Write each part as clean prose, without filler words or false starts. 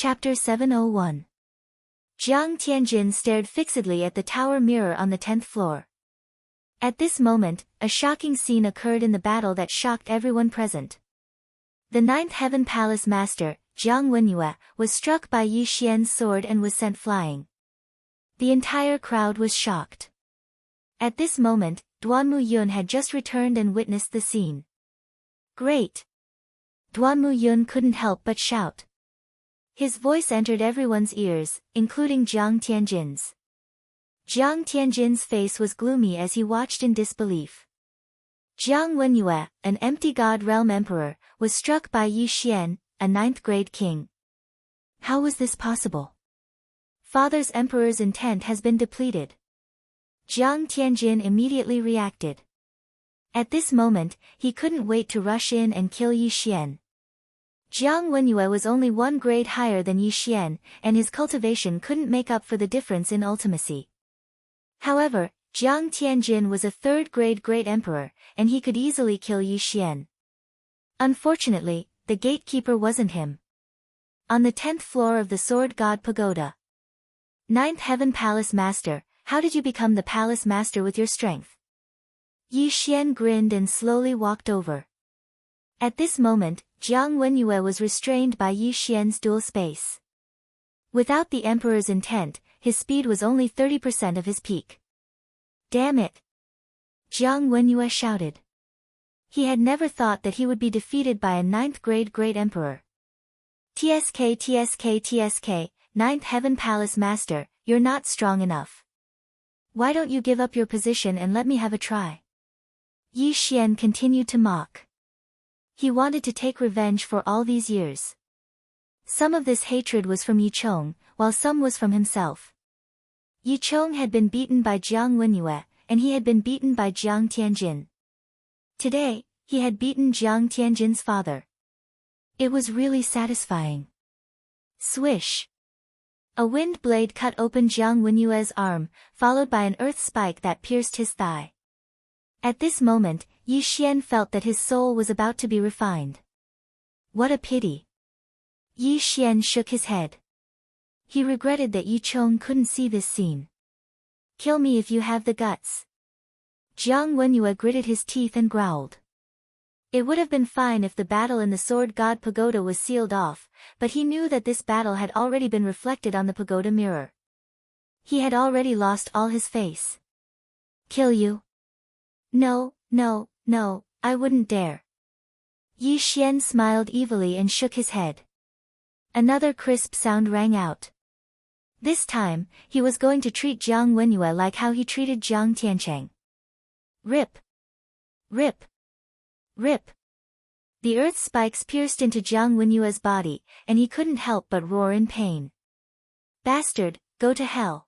Chapter 701. Jiang Tianjin stared fixedly at the tower mirror on the 10th floor. At this moment, a shocking scene occurred in the battle that shocked everyone present. The 9th Heaven Palace Master, Jiang Wenyue, was struck by Yi Xian's sword and was sent flying. The entire crowd was shocked. At this moment, Duanmu Yun had just returned and witnessed the scene. Great! Duanmu Yun couldn't help but shout. His voice entered everyone's ears, including Jiang Tianjin's. Jiang Tianjin's face was gloomy as he watched in disbelief. Jiang Wenyue, an empty God Realm Emperor, was struck by Yi Xian, a 9th-grade king. How was this possible? Father's Emperor's intent has been depleted. Jiang Tianjin immediately reacted. At this moment, he couldn't wait to rush in and kill Yi Xian. Jiang Wenyue was only 1 grade higher than Yi Xian, and his cultivation couldn't make up for the difference in ultimacy. However, Jiang Tianjin was a 3rd-grade great emperor, and he could easily kill Yi Xian. Unfortunately, the gatekeeper wasn't him. On the 10th floor of the Sword God Pagoda. 9th Heaven Palace Master, how did you become the Palace Master with your strength? Yi Xian grinned and slowly walked over. At this moment, Jiang Wenyue was restrained by Yi Xian's dual space. Without the emperor's intent, his speed was only 30% of his peak. Damn it! Jiang Wenyue shouted. He had never thought that he would be defeated by a 9th-grade great emperor. TSK, 9th Heaven Palace Master, you're not strong enough. Why don't you give up your position and let me have a try? Yi Xian continued to mock. He wanted to take revenge for all these years. Some of this hatred was from Yi Chong, while some was from himself. Yi Chong had been beaten by Jiang Wenyue, and he had been beaten by Jiang Tianjin. Today, he had beaten Jiang Tianjin's father. It was really satisfying. Swish! A wind blade cut open Jiang Wenyue's arm, followed by an earth spike that pierced his thigh. At this moment, Yi Xian felt that his soul was about to be refined. What a pity! Yi Xian shook his head. He regretted that Yi Chong couldn't see this scene. Kill me if you have the guts. Jiang Wenyue gritted his teeth and growled. It would have been fine if the battle in the Sword God Pagoda was sealed off, but he knew that this battle had already been reflected on the pagoda mirror. He had already lost all his face. Kill you? No, I wouldn't dare. Yi Xian smiled evilly and shook his head. Another crisp sound rang out. This time, he was going to treat Jiang Wenyue like how he treated Jiang Tiancheng. Rip! Rip! Rip! The earth spikes pierced into Jiang Wenyue's body, and he couldn't help but roar in pain. Bastard, go to hell!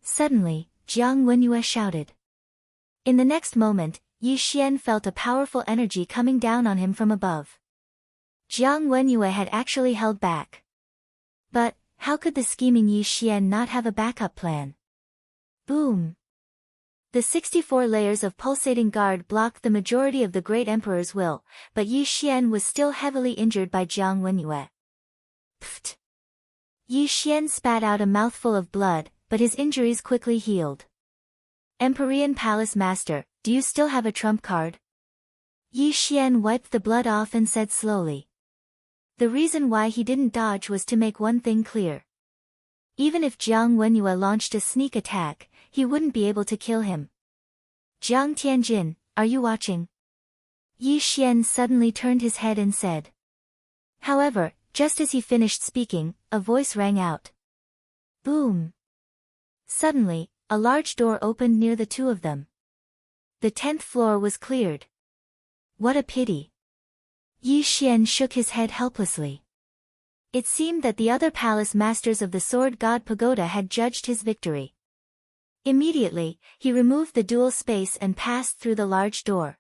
Suddenly, Jiang Wenyue shouted. In the next moment, Yi Xian felt a powerful energy coming down on him from above. Jiang Wenyue had actually held back. But, how could the scheming Yi Xian not have a backup plan? Boom! The 64 layers of pulsating guard blocked the majority of the Great Emperor's will, but Yi Xian was still heavily injured by Jiang Wenyue. Pfft! Yi Xian spat out a mouthful of blood, but his injuries quickly healed. Empyrean Palace Master, do you still have a trump card? Yi Xian wiped the blood off and said slowly. The reason why he didn't dodge was to make one thing clear. Even if Jiang Wenyue launched a sneak attack, he wouldn't be able to kill him. Jiang Tianjin, are you watching? Yi Xian suddenly turned his head and said. However, just as he finished speaking, a voice rang out. Boom! Suddenly, a large door opened near the two of them. The 10th floor was cleared. What a pity! Yi Xian shook his head helplessly. It seemed that the other palace masters of the Sword God Pagoda had judged his victory. Immediately, he removed the dual space and passed through the large door.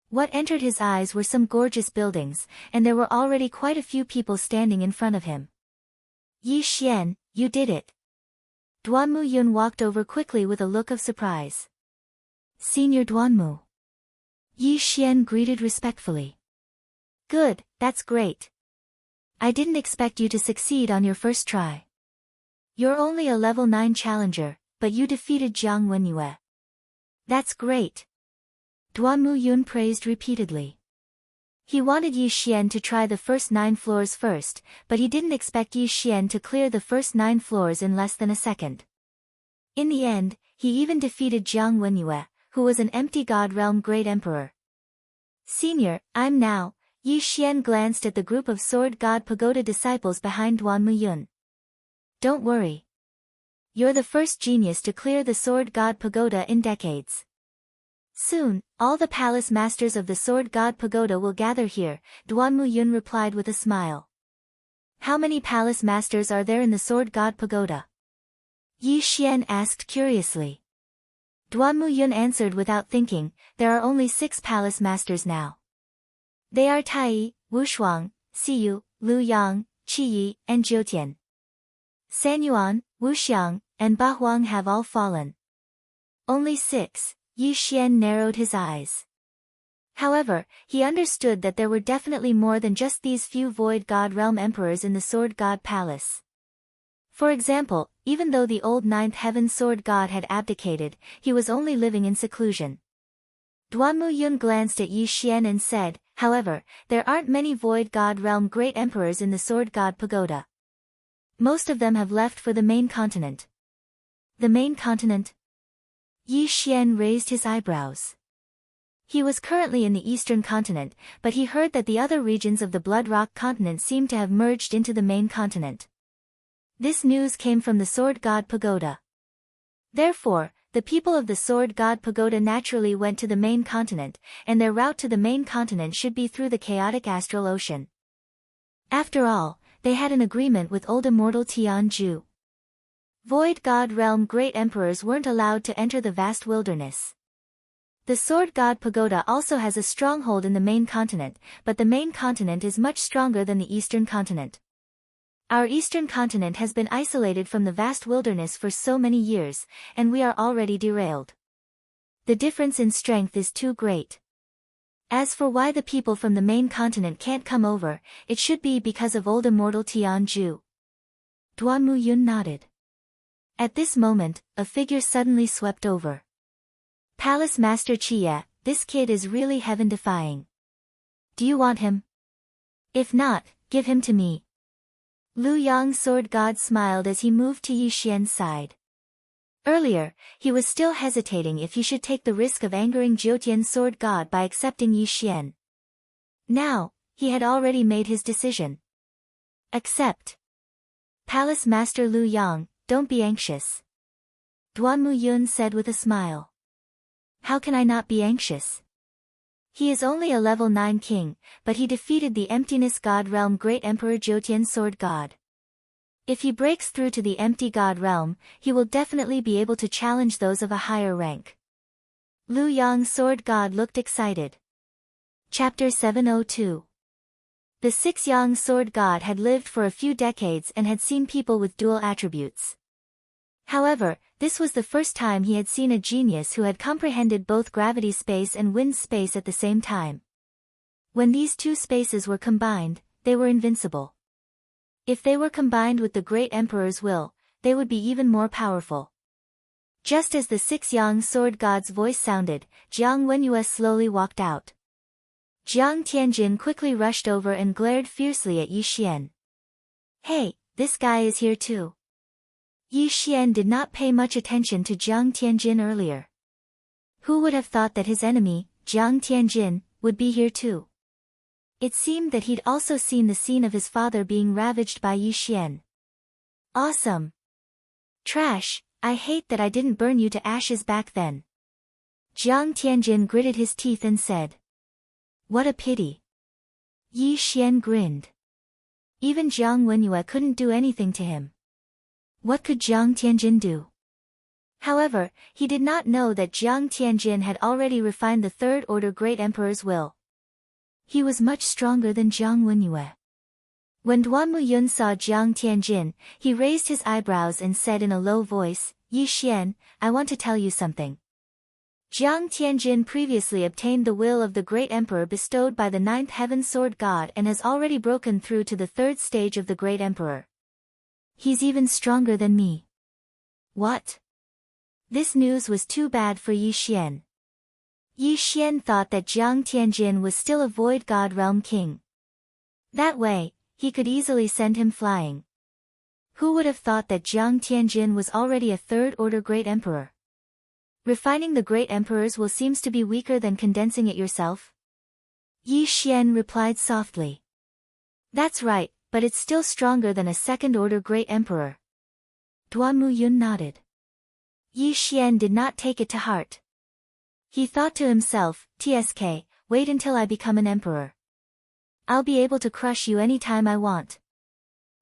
What entered his eyes were some gorgeous buildings, and there were already quite a few people standing in front of him. Yi Xian, you did it! Duanmu Yun walked over quickly with a look of surprise. Senior Duanmu. Yi Xian greeted respectfully. Good, that's great. I didn't expect you to succeed on your first try. You're only a level 9 challenger, but you defeated Jiang Wenyue. That's great. Duan Muyun praised repeatedly. He wanted Yi Xian to try the first 9 floors first, but he didn't expect Yi Xian to clear the first 9 floors in less than a second. In the end, he even defeated Jiang Wenyue, who was an empty God Realm Great Emperor. Senior, I'm now. Yi Xian glanced at the group of Sword God Pagoda disciples behind Duan Muyun. Don't worry. You're the first genius to clear the Sword God Pagoda in decades. Soon, all the palace masters of the Sword God Pagoda will gather here, Duan Muyun replied with a smile. How many palace masters are there in the Sword God Pagoda? Yi Xian asked curiously. Duan Muyun answered without thinking, there are only 6 palace masters now. They are Tai, Wu Shuang, Siyu, Lu Yang, Qi Yi, and Jiutian. San Yuan, Wu Xiang, and Ba Huang have all fallen. Only 6, Yi Xian narrowed his eyes. However, he understood that there were definitely more than just these few Void God Realm Emperors in the Sword God Palace. For example, even though the old 9th Heaven Sword God had abdicated, he was only living in seclusion. Duan Muyun glanced at Yi Xian and said, however, there aren't many Void God Realm Great Emperors in the Sword God Pagoda. Most of them have left for the main continent. The main continent? Yi Xian raised his eyebrows. He was currently in the eastern continent, but he heard that the other regions of the Blood Rock continent seemed to have merged into the main continent. This news came from the Sword God Pagoda. Therefore, the people of the Sword God Pagoda naturally went to the main continent, and their route to the main continent should be through the chaotic astral ocean. After all, they had an agreement with old immortal Tianju. Void God Realm Great Emperors weren't allowed to enter the vast wilderness. The Sword God Pagoda also has a stronghold in the main continent, but the main continent is much stronger than the eastern continent. Our eastern continent has been isolated from the vast wilderness for so many years, and we are already derailed. The difference in strength is too great. As for why the people from the main continent can't come over, it should be because of old immortal Tianju. Duan Muyun nodded. At this moment, a figure suddenly swept over. Palace Master Qie, this kid is really heaven-defying. Do you want him? If not, give him to me. Lu Yang Sword God smiled as he moved to Yi Xian's side. Earlier, he was still hesitating if he should take the risk of angering Jiutian Sword God by accepting Yi Xian. Now, he had already made his decision. Accept. Palace Master Lu Yang, don't be anxious. Duan Muyun said with a smile. How can I not be anxious? He is only a level 9 king, but he defeated the Emptiness God Realm Great Emperor Jiutian Sword God. If he breaks through to the Empty God Realm, he will definitely be able to challenge those of a higher rank. Lu Yang Sword God looked excited. Chapter 702. The 6 Yang Sword God had lived for a few decades and had seen people with dual attributes. However, this was the first time he had seen a genius who had comprehended both gravity space and wind space at the same time. When these two spaces were combined, they were invincible. If they were combined with the Great Emperor's will, they would be even more powerful. Just as the 6 Yang Sword God's voice sounded, Jiang Wenyue slowly walked out. Jiang Tianjin quickly rushed over and glared fiercely at Yi Xian. Hey, this guy is here too. Yi Xian did not pay much attention to Jiang Tianjin earlier. Who would have thought that his enemy, Jiang Tianjin, would be here too? It seemed that he'd also seen the scene of his father being ravaged by Yi Xian. Awesome. Trash, I hate that I didn't burn you to ashes back then. Jiang Tianjin gritted his teeth and said. What a pity. Yi Xian grinned. Even Jiang Wenyue couldn't do anything to him. What could Jiang Tianjin do? However, he did not know that Jiang Tianjin had already refined the Third Order Great Emperor's will. He was much stronger than Jiang Wenyue. When Duan Muyun saw Jiang Tianjin, he raised his eyebrows and said in a low voice, Yi Xian, I want to tell you something. Jiang Tianjin previously obtained the will of the great emperor bestowed by the ninth heaven sword god and has already broken through to the third stage of the great emperor. He's even stronger than me. What? This news was too bad for Yi Xian. Yi Xian thought that Jiang Tianjin was still a void god realm king. That way, he could easily send him flying. Who would have thought that Jiang Tianjin was already a third-order great emperor? Refining the great emperors will seems to be weaker than condensing it yourself? Yi Xian replied softly. That's right, but it's still stronger than a second-order great emperor. Duan Muyun nodded. Yi Xian did not take it to heart. He thought to himself, TSK, wait until I become an emperor. I'll be able to crush you any time I want.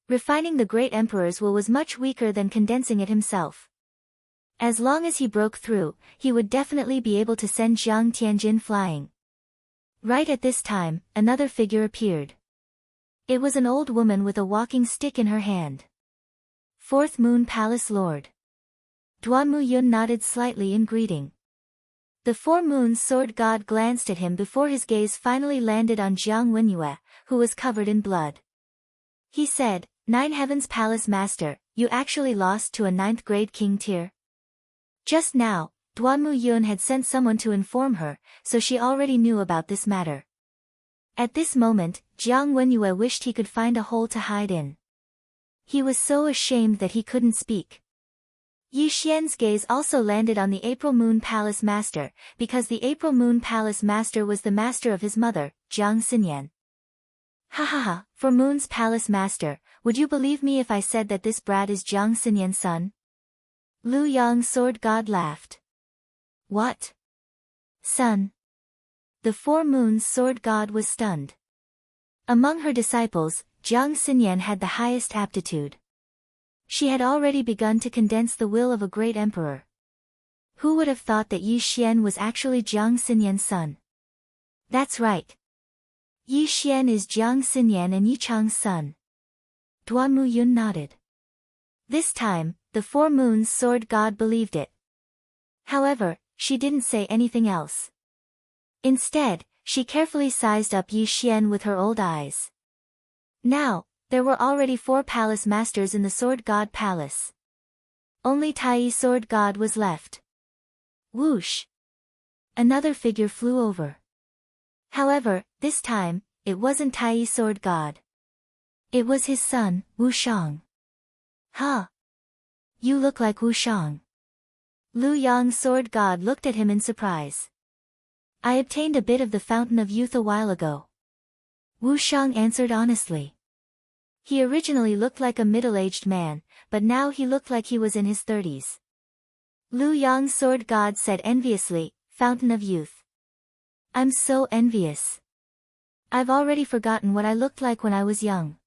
Refining the great emperor's will was much weaker than condensing it himself. As long as he broke through, he would definitely be able to send Jiang Tianjin flying. Right at this time, another figure appeared. It was an old woman with a walking stick in her hand. Fourth Moon Palace Lord. Duan Muyun nodded slightly in greeting. The Four Moons sword god glanced at him before his gaze finally landed on Jiang Wenyue, who was covered in blood. He said, Nine Heavens Palace Master, you actually lost to a 9th grade king tier? Just now, Duan Muyun had sent someone to inform her, so she already knew about this matter. At this moment, Jiang Wenyue wished he could find a hole to hide in. He was so ashamed that he couldn't speak. Yi Xian's gaze also landed on the April Moon Palace Master, because the April Moon Palace Master was the master of his mother, Jiang Xinyan. Ha ha ha, for Moon's Palace Master, would you believe me if I said that this brat is Jiang Xinyan's son? Lu Yang sword god laughed. What? Son? The Four Moons sword god was stunned. Among her disciples, Jiang Xinyan had the highest aptitude. She had already begun to condense the will of a great emperor. Who would have thought that Yi Xian was actually Jiang Xinyan's son? That's right. Yi Xian is Jiang Xinyan and Yi Chang's son. Duan Muyun nodded. This time, the Four Moons sword god believed it. However, she didn't say anything else. Instead, she carefully sized up Yi Xian with her old eyes. Now, there were already 4 palace masters in the sword god palace. Only Tai sword god was left. Whoosh! Another figure flew over. However, this time, it wasn't Tai sword god. It was his son, Wu Shang. Huh? You look like Wu Shang. Lu Yang sword god looked at him in surprise. I obtained a bit of the Fountain of Youth a while ago. Wu Shang answered honestly. He originally looked like a middle-aged man, but now he looked like he was in his 30s. Lu Yang sword god said enviously, Fountain of Youth. I'm so envious. I've already forgotten what I looked like when I was young.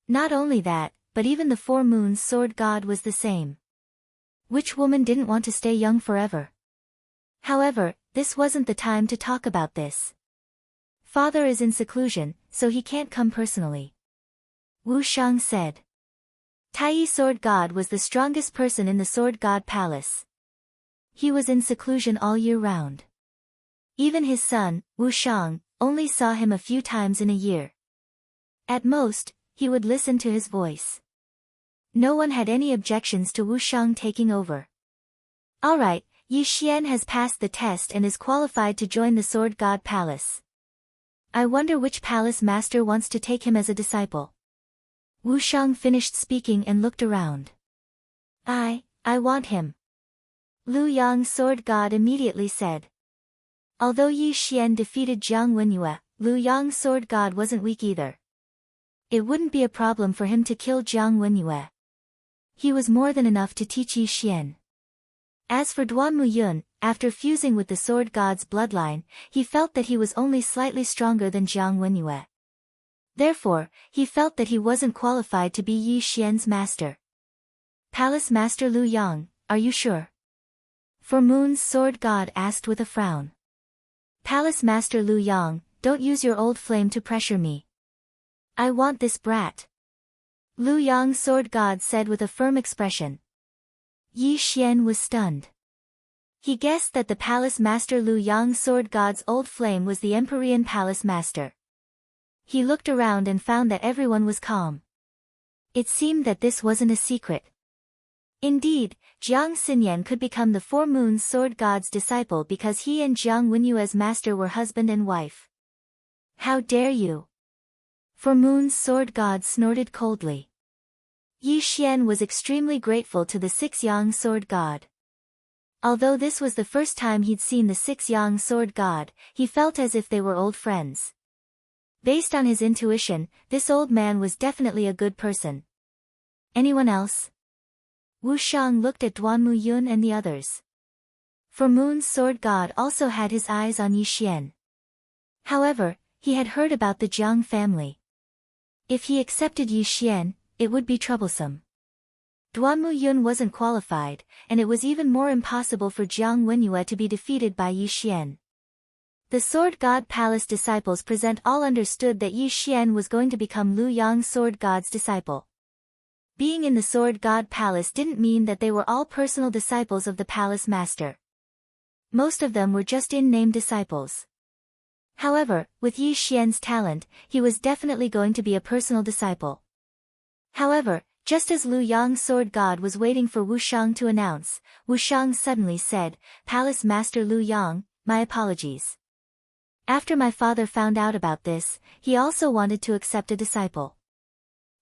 Not only that, but even the Four Moons sword god was the same. Which woman didn't want to stay young forever? However, this wasn't the time to talk about this. Father is in seclusion, so he can't come personally. Wu Shang said. Tai sword god was the strongest person in the sword god palace. He was in seclusion all year round. Even his son, Wu Shang, only saw him a few times in a year. At most, he would listen to his voice. No one had any objections to Wu Shang taking over. Alright, Yi Xian has passed the test and is qualified to join the sword god palace. I wonder which palace master wants to take him as a disciple. Wu Shang finished speaking and looked around. I want him. Lu Yang sword god immediately said. Although Yi Xian defeated Jiang Wenyue, Lu Yang sword god wasn't weak either. It wouldn't be a problem for him to kill Jiang Wenyue. He was more than enough to teach Yi Xian. As for Duan Muyun, after fusing with the sword god's bloodline, he felt that he was only slightly stronger than Jiang Wenyue. Therefore, he felt that he wasn't qualified to be Yi Xian's master. Palace Master Lu Yang, are you sure? For Moon's sword god asked with a frown. Palace Master Lu Yang, don't use your old flame to pressure me. I want this brat. Lu Yang sword god said with a firm expression. Yi Xian was stunned. He guessed that the palace master Lu Yang's sword god's old flame was the Empyrean palace master. He looked around and found that everyone was calm. It seemed that this wasn't a secret. Indeed, Jiang Xinyan could become the Four Moons sword god's disciple because he and Jiang Wenyue's master were husband and wife. How dare you? Four Moons sword god snorted coldly. Yi Xian was extremely grateful to the Six Yang sword god. Although this was the first time he'd seen the Six Yang sword god, he felt as if they were old friends. Based on his intuition, this old man was definitely a good person. Anyone else? Wu Shang looked at Duan Muyun and the others. For Moon's sword god also had his eyes on Yi Xian. However, he had heard about the Jiang family. If he accepted Yi Xian, it would be troublesome. Duan Muyun wasn't qualified, and it was even more impossible for Jiang Wenyue to be defeated by Yi Xian. The Sword God Palace disciples present all understood that Yi Xian was going to become Lu Yang's Sword God's disciple. Being in the Sword God Palace didn't mean that they were all personal disciples of the palace master. Most of them were just in-name disciples. However, with Yi Xian's talent, he was definitely going to be a personal disciple. However, just as Lu Yang's sword god was waiting for Wu Shang to announce, Wu Shang suddenly said, "Palace Master Lu Yang, my apologies. After my father found out about this, he also wanted to accept a disciple."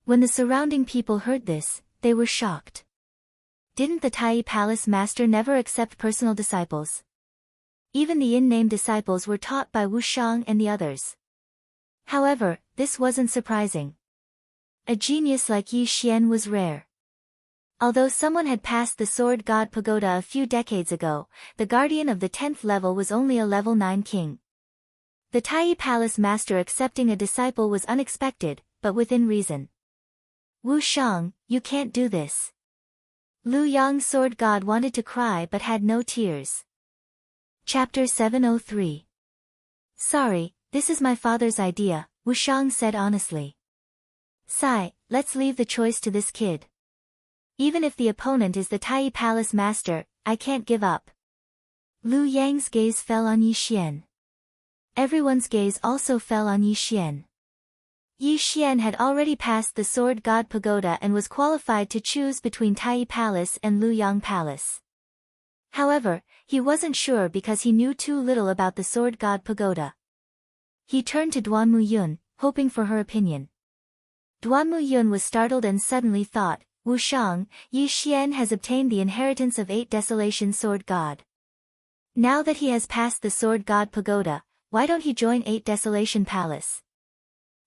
When the surrounding people heard this, they were shocked. Didn't the Tai Palace Master never accept personal disciples? Even the in-name disciples were taught by Wu Shang and the others. However, this wasn't surprising. A genius like Yi Xian was rare. Although someone had passed the Sword God Pagoda a few decades ago, the guardian of the 10th level was only a level 9 king. The Tai Palace Master accepting a disciple was unexpected, but within reason. "Wu Shang, you can't do this." Lu Yang's sword god wanted to cry but had no tears. Chapter 703. "Sorry, this is my father's idea," Wu Shang said honestly. "Sai, let's leave the choice to this kid. Even if the opponent is the Tai Palace Master, I can't give up." Lu Yang's gaze fell on Yi Xian. Everyone's gaze also fell on Yi Xian. Yi Xian had already passed the Sword God Pagoda and was qualified to choose between Tai Palace and Lu Yang Palace. However, he wasn't sure because he knew too little about the Sword God Pagoda. He turned to Duan Muyun, hoping for her opinion. Duan Muyun was startled and suddenly thought, "Wu Shang, Yi Xian has obtained the inheritance of 8 Desolation Sword God. Now that he has passed the Sword God Pagoda, why don't he join 8 Desolation Palace?"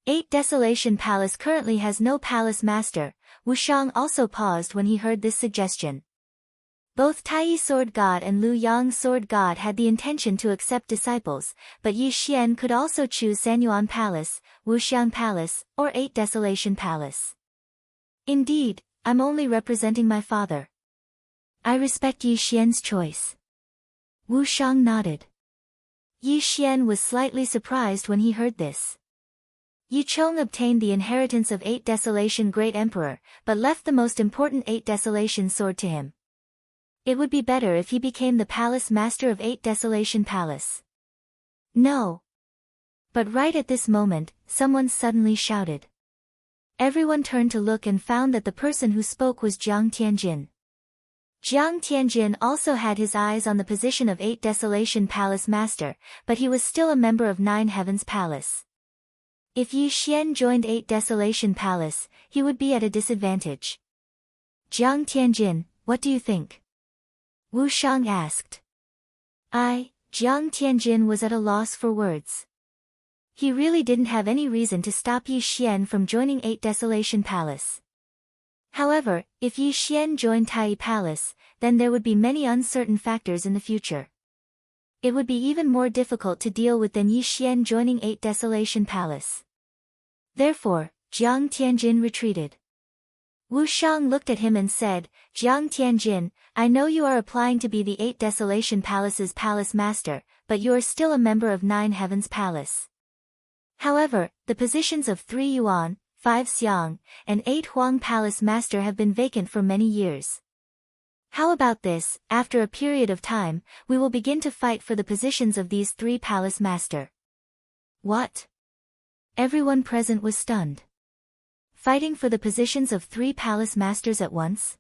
8 Desolation Palace currently has no palace master. Wu Shang also paused when he heard this suggestion. Both Tai Sword God and Lu Yang Sword God had the intention to accept disciples, but Yi Xian could also choose Sanyuan Palace, Wuxiang Palace, or 8 Desolation Palace. "Indeed, I'm only representing my father. I respect Yi Xian's choice." Wu Shang nodded. Yi Xian was slightly surprised when he heard this. Yi Chong obtained the inheritance of 8 Desolation Great Emperor, but left the most important 8 Desolation sword to him. It would be better if he became the palace master of 8 Desolation Palace. "No." But right at this moment, someone suddenly shouted. Everyone turned to look and found that the person who spoke was Jiang Tianjin. Jiang Tianjin also had his eyes on the position of 8 Desolation Palace Master, but he was still a member of 9 Heavens Palace. If Yi Xian joined 8 Desolation Palace, he would be at a disadvantage. "Jiang Tianjin, what do you think?" Wu Shang asked. Jiang Tianjin was at a loss for words. He really didn't have any reason to stop Yi Xian from joining 8 Desolation Palace. However, if Yi Xian joined Tai Palace, then there would be many uncertain factors in the future. It would be even more difficult to deal with than Yi Xian joining 8 Desolation Palace. Therefore, Jiang Tianjin retreated. Wu Shang looked at him and said, "Jiang Tianjin, I know you are applying to be the 8 Desolation Palace's palace master, but you are still a member of 9 Heavens Palace. However, the positions of 3 Yuan, 5 Xiang, and 8 Huang Palace Master have been vacant for many years. How about this? After a period of time, we will begin to fight for the positions of these 3 palace master. What? Everyone present was stunned. Fighting for the positions of 3 palace masters at once?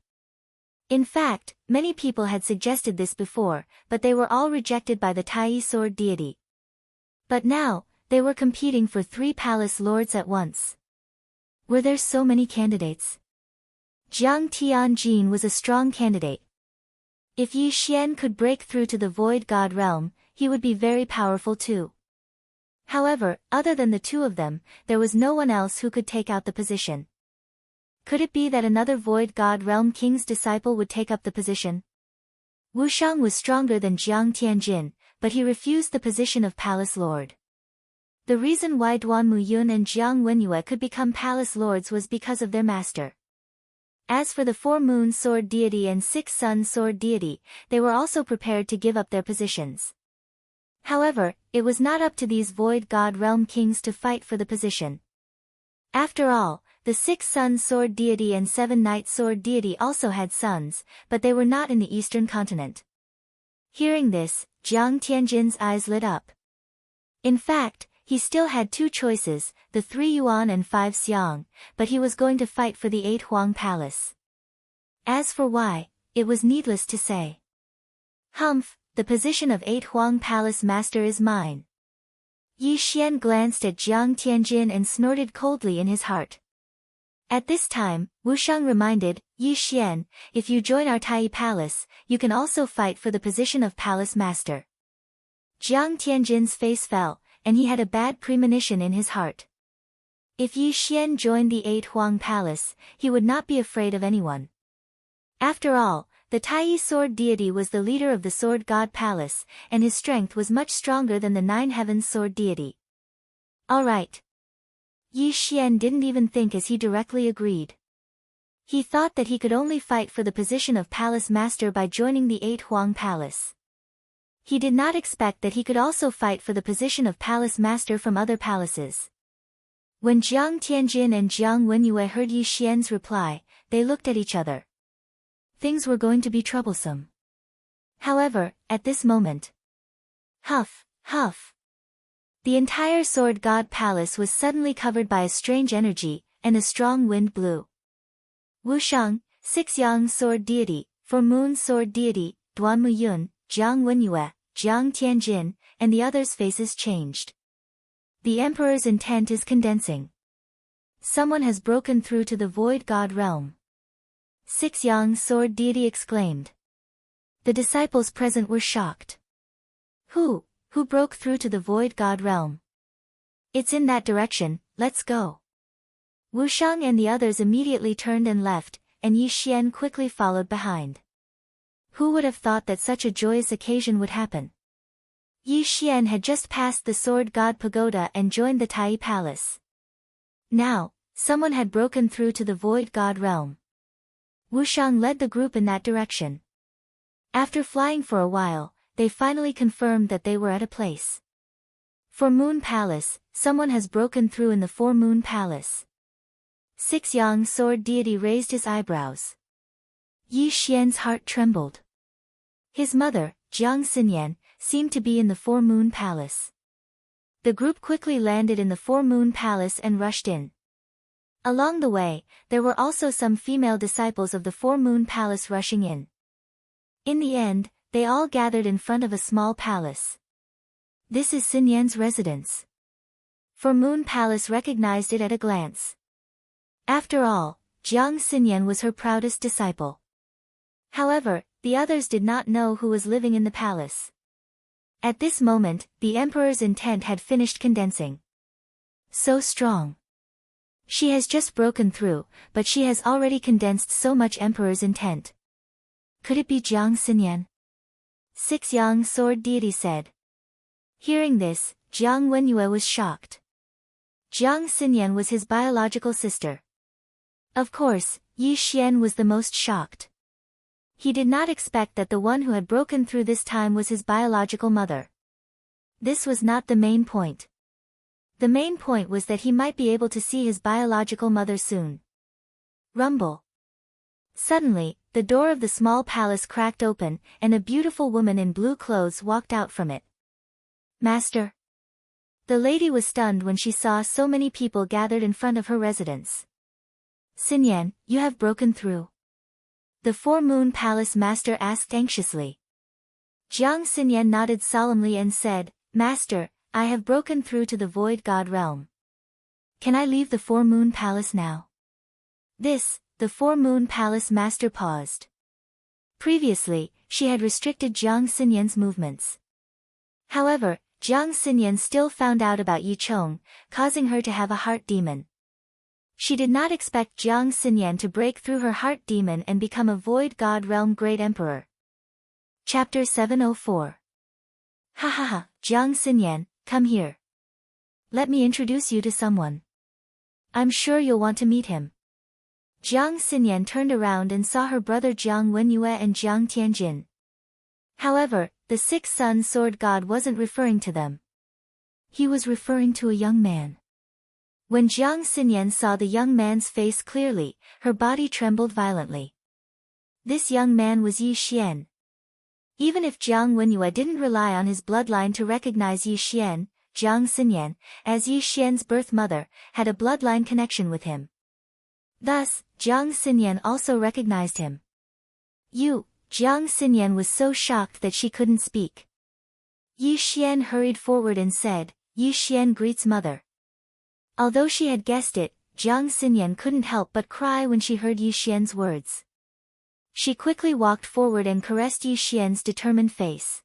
In fact, many people had suggested this before, but they were all rejected by the Tai sword deity. But now, they were competing for 3 palace lords at once. Were there so many candidates? Jiang Tianjin was a strong candidate. If Yi Xian could break through to the Void God realm, he would be very powerful too. However, other than the 2 of them, there was no one else who could take out the position. Could it be that another Void God realm king's disciple would take up the position? Wu Shang was stronger than Jiang Tianjin, but he refused the position of palace lord. The reason why Duan Muyun and Jiang Wenyue could become palace lords was because of their master. As for the 4 moon sword deity and 6 sun sword deity, they were also prepared to give up their positions. However, it was not up to these Void God realm kings to fight for the position. After all, the 6 sun sword deity and 7 night sword deity also had sons, but they were not in the eastern continent. Hearing this, Jiang Tianjin's eyes lit up. In fact, he still had 2 choices, the 3 yuan and 5 xiang, but he was going to fight for the 8 huang palace. As for why, it was needless to say. Humph, the position of 8 huang palace master is mine. Yi Xian glanced at Jiang Tianjin and snorted coldly in his heart. At this time, Wu Shang reminded, Yi Xian, if you join our Tai palace, you can also fight for the position of palace master. Jiang Tianjin's face fell, and he had a bad premonition in his heart. If Yi Xian joined the 8 huang palace, he would not be afraid of anyone. After all, the Tai sword deity was the leader of the sword god palace, and his strength was much stronger than the 9 heavens sword deity. Alright. Yi Xian didn't even think as he directly agreed. He thought that he could only fight for the position of palace master by joining the 8 huang palace. He did not expect that he could also fight for the position of palace master from other palaces. When Jiang Tianjin and Jiang Wenyue heard Yi Xian's reply, they looked at each other. Things were going to be troublesome. However, at this moment, huff, huff. The entire sword god palace was suddenly covered by a strange energy, and a strong wind blew. Wu Shang, 6 yang sword deity, 4 moon sword deity, Duan Muyun, Jiang Wenyue, Jiang Tianjin, and the others' faces changed. The emperor's intent is condensing. Someone has broken through to the void god realm. 6 yang sword deity exclaimed. The disciples present were shocked. Who broke through to the void god realm? It's in that direction, let's go. Wu Shang and the others immediately turned and left, and Yi Xian quickly followed behind. Who would have thought that such a joyous occasion would happen? Yi Xian had just passed the sword god pagoda and joined the Tai palace. Now, someone had broken through to the void god realm. Wu Shang led the group in that direction. After flying for a while, they finally confirmed that they were at a place. 4 Moon Palace, someone has broken through in the 4 Moon Palace. 6 yang sword deity raised his eyebrows. Yi Xian's heart trembled. His mother, Jiang Xinyan, seemed to be in the 4 Moon Palace. The group quickly landed in the 4 Moon Palace and rushed in. Along the way, there were also some female disciples of the 4 Moon Palace rushing in. In the end, they all gathered in front of a small palace. This is Xinyan's residence. 4 Moon Palace recognized it at a glance. After all, Jiang Xinyan was her proudest disciple. However, the others did not know who was living in the palace. At this moment, the emperor's intent had finished condensing. So strong. She has just broken through, but she has already condensed so much emperor's intent. Could it be Jiang Xinyan? 6 yang sword deity said. Hearing this, Jiang Wenyue was shocked. Jiang Xinyan was his biological sister. Of course, Yi Xian was the most shocked. He did not expect that the one who had broken through this time was his biological mother. This was not the main point. The main point was that he might be able to see his biological mother soon. Rumble. Suddenly, the door of the small palace cracked open, and a beautiful woman in blue clothes walked out from it. Master. The lady was stunned when she saw so many people gathered in front of her residence. Xinyan, you have broken through? The Four-Moon Palace master asked anxiously. Jiang Xinyan nodded solemnly and said, Master, I have broken through to the Void God realm. Can I leave the Four-Moon Palace now? The Four-Moon Palace master paused. Previously, she had restricted Jiang Xinyan's movements. However, Jiang Xinyan still found out about Yi Chong, causing her to have a heart demon. She did not expect Jiang Xinyan to break through her heart demon and become a Void God realm Great Emperor. Chapter 704. Ha ha ha, Jiang Xinyan, come here. Let me introduce you to someone. I'm sure you'll want to meet him. Jiang Xinyan turned around and saw her brother Jiang Wenyue and Jiang Tianjin. However, the six-sun sword god wasn't referring to them. He was referring to a young man. When Jiang Xinyan saw the young man's face clearly, her body trembled violently. This young man was Yi Xian. Even if Jiang Wenyue didn't rely on his bloodline to recognize Yi Xian, Jiang Xinyan, as Yi Xian's birth mother, had a bloodline connection with him. Thus, Jiang Xinyan also recognized him. Jiang Xinyan was so shocked that she couldn't speak. Yi Xian hurried forward and said, Yi Xian greets mother. Although she had guessed it, Jiang Xinyan couldn't help but cry when she heard Yi Xian's words. She quickly walked forward and caressed Yi Xian's determined face.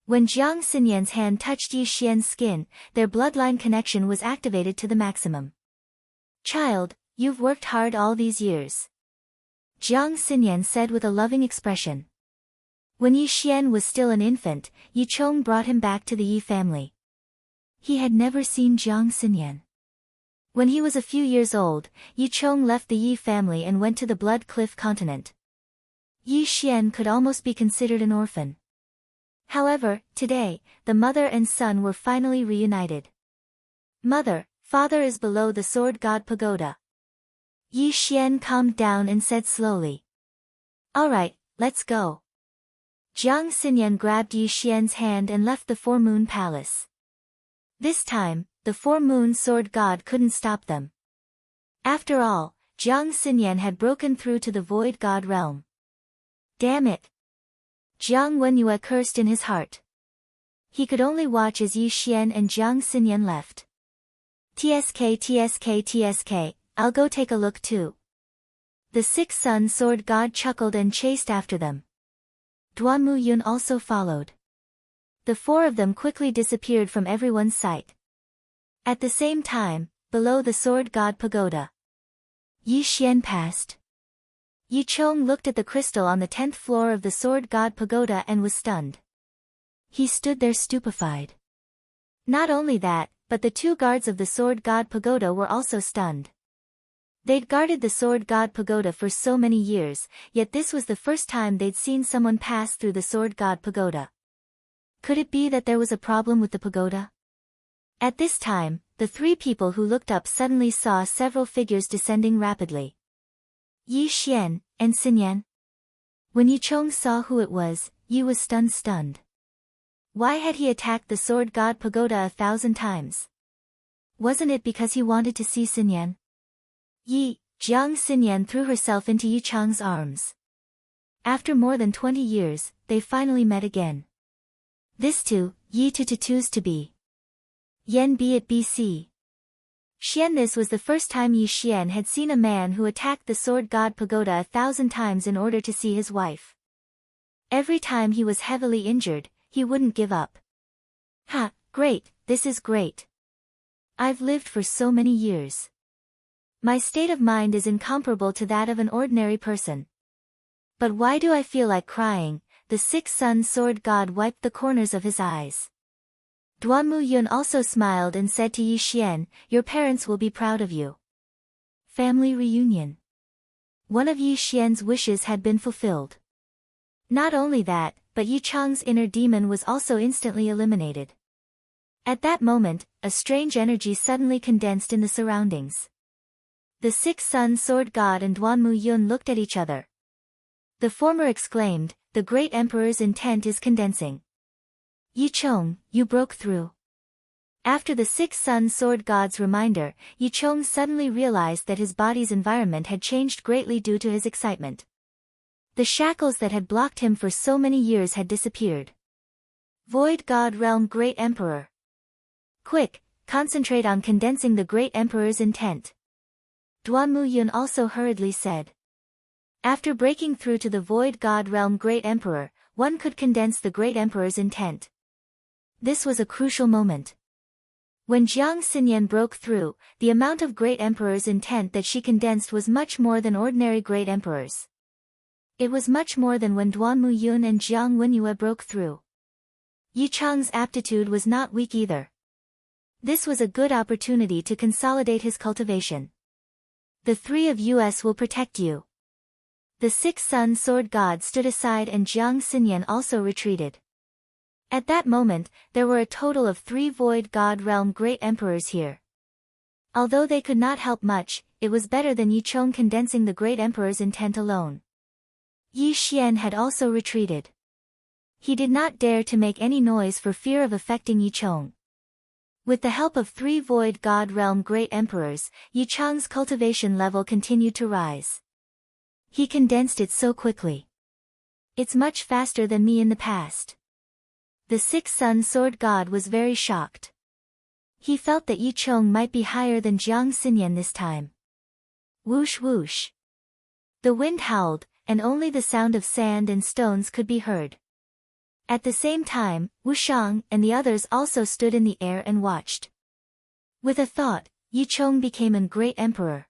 When Jiang Xinyan's hand touched Yi Xian's skin, their bloodline connection was activated to the maximum. Child, you've worked hard all these years. Jiang Xinyan said with a loving expression. When Yi Xian was still an infant, Yi Chong brought him back to the Yi family. He had never seen Jiang Xinyan. When he was a few years old, Yi Chong left the Yi family and went to the Blood Cliff continent. Yi Xian could almost be considered an orphan. However, today, the mother and son were finally reunited. Mother, father is below the Sword God Pagoda. Yi Xian calmed down and said slowly. Alright, let's go. Jiang Xinyan grabbed Yi Xian's hand and left the Four-Moon Palace. This time, the Four-Moon Sword God couldn't stop them. After all, Jiang Xinyan had broken through to the Void God realm. Damn it! Jiang Wenyue cursed in his heart. He could only watch as Yi Xian and Jiang Xinyan left. TSK, I'll go take a look too. The six-sun sword god chuckled and chased after them. Duanmu Yun also followed. The four of them quickly disappeared from everyone's sight. At the same time, below the sword god pagoda, Yi Xian passed. Yi Chong looked at the crystal on the 10th floor of the Sword God Pagoda and was stunned. He stood there stupefied. Not only that, but the two guards of the Sword God Pagoda were also stunned. They'd guarded the Sword God Pagoda for so many years, yet this was the first time they'd seen someone pass through the Sword God Pagoda. Could it be that there was a problem with the pagoda? At this time, the three people who looked up suddenly saw several figures descending rapidly. Yi Xian, and Xinyan. When Yi Chong saw who it was, Yi was stunned. Why had he attacked the Sword God Pagoda 1,000 times? Wasn't it because he wanted to see Xinyan? Jiang Xinyan threw herself into Yi Chong's arms. After more than 20 years, they finally met again. This too, Yi to be. Yen be it BC. Xian. This was the first time Yi Xian had seen a man who attacked the Sword God Pagoda 1,000 times in order to see his wife. Every time he was heavily injured, he wouldn't give up. Ha, great, this is great. I've lived for so many years. My state of mind is incomparable to that of an ordinary person. But why do I feel like crying? The six-sun sword god wiped the corners of his eyes. Duanmu Yun also smiled and said to Yi Xian, your parents will be proud of you. Family reunion. One of Yi Xian's wishes had been fulfilled. Not only that, but Yi Chong's inner demon was also instantly eliminated. At that moment, a strange energy suddenly condensed in the surroundings. The six-sun sword god and Duanmu Yun looked at each other. The former exclaimed, "The great emperor's intent is condensing." Yi Chong, you broke through. After the six sun sword god's reminder, Yi Chong suddenly realized that his body's environment had changed greatly due to his excitement. The shackles that had blocked him for so many years had disappeared. Void God Realm Great Emperor. Quick, concentrate on condensing the Great Emperor's intent. Duanmu Yun also hurriedly said. After breaking through to the Void God Realm Great Emperor, one could condense the Great Emperor's intent. This was a crucial moment. When Jiang Xinyan broke through, the amount of Great Emperor's intent that she condensed was much more than ordinary Great Emperors. It was much more than when Duanmu Yun and Jiang Wenyue broke through. Yi Chang's aptitude was not weak either. This was a good opportunity to consolidate his cultivation. The three of us will protect you. The six sun sword god stood aside and Jiang Xinyan also retreated. At that moment, there were a total of 3 Void God Realm Great Emperors here. Although they could not help much, it was better than Yi Chong condensing the Great Emperor's intent alone. Yi Xian had also retreated. He did not dare to make any noise for fear of affecting Yi Chong. With the help of 3 Void God Realm Great Emperors, Yi Chong's cultivation level continued to rise. He condensed it so quickly. It's much faster than me in the past. The six sun sword god was very shocked. He felt that Yi Chong might be higher than Jiang Xinyan this time. Whoosh whoosh. The wind howled, and only the sound of sand and stones could be heard. At the same time, Wu Shang and the others also stood in the air and watched. With a thought, Yi Chong became a great emperor.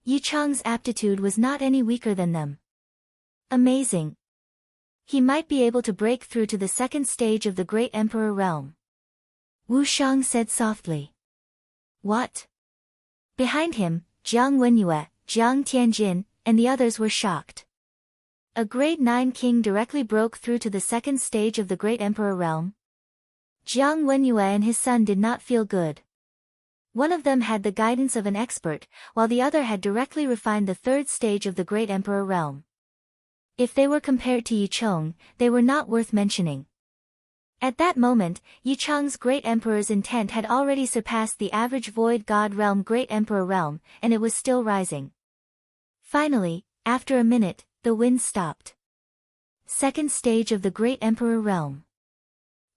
Yi Chong's aptitude was not any weaker than them. Amazing. He might be able to break through to the second stage of the Great Emperor realm. Wu Shang said softly. What? Behind him, Jiang Wenyue, Jiang Tianjin, and the others were shocked. A grade 9 king directly broke through to the second stage of the Great Emperor realm? Jiang Wenyue and his son did not feel good. One of them had the guidance of an expert, while the other had directly refined the third stage of the Great Emperor realm. If they were compared to Yi Chong, they were not worth mentioning. At that moment, Yi Chong's Great Emperor's intent had already surpassed the average Void God Realm Great Emperor realm, and it was still rising. Finally, after a minute, the wind stopped. Second stage of the Great Emperor realm.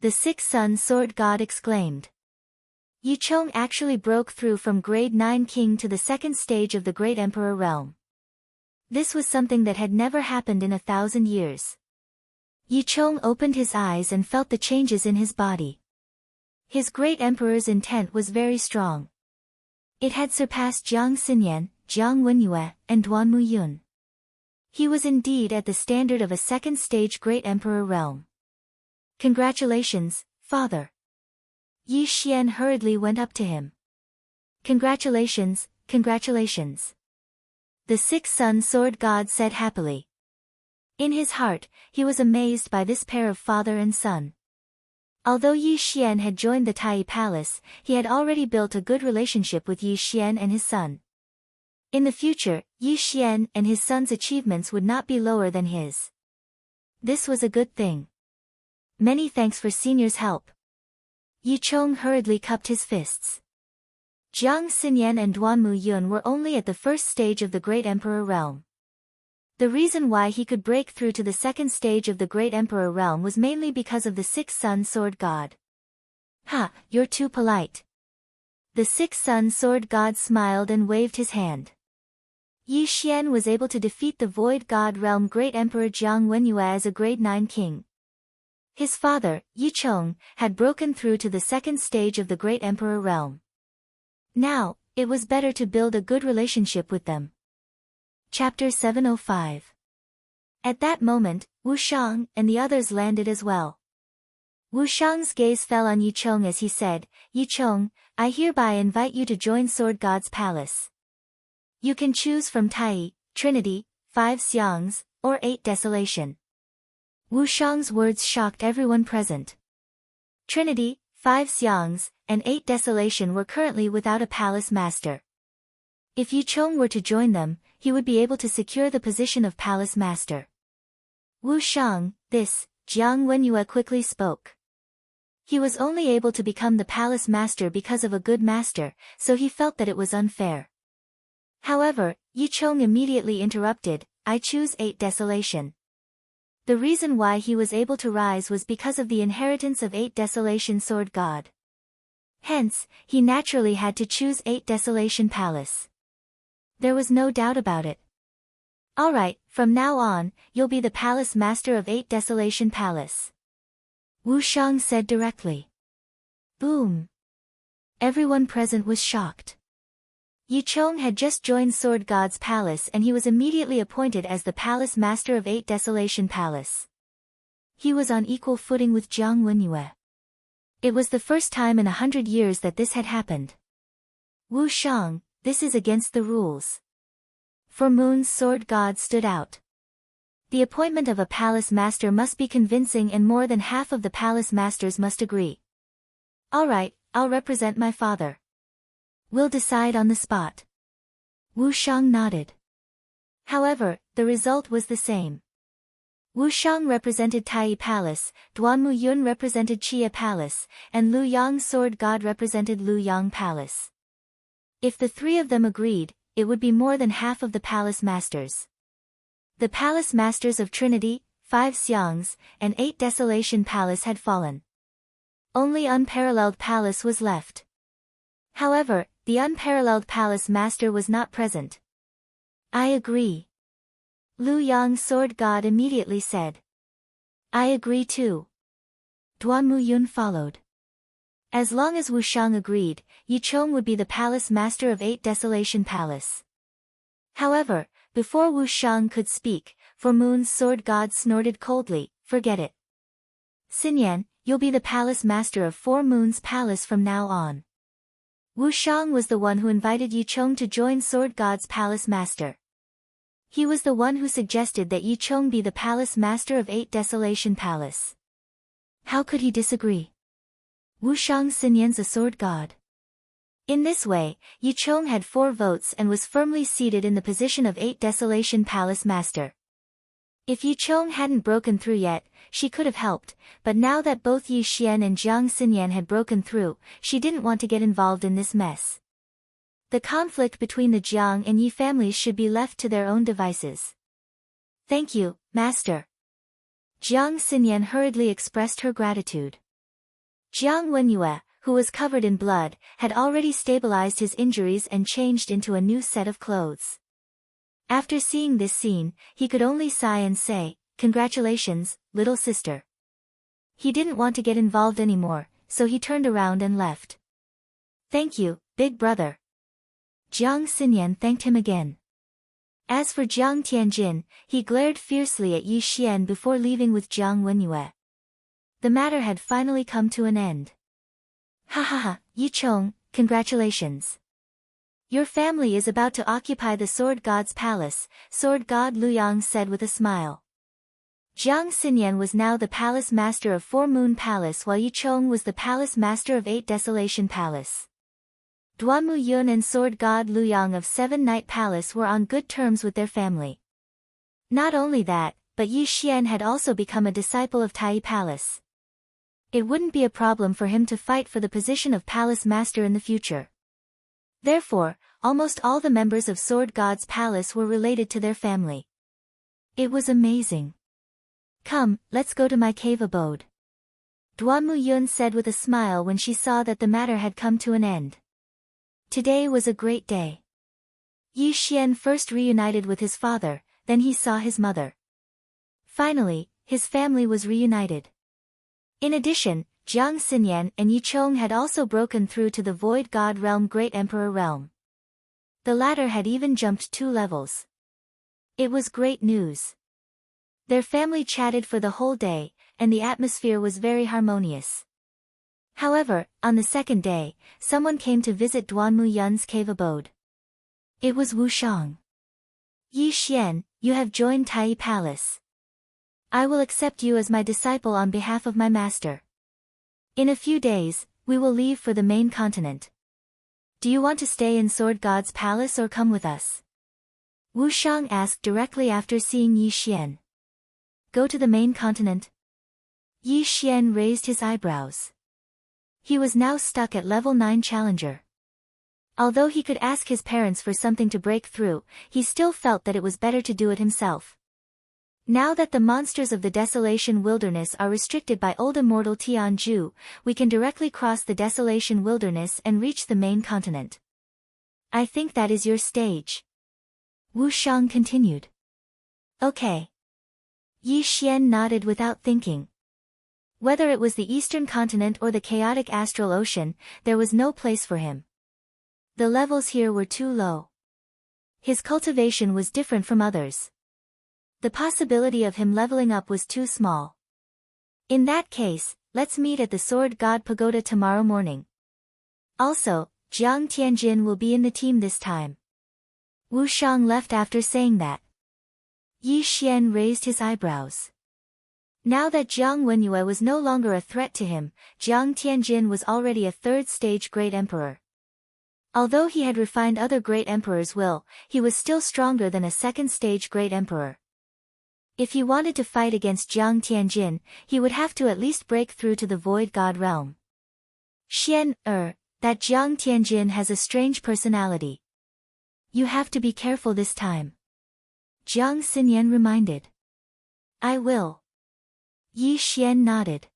The six sun sword god exclaimed. Yi Chong actually broke through from grade 9 king to the second stage of the Great Emperor realm. This was something that had never happened in 1,000 years. Yi Chong opened his eyes and felt the changes in his body. His Great Emperor's intent was very strong. It had surpassed Jiang Xinyan, Jiang Wenyue, and Duanmu Yun. He was indeed at the standard of a second stage Great Emperor realm. Congratulations, father. Yi Xian hurriedly went up to him. Congratulations, congratulations. The six sun sword god said happily. In his heart, he was amazed by this pair of father and son. Although Yi Xian had joined the Tai Palace, he had already built a good relationship with Yi Xian and his son. In the future, Yi Xian and his son's achievements would not be lower than his. This was a good thing. Many thanks for senior's help. Yi Chong hurriedly cupped his fists. Jiang Xinyan and Duanmu Yun were only at the first stage of the Great Emperor realm. The reason why he could break through to the second stage of the Great Emperor realm was mainly because of the six sun sword god. Ha, you're too polite. The six sun sword god smiled and waved his hand. Yi Xian was able to defeat the Void God Realm Great Emperor Jiang Wenyue as a grade 9 king. His father, Yi Chong, had broken through to the second stage of the Great Emperor realm. Now, it was better to build a good relationship with them. Chapter 705. At that moment, Wu Shang and the others landed as well. Wu Shang's gaze fell on Yi Chong as he said, Yi Chong, I hereby invite you to join Sword God's palace. You can choose from Tai, Trinity, 5 Xiangs, or 8 Desolation. Wu Shang's words shocked everyone present. Trinity, 5 Xiangs, and 8 Desolation were currently without a palace master. If Yi Chong were to join them, he would be able to secure the position of palace master. Wu Shang, this, Jiang Wenyue quickly spoke. He was only able to become the palace master because of a good master, so he felt that it was unfair. However, Yi Chong immediately interrupted, I choose 8 Desolation. The reason why he was able to rise was because of the inheritance of 8 Desolation Sword God. Hence, he naturally had to choose 8 Desolation Palace. There was no doubt about it. Alright, from now on, you'll be the palace master of 8 Desolation Palace. Wu Shang said directly. Boom. Everyone present was shocked. Yi Chong had just joined Sword God's palace and he was immediately appointed as the palace master of 8 Desolation Palace. He was on equal footing with Jiang Wenyue. It was the first time in 100 years that this had happened. Wu Shang, this is against the rules. For Moon's Sword God stood out. The appointment of a palace master must be convincing and more than half of the palace masters must agree. Alright, I'll represent my father. We'll decide on the spot. Wu Shang nodded. However, the result was the same. Wu Shang represented Tai Palace, Duanmu Yun represented Chia Palace, and Lu Yang Sword God represented Lu Yang Palace. If the 3 of them agreed, it would be more than half of the palace masters. The palace masters of Trinity, 5 Xiangs, and 8 Desolation Palace had fallen. Only Unparalleled Palace was left. However, the Unparalleled Palace master was not present. I agree. Lu Yang Sword God immediately said. I agree too. Duanmu Yun followed. As long as Wu Shang agreed, Yi Chong would be the palace master of 8 Desolation Palace. However, before Wu Shang could speak, For Moon's Sword God snorted coldly, forget it. Xinyan, you'll be the palace master of 4 Moons Palace from now on. Wu Shang was the one who invited Yi Chong to join Sword God's palace master. He was the one who suggested that Yi Chong be the palace master of 8 Desolation Palace. How could he disagree? Wu Shang Xinyan's a sword god. In this way, Yi Chong had 4 votes and was firmly seated in the position of 8 Desolation Palace Master. If Yi Chong hadn't broken through yet, she could have helped, but now that both Yi Xian and Jiang Xinyan had broken through, she didn't want to get involved in this mess. The conflict between the Jiang and Yi families should be left to their own devices. Thank you, Master. Jiang Xinyan hurriedly expressed her gratitude. Jiang Wenyue, who was covered in blood, had already stabilized his injuries and changed into a new set of clothes. After seeing this scene, he could only sigh and say, Congratulations, little sister. He didn't want to get involved anymore, so he turned around and left. Thank you, big brother. Jiang Xinyan thanked him again. As for Jiang Tianjin, he glared fiercely at Yi Xian before leaving with Jiang Wenyue. The matter had finally come to an end. Ha ha ha, Yi Chong, congratulations. Your family is about to occupy the Sword God's palace, Sword God Lu Yang said with a smile. Jiang Xinyan was now the palace master of 4 Moon Palace while Yi Chong was the palace master of 8 Desolation Palace. Duanmu Yun and Sword God Lu Yang of 7 Night Palace were on good terms with their family. Not only that, but Yi Xian had also become a disciple of Tai Palace. It wouldn't be a problem for him to fight for the position of palace master in the future. Therefore, almost all the members of Sword God's palace were related to their family. It was amazing. Come, let's go to my cave abode. Duanmu Yun said with a smile when she saw that the matter had come to an end. Today was a great day. Yi Xian first reunited with his father, then he saw his mother. Finally, his family was reunited. In addition, Jiang Xinyan and Yi Chong had also broken through to the Void God Realm Great Emperor Realm. The latter had even jumped 2 levels. It was great news. Their family chatted for the whole day, and the atmosphere was very harmonious. However, on the second day, someone came to visit Duanmu Yun's cave abode. It was Wu Shang. Yi Xian, you have joined Tai Palace. I will accept you as my disciple on behalf of my master. In a few days, we will leave for the main continent. Do you want to stay in Sword God's palace or come with us? Wu Shang asked directly after seeing Yi Xian. Go to the main continent? Yi Xian raised his eyebrows. He was now stuck at level 9 challenger. Although he could ask his parents for something to break through, he still felt that it was better to do it himself. Now that the monsters of the Desolation Wilderness are restricted by old immortal Tianju, we can directly cross the Desolation Wilderness and reach the main continent. I think that is your stage. Wu Shang continued. Okay. Yi Xian nodded without thinking. Whether it was the Eastern Continent or the chaotic astral ocean, there was no place for him. The levels here were too low. His cultivation was different from others. The possibility of him leveling up was too small. In that case, let's meet at the Sword God Pagoda tomorrow morning. Also, Jiang Tianjin will be in the team this time. Wu Shang left after saying that. Yi Xian raised his eyebrows. Now that Jiang Wenyue was no longer a threat to him, Jiang Tianjin was already a third-stage Great Emperor. Although he had refined other Great Emperor's will, he was still stronger than a second-stage Great Emperor. If he wanted to fight against Jiang Tianjin, he would have to at least break through to the Void God realm. That Jiang Tianjin has a strange personality. You have to be careful this time. Jiang Xinyan reminded. I will. Yi Xian nodded.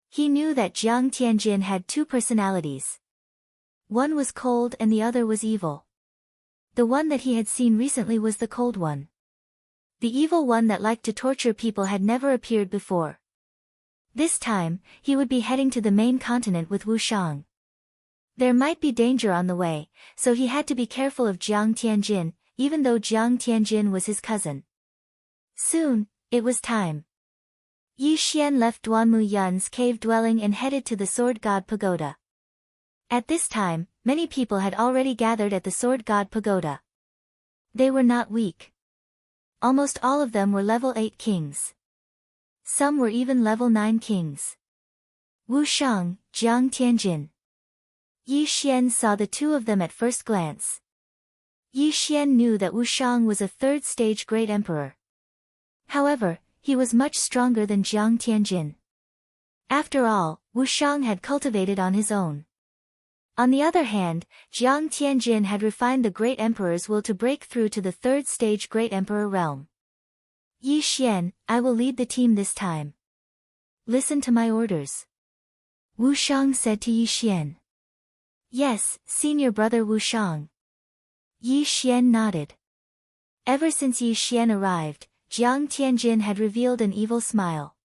He knew that Jiang Tianjin had two personalities. One was cold and the other was evil. The one that he had seen recently was the cold one. The evil one that liked to torture people had never appeared before. This time, he would be heading to the main continent with Wu Shang. There might be danger on the way, so he had to be careful of Jiang Tianjin, even though Jiang Tianjin was his cousin. Soon, it was time. Yi Xian left Duanmu Yun's cave dwelling and headed to the Sword God Pagoda. At this time, many people had already gathered at the Sword God Pagoda. They were not weak. Almost all of them were level 8 kings. Some were even level 9 kings. Wu Shang, Jiang Tianjin. Yi Xian saw the two of them at first glance. Yi Xian knew that Wu Shang was a third-stage Great Emperor. However, he was much stronger than Jiang Tianjin. After all, Wu Shang had cultivated on his own. On the other hand, Jiang Tianjin had refined the Great Emperor's will to break through to the third-stage Great Emperor realm. Yi Xian, I will lead the team this time. Listen to my orders. Wu Shang said to Yi Xian. Yes, senior brother Wu Shang. Yi Xian nodded. Ever since Yi Xian arrived, Jiang Tianjin had revealed an evil smile.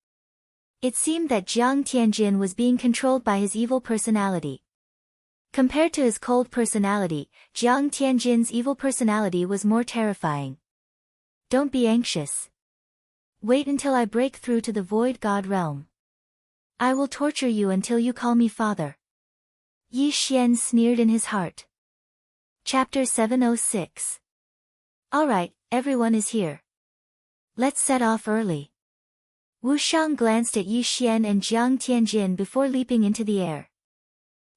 It seemed that Jiang Tianjin was being controlled by his evil personality. Compared to his cold personality, Jiang Tianjin's evil personality was more terrifying. Don't be anxious. Wait until I break through to the Void God realm. I will torture you until you call me father. Yi Xian sneered in his heart. Chapter 706. Alright, everyone is here. Let's set off early. Wu Shang glanced at Yi Xian and Jiang Tianjin before leaping into the air.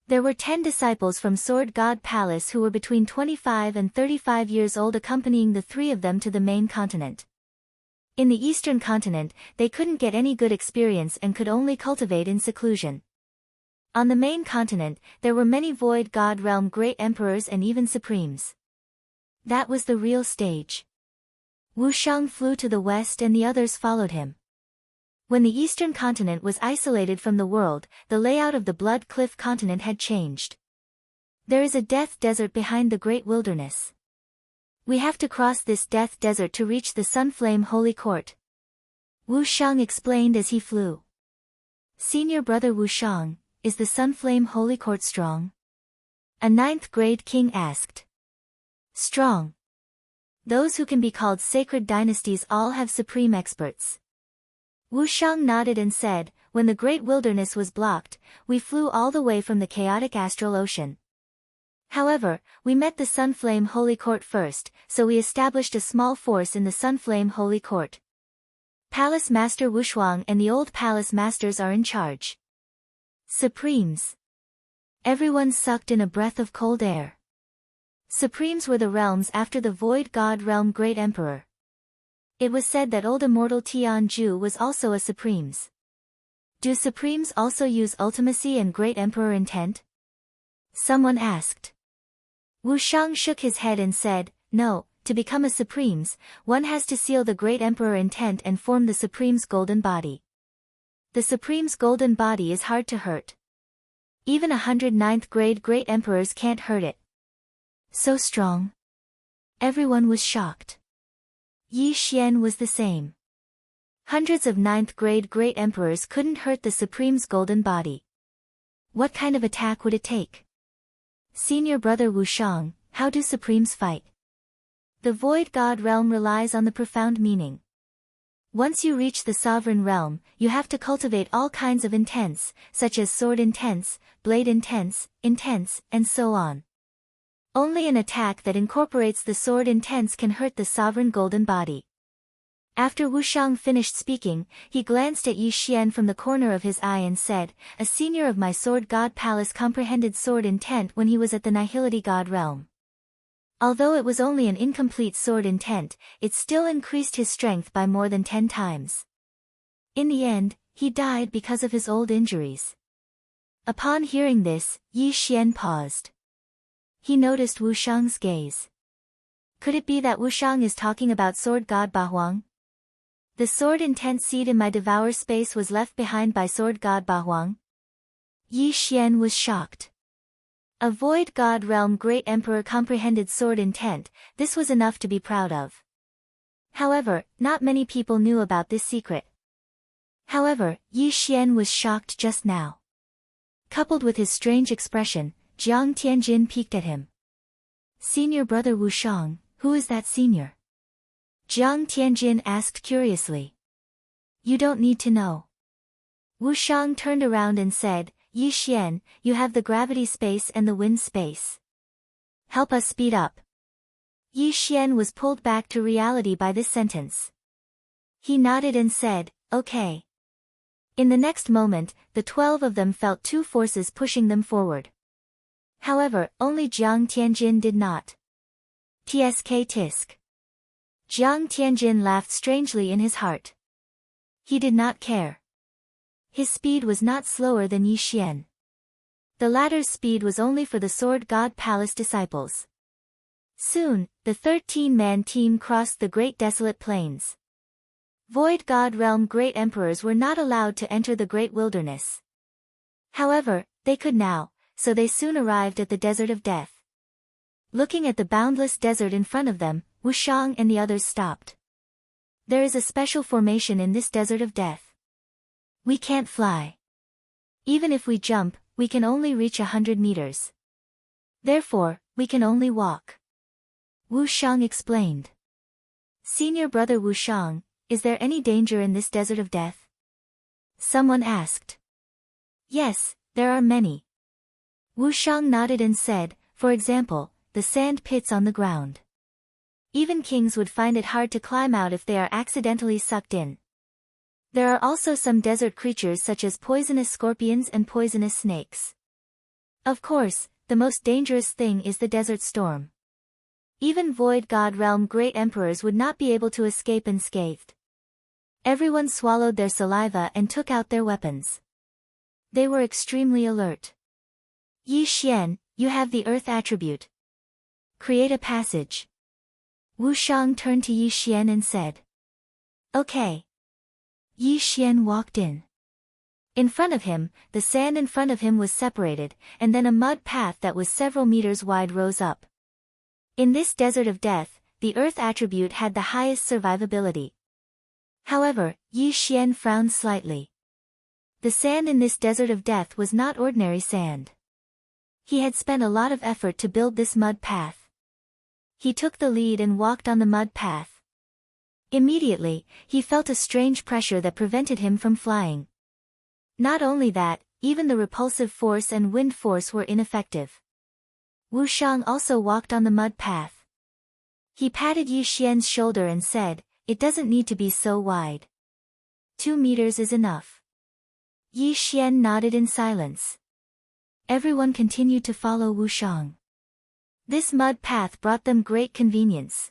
There were 10 disciples from Sword God Palace who were between 25 and 35 years old accompanying the three of them to the main continent. In the Eastern Continent, they couldn't get any good experience and could only cultivate in seclusion. On the main continent, there were many Void God Realm Great Emperors and even Supremes. That was the real stage. Wu Shang flew to the west and the others followed him. When the Eastern Continent was isolated from the world, the layout of the Blood Cliff Continent had changed. There is a death desert behind the Great Wilderness. We have to cross this death desert to reach the Sunflame Holy Court. Wu Shang explained as he flew. Senior brother Wu Shang, is the Sunflame Holy Court strong? A 9th grade king asked. Strong. Those who can be called sacred dynasties all have supreme experts. Wu Shang nodded and said, when the Great Wilderness was blocked, we flew all the way from the chaotic astral ocean. However, we met the Sunflame Holy Court first, so we established a small force in the Sunflame Holy Court. Palace Master Wushuang and the old Palace Masters are in charge. Supremes. Everyone sucked in a breath of cold air. Supremes were the realms after the Void God Realm Great Emperor. It was said that old immortal Tianju was also a Supremes. Do Supremes also use ultimacy and great emperor intent? Someone asked. Wu Shang shook his head and said, no, to become a Supremes, one has to seal the great emperor intent and form the Supreme's golden body. The Supreme's golden body is hard to hurt. Even 109th grade great emperors can't hurt it. So strong. Everyone was shocked. Yi Xian was the same. Hundreds of 9th grade great emperors couldn't hurt the Supreme's golden body. What kind of attack would it take? Senior brother Wu Shang, how do Supremes fight? The Void God realm relies on the profound meaning. Once you reach the sovereign realm, you have to cultivate all kinds of intents, such as sword intents, blade intents, and so on. Only an attack that incorporates the sword intents can hurt the sovereign golden body. After Wu Shang finished speaking, he glanced at Yi Xian from the corner of his eye and said, a senior of my Sword God Palace comprehended sword intent when he was at the Nihility God realm. Although it was only an incomplete sword intent, it still increased his strength by more than 10 times. In the end, he died because of his old injuries. Upon hearing this, Yi Xian paused. He noticed Wu Shang's gaze. Could it be that Wu Shang is talking about Sword God Bahuang? The sword intent seed in my devour space was left behind by Sword God Bahuang? Yi Xian was shocked. A Void God realm great emperor comprehended sword intent, this was enough to be proud of. However, not many people knew about this secret. However, Yi Xian was shocked just now. Coupled with his strange expression, Jiang Tianjin peeked at him. Senior brother Wu Shang, who is that senior? Jiang Tianjin asked curiously. You don't need to know. Wu Shang turned around and said, Yi Xian, you have the gravity space and the wind space. Help us speed up. Yi Xian was pulled back to reality by this sentence. He nodded and said, okay. In the next moment, the 12 of them felt 2 forces pushing them forward. However, only Jiang Tianjin did not. Tsk tisk. Jiang Tianjin laughed strangely in his heart. He did not care. His speed was not slower than Yi Xian. The latter's speed was only for the Sword God Palace disciples. Soon, the 13-man team crossed the Great Desolate Plains. Void God Realm Great Emperors were not allowed to enter the Great Wilderness. However, they could now, so they soon arrived at the Desert of Death. Looking at the boundless desert in front of them, Wu Shang and the others stopped. There is a special formation in this Desert of Death. We can't fly. Even if we jump, we can only reach 100 meters. Therefore, we can only walk. Wu Shang explained. Senior brother Wu Shang, is there any danger in this Desert of Death? Someone asked. Yes, there are many. Wu Shang nodded and said, for example, the sand pits on the ground. Even kings would find it hard to climb out if they are accidentally sucked in. There are also some desert creatures such as poisonous scorpions and poisonous snakes. Of course, the most dangerous thing is the desert storm. Even Void God Realm Great Emperors would not be able to escape unscathed. Everyone swallowed their saliva and took out their weapons. They were extremely alert. Yi Xian, you have the earth attribute. Create a passage. Wu Shang turned to Yi Xian and said. Okay. Yi Xian walked in. In front of him, the sand in front of him was separated, and then a mud path that was several meters wide rose up. In this Desert of Death, the earth attribute had the highest survivability. However, Yi Xian frowned slightly. The sand in this Desert of Death was not ordinary sand. He had spent a lot of effort to build this mud path. He took the lead and walked on the mud path. Immediately, he felt a strange pressure that prevented him from flying. Not only that, even the repulsive force and wind force were ineffective. Wu Shang also walked on the mud path. He patted Yi Xian's shoulder and said, it doesn't need to be so wide. 2 meters is enough. Yi Xian nodded in silence. Everyone continued to follow Wu Shang. This mud path brought them great convenience.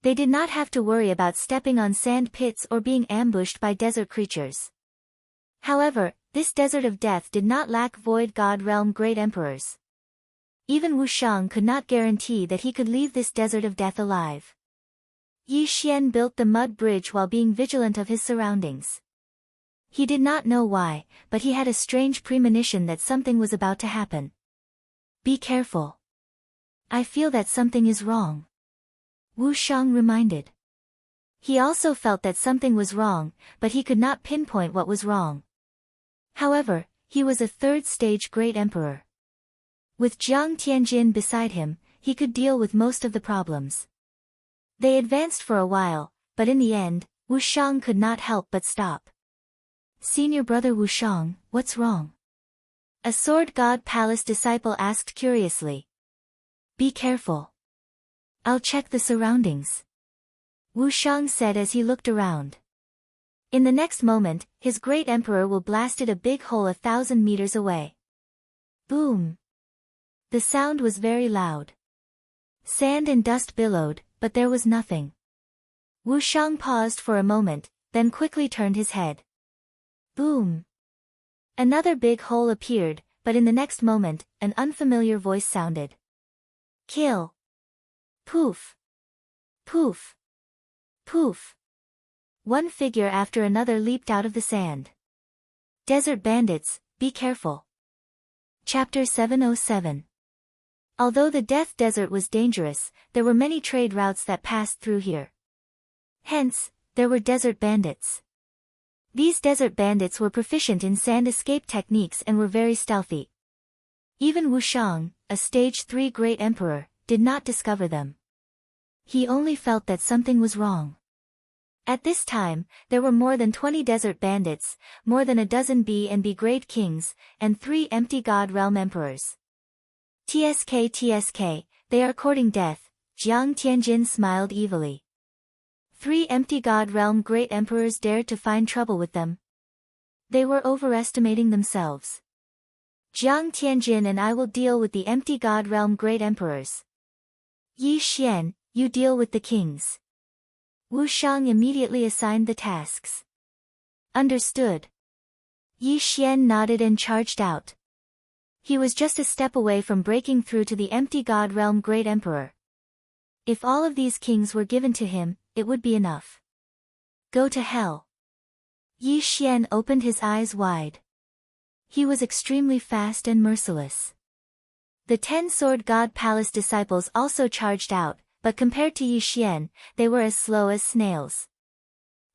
They did not have to worry about stepping on sand pits or being ambushed by desert creatures. However, this desert of death did not lack Void God Realm great emperors. Even Wushang could not guarantee that he could leave this desert of death alive. Yi Xian built the mud bridge while being vigilant of his surroundings. He did not know why, but he had a strange premonition that something was about to happen. Be careful. I feel that something is wrong. Wushang reminded. He also felt that something was wrong, but he could not pinpoint what was wrong. However, he was a third-stage great emperor. With Jiang Tianjin beside him, he could deal with most of the problems. They advanced for a while, but in the end, Wushang could not help but stop. Senior brother Wushang, what's wrong? A sword god palace disciple asked curiously. Be careful. I'll check the surroundings. Wushang said as he looked around. In the next moment, his great emperor will blasted a big hole 1,000 meters away. Boom! The sound was very loud. Sand and dust billowed, but there was nothing. Wushang paused for a moment, then quickly turned his head. Boom! Another big hole appeared, but in the next moment, an unfamiliar voice sounded. Kill! Poof! Poof! Poof! One figure after another leaped out of the sand. Desert bandits, be careful. Chapter 707. Although the Death Desert was dangerous, there were many trade routes that passed through here. Hence, there were desert bandits. These desert bandits were proficient in sand escape techniques and were very stealthy. Even Wushang, a stage 3 great emperor, did not discover them. He only felt that something was wrong. At this time, there were more than 20 desert bandits, more than a dozen B and B grade kings, and 3 empty god realm emperors. TSK, they are courting death, Jiang Tianjin smiled evilly. 3 empty god realm great emperors dared to find trouble with them. They were overestimating themselves. Jiang Tianjin and I will deal with the empty god realm great emperors. Yi Xian, you deal with the kings. Wushang immediately assigned the tasks. Understood. Yi Xian nodded and charged out. He was just a step away from breaking through to the empty god realm great emperor. If all of these kings were given to him, it would be enough. Go to hell. Yi Xian opened his eyes wide. He was extremely fast and merciless. The 10-sword god palace disciples also charged out, but compared to Yi Xian, they were as slow as snails.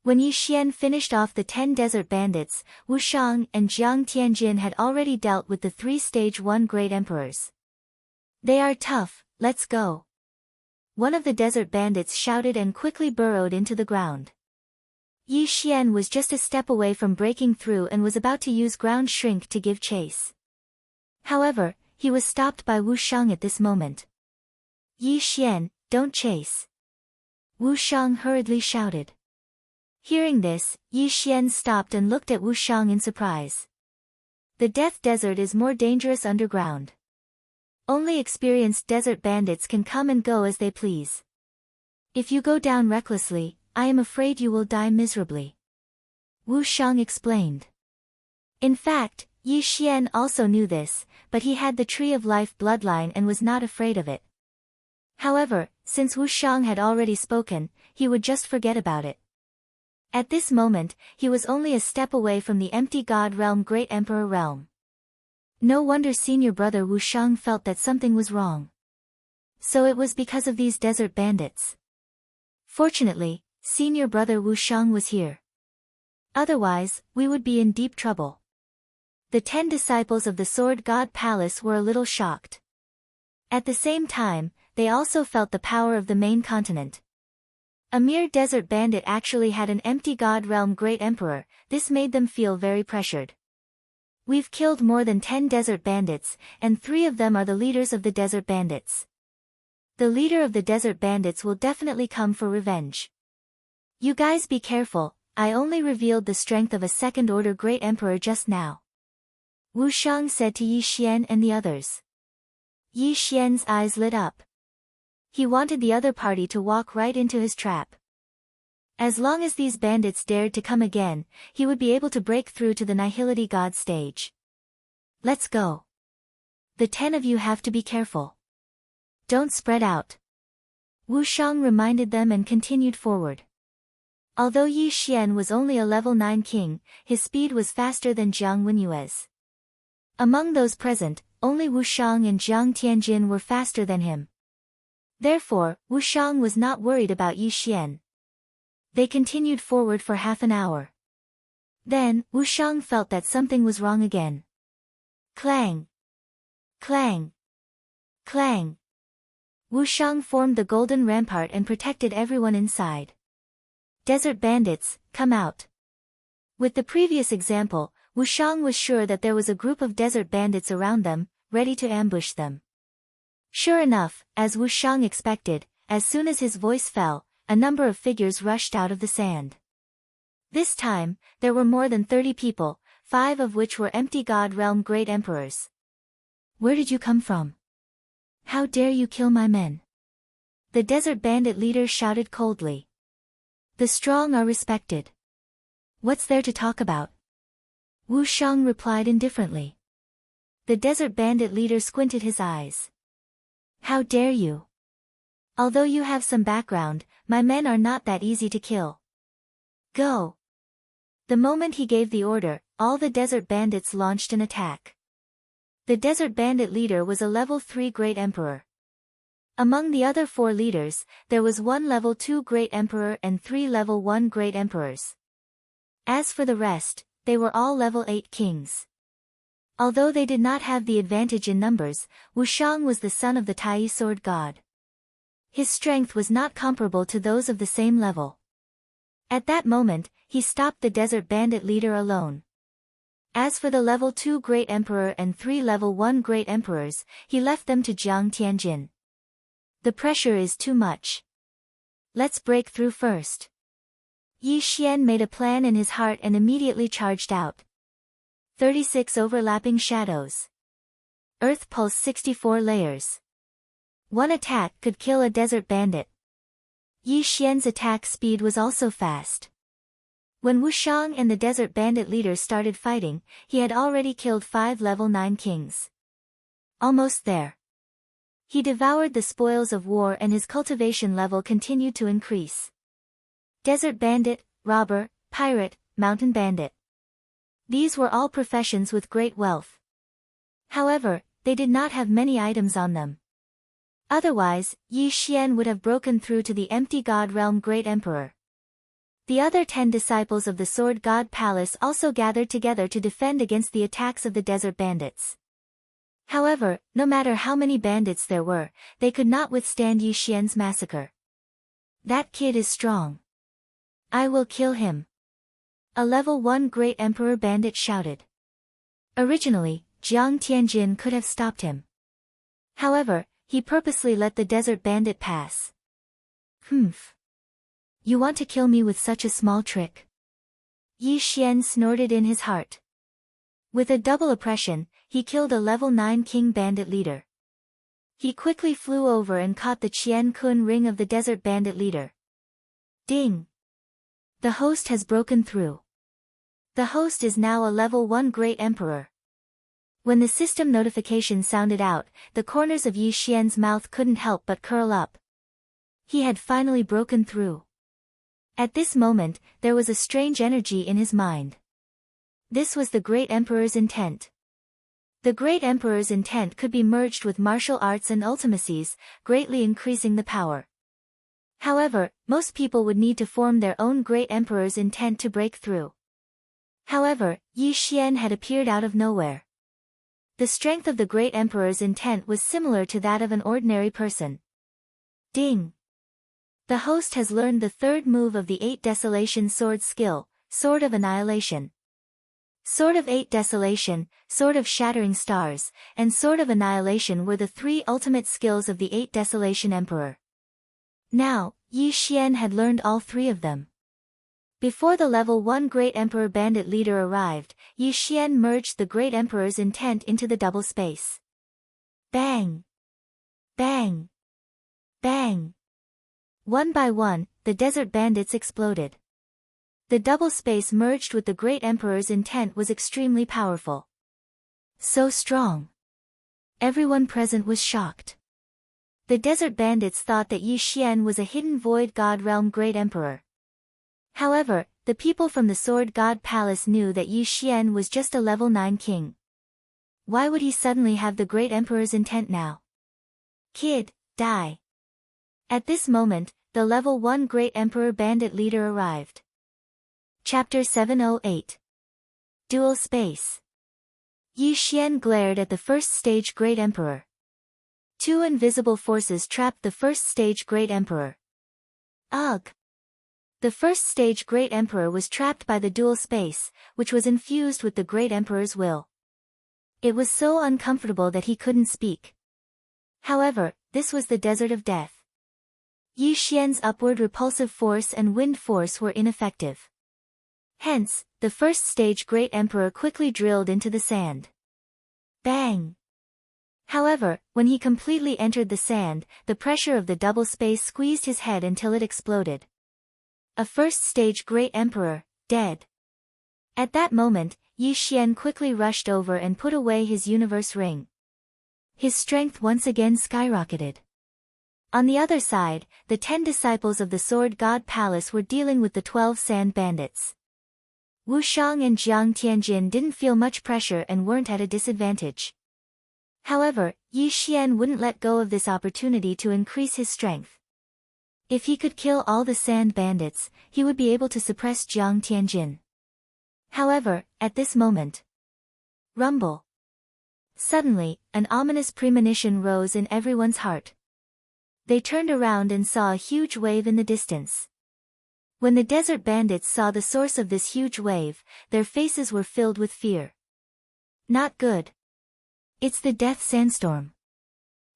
When Yi Xian finished off the 10 desert bandits, Wushang and Jiang Tianjin had already dealt with the 3 stage 1 great emperors. They are tough, let's go. One of the desert bandits shouted and quickly burrowed into the ground. Yi Xian was just a step away from breaking through and was about to use ground shrink to give chase. However, he was stopped by Wushang at this moment. Yi Xian, don't chase. Wushang hurriedly shouted. Hearing this, Yi Xian stopped and looked at Wushang in surprise. The Death Desert is more dangerous underground. Only experienced desert bandits can come and go as they please. If you go down recklessly, I am afraid you will die miserably. Wushang explained. In fact, Yi Xian also knew this, but he had the Tree of Life bloodline and was not afraid of it. However, since Wushang had already spoken, he would just forget about it. At this moment, he was only a step away from the empty god realm great emperor realm. No wonder senior brother Wushang felt that something was wrong. So it was because of these desert bandits. Fortunately, senior brother Wushang was here. Otherwise, we would be in deep trouble. The 10 disciples of the Sword God Palace were a little shocked. At the same time, they also felt the power of the main continent. A mere desert bandit actually had an empty god realm great emperor. This made them feel very pressured. We've killed more than 10 desert bandits, and 3 of them are the leaders of the desert bandits. The leader of the desert bandits will definitely come for revenge. You guys be careful, I only revealed the strength of a second-order great emperor just now. Wushang said to Yi Xian and the others. Yi Xian's eyes lit up. He wanted the other party to walk right into his trap. As long as these bandits dared to come again, he would be able to break through to the Nihility God stage. Let's go. The 10 of you have to be careful. Don't spread out. Wu Shang reminded them and continued forward. Although Yi Xian was only a level 9 king, his speed was faster than Jiang Wenyue's. Among those present, only Wu Shang and Jiang Tianjin were faster than him. Therefore, Wu Shang was not worried about Yi Xian. They continued forward for half an hour. Then, Wu Shang felt that something was wrong again. Clang! Clang! Clang! Wu Shang formed the golden rampart and protected everyone inside. Desert bandits, come out. With the previous example, Wu Shang was sure that there was a group of desert bandits around them, ready to ambush them. Sure enough, as Wu Shang expected, as soon as his voice fell, a number of figures rushed out of the sand. This time, there were more than 30 people, 5 of which were empty God Realm Great Emperors. Where did you come from? How dare you kill my men? The desert bandit leader shouted coldly. The strong are respected. What's there to talk about? Wu Shang replied indifferently. The desert bandit leader squinted his eyes. How dare you? Although you have some background, my men are not that easy to kill. Go! The moment he gave the order, all the desert bandits launched an attack. The desert bandit leader was a level 3 Great Emperor. Among the other 4 leaders, there was 1 level 2 Great Emperor and 3 level 1 Great Emperors. As for the rest, they were all level 8 kings. Although they did not have the advantage in numbers, Wu Shang was the son of the Tai sword god. His strength was not comparable to those of the same level. At that moment, he stopped the desert bandit leader alone. As for the level 2 Great Emperor and 3 level 1 Great Emperors, he left them to Jiang Tianjin. The pressure is too much. Let's break through first. Yi Xian made a plan in his heart and immediately charged out. 36 overlapping shadows. Earth pulse 64 layers. One attack could kill a desert bandit. Yi Xian's attack speed was also fast. When Wu Shang and the desert bandit leader started fighting, he had already killed 5 level 9 kings. Almost there. He devoured the spoils of war and his cultivation level continued to increase. Desert bandit, robber, pirate, mountain bandit. These were all professions with great wealth. However, they did not have many items on them. Otherwise, Yi Xian would have broken through to the empty God Realm Great Emperor. The other 10 disciples of the Sword God Palace also gathered together to defend against the attacks of the desert bandits. However, no matter how many bandits there were, they could not withstand Yi Xian's massacre. That kid is strong. I will kill him. A level 1 Great Emperor bandit shouted. Originally, Jiang Tianjin could have stopped him. However, he purposely let the desert bandit pass. Humph. You want to kill me with such a small trick? Yi Xian snorted in his heart. With a double oppression, he killed a level 9 king bandit leader. He quickly flew over and caught the Qian Kun ring of the desert bandit leader. Ding! The host has broken through. The host is now a level 1 Great Emperor. When the system notification sounded out, the corners of Yi Xian's mouth couldn't help but curl up. He had finally broken through. At this moment, there was a strange energy in his mind. This was the Great Emperor's intent. The Great Emperor's intent could be merged with martial arts and ultimacies, greatly increasing the power. However, most people would need to form their own Great Emperor's intent to break through. However, Yi Xian had appeared out of nowhere. The strength of the Great Emperor's intent was similar to that of an ordinary person. Ding! The host has learned the 3rd move of the 8 Desolation Sword skill, Sword of Annihilation. Sword of 8 Desolation, Sword of Shattering Stars, and Sword of Annihilation were the 3 ultimate skills of the 8 Desolation Emperor. Now, Yi Xian had learned all 3 of them. Before the level 1 Great Emperor bandit leader arrived, Yi Xian merged the Great Emperor's intent into the double space. Bang! Bang! Bang! One by one, the desert bandits exploded. The double space merged with the great emperor's intent was extremely powerful. So strong. Everyone present was shocked. The desert bandits thought that Yi Xian was a hidden void god realm great emperor. However, the people from the Sword God Palace knew that Yi Xian was just a level 9 king. Why would he suddenly have the great emperor's intent now? Kid, die. At this moment, the level 1 great emperor bandit leader arrived. Chapter 708. Dual Space. Yi Xian glared at the first stage great emperor. Two invisible forces trapped the first stage great emperor. Ugh! The first stage great emperor was trapped by the dual space, which was infused with the great emperor's will. It was so uncomfortable that he couldn't speak. However, this was the desert of death. Yi Xian's upward repulsive force and wind force were ineffective. Hence, the first stage great emperor quickly drilled into the sand. Bang! However, when he completely entered the sand, the pressure of the double space squeezed his head until it exploded. A first stage great emperor, dead. At that moment, Yi Xian quickly rushed over and put away his universe ring. His strength once again skyrocketed. On the other side, the 10 disciples of the Sword God Palace were dealing with the 12 sand bandits. Wu Shang and Jiang Tianjin didn't feel much pressure and weren't at a disadvantage. However, Yi Xian wouldn't let go of this opportunity to increase his strength. If he could kill all the sand bandits, he would be able to suppress Jiang Tianjin. However, at this moment. Rumble. Suddenly, an ominous premonition rose in everyone's heart. They turned around and saw a huge wave in the distance. When the desert bandits saw the source of this huge wave, their faces were filled with fear. Not good. It's the death sandstorm.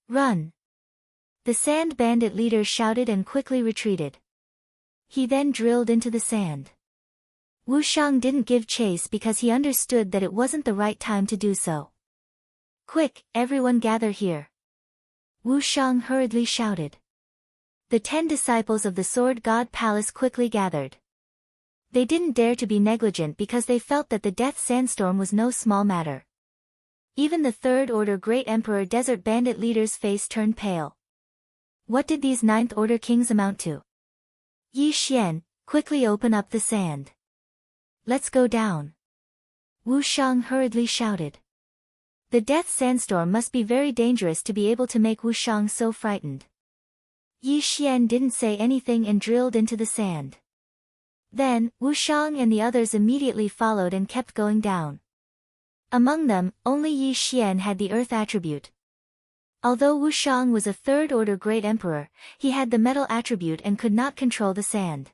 Run! The sand bandit leader shouted and quickly retreated. He then drilled into the sand. Wu Shang didn't give chase because he understood that it wasn't the right time to do so. Quick, everyone gather here. Wu Shang hurriedly shouted. The 10 disciples of the Sword God Palace quickly gathered. They didn't dare to be negligent because they felt that the death sandstorm was no small matter. Even the Third Order Great Emperor Desert Bandit leader's face turned pale. What did these Ninth Order kings amount to? Yi Xian, quickly open up the sand. Let's go down. Wu Shang hurriedly shouted. The death sandstorm must be very dangerous to be able to make Wu Shang so frightened. Yi Xian didn't say anything and drilled into the sand. Then, Wu Shang and the others immediately followed and kept going down. Among them, only Yi Xian had the earth attribute. Although Wu Shang was a Third Order Great Emperor, he had the metal attribute and could not control the sand.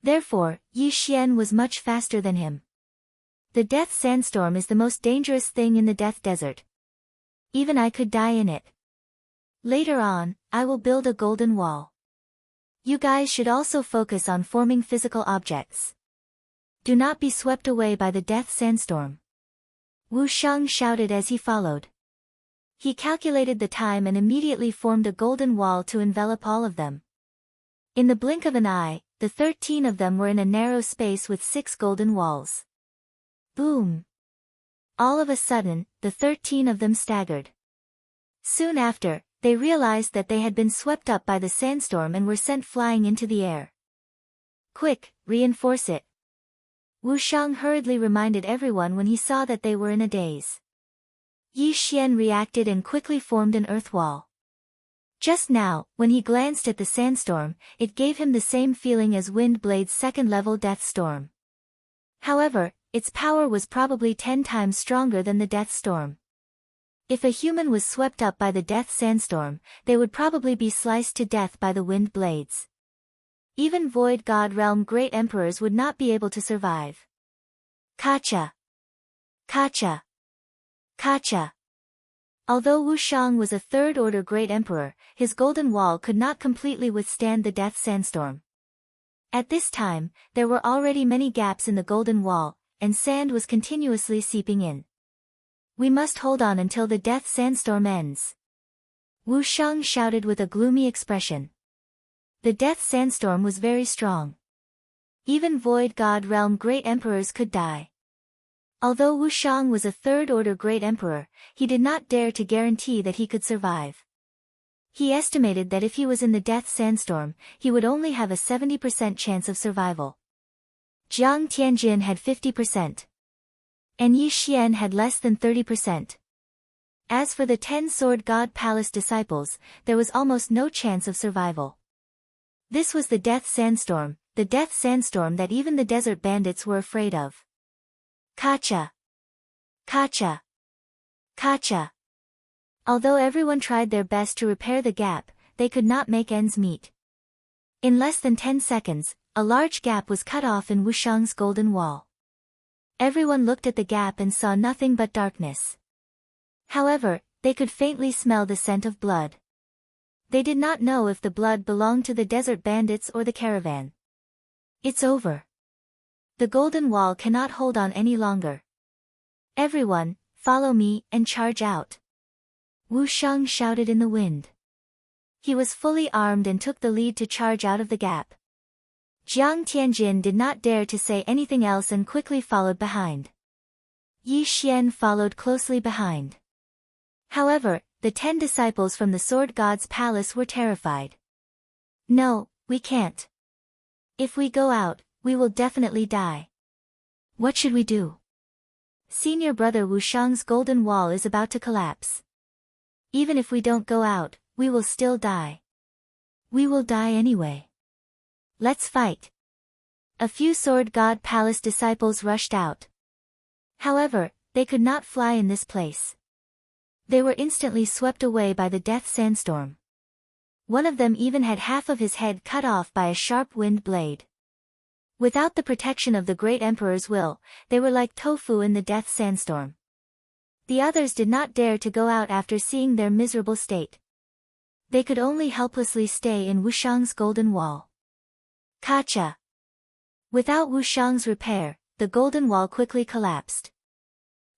Therefore, Yi Xian was much faster than him. The death sandstorm is the most dangerous thing in the death desert. Even I could die in it. Later on, I will build a golden wall. You guys should also focus on forming physical objects. Do not be swept away by the death sandstorm. Wu Shang shouted as he followed. He calculated the time and immediately formed a golden wall to envelop all of them. In the blink of an eye, the 13 of them were in a narrow space with 6 golden walls. Boom! All of a sudden, the 13 of them staggered. Soon after, they realized that they had been swept up by the sandstorm and were sent flying into the air. Quick, reinforce it. Wu Shang hurriedly reminded everyone when he saw that they were in a daze. Yi Xian reacted and quickly formed an earth wall. Just now, when he glanced at the sandstorm, it gave him the same feeling as Wind Blade's second-level death storm. However, its power was probably 10 times stronger than the death storm. If a human was swept up by the death sandstorm, they would probably be sliced to death by the wind blades. Even Void God Realm Great Emperors would not be able to survive. Kacha! Kacha! Kacha! Although Wu Shang was a Third Order Great Emperor, his golden wall could not completely withstand the death sandstorm. At this time, there were already many gaps in the golden wall, and sand was continuously seeping in. We must hold on until the death sandstorm ends. Wu Shang shouted with a gloomy expression. The death sandstorm was very strong. Even Void God Realm Great Emperors could die. Although Wu Shang was a third-order Great Emperor, he did not dare to guarantee that he could survive. He estimated that if he was in the death sandstorm, he would only have a 70% chance of survival. Jiang Tianjin had 50%. And Yi Xian had less than 30%. As for the 10 Sword God Palace disciples, there was almost no chance of survival. This was the death sandstorm that even the desert bandits were afraid of. Kacha! Kacha! Kacha! Although everyone tried their best to repair the gap, they could not make ends meet. In less than 10 seconds, a large gap was cut off in Wu Shang's golden wall. Everyone looked at the gap and saw nothing but darkness. However, they could faintly smell the scent of blood. They did not know if the blood belonged to the desert bandits or the caravan. It's over. The golden wall cannot hold on any longer. Everyone, follow me and charge out. Wu Shang shouted in the wind. He was fully armed and took the lead to charge out of the gap. Jiang Tianjin did not dare to say anything else and quickly followed behind. Yi Xian followed closely behind. However, the 10 disciples from the Sword God's palace were terrified. No, we can't. If we go out, we will definitely die. What should we do? Senior brother Wu Shang's golden wall is about to collapse. Even if we don't go out, we will still die. We will die anyway. Let's fight. A few Sword God Palace disciples rushed out. However, they could not fly in this place. They were instantly swept away by the death sandstorm. One of them even had half of his head cut off by a sharp wind blade. Without the protection of the Great Emperor's will, they were like tofu in the death sandstorm. The others did not dare to go out after seeing their miserable state. They could only helplessly stay in Wu Shang's golden wall. Kacha! Without Wu Shang's repair, the golden wall quickly collapsed.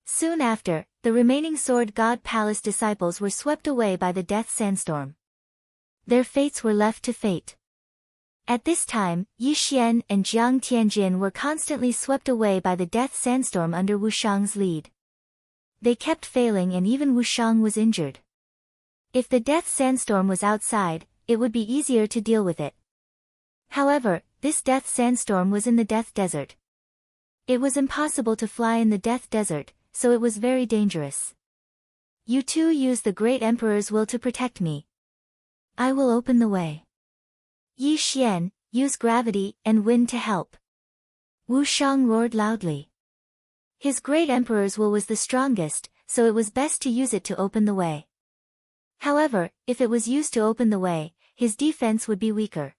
Soon after, the remaining Sword God Palace disciples were swept away by the death sandstorm. Their fates were left to fate. At this time, Yi Xian and Jiang Tianjin were constantly swept away by the death sandstorm under Wu Shang's lead. They kept failing and even Wu Shang was injured. If the death sandstorm was outside, it would be easier to deal with it. However, this death sandstorm was in the death desert. It was impossible to fly in the death desert, so it was very dangerous. You two use the Great Emperor's will to protect me. I will open the way. Yi Xian, use gravity and wind to help. Wu Shang roared loudly. His Great Emperor's will was the strongest, so it was best to use it to open the way. However, if it was used to open the way, his defense would be weaker.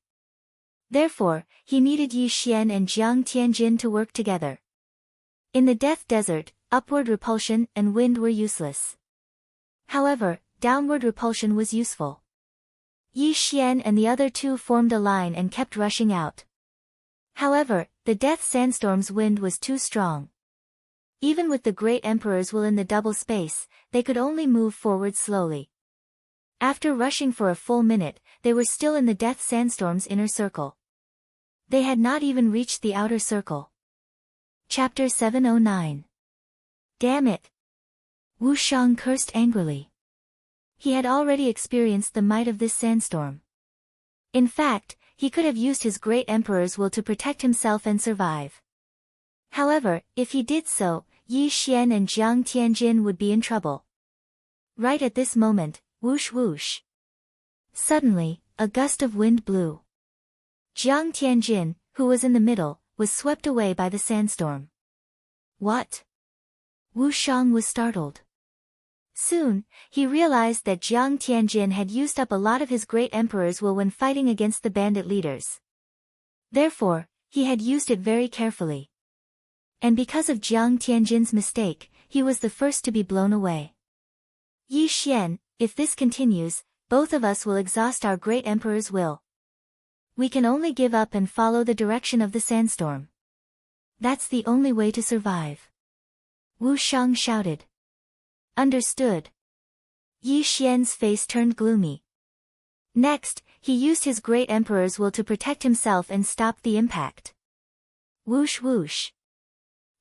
Therefore, he needed Yi Xian and Jiang Tianjin to work together. In the death desert, upward repulsion and wind were useless. However, downward repulsion was useful. Yi Xian and the other two formed a line and kept rushing out. However, the death sandstorm's wind was too strong. Even with the Great Emperor's will in the double space, they could only move forward slowly. After rushing for a full minute, they were still in the death sandstorm's inner circle. They had not even reached the outer circle. Chapter 709. Damn it! Wu Shang cursed angrily. He had already experienced the might of this sandstorm. In fact, he could have used his Great Emperor's will to protect himself and survive. However, if he did so, Yi Xian and Jiang Tianjin would be in trouble. Right at this moment, whoosh whoosh. Suddenly, a gust of wind blew. Jiang Tianjin, who was in the middle, was swept away by the sandstorm. What? Wu Shang was startled. Soon, he realized that Jiang Tianjin had used up a lot of his Great Emperor's will when fighting against the bandit leaders. Therefore, he had used it very carefully. And because of Jiang Tianjin's mistake, he was the first to be blown away. Yi Xian, if this continues, both of us will exhaust our Great Emperor's will. We can only give up and follow the direction of the sandstorm. That's the only way to survive. Wu Shang shouted. Understood. Yi Xian's face turned gloomy. Next, he used his great emperor's will to protect himself and stop the impact. Whoosh whoosh.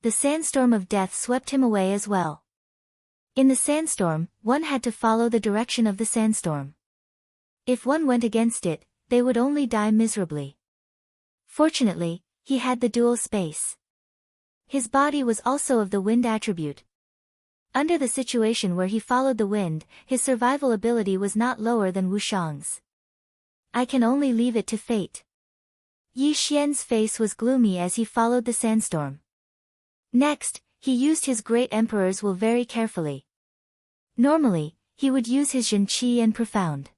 The sandstorm of death swept him away as well. In the sandstorm, one had to follow the direction of the sandstorm. If one went against it, they would only die miserably. Fortunately, he had the dual space. His body was also of the wind attribute. Under the situation where he followed the wind, his survival ability was not lower than Wushang's. I can only leave it to fate. Yi Xian's face was gloomy as he followed the sandstorm. Next, he used his great emperor's will very carefully. Normally, he would use his Jin Qi and profound.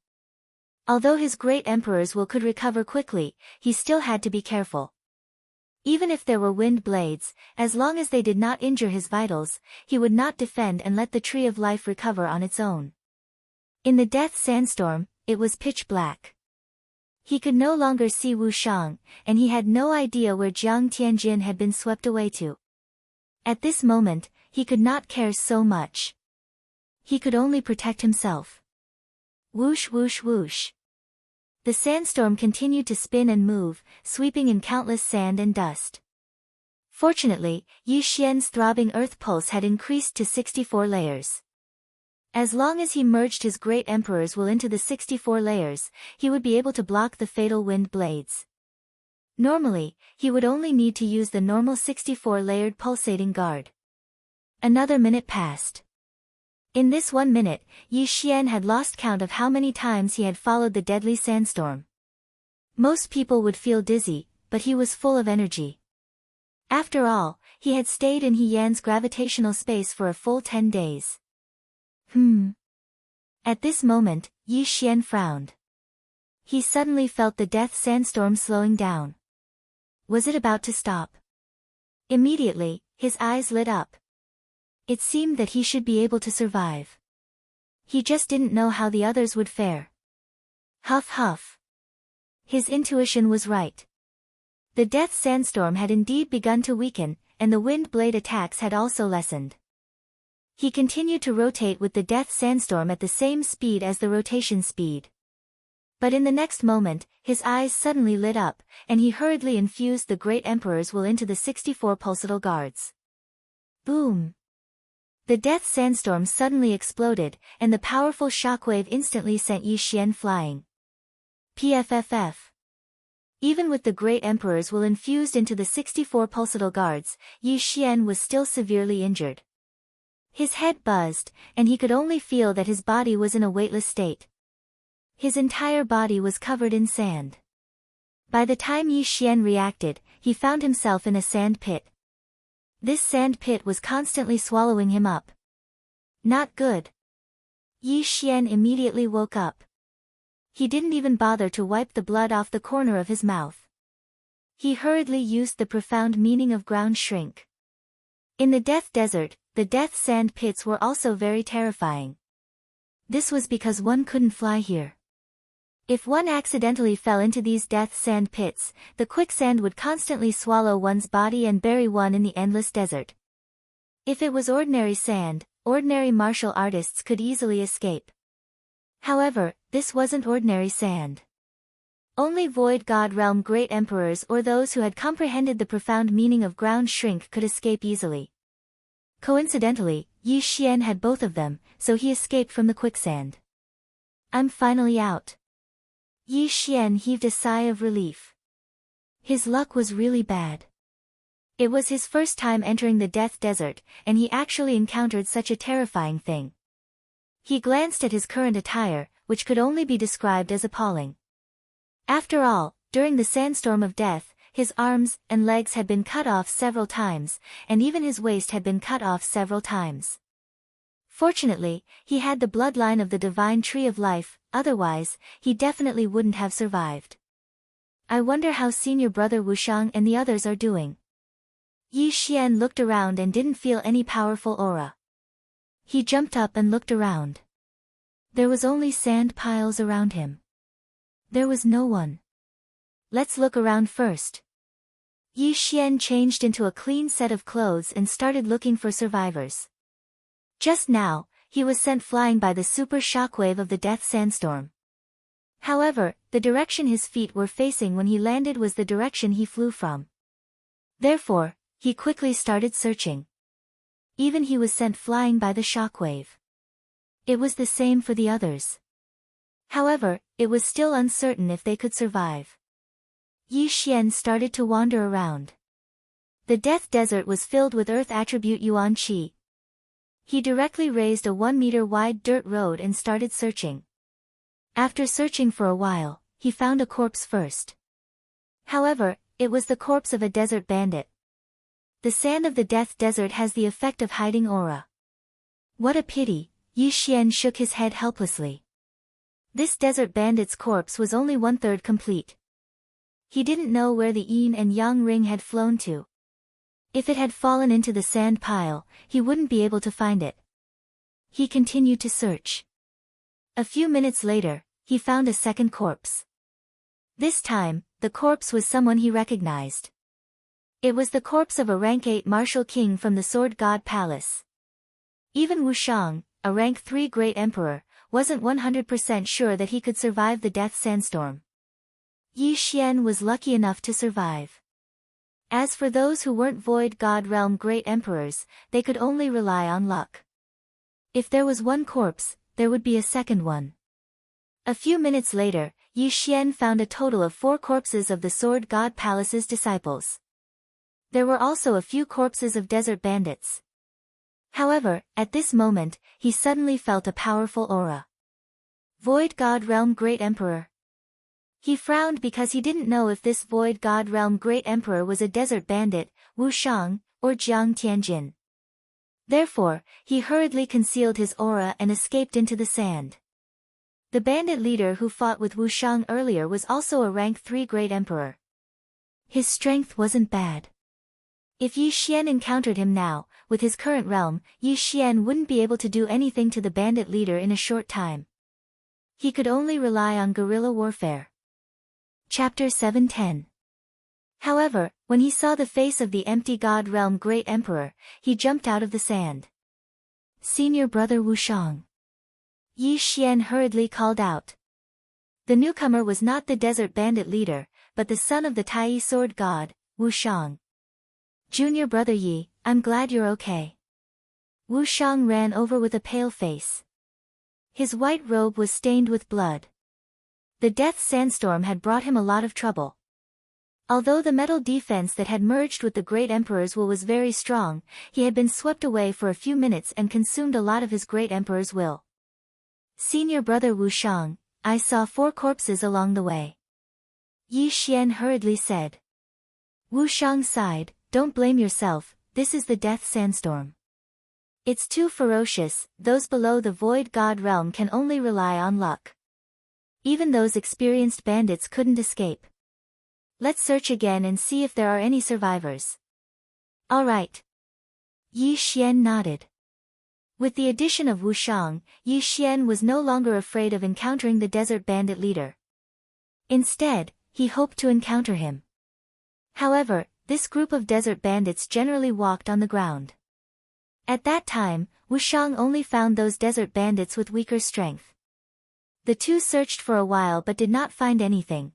Although his great emperor's will could recover quickly, he still had to be careful. Even if there were wind blades, as long as they did not injure his vitals, he would not defend and let the tree of life recover on its own. In the death sandstorm, it was pitch black. He could no longer see Wushang, and he had no idea where Jiang Tianjin had been swept away to. At this moment, he could not care so much. He could only protect himself. Whoosh whoosh whoosh. The sandstorm continued to spin and move, sweeping in countless sand and dust. Fortunately, Yi Xian's throbbing earth pulse had increased to 64 layers. As long as he merged his great emperor's will into the 64 layers, he would be able to block the fatal wind blades. Normally, he would only need to use the normal 64-layered pulsating guard. Another minute passed. In this 1 minute, Yi Xian had lost count of how many times he had followed the deadly sandstorm. Most people would feel dizzy, but he was full of energy. After all, he had stayed in He Yan's gravitational space for a full 10 days. At this moment, Yi Xian frowned. He suddenly felt the death sandstorm slowing down. Was it about to stop? Immediately, his eyes lit up. It seemed that he should be able to survive. He just didn't know how the others would fare. Huff huff. His intuition was right. The death sandstorm had indeed begun to weaken, and the wind blade attacks had also lessened. He continued to rotate with the death sandstorm at the same speed as the rotation speed. But in the next moment, his eyes suddenly lit up, and he hurriedly infused the great emperor's will into the 64 pulsatile guards. Boom! The death sandstorm suddenly exploded, and the powerful shockwave instantly sent Yi Xian flying. PFFF. Even with the great emperor's will infused into the 64 pulsatile guards, Yi Xian was still severely injured. His head buzzed, and he could only feel that his body was in a weightless state. His entire body was covered in sand. By the time Yi Xian reacted, he found himself in a sand pit. This sand pit was constantly swallowing him up. Not good. Yi Xian immediately woke up. He didn't even bother to wipe the blood off the corner of his mouth. He hurriedly used the profound meaning of ground shrink. In the death desert, the death sand pits were also very terrifying. This was because one couldn't fly here. If one accidentally fell into these death sand pits, the quicksand would constantly swallow one's body and bury one in the endless desert. If it was ordinary sand, ordinary martial artists could easily escape. However, this wasn't ordinary sand. Only Void God Realm great emperors or those who had comprehended the profound meaning of ground shrink could escape easily. Coincidentally, Yi Xian had both of them, so he escaped from the quicksand. I'm finally out. Yi Xian heaved a sigh of relief. His luck was really bad. It was his first time entering the death desert, and he actually encountered such a terrifying thing. He glanced at his current attire, which could only be described as appalling. After all, during the sandstorm of death, his arms and legs had been cut off several times, and even his waist had been cut off several times. Fortunately, he had the bloodline of the divine tree of life, otherwise, he definitely wouldn't have survived. I wonder how senior brother Wushang and the others are doing. Yi Xian looked around and didn't feel any powerful aura. He jumped up and looked around. There was only sand piles around him. There was no one. Let's look around first. Yi Xian changed into a clean set of clothes and started looking for survivors. Just now, he was sent flying by the super shockwave of the death sandstorm. However, the direction his feet were facing when he landed was the direction he flew from. Therefore, he quickly started searching. Even he was sent flying by the shockwave. It was the same for the others. However, it was still uncertain if they could survive. Yi Xian started to wander around. The Death Desert was filled with earth attribute Yuan Qi. He directly raised a 1-meter wide dirt road and started searching. After searching for a while, he found a corpse first. However, it was the corpse of a desert bandit. The sand of the Death Desert has the effect of hiding aura. What a pity, Yi Xian shook his head helplessly. This desert bandit's corpse was only 1/3 complete. He didn't know where the yin and yang ring had flown to. If it had fallen into the sand pile, he wouldn't be able to find it. He continued to search. A few minutes later, he found a second corpse. This time, the corpse was someone he recognized. It was the corpse of a rank 8 martial king from the Sword God Palace. Even Wu Shang, a rank 3 great emperor, wasn't 100% sure that he could survive the death sandstorm. Yi Xian was lucky enough to survive. As for those who weren't Void God Realm great emperors, they could only rely on luck. If there was one corpse, there would be a second one. A few minutes later, Yi Xian found a total of 4 corpses of the Sword God Palace's disciples. There were also a few corpses of desert bandits. However, at this moment, he suddenly felt a powerful aura. Void God Realm Great Emperor. He frowned because he didn't know if this Void God Realm Great Emperor was a desert bandit, Wu Shang, or Jiang Tianjin. Therefore, he hurriedly concealed his aura and escaped into the sand. The bandit leader who fought with Wu Shang earlier was also a rank 3 great emperor. His strength wasn't bad. If Yi Xian encountered him now, with his current realm, Yi Xian wouldn't be able to do anything to the bandit leader in a short time. He could only rely on guerrilla warfare. Chapter 710. However, when he saw the face of the empty God Realm Great Emperor, he jumped out of the sand. Senior brother Wu Shang. Yi Xian hurriedly called out. The newcomer was not the desert bandit leader, but the son of the Tai Sword God, Wu Shang. Junior brother Yi, I'm glad you're okay. Wu Shang ran over with a pale face. His white robe was stained with blood. The death sandstorm had brought him a lot of trouble. Although the metal defense that had merged with the great emperor's will was very strong, he had been swept away for a few minutes and consumed a lot of his great emperor's will. Senior brother Wu Shang, I saw 4 corpses along the way. Yi Xian hurriedly said. Wu Shang sighed, don't blame yourself, this is the death sandstorm. It's too ferocious, those below the Void God Realm can only rely on luck. Even those experienced bandits couldn't escape. Let's search again and see if there are any survivors. All right. Yi Xian nodded. With the addition of Wu Shang, Yi Xian was no longer afraid of encountering the desert bandit leader. Instead, he hoped to encounter him. However, this group of desert bandits generally walked on the ground. At that time, Wu Shang only found those desert bandits with weaker strength. The two searched for a while but did not find anything.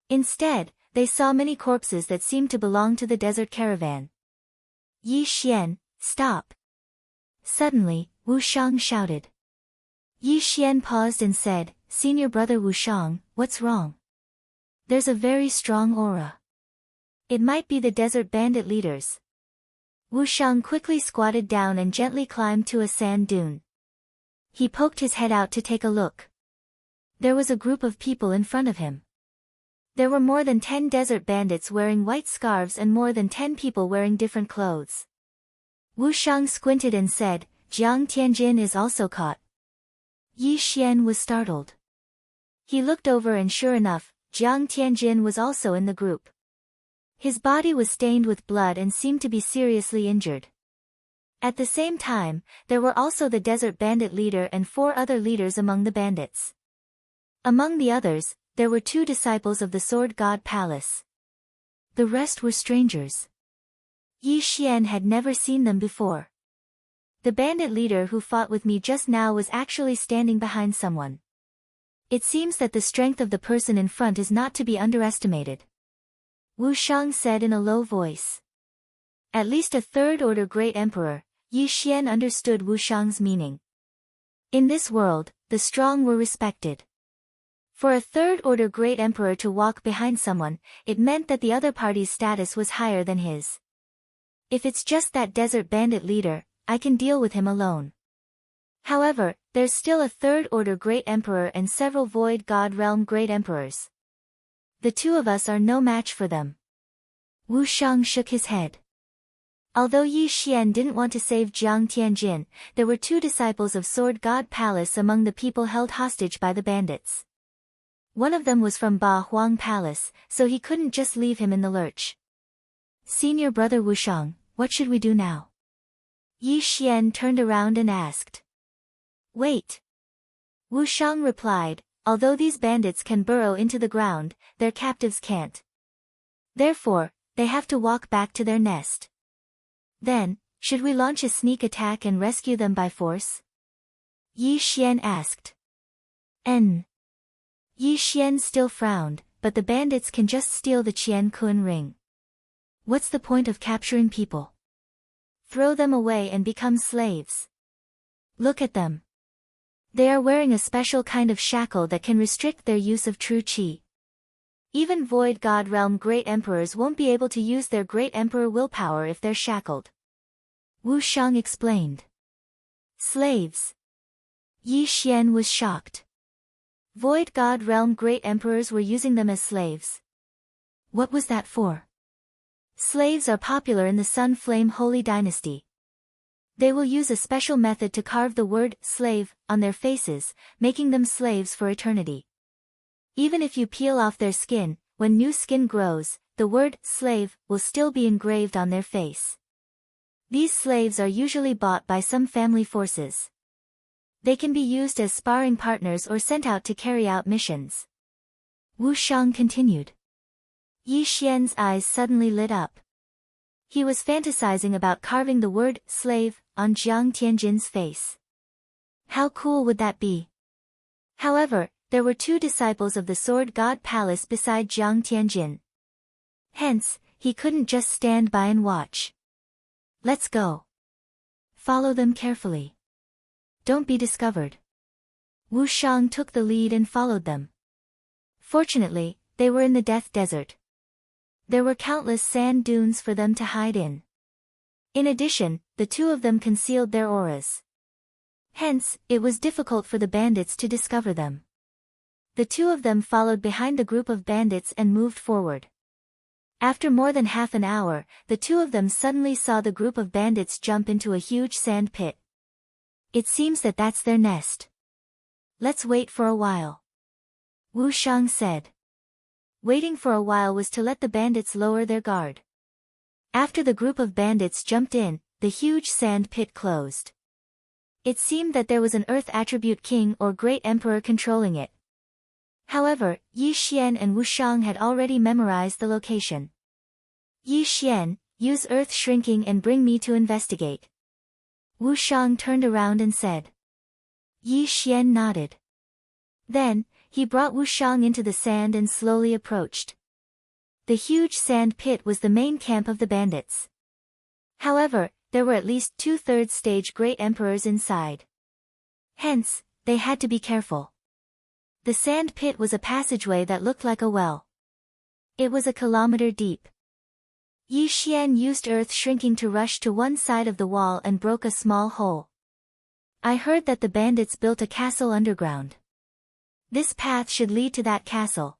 Instead, they saw many corpses that seemed to belong to the desert caravan. Yi Xian, stop! Suddenly, Wu Shang shouted. Yi Xian paused and said, Senior brother Wu Shang, what's wrong? There's a very strong aura. It might be the desert bandit leaders. Wu Shang quickly squatted down and gently climbed to a sand dune. He poked his head out to take a look. There was a group of people in front of him. There were more than 10 desert bandits wearing white scarves and more than 10 people wearing different clothes. Wu Shang squinted and said, Jiang Tianjin is also caught. Yi Xian was startled. He looked over and sure enough, Jiang Tianjin was also in the group. His body was stained with blood and seemed to be seriously injured. At the same time, there were also the desert bandit leader and 4 other leaders among the bandits. Among the others, there were 2 disciples of the Sword God Palace. The rest were strangers. Yi Xian had never seen them before. The bandit leader who fought with me just now was actually standing behind someone. It seems that the strength of the person in front is not to be underestimated. Wu Shang said in a low voice. At least a third-order great emperor, Yi Xian understood Wu Shang's meaning. In this world, the strong were respected. For a third-order great emperor to walk behind someone, it meant that the other party's status was higher than his. If it's just that desert bandit leader, I can deal with him alone. However, there's still a third-order great emperor and several void god realm great emperors. The two of us are no match for them. Wu Shang shook his head. Although Yi Xian didn't want to save Jiang Tianjin, there were two disciples of Sword God Palace among the people held hostage by the bandits. One of them was from Ba Huang Palace, so he couldn't just leave him in the lurch. Senior brother Wu Shang, what should we do now? Yi Xian turned around and asked. Wait. Wu Shang replied, although these bandits can burrow into the ground, their captives can't. Therefore, they have to walk back to their nest. Then, should we launch a sneak attack and rescue them by force? Yi Xian asked. Yi Xian still frowned, but the bandits can just steal the Qian Kun ring. What's the point of capturing people? Throw them away and become slaves. Look at them. They are wearing a special kind of shackle that can restrict their use of true qi. Even Void God Realm Great Emperors won't be able to use their Great Emperor willpower if they're shackled. Wu Shang explained. Slaves. Yi Xian was shocked. Void God Realm Great Emperors were using them as slaves. What was that for? Slaves are popular in the Sun Flame Holy Dynasty. They will use a special method to carve the word slave on their faces, making them slaves for eternity. Even if you peel off their skin, when new skin grows, the word slave will still be engraved on their face. These slaves are usually bought by some family forces. They can be used as sparring partners or sent out to carry out missions. Wu Shang continued. Yi Xian's eyes suddenly lit up. He was fantasizing about carving the word slave on Jiang Tianjin's face. How cool would that be? However, there were two disciples of the Sword God Palace beside Jiang Tianjin. Hence, he couldn't just stand by and watch. Let's go. Follow them carefully. Don't be discovered. Wu Shang took the lead and followed them. Fortunately, they were in the Death Desert. There were countless sand dunes for them to hide in. In addition, the two of them concealed their auras. Hence, it was difficult for the bandits to discover them. The two of them followed behind the group of bandits and moved forward. After more than half an hour, the two of them suddenly saw the group of bandits jump into a huge sand pit. It seems that that's their nest. Let's wait for a while. Wu Shang said. Waiting for a while was to let the bandits lower their guard. After the group of bandits jumped in, the huge sand pit closed. It seemed that there was an Earth Attribute King or Great Emperor controlling it. However, Yi Xian and Wu Shang had already memorized the location. Yi Xian, use Earth Shrinking and bring me to investigate. Wu Shang turned around and said. Yi Xian nodded. Then, he brought Wu Shang into the sand and slowly approached. The huge sand pit was the main camp of the bandits. However, there were at least 2/3 stage Great Emperors inside. Hence, they had to be careful. The sand pit was a passageway that looked like a well. It was a kilometer deep. Yi Xian used Earth Shrinking to rush to one side of the wall and broke a small hole. I heard that the bandits built a castle underground. This path should lead to that castle.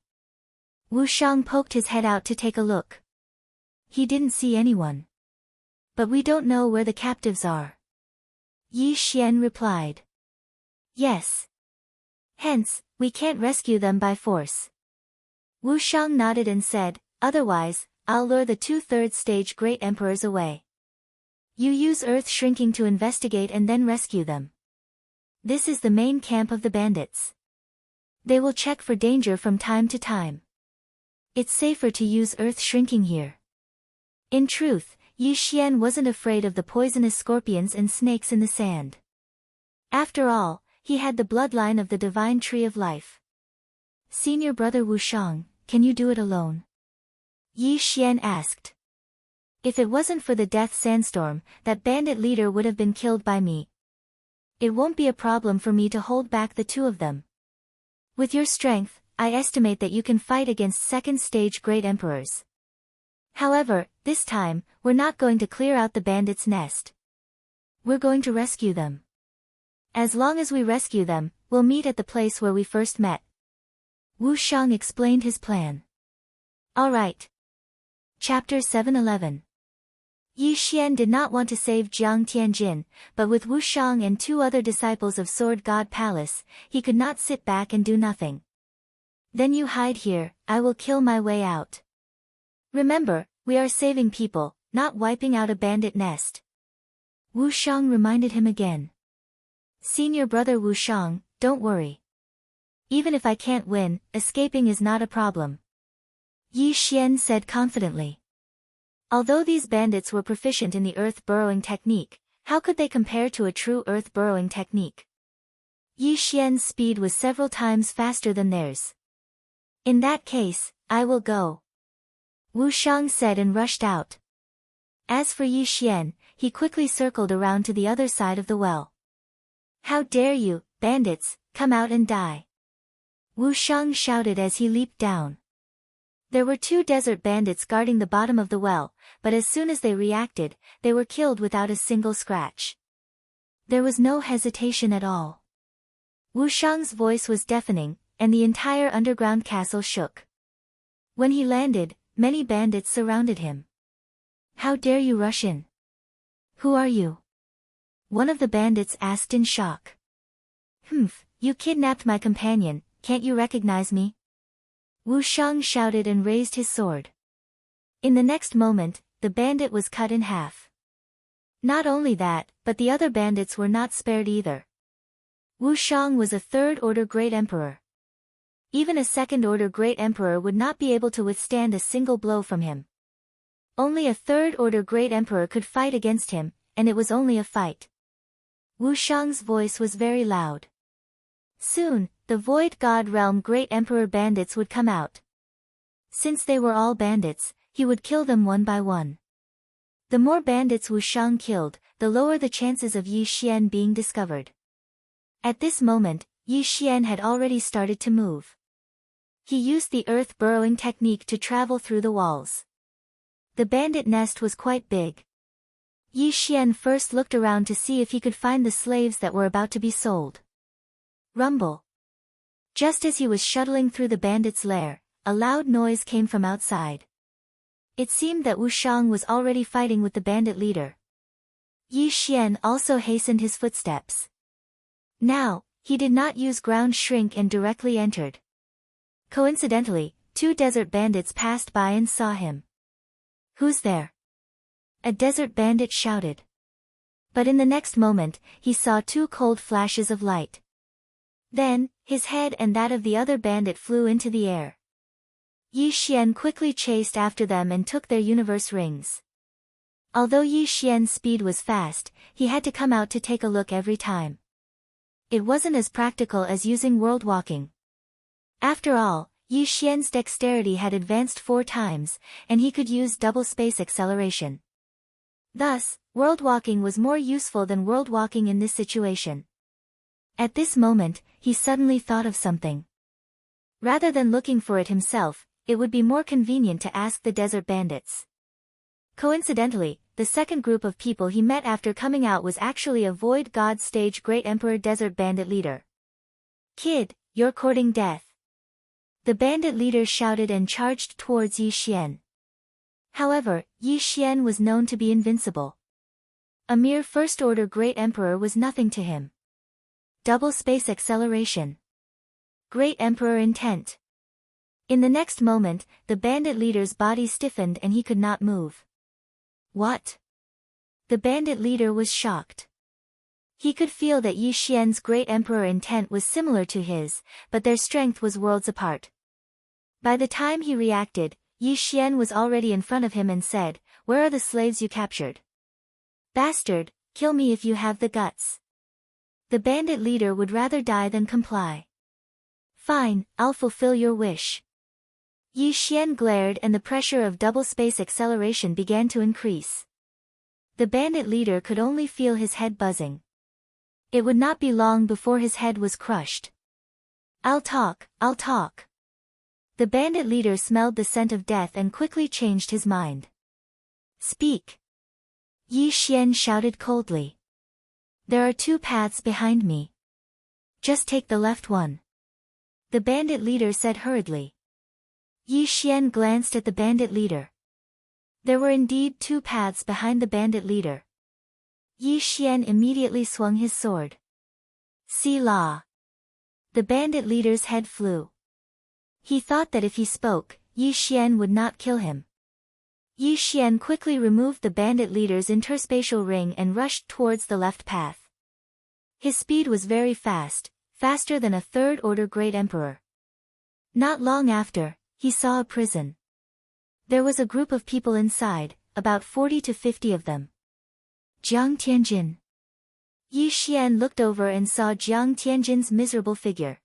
Wu Shang poked his head out to take a look. He didn't see anyone. But we don't know where the captives are. Yi Xian replied. Yes. Hence, we can't rescue them by force. Wu Shang nodded and said, otherwise, I'll lure the 2/3 stage Great Emperors away. You use Earth Shrinking to investigate and then rescue them. This is the main camp of the bandits. They will check for danger from time to time. It's safer to use Earth Shrinking here. In truth, Yi Xian wasn't afraid of the poisonous scorpions and snakes in the sand. After all, he had the bloodline of the divine tree of life. Senior brother Wu Shang, can you do it alone? Yi Xian asked. If it wasn't for the death sandstorm, that bandit leader would have been killed by me. It won't be a problem for me to hold back the two of them. With your strength, I estimate that you can fight against second-stage great emperors. However, this time, we're not going to clear out the bandits' nest. We're going to rescue them. As long as we rescue them, we'll meet at the place where we first met. Wu Shang explained his plan. Alright. Chapter 711. Yi Xian did not want to save Jiang Tianjin, but with Wu Shang and 2 other disciples of Sword God Palace, he could not sit back and do nothing. Then you hide here, I will kill my way out. Remember, we are saving people, not wiping out a bandit nest. Wu Shang reminded him again. Senior brother Wu Shang, don't worry. Even if I can't win, escaping is not a problem. Yi Xian said confidently. Although these bandits were proficient in the earth-burrowing technique, how could they compare to a true earth-burrowing technique? Yi Xian's speed was several times faster than theirs. In that case, I will go. Wu Shang said and rushed out. As for Yi Xian, he quickly circled around to the other side of the well. How dare you, bandits, come out and die! Wu Shang shouted as he leaped down. There were 2 desert bandits guarding the bottom of the well, but as soon as they reacted, they were killed without a single scratch. There was no hesitation at all. Wu Shang's voice was deafening, and the entire underground castle shook. When he landed, many bandits surrounded him. How dare you rush in? Who are you? One of the bandits asked in shock. Humph, you kidnapped my companion, can't you recognize me? Wu Shang shouted and raised his sword. In the next moment, the bandit was cut in half. Not only that, but the other bandits were not spared either. Wu Shang was a 3rd-order Great Emperor. Even a 2nd-order Great Emperor would not be able to withstand a single blow from him. Only a 3rd-order Great Emperor could fight against him, and it was only a fight. Wu Shang's voice was very loud. Soon, the Void God Realm Great Emperor bandits would come out. Since they were all bandits, he would kill them one by one. The more bandits Wu Shang killed, the lower the chances of Yi Xian being discovered. At this moment, Yi Xian had already started to move. He used the earth-burrowing technique to travel through the walls. The bandit nest was quite big. Yi Xian first looked around to see if he could find the slaves that were about to be sold. Rumble. Just as he was shuttling through the bandit's lair, a loud noise came from outside. It seemed that Wu Shang was already fighting with the bandit leader. Yi Xian also hastened his footsteps. Now, he did not use ground shrink and directly entered. Coincidentally, 2 desert bandits passed by and saw him. Who's there? A desert bandit shouted. But in the next moment, he saw 2 cold flashes of light. Then, his head and that of the other bandit flew into the air. Yi Xian quickly chased after them and took their universe rings. Although Yi Xian's speed was fast, he had to come out to take a look every time. It wasn't as practical as using world walking. After all, Yi Xian's dexterity had advanced 4 times, and he could use double space acceleration. Thus, world walking was more useful than world walking in this situation. At this moment, he suddenly thought of something. Rather than looking for it himself, it would be more convenient to ask the desert bandits. Coincidentally, the second group of people he met after coming out was actually a Void God Stage Great Emperor Desert Bandit leader. Kid, you're courting death. The bandit leader shouted and charged towards Yi Xian. However, Yi Xian was known to be invincible. A mere first-order Great Emperor was nothing to him. Double space acceleration. Great Emperor intent. In the next moment, the bandit leader's body stiffened and he could not move. What? The bandit leader was shocked. He could feel that Yi Xian's Great Emperor intent was similar to his, but their strength was worlds apart. By the time he reacted, Yi Xian was already in front of him and said, where are the slaves you captured? Bastard, kill me if you have the guts. The bandit leader would rather die than comply. Fine, I'll fulfill your wish. Yi Xian glared and the pressure of double space acceleration began to increase. The bandit leader could only feel his head buzzing. It would not be long before his head was crushed. I'll talk. The bandit leader smelled the scent of death and quickly changed his mind. Speak. Yi Xian shouted coldly. There are 2 paths behind me. Just take the left one. The bandit leader said hurriedly. Yi Xian glanced at the bandit leader. There were indeed 2 paths behind the bandit leader. Yi Xian immediately swung his sword. See la. The bandit leader's head flew. He thought that if he spoke, Yi Xian would not kill him. Yi Xian quickly removed the bandit leader's interspatial ring and rushed towards the left path. His speed was very fast, faster than a third-order great emperor. Not long after, he saw a prison. There was a group of people inside, about 40 to 50 of them. Jiang Tianjin. Yi Xian looked over and saw Jiang Tianjin's miserable figure.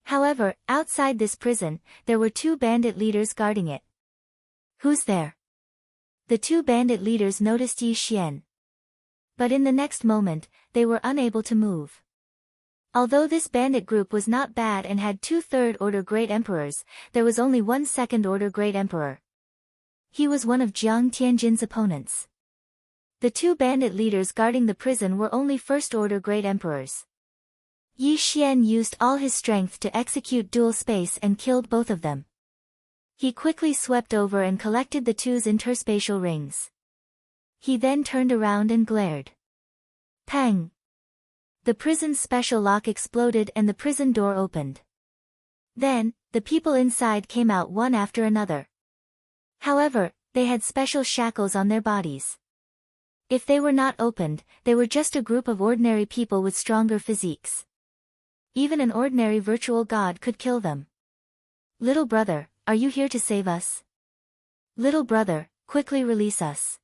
However, outside this prison, there were 2 bandit leaders guarding it. Who's there? The 2 bandit leaders noticed Yi Xian. But in the next moment, they were unable to move. Although this bandit group was not bad and had 2 third-order great emperors, there was only 1 second-order great emperor. He was one of Jiang Tianjin's opponents. The 2 bandit leaders guarding the prison were only first-order great emperors. Yi Xian used all his strength to execute dual space and killed both of them. He quickly swept over and collected the 2's interspatial rings. He then turned around and glared. Pang! The prison's special lock exploded and the prison door opened. Then, the people inside came out one after another. However, they had special shackles on their bodies. If they were not opened, they were just a group of ordinary people with stronger physiques. Even an ordinary virtual god could kill them. Little brother, are you here to save us? Little brother, quickly release us.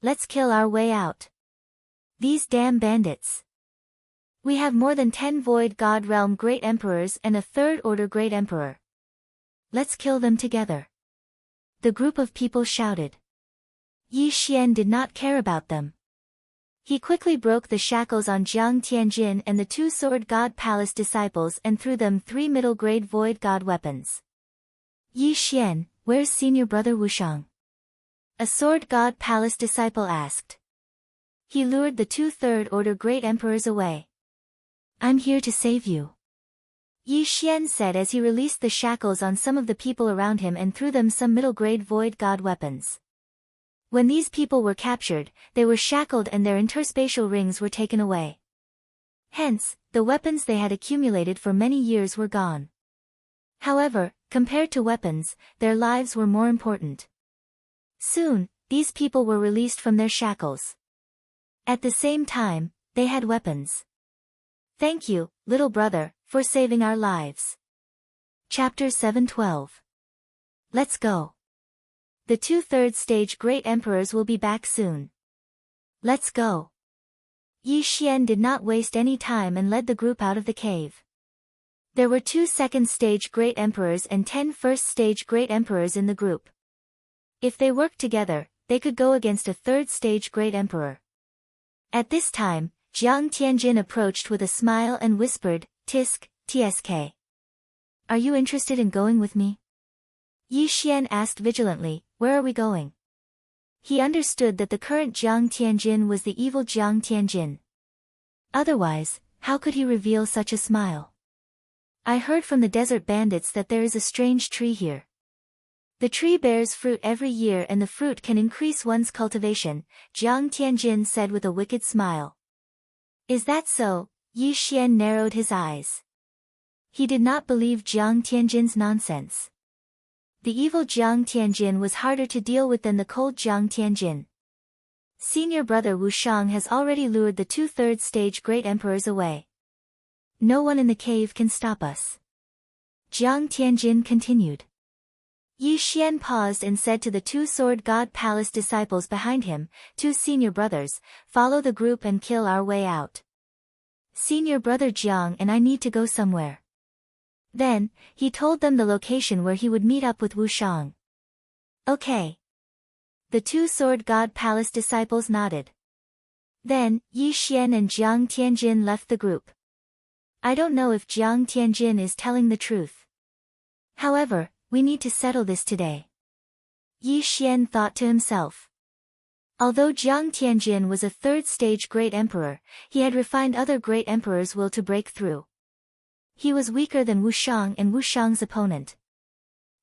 Let's kill our way out. These damn bandits. We have more than 10 Void God Realm Great Emperors and a third-order Great Emperor. Let's kill them together. The group of people shouted. Yi Xian did not care about them. He quickly broke the shackles on Jiang Tianjin and the 2 Sword God Palace disciples and threw them 3 middle-grade Void God weapons. Yi Xian, where's senior brother Wushang? A Sword God Palace disciple asked. He lured the 2 third-order Great Emperors away. I'm here to save you. Yi Xian said as he released the shackles on some of the people around him and threw them some middle-grade Void God weapons. When these people were captured, they were shackled and their interspatial rings were taken away. Hence, the weapons they had accumulated for many years were gone. However, compared to weapons, their lives were more important. Soon, these people were released from their shackles. At the same time, they had weapons. Thank you, little brother, for saving our lives. Chapter 712. Let's go. The 2 third-stage Great Emperors will be back soon. Let's go. Yi Xian did not waste any time and led the group out of the cave. There were 2 second-stage Great Emperors and 10 first-stage Great Emperors in the group. If they worked together, they could go against a third-stage Great Emperor. At this time, Jiang Tianjin approached with a smile and whispered, Tisk, Tsk. Are you interested in going with me? Yi Xian asked vigilantly, where are we going? He understood that the current Jiang Tianjin was the evil Jiang Tianjin. Otherwise, how could he reveal such a smile? I heard from the desert bandits that there is a strange tree here. The tree bears fruit every year and the fruit can increase one's cultivation, Jiang Tianjin said with a wicked smile. Is that so? Yi Xian narrowed his eyes. He did not believe Jiang Tianjin's nonsense. The evil Jiang Tianjin was harder to deal with than the cold Jiang Tianjin. Senior brother Wushang has already lured the 2 third-stage Great Emperors away. No one in the cave can stop us. Jiang Tianjin continued. Yi Xian paused and said to the two sword god palace disciples behind him, two senior brothers, follow the group and kill our way out. Senior brother Jiang and I need to go somewhere. Then, he told them the location where he would meet up with Wu Shang. Okay. The two sword god palace disciples nodded. Then, Yi Xian and Jiang Tianjin left the group. I don't know if Jiang Tianjin is telling the truth. However, we need to settle this today. Yi Xian thought to himself. Although Jiang Tianjin was a third-stage great emperor, he had refined other great emperors' will to break through. He was weaker than Wu Shang and Wu Shang's opponent.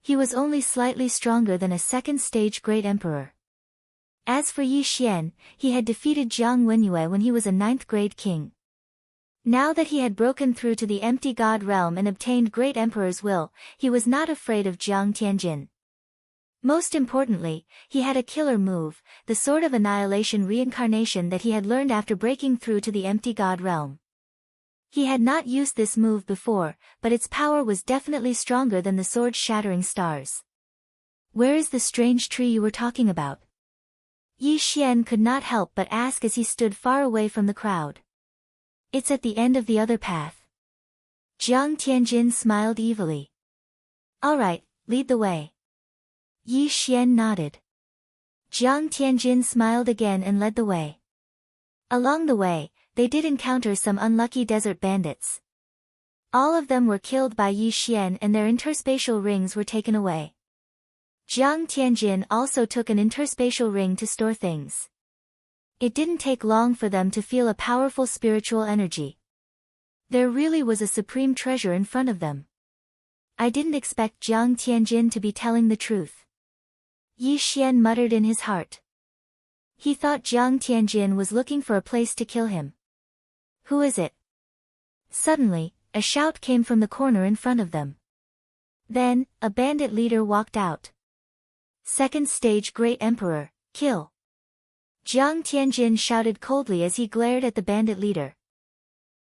He was only slightly stronger than a second-stage great emperor. As for Yi Xian, he had defeated Jiang Wenyue when he was a ninth-grade king. Now that he had broken through to the empty god realm and obtained great emperor's will, he was not afraid of Jiang Tianjin. Most importantly, he had a killer move, the Sword of Annihilation reincarnation that he had learned after breaking through to the empty god realm. He had not used this move before, but its power was definitely stronger than the sword shattering stars. Where is the strange tree you were talking about? Yi Xian could not help but ask as he stood far away from the crowd. It's at the end of the other path. Jiang Tianjin smiled evilly. All right, lead the way. Yi Xian nodded. Jiang Tianjin smiled again and led the way. Along the way, they did encounter some unlucky desert bandits. All of them were killed by Yi Xian and their interspatial rings were taken away. Jiang Tianjin also took an interspatial ring to store things. It didn't take long for them to feel a powerful spiritual energy. There really was a supreme treasure in front of them. I didn't expect Jiang Tianjin to be telling the truth. Yi Xian muttered in his heart. He thought Jiang Tianjin was looking for a place to kill him. Who is it? Suddenly, a shout came from the corner in front of them. Then, a bandit leader walked out. Second stage Great Emperor, kill. Jiang Tianjin shouted coldly as he glared at the bandit leader.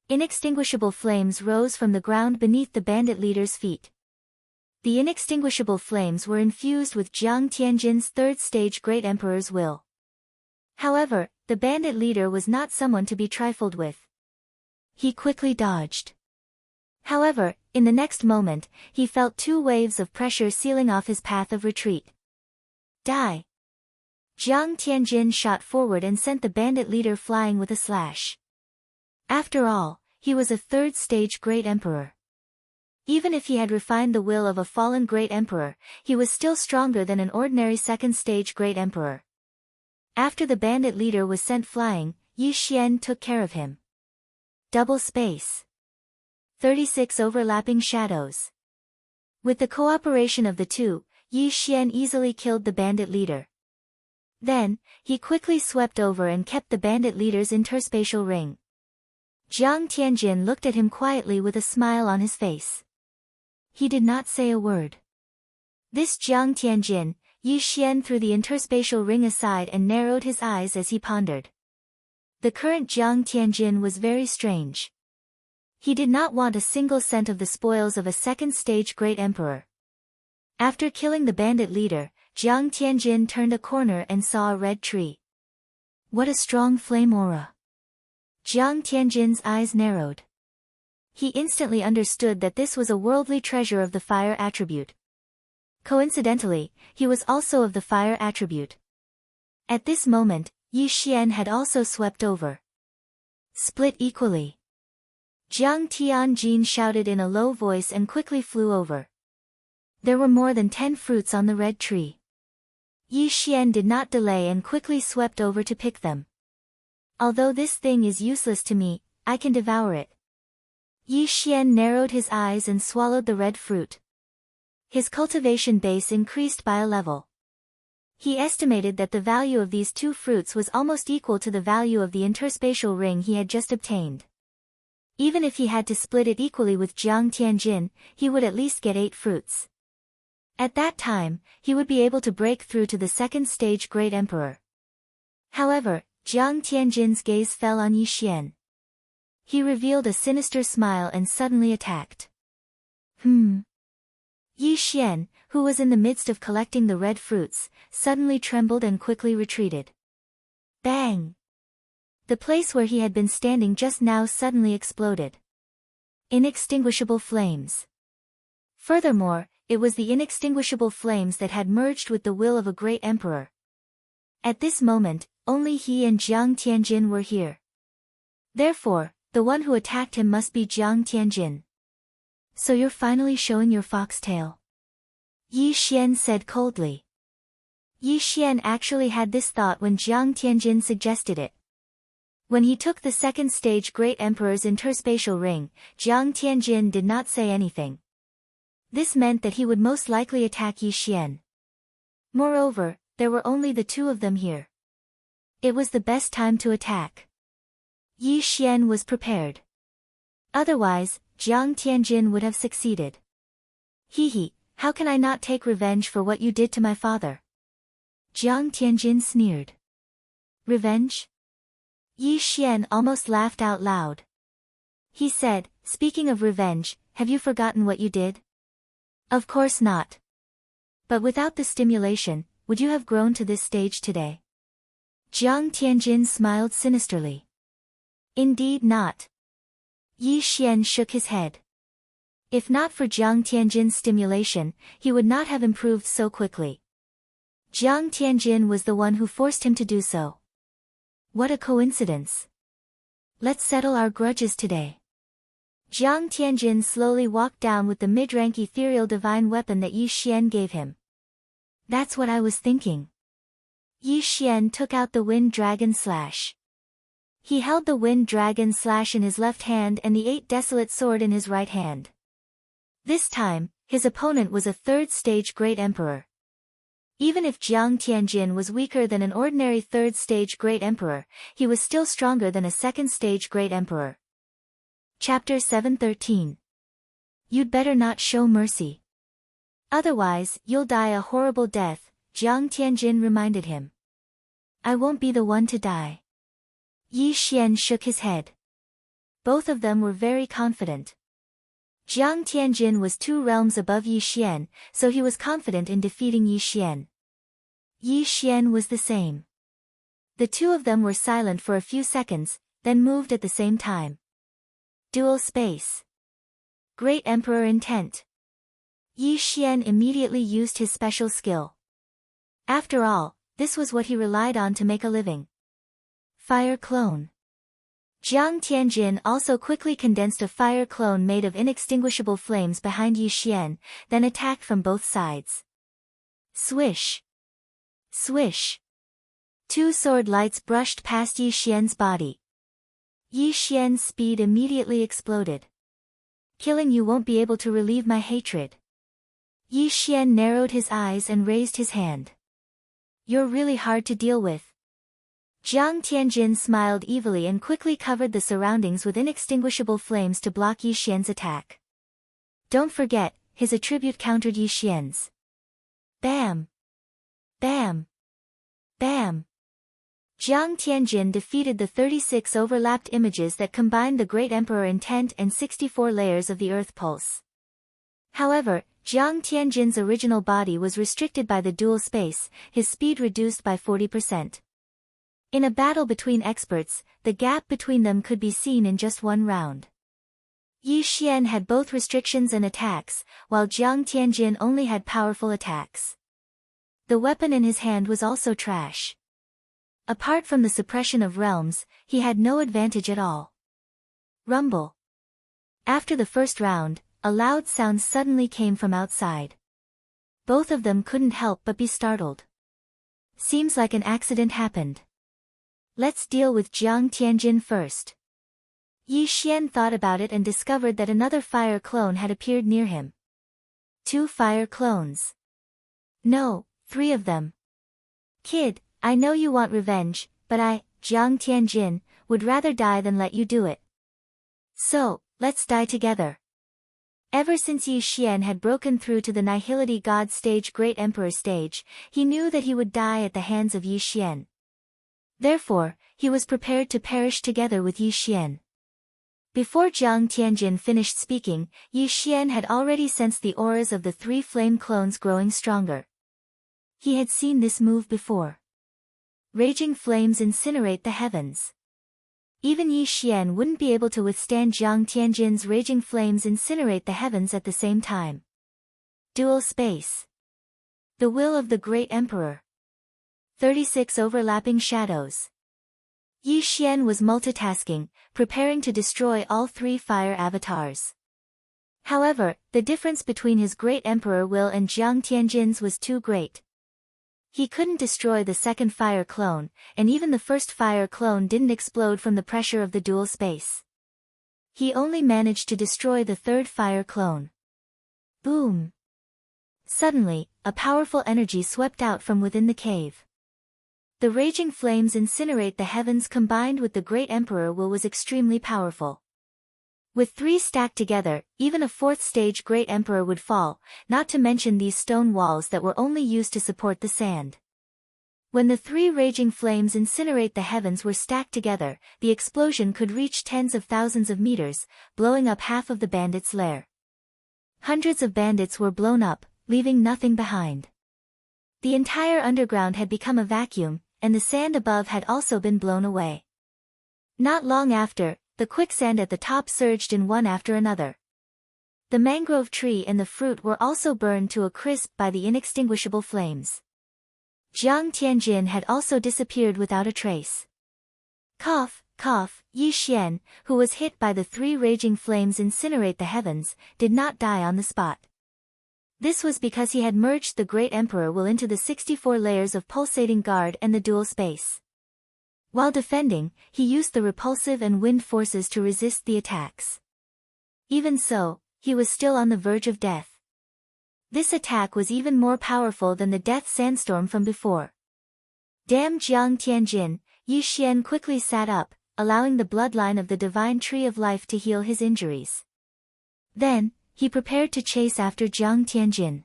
Inextinguishable flames rose from the ground beneath the bandit leader's feet. The inextinguishable flames were infused with Jiang Tianjin's third-stage Great Emperor's will. However, the bandit leader was not someone to be trifled with. He quickly dodged. However, in the next moment, he felt two waves of pressure sealing off his path of retreat. Die! Jiang Tianjin shot forward and sent the bandit leader flying with a slash. After all, he was a third-stage Great Emperor. Even if he had refined the will of a fallen Great Emperor, he was still stronger than an ordinary second-stage Great Emperor. After the bandit leader was sent flying, Yi Xian took care of him. Double space. 36 overlapping shadows. With the cooperation of the two, Yi Xian easily killed the bandit leader. Then, he quickly swept over and kept the bandit leader's interspatial ring. Jiang Tianjin looked at him quietly with a smile on his face. He did not say a word. This Jiang Tianjin, Yi Xian threw the interspatial ring aside and narrowed his eyes as he pondered. The current Jiang Tianjin was very strange. He did not want a single cent of the spoils of a second-stage Great Emperor. After killing the bandit leader, Jiang Tianjin turned a corner and saw a red tree. What a strong flame aura! Jiang Tianjin's eyes narrowed. He instantly understood that this was a worldly treasure of the fire attribute. Coincidentally, he was also of the fire attribute. At this moment, Yi Xian had also swept over. Split equally. Jiang Tianjin shouted in a low voice and quickly flew over. There were more than 10 fruits on the red tree. Yi Xian did not delay and quickly swept over to pick them. Although this thing is useless to me, I can devour it. Yi Xian narrowed his eyes and swallowed the red fruit. His cultivation base increased by a level. He estimated that the value of these 2 fruits was almost equal to the value of the interspatial ring he had just obtained. Even if he had to split it equally with Jiang Tianjin, he would at least get 8 fruits. At that time, he would be able to break through to the second-stage Great Emperor. However, Jiang Tianjin's gaze fell on Yi Xian. He revealed a sinister smile and suddenly attacked. Yi Xian, who was in the midst of collecting the red fruits, suddenly trembled and quickly retreated. Bang! The place where he had been standing just now suddenly exploded. Inextinguishable flames. Furthermore, it was the inextinguishable flames that had merged with the will of a great emperor. At this moment, only he and Jiang Tianjin were here. Therefore, the one who attacked him must be Jiang Tianjin. So you're finally showing your foxtail? Yi Xian said coldly. Yi Xian actually had this thought when Jiang Tianjin suggested it. When he took the second stage Great Emperor's interspatial ring, Jiang Tianjin did not say anything. This meant that he would most likely attack Yi Xian. Moreover, there were only the two of them here. It was the best time to attack. Yi Xian was prepared. Otherwise, Jiang Tianjin would have succeeded. Hee, how can I not take revenge for what you did to my father? Jiang Tianjin sneered. Revenge? Yi Xian almost laughed out loud. He said, speaking of revenge, have you forgotten what you did? Of course not. But without the stimulation, would you have grown to this stage today? Jiang Tianjin smiled sinisterly. Indeed not. Yi Xian shook his head. If not for Jiang Tianjin's stimulation, he would not have improved so quickly. Jiang Tianjin was the one who forced him to do so. What a coincidence. Let's settle our grudges today. Jiang Tianjin slowly walked down with the mid-rank ethereal divine weapon that Yi Xian gave him. That's what I was thinking. Yi Xian took out the Wind Dragon Slash. He held the Wind Dragon Slash in his left hand and the Eight Desolate Sword in his right hand. This time, his opponent was a third-stage Great Emperor. Even if Jiang Tianjin was weaker than an ordinary third-stage Great Emperor, he was still stronger than a second-stage Great Emperor. Chapter 713. You'd better not show mercy. Otherwise, you'll die a horrible death, Jiang Tianjin reminded him. I won't be the one to die. Yi Xian shook his head. Both of them were very confident. Jiang Tianjin was 2 realms above Yi Xian, so he was confident in defeating Yi Xian. Yi Xian was the same. The two of them were silent for a few seconds, then moved at the same time. Dual space. Great Emperor intent. Yi Xian immediately used his special skill. After all, this was what he relied on to make a living. Fire clone. Jiang Tianjin also quickly condensed a fire clone made of inextinguishable flames behind Yi Xian, then attacked from both sides. Swish. Swish. 2 sword lights brushed past Yi Xian's body. Yi Xian's speed immediately exploded. Killing you won't be able to relieve my hatred. Yi Xian narrowed his eyes and raised his hand. You're really hard to deal with. Jiang Tianjin smiled evilly and quickly covered the surroundings with inextinguishable flames to block Yi Xian's attack. Don't forget, his attribute countered Yi Xian's. Bam! Bam! Bam! Jiang Tianjin defeated the 36 overlapped images that combined the Great Emperor intent and 64 layers of the Earth Pulse. However, Jiang Tianjin's original body was restricted by the dual space, his speed reduced by 40%. In a battle between experts, the gap between them could be seen in just one round. Yi Xian had both restrictions and attacks, while Jiang Tianjin only had powerful attacks. The weapon in his hand was also trash. Apart from the suppression of realms, he had no advantage at all. Rumble. After the first round, a loud sound suddenly came from outside. Both of them couldn't help but be startled. Seems like an accident happened. Let's deal with Jiang Tianjin first. Yi Xian thought about it and discovered that another fire clone had appeared near him. 2 fire clones. No, 3 of them. Kid, I know you want revenge, but I, Jiang Tianjin, would rather die than let you do it. So, let's die together. Ever since Yi Xian had broken through to the Nihility God stage Great Emperor stage, he knew that he would die at the hands of Yi Xian. Therefore, he was prepared to perish together with Yi Xian. Before Jiang Tianjin finished speaking, Yi Xian had already sensed the auras of the three flame clones growing stronger. He had seen this move before. Raging flames incinerate the heavens. Even Yi Xian wouldn't be able to withstand Jiang Tianjin's raging flames incinerate the heavens at the same time. Dual space. The will of the Great Emperor. 36 overlapping shadows. Yi Xian was multitasking, preparing to destroy all three fire avatars. However, the difference between his Great Emperor will and Jiang Tianjin's was too great. He couldn't destroy the second fire clone, and even the first fire clone didn't explode from the pressure of the dual space. He only managed to destroy the third fire clone. Boom! Suddenly, a powerful energy swept out from within the cave. The raging flames incinerate the heavens combined with the Great Emperor will was extremely powerful. With three stacked together, even a fourth stage Great Emperor would fall, not to mention these stone walls that were only used to support the sand. When the three raging flames incinerate the heavens were stacked together, the explosion could reach tens of thousands of meters, blowing up half of the bandits' lair. Hundreds of bandits were blown up, leaving nothing behind. The entire underground had become a vacuum, and the sand above had also been blown away. Not long after, the quicksand at the top surged in one after another. The mangrove tree and the fruit were also burned to a crisp by the inextinguishable flames. Jiang Tianjin had also disappeared without a trace. Cough, cough, Yi Xian, who was hit by the three raging flames incinerate the heavens, did not die on the spot. This was because he had merged the Great Emperor will into the 64 layers of pulsating guard and the dual space. While defending, he used the repulsive and wind forces to resist the attacks. Even so, he was still on the verge of death. This attack was even more powerful than the death sandstorm from before. Damn Jiang Tianjin, Yi Xian quickly sat up, allowing the bloodline of the divine tree of life to heal his injuries. Then, he prepared to chase after Jiang Tianjin.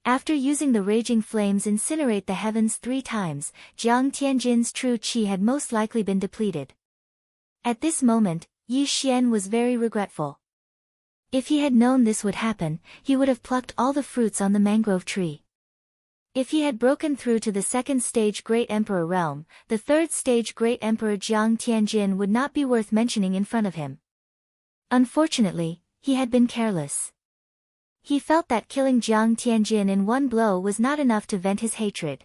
After using the raging flames incinerate the heavens 3 times, Jiang Tianjin's true qi had most likely been depleted. At this moment, Yi Xian was very regretful. If he had known this would happen, he would have plucked all the fruits on the mangrove tree. If he had broken through to the second stage Great Emperor realm, the third stage Great Emperor Jiang Tianjin would not be worth mentioning in front of him. Unfortunately, he had been careless. He felt that killing Jiang Tianjin in one blow was not enough to vent his hatred.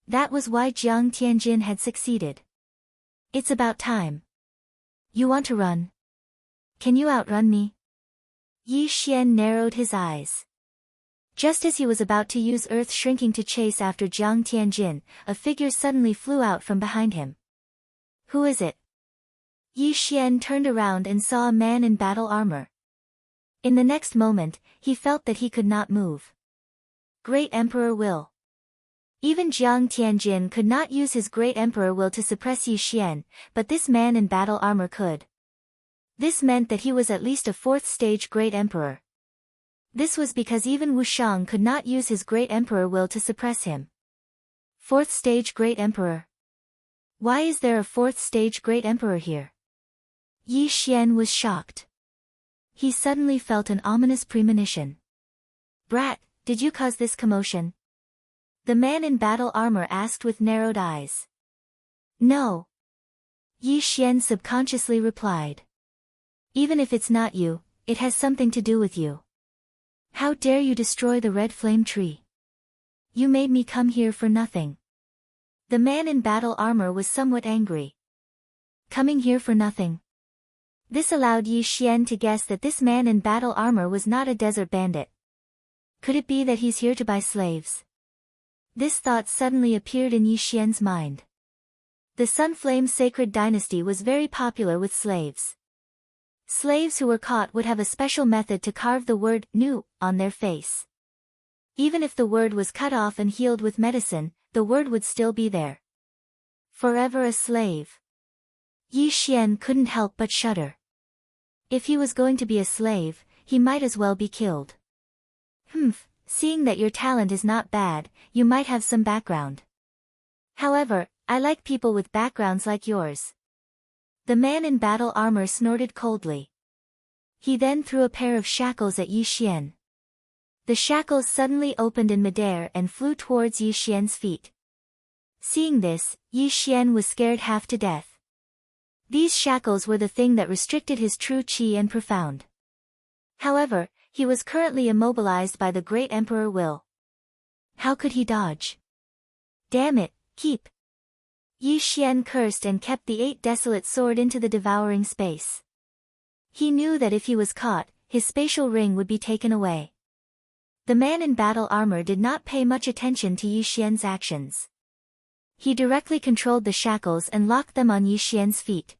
That was why Jiang Tianjin had succeeded. It's about time. You want to run? Can you outrun me? Yi Xian narrowed his eyes. Just as he was about to use earth shrinking to chase after Jiang Tianjin, a figure suddenly flew out from behind him. Who is it? Yi Xian turned around and saw a man in battle armor. In the next moment, he felt that he could not move. Great Emperor Will. Even Jiang Tianjin could not use his Great Emperor Will to suppress Yi Xian, but this man in battle armor could. This meant that he was at least a 4th stage Great Emperor. This was because even Wushang could not use his Great Emperor Will to suppress him. 4th stage Great Emperor. Why is there a 4th stage Great Emperor here? Yi Xian was shocked. He suddenly felt an ominous premonition. Brat, did you cause this commotion? The man in battle armor asked with narrowed eyes. No. Yi Xian subconsciously replied. Even if it's not you, it has something to do with you. How dare you destroy the red flame tree? You made me come here for nothing. The man in battle armor was somewhat angry. Coming here for nothing. This allowed Yi Xian to guess that this man in battle armor was not a desert bandit. Could it be that he's here to buy slaves? This thought suddenly appeared in Yi Xian's mind. The Sunflame Sacred Dynasty was very popular with slaves. Slaves who were caught would have a special method to carve the word "nu" on their face. Even if the word was cut off and healed with medicine, the word would still be there. Forever a slave. Yi Xian couldn't help but shudder. If he was going to be a slave, he might as well be killed. Seeing that your talent is not bad, you might have some background. However, I like people with backgrounds like yours. The man in battle armor snorted coldly. He then threw a pair of shackles at Yi Xian. The shackles suddenly opened in midair and flew towards Yi Xian's feet. Seeing this, Yi Xian was scared half to death. These shackles were the thing that restricted his true qi and profound. However, he was currently immobilized by the great emperor will. How could he dodge? Damn it, keep! Yi Xian cursed and kept the 8 desolate sword into the devouring space. He knew that if he was caught, his spatial ring would be taken away. The man in battle armor did not pay much attention to Yi Xian's actions. He directly controlled the shackles and locked them on Yi Xian's feet.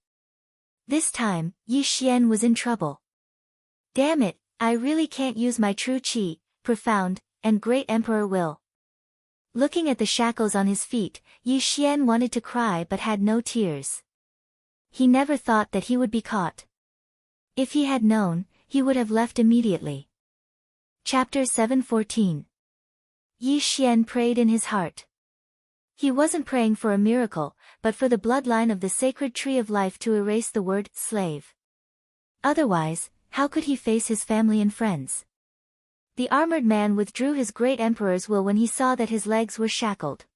This time, Yi Xian was in trouble. Damn it, I really can't use my true qi, profound, and great emperor will. Looking at the shackles on his feet, Yi Xian wanted to cry but had no tears. He never thought that he would be caught. If he had known, he would have left immediately. Chapter 7:14. Yi Xian prayed in his heart. He wasn't praying for a miracle, but for the bloodline of the sacred tree of life to erase the word slave. Otherwise, how could he face his family and friends? The armored man withdrew his great emperor's will when he saw that his legs were shackled.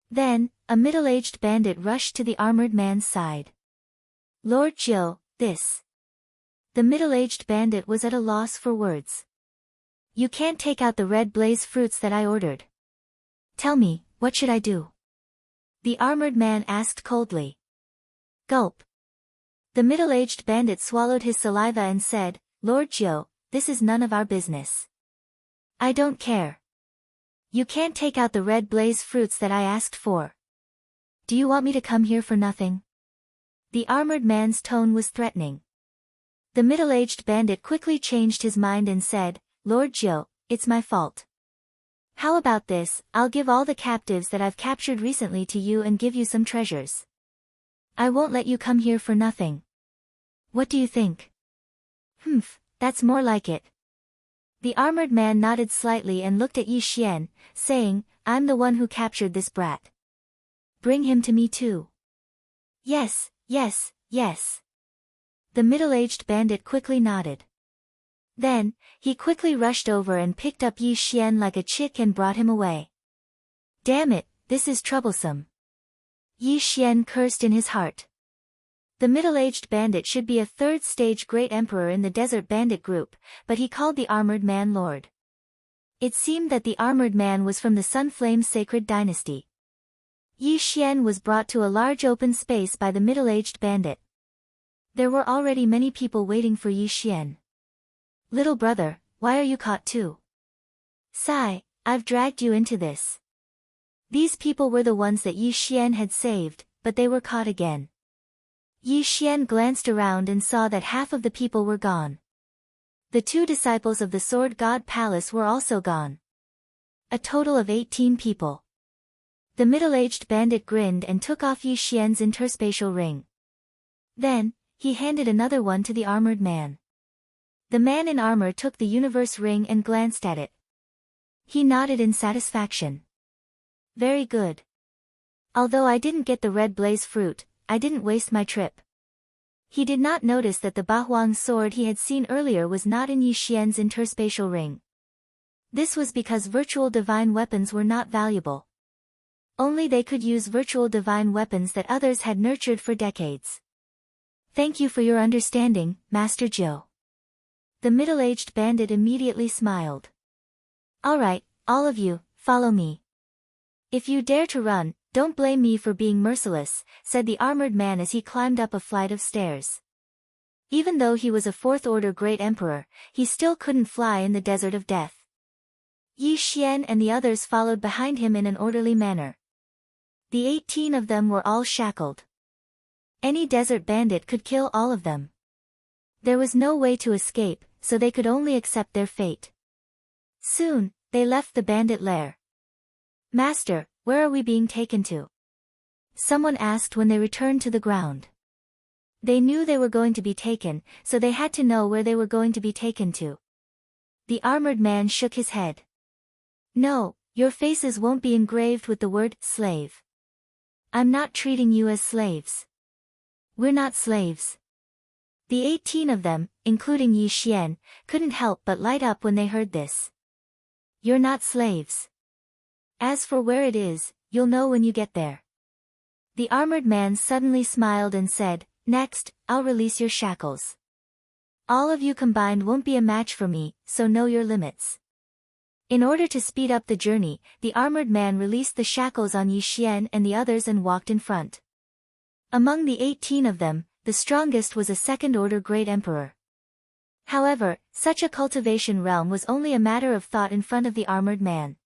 Then, a middle-aged bandit rushed to the armored man's side. Lord Jiu, this. The middle-aged bandit was at a loss for words. You can't take out the red blaze fruits that I ordered. Tell me, what should I do? The armored man asked coldly. Gulp. The middle-aged bandit swallowed his saliva and said, Lord Jiu, this is none of our business. I don't care. You can't take out the red blaze fruits that I asked for. Do you want me to come here for nothing? The armored man's tone was threatening. The middle-aged bandit quickly changed his mind and said, Lord Jiu, it's my fault. How about this, I'll give all the captives that I've captured recently to you and give you some treasures. I won't let you come here for nothing. What do you think? That's more like it. The armored man nodded slightly and looked at Yi Xian, saying, I'm the one who captured this brat. Bring him to me too. Yes, yes, yes. The middle-aged bandit quickly nodded. Then, he quickly rushed over and picked up Yi Xian like a chick and brought him away. Damn it, this is troublesome. Yi Xian cursed in his heart. The middle-aged bandit should be a third-stage great emperor in the desert bandit group, but he called the armored man lord. It seemed that the armored man was from the Sunflame sacred dynasty. Yi Xian was brought to a large open space by the middle-aged bandit. There were already many people waiting for Yi Xian. Little brother, why are you caught too? Sigh, I've dragged you into this. These people were the ones that Yi Xian had saved, but they were caught again. Yi Xian glanced around and saw that half of the people were gone. The 2 disciples of the Sword God Palace were also gone. A total of 18 people. The middle-aged bandit grinned and took off Yi Xian's interspatial ring. Then, he handed another one to the armored man. The man in armor took the universe ring and glanced at it. He nodded in satisfaction. Very good. Although I didn't get the red blaze fruit, I didn't waste my trip. He did not notice that the Bahuang sword he had seen earlier was not in Yi Xian's interspatial ring. This was because virtual divine weapons were not valuable. Only they could use virtual divine weapons that others had nurtured for decades. Thank you for your understanding, Master Jiu. The middle-aged bandit immediately smiled. Alright, all of you, follow me. If you dare to run, don't blame me for being merciless, said the armored man as he climbed up a flight of stairs. Even though he was a 4th-order great emperor, he still couldn't fly in the desert of death. Yi Xian and the others followed behind him in an orderly manner. The 18 of them were all shackled. Any desert bandit could kill all of them. There was no way to escape, so they could only accept their fate. Soon, they left the bandit lair. Master, where are we being taken to? Someone asked when they returned to the ground. They knew they were going to be taken, so they had to know where they were going to be taken to. The armored man shook his head. No, your faces won't be engraved with the word slave. I'm not treating you as slaves. We're not slaves. The 18 of them, including Yi Xian, couldn't help but light up when they heard this. You're not slaves. As for where it is, you'll know when you get there. The armored man suddenly smiled and said, Next, I'll release your shackles. All of you combined won't be a match for me, so know your limits. In order to speed up the journey, the armored man released the shackles on Yi Xian and the others and walked in front. Among the 18 of them, the strongest was a second-order great emperor. However, such a cultivation realm was only a matter of thought in front of the armored man.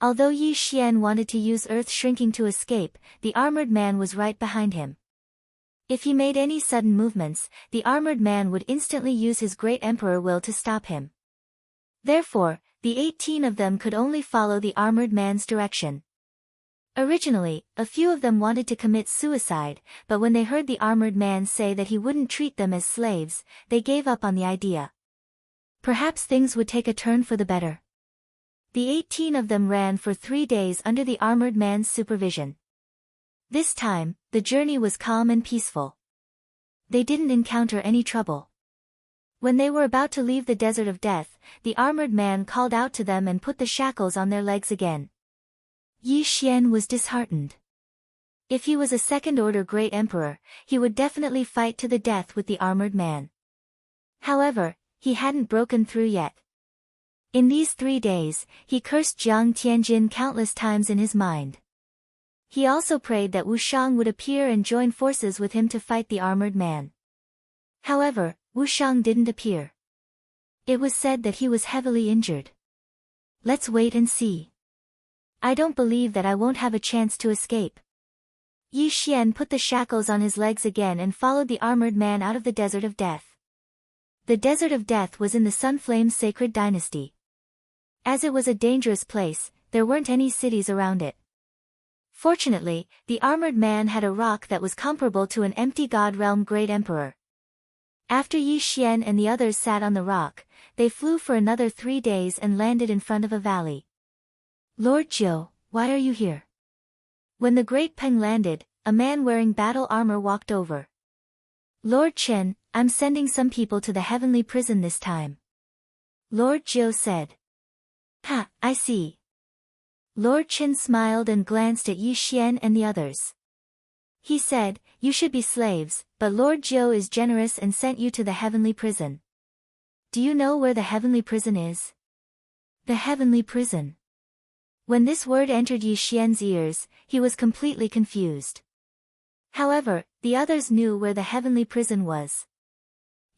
Although Yi Xian wanted to use earth shrinking to escape, the armored man was right behind him. If he made any sudden movements, the armored man would instantly use his great emperor will to stop him. Therefore, the 18 of them could only follow the armored man's direction. Originally, a few of them wanted to commit suicide, but when they heard the armored man say that he wouldn't treat them as slaves, they gave up on the idea. Perhaps things would take a turn for the better. The 18 of them ran for 3 days under the armored man's supervision. This time, the journey was calm and peaceful. They didn't encounter any trouble. When they were about to leave the desert of death, the armored man called out to them and put the shackles on their legs again. Yi Xian was disheartened. If he was a second-order great emperor, he would definitely fight to the death with the armored man. However, he hadn't broken through yet. In these 3 days, he cursed Jiang Tianjin countless times in his mind. He also prayed that Wu Shang would appear and join forces with him to fight the armored man. However, Wu Shang didn't appear. It was said that he was heavily injured. Let's wait and see. I don't believe that I won't have a chance to escape. Yi Xian put the shackles on his legs again and followed the armored man out of the desert of death. The desert of death was in the Sunflame Sacred Dynasty. As it was a dangerous place, there weren't any cities around it. Fortunately, the armored man had a rock that was comparable to an empty god realm great emperor. After Yi Xian and the others sat on the rock, they flew for another 3 days and landed in front of a valley. Lord Jiu, why are you here? When the great Peng landed, a man wearing battle armor walked over. Lord Chen, I'm sending some people to the heavenly prison this time. Lord Jiu said. Ha, I see. Lord Chen smiled and glanced at Yi Xian and the others. He said, You should be slaves, but Lord Jiu is generous and sent you to the heavenly prison. Do you know where the heavenly prison is? The heavenly prison. When this word entered Yi Xian's ears, he was completely confused. However, the others knew where the heavenly prison was.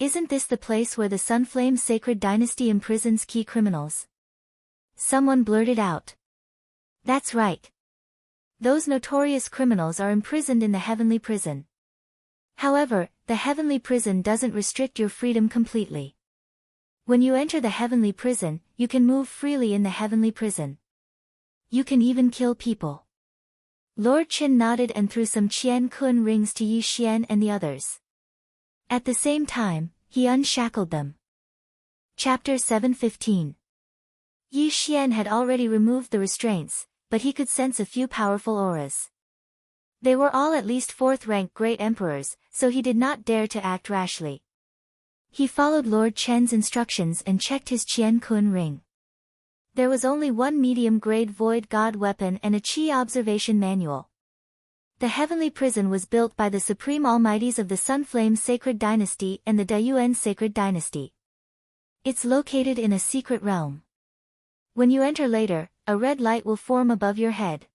Isn't this the place where the Sunflame Sacred Dynasty imprisons key criminals? Someone blurted out. That's right. Those notorious criminals are imprisoned in the heavenly prison. However, the heavenly prison doesn't restrict your freedom completely. When you enter the heavenly prison, you can move freely in the heavenly prison. You can even kill people. Lord Chen nodded and threw some Qian Kun rings to Yi Xian and the others. At the same time, he unshackled them. Chapter 7:15. Yi Xian had already removed the restraints, but he could sense a few powerful auras. They were all at least 4th-rank great emperors, so he did not dare to act rashly. He followed Lord Chen's instructions and checked his Qian Kun ring. There was only one medium-grade void god weapon and a Qi observation manual. The heavenly prison was built by the supreme almighties of the Sunflame Sacred Dynasty and the Dayuan Sacred Dynasty. It's located in a secret realm. When you enter later, a red light will form above your head.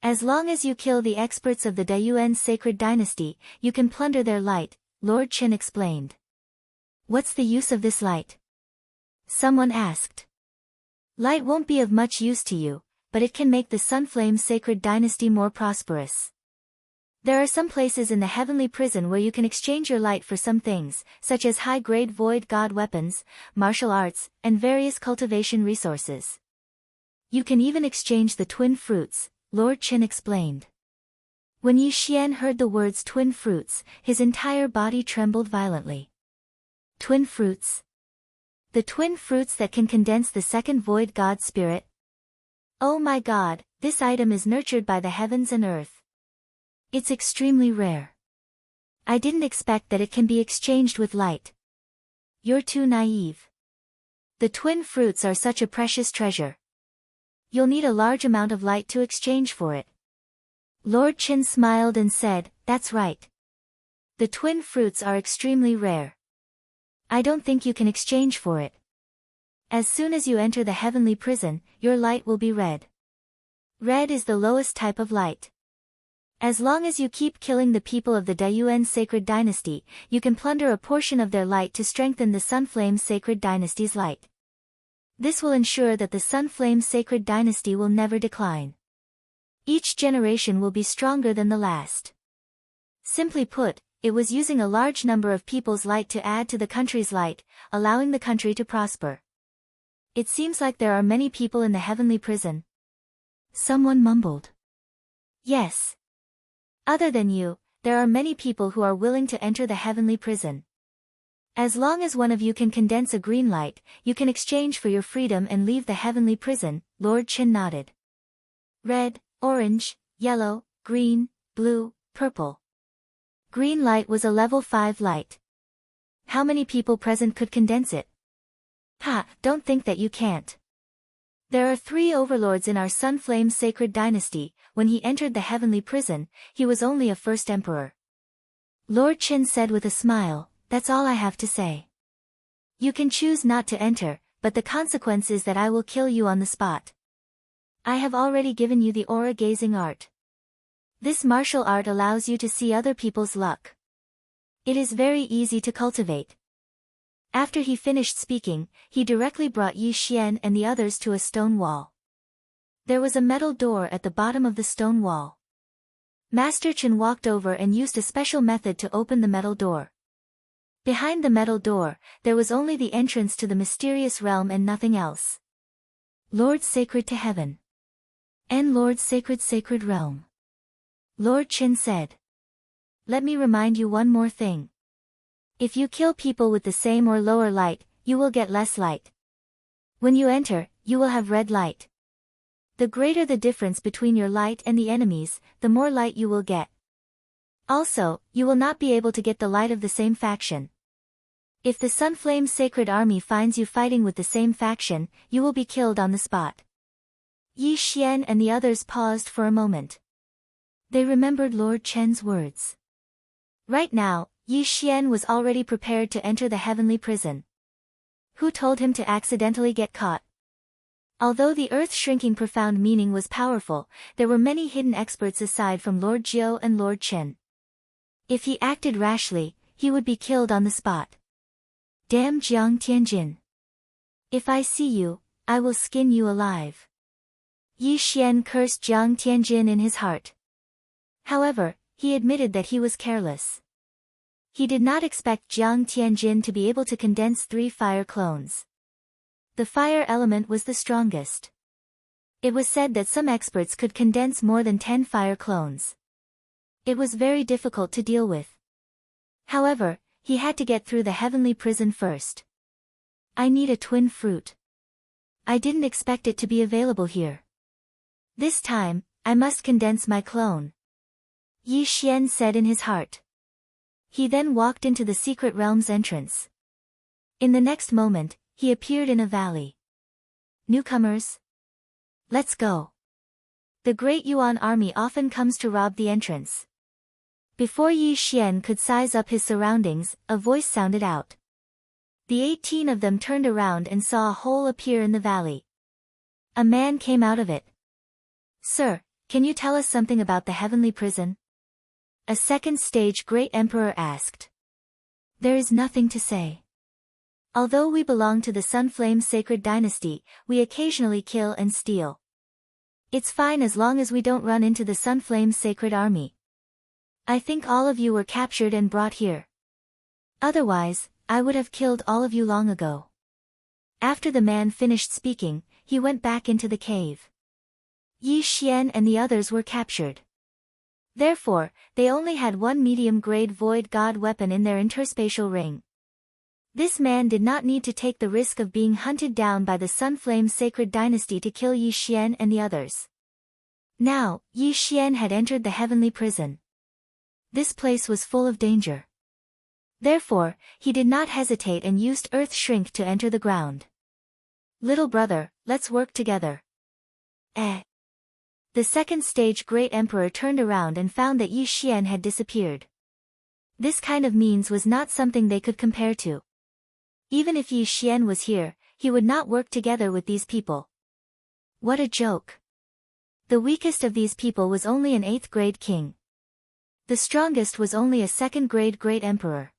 As long as you kill the experts of the Dayuan Sacred Dynasty, you can plunder their light, Lord Chen explained. What's the use of this light? Someone asked. Light won't be of much use to you, but it can make the Sunflame Sacred Dynasty more prosperous. There are some places in the heavenly prison where you can exchange your light for some things, such as high-grade void god weapons, martial arts, and various cultivation resources. You can even exchange the twin fruits, Lord Chen explained. When Yi Xian heard the words twin fruits, his entire body trembled violently. Twin fruits? The twin fruits that can condense the second void god spirit? Oh my god, this item is nurtured by the heavens and earth. It's extremely rare. I didn't expect that it can be exchanged with light. You're too naive. The twin fruits are such a precious treasure. You'll need a large amount of light to exchange for it. Lord Qin smiled and said, that's right. The twin fruits are extremely rare. I don't think you can exchange for it. As soon as you enter the heavenly prison, your light will be red. Red is the lowest type of light. As long as you keep killing the people of the Dayuan sacred dynasty, you can plunder a portion of their light to strengthen the Sunflame sacred dynasty's light. This will ensure that the Sunflame sacred dynasty will never decline. Each generation will be stronger than the last. Simply put, it was using a large number of people's light to add to the country's light, allowing the country to prosper. It seems like there are many people in the heavenly prison. Someone mumbled. Yes. Other than you, there are many people who are willing to enter the heavenly prison. As long as one of you can condense a green light, you can exchange for your freedom and leave the heavenly prison, Lord Qin nodded. Red, orange, yellow, green, blue, purple. Green light was a level 5 light. How many people present could condense it? Don't think that you can't. There are 3 overlords in our Sunflame sacred dynasty. When he entered the heavenly prison, he was only a first emperor. Lord Qin said with a smile, that's all I have to say. You can choose not to enter, but the consequence is that I will kill you on the spot. I have already given you the aura gazing art. This martial art allows you to see other people's luck. It is very easy to cultivate. After he finished speaking, he directly brought Yi Xian and the others to a stone wall. There was a metal door at the bottom of the stone wall. Master Chen walked over and used a special method to open the metal door. Behind the metal door, there was only the entrance to the mysterious realm and nothing else. Lord Sacred to Heaven. And Lord Sacred Realm. Lord Qin said. Let me remind you one more thing. If you kill people with the same or lower light, you will get less light. When you enter, you will have red light. The greater the difference between your light and the enemies, the more light you will get. Also, you will not be able to get the light of the same faction. If the Sunflame Sacred Army finds you fighting with the same faction, you will be killed on the spot. Yi Xian and the others paused for a moment. They remembered Lord Chen's words. Right now, Yi Xian was already prepared to enter the heavenly prison. Who told him to accidentally get caught? Although the earth-shrinking profound meaning was powerful, there were many hidden experts aside from Lord Jiu and Lord Chen. If he acted rashly, he would be killed on the spot. Damn Jiang Tianjin. If I see you, I will skin you alive. Yi Xian cursed Jiang Tianjin in his heart. However, he admitted that he was careless. He did not expect Jiang Tianjin to be able to condense 3 fire clones. The fire element was the strongest. It was said that some experts could condense more than 10 fire clones. It was very difficult to deal with. However, he had to get through the heavenly prison first. I need a twin fruit. I didn't expect it to be available here. This time, I must condense my clone. Yi Xian said in his heart. He then walked into the secret realm's entrance. In the next moment, he appeared in a valley. Newcomers? Let's go. The Great Yuan army often comes to rob the entrance. Before Yi Xian could size up his surroundings, a voice sounded out. The 18 of them turned around and saw a hole appear in the valley. A man came out of it. Sir, can you tell us something about the heavenly prison? A second stage Great Emperor asked. There is nothing to say. Although we belong to the Sunflame Sacred Dynasty, we occasionally kill and steal. It's fine as long as we don't run into the Sunflame Sacred Army. I think all of you were captured and brought here. Otherwise, I would have killed all of you long ago. After the man finished speaking, he went back into the cave. Yi Xian and the others were captured. Therefore, they only had one medium-grade Void God weapon in their interspatial ring. This man did not need to take the risk of being hunted down by the Sunflame Sacred Dynasty to kill Yi Xian and the others. Now, Yi Xian had entered the heavenly prison. This place was full of danger. Therefore, he did not hesitate and used earth shrink to enter the ground. Little brother, let's work together. Eh. The second stage Great Emperor turned around and found that Yi Xian had disappeared. This kind of means was not something they could compare to. Even if Yi Xian was here, he would not work together with these people. What a joke. The weakest of these people was only an 8th grade king. The strongest was only a 2nd grade Great Emperor.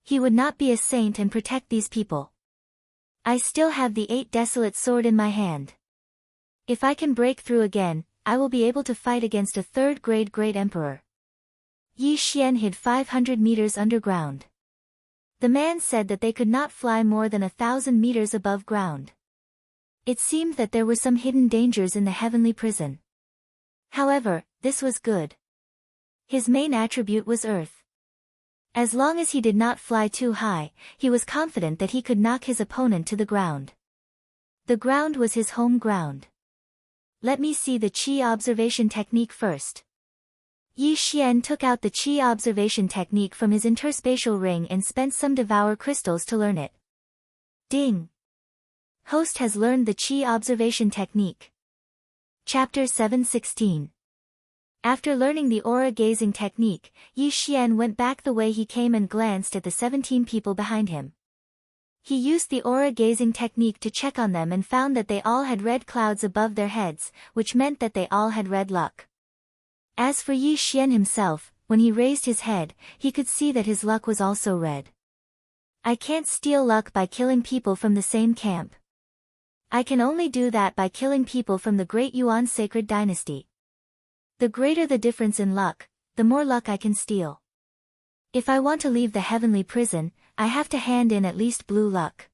He would not be a saint and protect these people. I still have the 8 desolate sword in my hand. If I can break through again, I will be able to fight against a 3rd grade Great Emperor. Yi Xian hid 500 meters underground. The man said that they could not fly more than 1,000 meters above ground. It seemed that there were some hidden dangers in the heavenly prison. However, this was good. His main attribute was earth. As long as he did not fly too high, he was confident that he could knock his opponent to the ground. The ground was his home ground. Let me see the Qi observation technique first. Yi Xian took out the Qi observation technique from his interspatial ring and spent some devour crystals to learn it. Ding! Host has learned the Qi observation technique. Chapter 7:16. After learning the aura gazing technique, Yi Xian went back the way he came and glanced at the 17 people behind him. He used the aura gazing technique to check on them and found that they all had red clouds above their heads, which meant that they all had red luck. As for Yi Xian himself, when he raised his head, he could see that his luck was also red. I can't steal luck by killing people from the same camp. I can only do that by killing people from the Great Yuan Sacred Dynasty. The greater the difference in luck, the more luck I can steal. If I want to leave the heavenly prison, I have to hand in at least blue luck.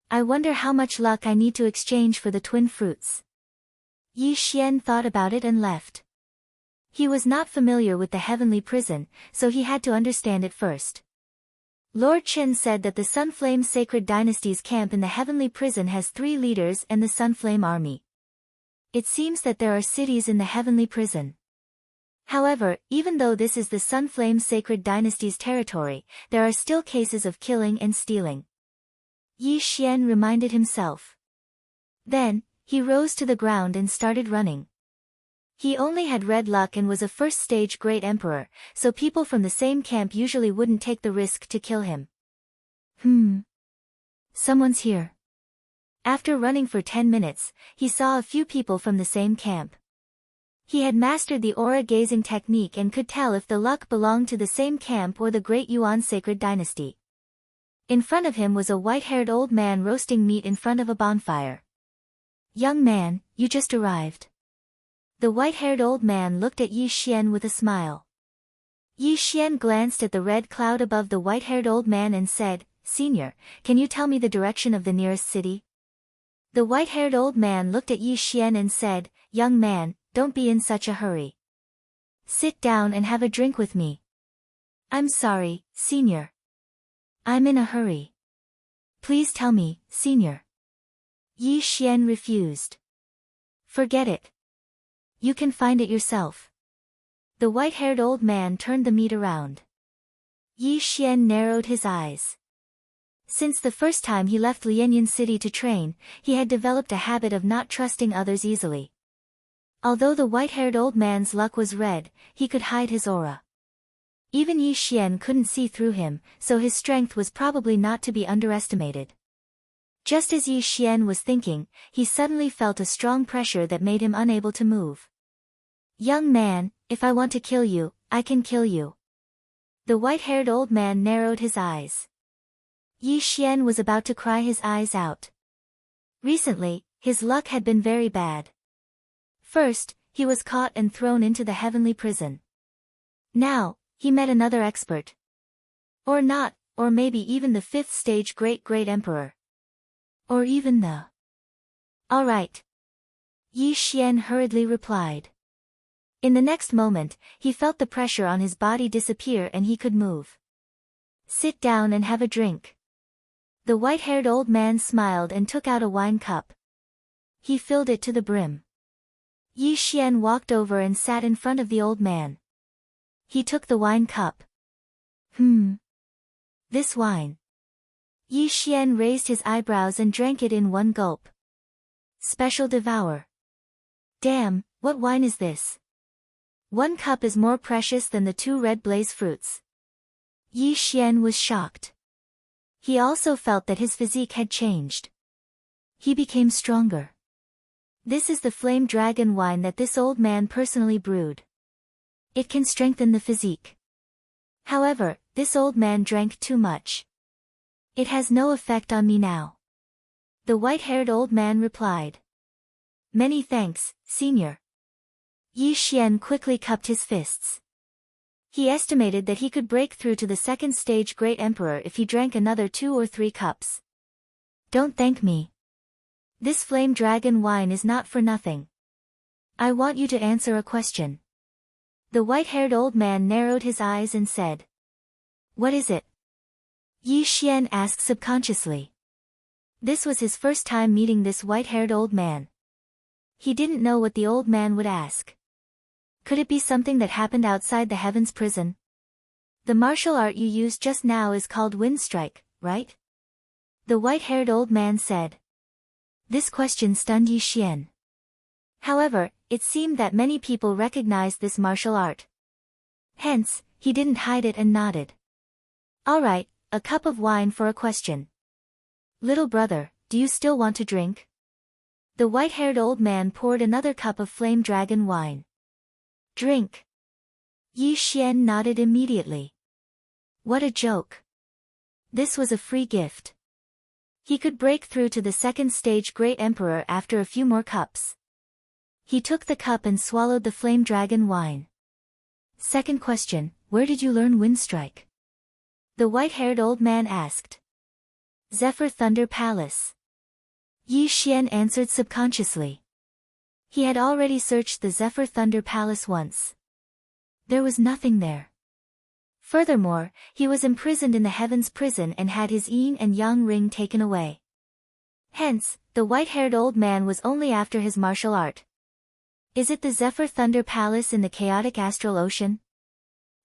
I wonder how much luck I need to exchange for the twin fruits. Yi Xian thought about it and left. He was not familiar with the heavenly prison, so he had to understand it first. Lord Chen said that the Sunflame Sacred Dynasty's camp in the heavenly prison has 3 leaders and the Sunflame army. It seems that there are cities in the heavenly prison. However, even though this is the Sunflame Sacred Dynasty's territory, there are still cases of killing and stealing. Yi Xian reminded himself. Then, he rose to the ground and started running. He only had red luck and was a first-stage Great Emperor, so people from the same camp usually wouldn't take the risk to kill him. Someone's here. After running for 10 minutes, he saw a few people from the same camp. He had mastered the aura gazing technique and could tell if the luck belonged to the same camp or the Great Yuan Sacred Dynasty. In front of him was a white-haired old man roasting meat in front of a bonfire. Young man, you just arrived. The white-haired old man looked at Yi Xian with a smile. Yi Xian glanced at the red cloud above the white-haired old man and said, Senior, can you tell me the direction of the nearest city? The white-haired old man looked at Yi Xian and said, Young man, don't be in such a hurry. Sit down and have a drink with me. I'm sorry, Senior. I'm in a hurry. Please tell me, Senior. Yi Xian refused. Forget it. You can find it yourself. The white-haired old man turned the meat around. Yi Xian narrowed his eyes. Since the first time he left Lianyan City to train, he had developed a habit of not trusting others easily. Although the white-haired old man's luck was red, he could hide his aura. Even Yi Xian couldn't see through him, so his strength was probably not to be underestimated. Just as Yi Xian was thinking, he suddenly felt a strong pressure that made him unable to move. Young man, if I want to kill you, I can kill you. The white-haired old man narrowed his eyes. Yi Xian was about to cry his eyes out. Recently, his luck had been very bad. First, he was caught and thrown into the heavenly prison. Now, he met another expert. Or not, or maybe even the 5th stage Great Emperor. Or even the... All right. Yi Xian hurriedly replied. In the next moment, he felt the pressure on his body disappear and he could move. Sit down and have a drink. The white-haired old man smiled and took out a wine cup. He filled it to the brim. Yi Xian walked over and sat in front of the old man. He took the wine cup. This wine. Yi Xian raised his eyebrows and drank it in one gulp. Special devour. Damn, what wine is this? One cup is more precious than the two red blaze fruits. Yi Xian was shocked. He also felt that his physique had changed. He became stronger. This is the flame dragon wine that this old man personally brewed. It can strengthen the physique. However, this old man drank too much. It has no effect on me now. The white-haired old man replied. Many thanks, Senior. Yi Xian quickly cupped his fists. He estimated that he could break through to the second stage Great Emperor if he drank another 2 or 3 cups. Don't thank me. This flame dragon wine is not for nothing. I want you to answer a question. The white-haired old man narrowed his eyes and said. What is it? Yi Xian asked subconsciously. This was his first time meeting this white-haired old man. He didn't know what the old man would ask. Could it be something that happened outside the Heaven's prison? The martial art you used just now is called Wind Strike, right? The white-haired old man said. This question stunned Yi Xian. However, it seemed that many people recognized this martial art. Hence, he didn't hide it and nodded. All right, a cup of wine for a question. Little brother, do you still want to drink? The white-haired old man poured another cup of flame dragon wine. Drink. Yi Xian nodded immediately. What a joke. This was a free gift. He could break through to the second stage Great Emperor after a few more cups. He took the cup and swallowed the flame dragon wine. Second question, where did you learn Wind Strike? The white-haired old man asked. Zephyr Thunder Palace. Yi Xian answered subconsciously. He had already searched the Zephyr Thunder Palace once. There was nothing there. Furthermore, he was imprisoned in the Heaven's prison and had his yin and yang ring taken away. Hence, the white-haired old man was only after his martial art. Is it the Zephyr Thunder Palace in the chaotic astral ocean?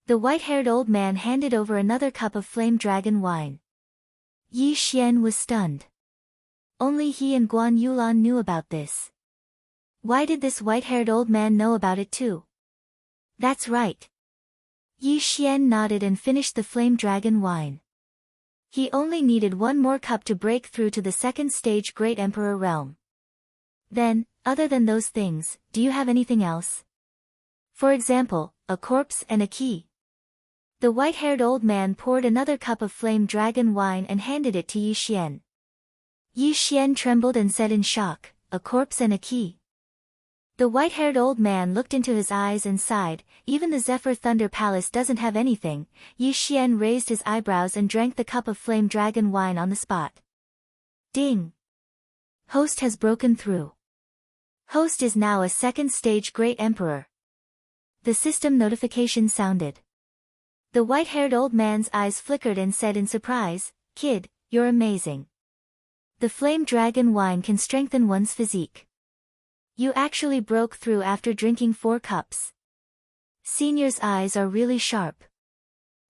The white-haired old man handed over another cup of flame dragon wine. Yi Xian was stunned. Only he and Guan Yulan knew about this. Why did this white-haired old man know about it too? That's right. Yi Xian nodded and finished the flame dragon wine. He only needed one more cup to break through to the second stage Great Emperor realm. Then, other than those things, do you have anything else? For example, a corpse and a key. The white-haired old man poured another cup of flame dragon wine and handed it to Yi Xian. Yi Xian trembled and said in shock, a corpse and a key. The white-haired old man looked into his eyes and sighed, even the Zephyr Thunder Palace doesn't have anything. Yi Xian raised his eyebrows and drank the cup of flame dragon wine on the spot. Ding! Host has broken through. Host is now a second stage Great Emperor. The system notification sounded. The white-haired old man's eyes flickered and said in surprise, Kid, you're amazing. The flame dragon wine can strengthen one's physique. You actually broke through after drinking 4 cups. Senior's eyes are really sharp.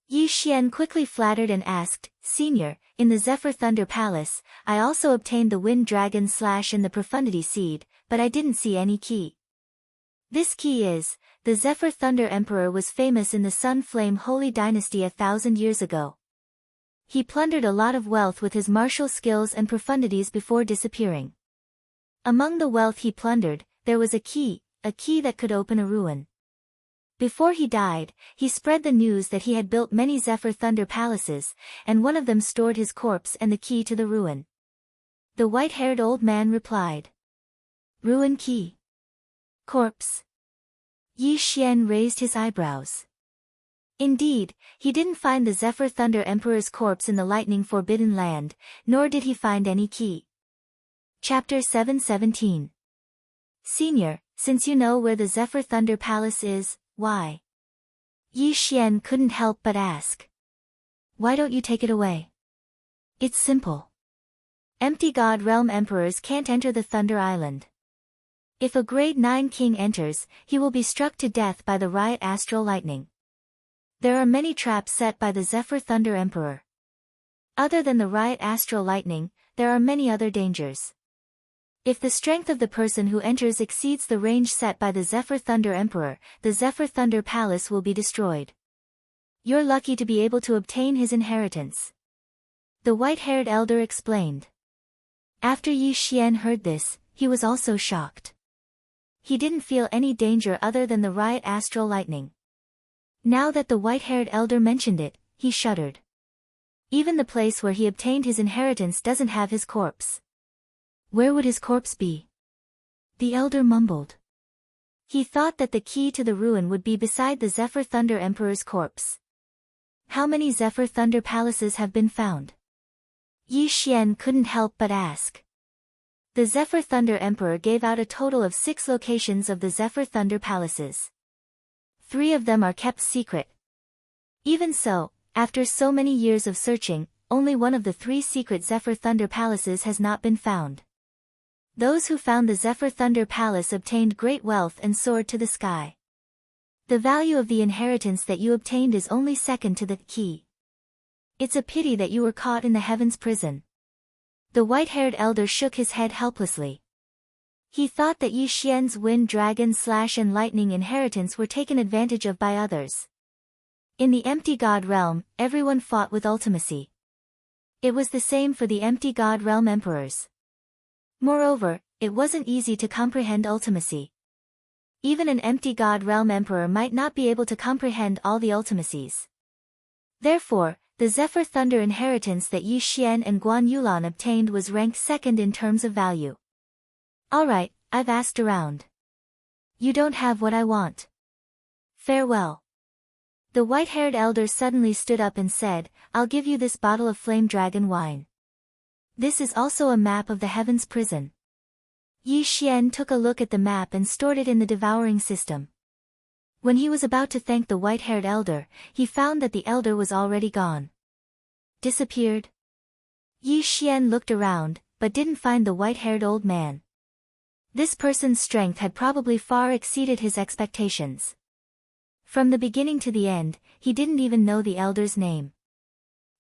Yi Xian quickly flattered and asked, Senior, in the Zephyr Thunder Palace, I also obtained the Wind Dragon Slash and the Profundity Seed, but I didn't see any key. This key is, the Zephyr Thunder Emperor was famous in the Sun Flame Holy Dynasty 1,000 years ago. He plundered a lot of wealth with his martial skills and profundities before disappearing. Among the wealth he plundered, there was a key that could open a ruin. Before he died, he spread the news that he had built many Zephyr Thunder palaces, and one of them stored his corpse and the key to the ruin. The white-haired old man replied. Ruin key. Corpse. Yi Xian raised his eyebrows. Indeed, he didn't find the Zephyr Thunder Emperor's corpse in the lightning forbidden land, nor did he find any key. Chapter 717. Senior, since you know where the Zephyr Thunder Palace is, why? Yi Xian couldn't help but ask. Why don't you take it away? It's simple. Empty God Realm Emperors can't enter the Thunder Island. If a grade 9 king enters, he will be struck to death by the riot astral lightning. There are many traps set by the Zephyr Thunder Emperor. Other than the riot astral lightning, there are many other dangers. If the strength of the person who enters exceeds the range set by the Zephyr Thunder Emperor, the Zephyr Thunder Palace will be destroyed. You're lucky to be able to obtain his inheritance. The white-haired elder explained. After Yi Xian heard this, he was also shocked. He didn't feel any danger other than the riot astral lightning. Now that the white-haired elder mentioned it, he shuddered. Even the place where he obtained his inheritance doesn't have his corpse. Where would his corpse be? The elder mumbled. He thought that the key to the ruin would be beside the Zephyr Thunder Emperor's corpse. How many Zephyr Thunder Palaces have been found? Yi Xian couldn't help but ask. The Zephyr Thunder Emperor gave out a total of 6 locations of the Zephyr Thunder Palaces. 3 of them are kept secret. Even so, after so many years of searching, only one of the 3 secret Zephyr Thunder Palaces has not been found. Those who found the Zephyr Thunder Palace obtained great wealth and soared to the sky. The value of the inheritance that you obtained is only second to the key. It's a pity that you were caught in the heavens prison. The white-haired elder shook his head helplessly. He thought that Yi Xian's wind dragon slash and lightning inheritance were taken advantage of by others. In the empty god realm, everyone fought with ultimacy. It was the same for the empty god realm emperors. Moreover, it wasn't easy to comprehend ultimacy. Even an empty god realm emperor might not be able to comprehend all the ultimacies. Therefore, the Zephyr Thunder inheritance that Yi Xian and Guan Yulan obtained was ranked second in terms of value. Alright, I've asked around. You don't have what I want. Farewell. The white-haired elder suddenly stood up and said, I'll give you this bottle of flame dragon wine. This is also a map of the heavens prison. Yi Xian took a look at the map and stored it in the devouring system. When he was about to thank the white-haired elder, he found that the elder was already gone. Disappeared? Yi Xian looked around, but didn't find the white-haired old man. This person's strength had probably far exceeded his expectations. From the beginning to the end, he didn't even know the elder's name.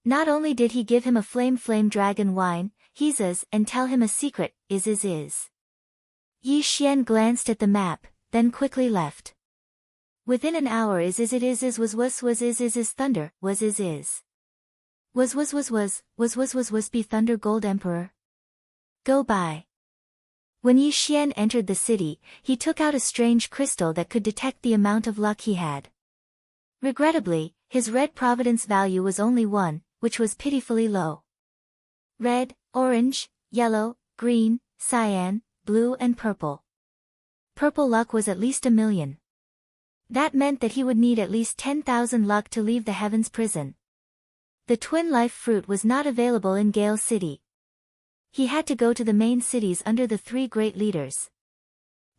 Not only did he give him a flame dragon wine, Hizas, and tell him a secret, is. Yi Xian glanced at the map, then quickly left. Within an hour is thunder, was be Thunder Gold Emperor. Go by. When Yi Xian entered the city, he took out a strange crystal that could detect the amount of luck he had. Regrettably, his red providence value was only 1, which was pitifully low. Red, orange, yellow, green, cyan, blue and purple. Purple luck was at least 1 million. That meant that he would need at least 10,000 luck to leave the heavens prison. The twin life fruit was not available in Gale City. He had to go to the main cities under the 3 great leaders.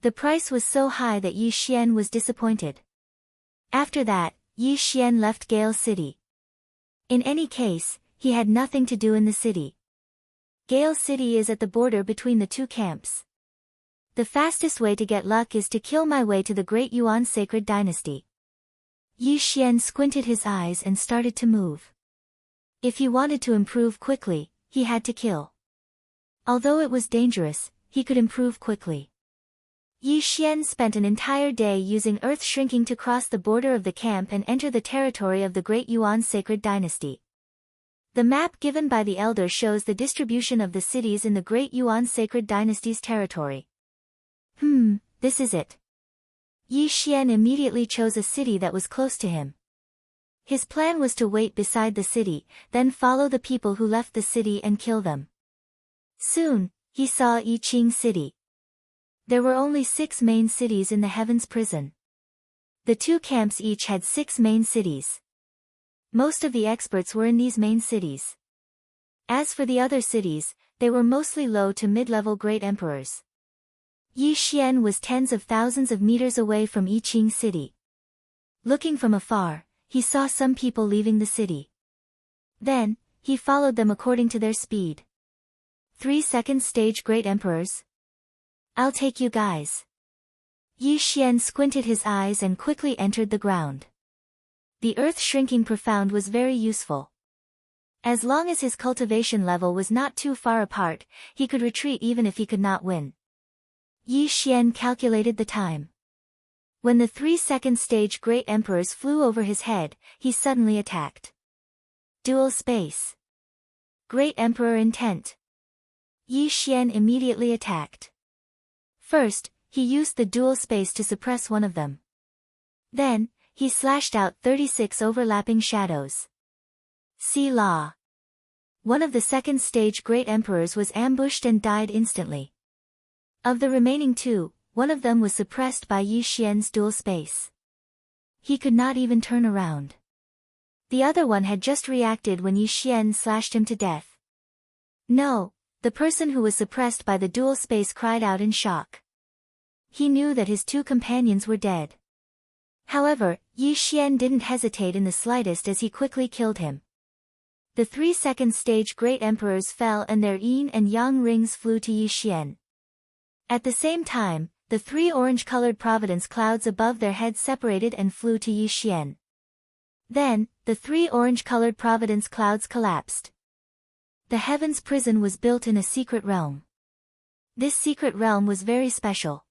The price was so high that Yi Xian was disappointed. After that, Yi Xian left Gale City. In any case, he had nothing to do in the city. Gale City is at the border between the 2 camps. The fastest way to get luck is to kill my way to the Great Yuan Sacred Dynasty. Yi Xian squinted his eyes and started to move. If he wanted to improve quickly, he had to kill. Although it was dangerous, he could improve quickly. Yi Xian spent an entire day using earth shrinking to cross the border of the camp and enter the territory of the Great Yuan Sacred Dynasty. The map given by the elder shows the distribution of the cities in the Great Yuan Sacred Dynasty's territory. This is it. Yi Xian immediately chose a city that was close to him. His plan was to wait beside the city, then follow the people who left the city and kill them. Soon, he saw Yiqing City. There were only 6 main cities in the heavens prison. The 2 camps each had 6 main cities. Most of the experts were in these main cities. As for the other cities, they were mostly low to mid-level great emperors. Yi Xian was tens of thousands of meters away from Yiqing City. Looking from afar, he saw some people leaving the city. Then, he followed them according to their speed. 3 second stage great emperors? I'll take you guys. Yi Xian squinted his eyes and quickly entered the ground. The earth shrinking profound was very useful. As long as his cultivation level was not too far apart, he could retreat even if he could not win. Yi Xian calculated the time. When the 3-second stage Great Emperors flew over his head, he suddenly attacked. Dual space. Great Emperor intent. Yi Xian immediately attacked. First, he used the dual space to suppress one of them. Then, he slashed out 36 overlapping shadows. See Law. One of the second stage Great Emperors was ambushed and died instantly. Of the remaining two, one of them was suppressed by Yi Xian's dual space. He could not even turn around. The other one had just reacted when Yi Xian slashed him to death. No, the person who was suppressed by the dual space cried out in shock. He knew that his two companions were dead. However, Yi Xian didn't hesitate in the slightest as he quickly killed him. The 3-second stage Great Emperors fell and their yin and yang rings flew to Yi Xian. At the same time, the 3 orange-colored providence clouds above their heads separated and flew to Yi Xian. Then, the 3 orange-colored providence clouds collapsed. The heaven's prison was built in a secret realm. This secret realm was very special.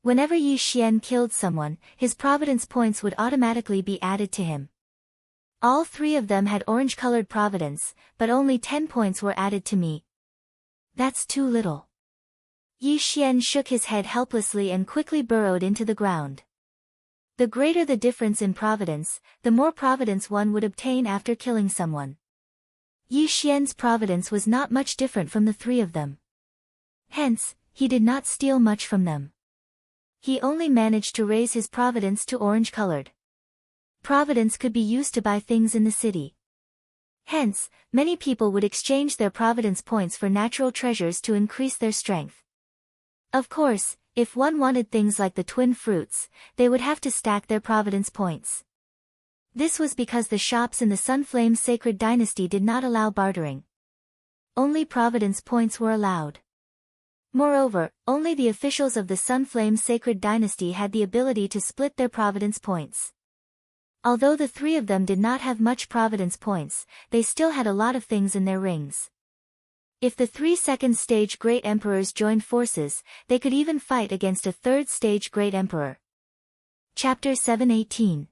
Whenever Yi Xian killed someone, his providence points would automatically be added to him. All 3 of them had orange-colored providence, but only 10 points were added to me. That's too little. Yi Xian shook his head helplessly and quickly burrowed into the ground. The greater the difference in providence, the more providence one would obtain after killing someone. Yi Xian's providence was not much different from the 3 of them. Hence, he did not steal much from them. He only managed to raise his providence to orange-colored. Providence could be used to buy things in the city. Hence, many people would exchange their providence points for natural treasures to increase their strength. Of course, if one wanted things like the twin fruits, they would have to stack their providence points. This was because the shops in the Sunflame Sacred Dynasty did not allow bartering. Only providence points were allowed. Moreover, only the officials of the Sunflame Sacred Dynasty had the ability to split their providence points. Although the 3 of them did not have much providence points, they still had a lot of things in their rings. If the 3-second stage Great Emperors joined forces, they could even fight against a 3rd stage Great Emperor. Chapter 718.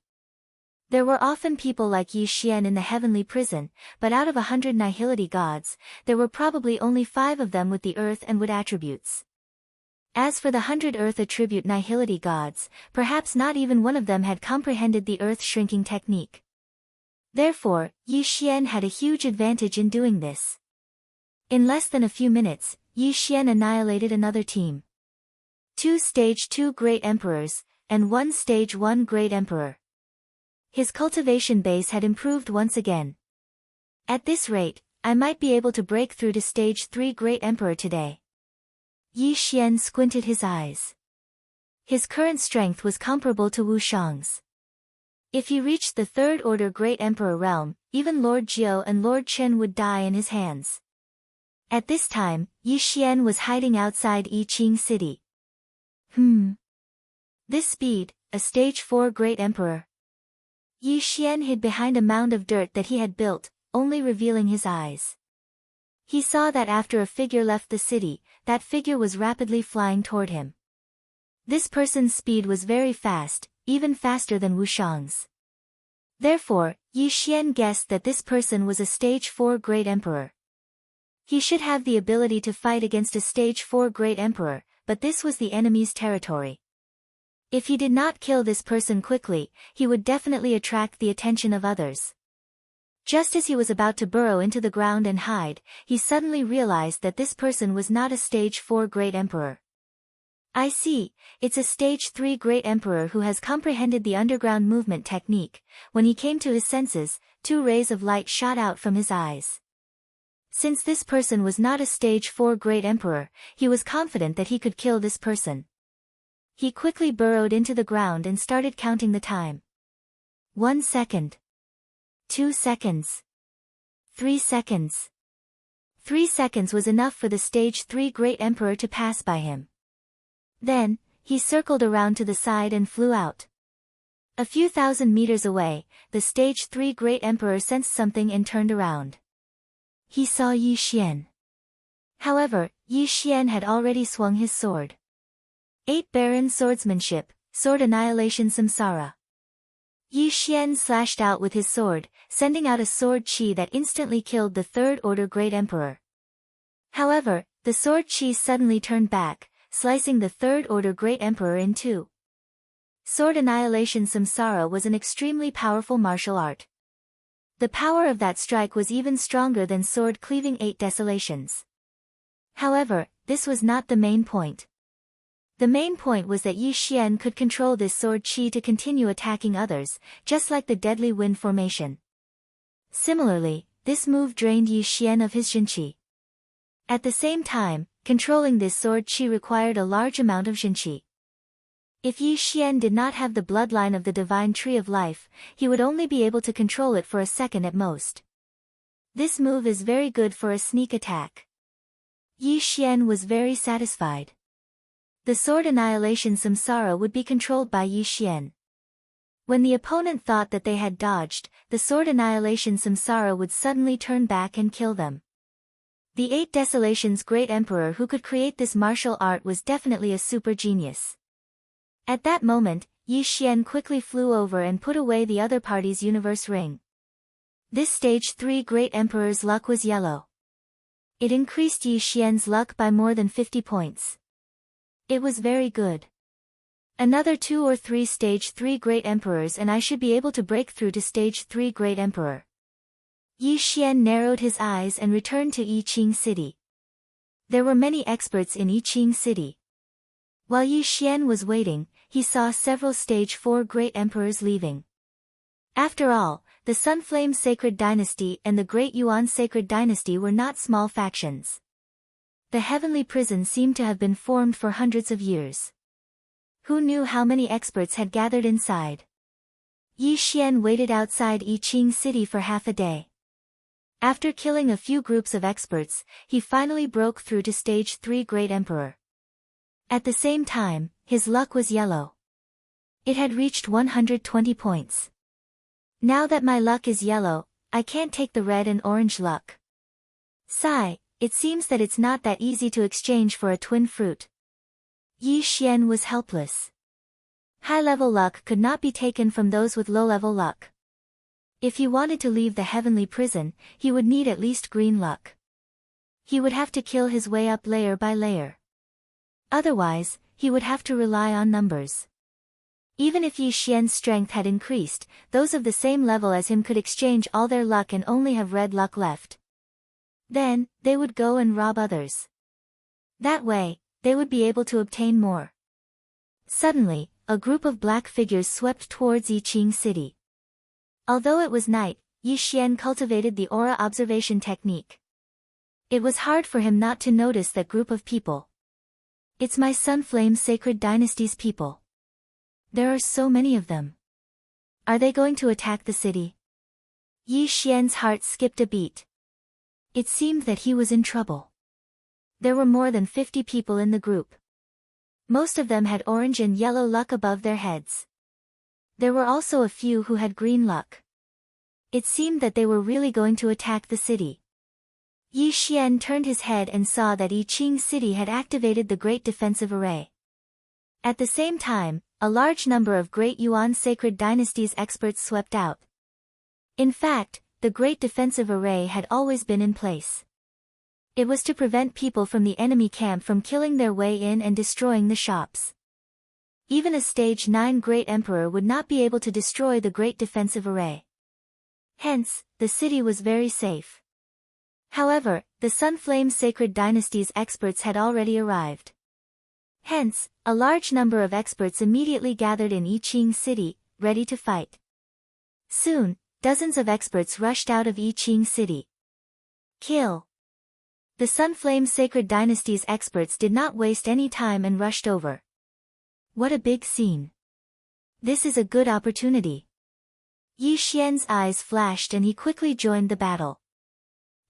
There were often people like Yi Xian in the heavenly prison, but out of 100 nihility gods, there were probably only 5 of them with the earth and wood attributes. As for the 100 earth attribute nihility gods, perhaps not even one of them had comprehended the earth shrinking technique. Therefore, Yi Xian had a huge advantage in doing this. In less than a few minutes, Yi Xian annihilated another team. 2 stage 2 Great Emperors, and 1 stage 1 Great Emperor. His cultivation base had improved once again. At this rate, I might be able to break through to stage 3 Great Emperor today. Yi Xian squinted his eyes. His current strength was comparable to Wu Shang's. If he reached the 3rd order Great Emperor realm, even Lord Jiao and Lord Chen would die in his hands. At this time, Yi Xian was hiding outside Yiqing City. This speed, a stage 4 Great Emperor. Yi Xian hid behind a mound of dirt that he had built, only revealing his eyes. He saw that after a figure left the city, that figure was rapidly flying toward him. This person's speed was very fast, even faster than Wu Shang's. Therefore, Yi Xian guessed that this person was a stage 4 Great Emperor. He should have the ability to fight against a stage 4 Great Emperor, but this was the enemy's territory. If he did not kill this person quickly, he would definitely attract the attention of others. Just as he was about to burrow into the ground and hide, he suddenly realized that this person was not a stage 4 Great Emperor. I see, it's a stage 3 Great Emperor who has comprehended the underground movement technique. When he came to his senses, 2 rays of light shot out from his eyes. Since this person was not a stage 4 Great Emperor, he was confident that he could kill this person. He quickly burrowed into the ground and started counting the time. 1 second. 2 seconds. 3 seconds. 3 seconds was enough for the stage 3 Great Emperor to pass by him. Then, he circled around to the side and flew out. A few thousand meters away, the stage 3 great emperor sensed something and turned around. He saw Yi Xian. However, Yi Xian had already swung his sword. 8 Baron Swordsmanship, Sword Annihilation Samsara. Yi Xian slashed out with his sword, sending out a sword chi that instantly killed the Third Order Great Emperor. However, the sword chi suddenly turned back, slicing the Third Order Great Emperor in two. Sword Annihilation Samsara was an extremely powerful martial art. The power of that strike was even stronger than sword cleaving 8 desolations. However, this was not the main point. The main point was that Yi Xian could control this sword chi to continue attacking others, just like the deadly wind formation. Similarly, this move drained Yi Xian of his Jinqi. At the same time, controlling this sword chi required a large amount of Jinqi. If Yi Xian did not have the bloodline of the divine tree of life, he would only be able to control it for a second at most. This move is very good for a sneak attack. Yi Xian was very satisfied. The Sword Annihilation Samsara would be controlled by Yi Xian. When the opponent thought that they had dodged, the Sword Annihilation Samsara would suddenly turn back and kill them. The 8 Desolations Great Emperor who could create this martial art was definitely a super genius. At that moment, Yi Xian quickly flew over and put away the other party's universe ring. This stage 3 Great Emperor's luck was yellow. It increased Yi Xian's luck by more than 50 points. It was very good. Another 2 or 3 stage 3 Great Emperors and I should be able to break through to stage 3 Great Emperor. Yi Xian narrowed his eyes and returned to Yiqing City. There were many experts in Yiqing City. While Yi Xian was waiting, he saw several stage 4 Great Emperors leaving. After all, the Sunflame Sacred Dynasty and the Great Yuan Sacred Dynasty were not small factions. The heavenly prison seemed to have been formed for hundreds of years. Who knew how many experts had gathered inside? Yi Xian waited outside Yiqing City for half a day. After killing a few groups of experts, he finally broke through to stage 3 Great Emperor. At the same time, his luck was yellow. It had reached 120 points. Now that my luck is yellow, I can't take the red and orange luck. Sigh. It seems that it's not that easy to exchange for a twin fruit. Yi Xian was helpless. High-level luck could not be taken from those with low-level luck. If he wanted to leave the heavenly prison, he would need at least green luck. He would have to kill his way up layer by layer. Otherwise, he would have to rely on numbers. Even if Yi Xian's strength had increased, those of the same level as him could exchange all their luck and only have red luck left. Then, they would go and rob others. That way, they would be able to obtain more. Suddenly, a group of black figures swept towards Yiqing City. Although it was night, Yi Xian cultivated the aura observation technique. It was hard for him not to notice that group of people. It's my Sunflame Sacred Dynasty's people. There are so many of them. Are they going to attack the city? Yi Xian's heart skipped a beat. It seemed that he was in trouble. There were more than 50 people in the group. Most of them had orange and yellow luck above their heads. There were also a few who had green luck. It seemed that they were really going to attack the city. Yi Xian turned his head and saw that Yiqing City had activated the Great Defensive Array. At the same time, a large number of Great Yuan Sacred Dynasty's experts swept out. In fact, the Great Defensive Array had always been in place. It was to prevent people from the enemy camp from killing their way in and destroying the shops. Even a stage 9 Great Emperor would not be able to destroy the Great Defensive Array. Hence, the city was very safe. However, the Sunflame Sacred Dynasty's experts had already arrived. Hence, a large number of experts immediately gathered in Yiqing City, ready to fight. Soon, dozens of experts rushed out of Yiqing City. Kill! The Sunflame Sacred Dynasty's experts did not waste any time and rushed over. What a big scene. This is a good opportunity. Yi Xian's eyes flashed and he quickly joined the battle.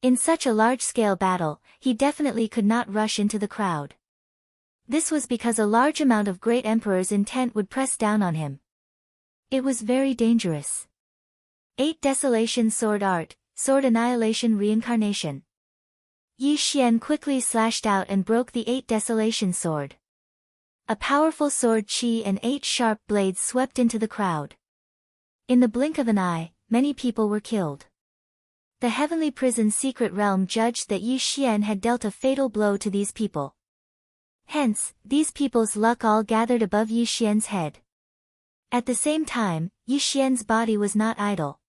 In such a large-scale battle, he definitely could not rush into the crowd. This was because a large amount of great emperors' intent would press down on him. It was very dangerous. 8 Desolation Sword Art, Sword Annihilation Reincarnation. Yi Xian quickly slashed out and broke the 8 Desolation Sword. A powerful sword chi and 8 sharp blades swept into the crowd. In the blink of an eye, many people were killed. The Heavenly Prison Secret Realm judged that Yi Xian had dealt a fatal blow to these people. Hence, these people's luck all gathered above Yi Xian's head. At the same time, Yi Xian's body was not idle.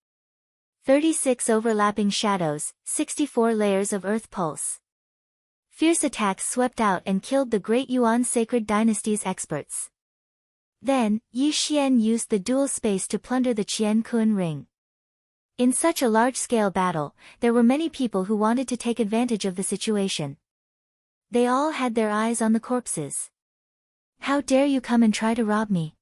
36 overlapping shadows, 64 layers of earth pulse. Fierce attacks swept out and killed the Great Yuan Sacred Dynasty's experts. Then, Yi Xian used the dual space to plunder the Qian Kun ring. In such a large-scale battle, there were many people who wanted to take advantage of the situation. They all had their eyes on the corpses. How dare you come and try to rob me?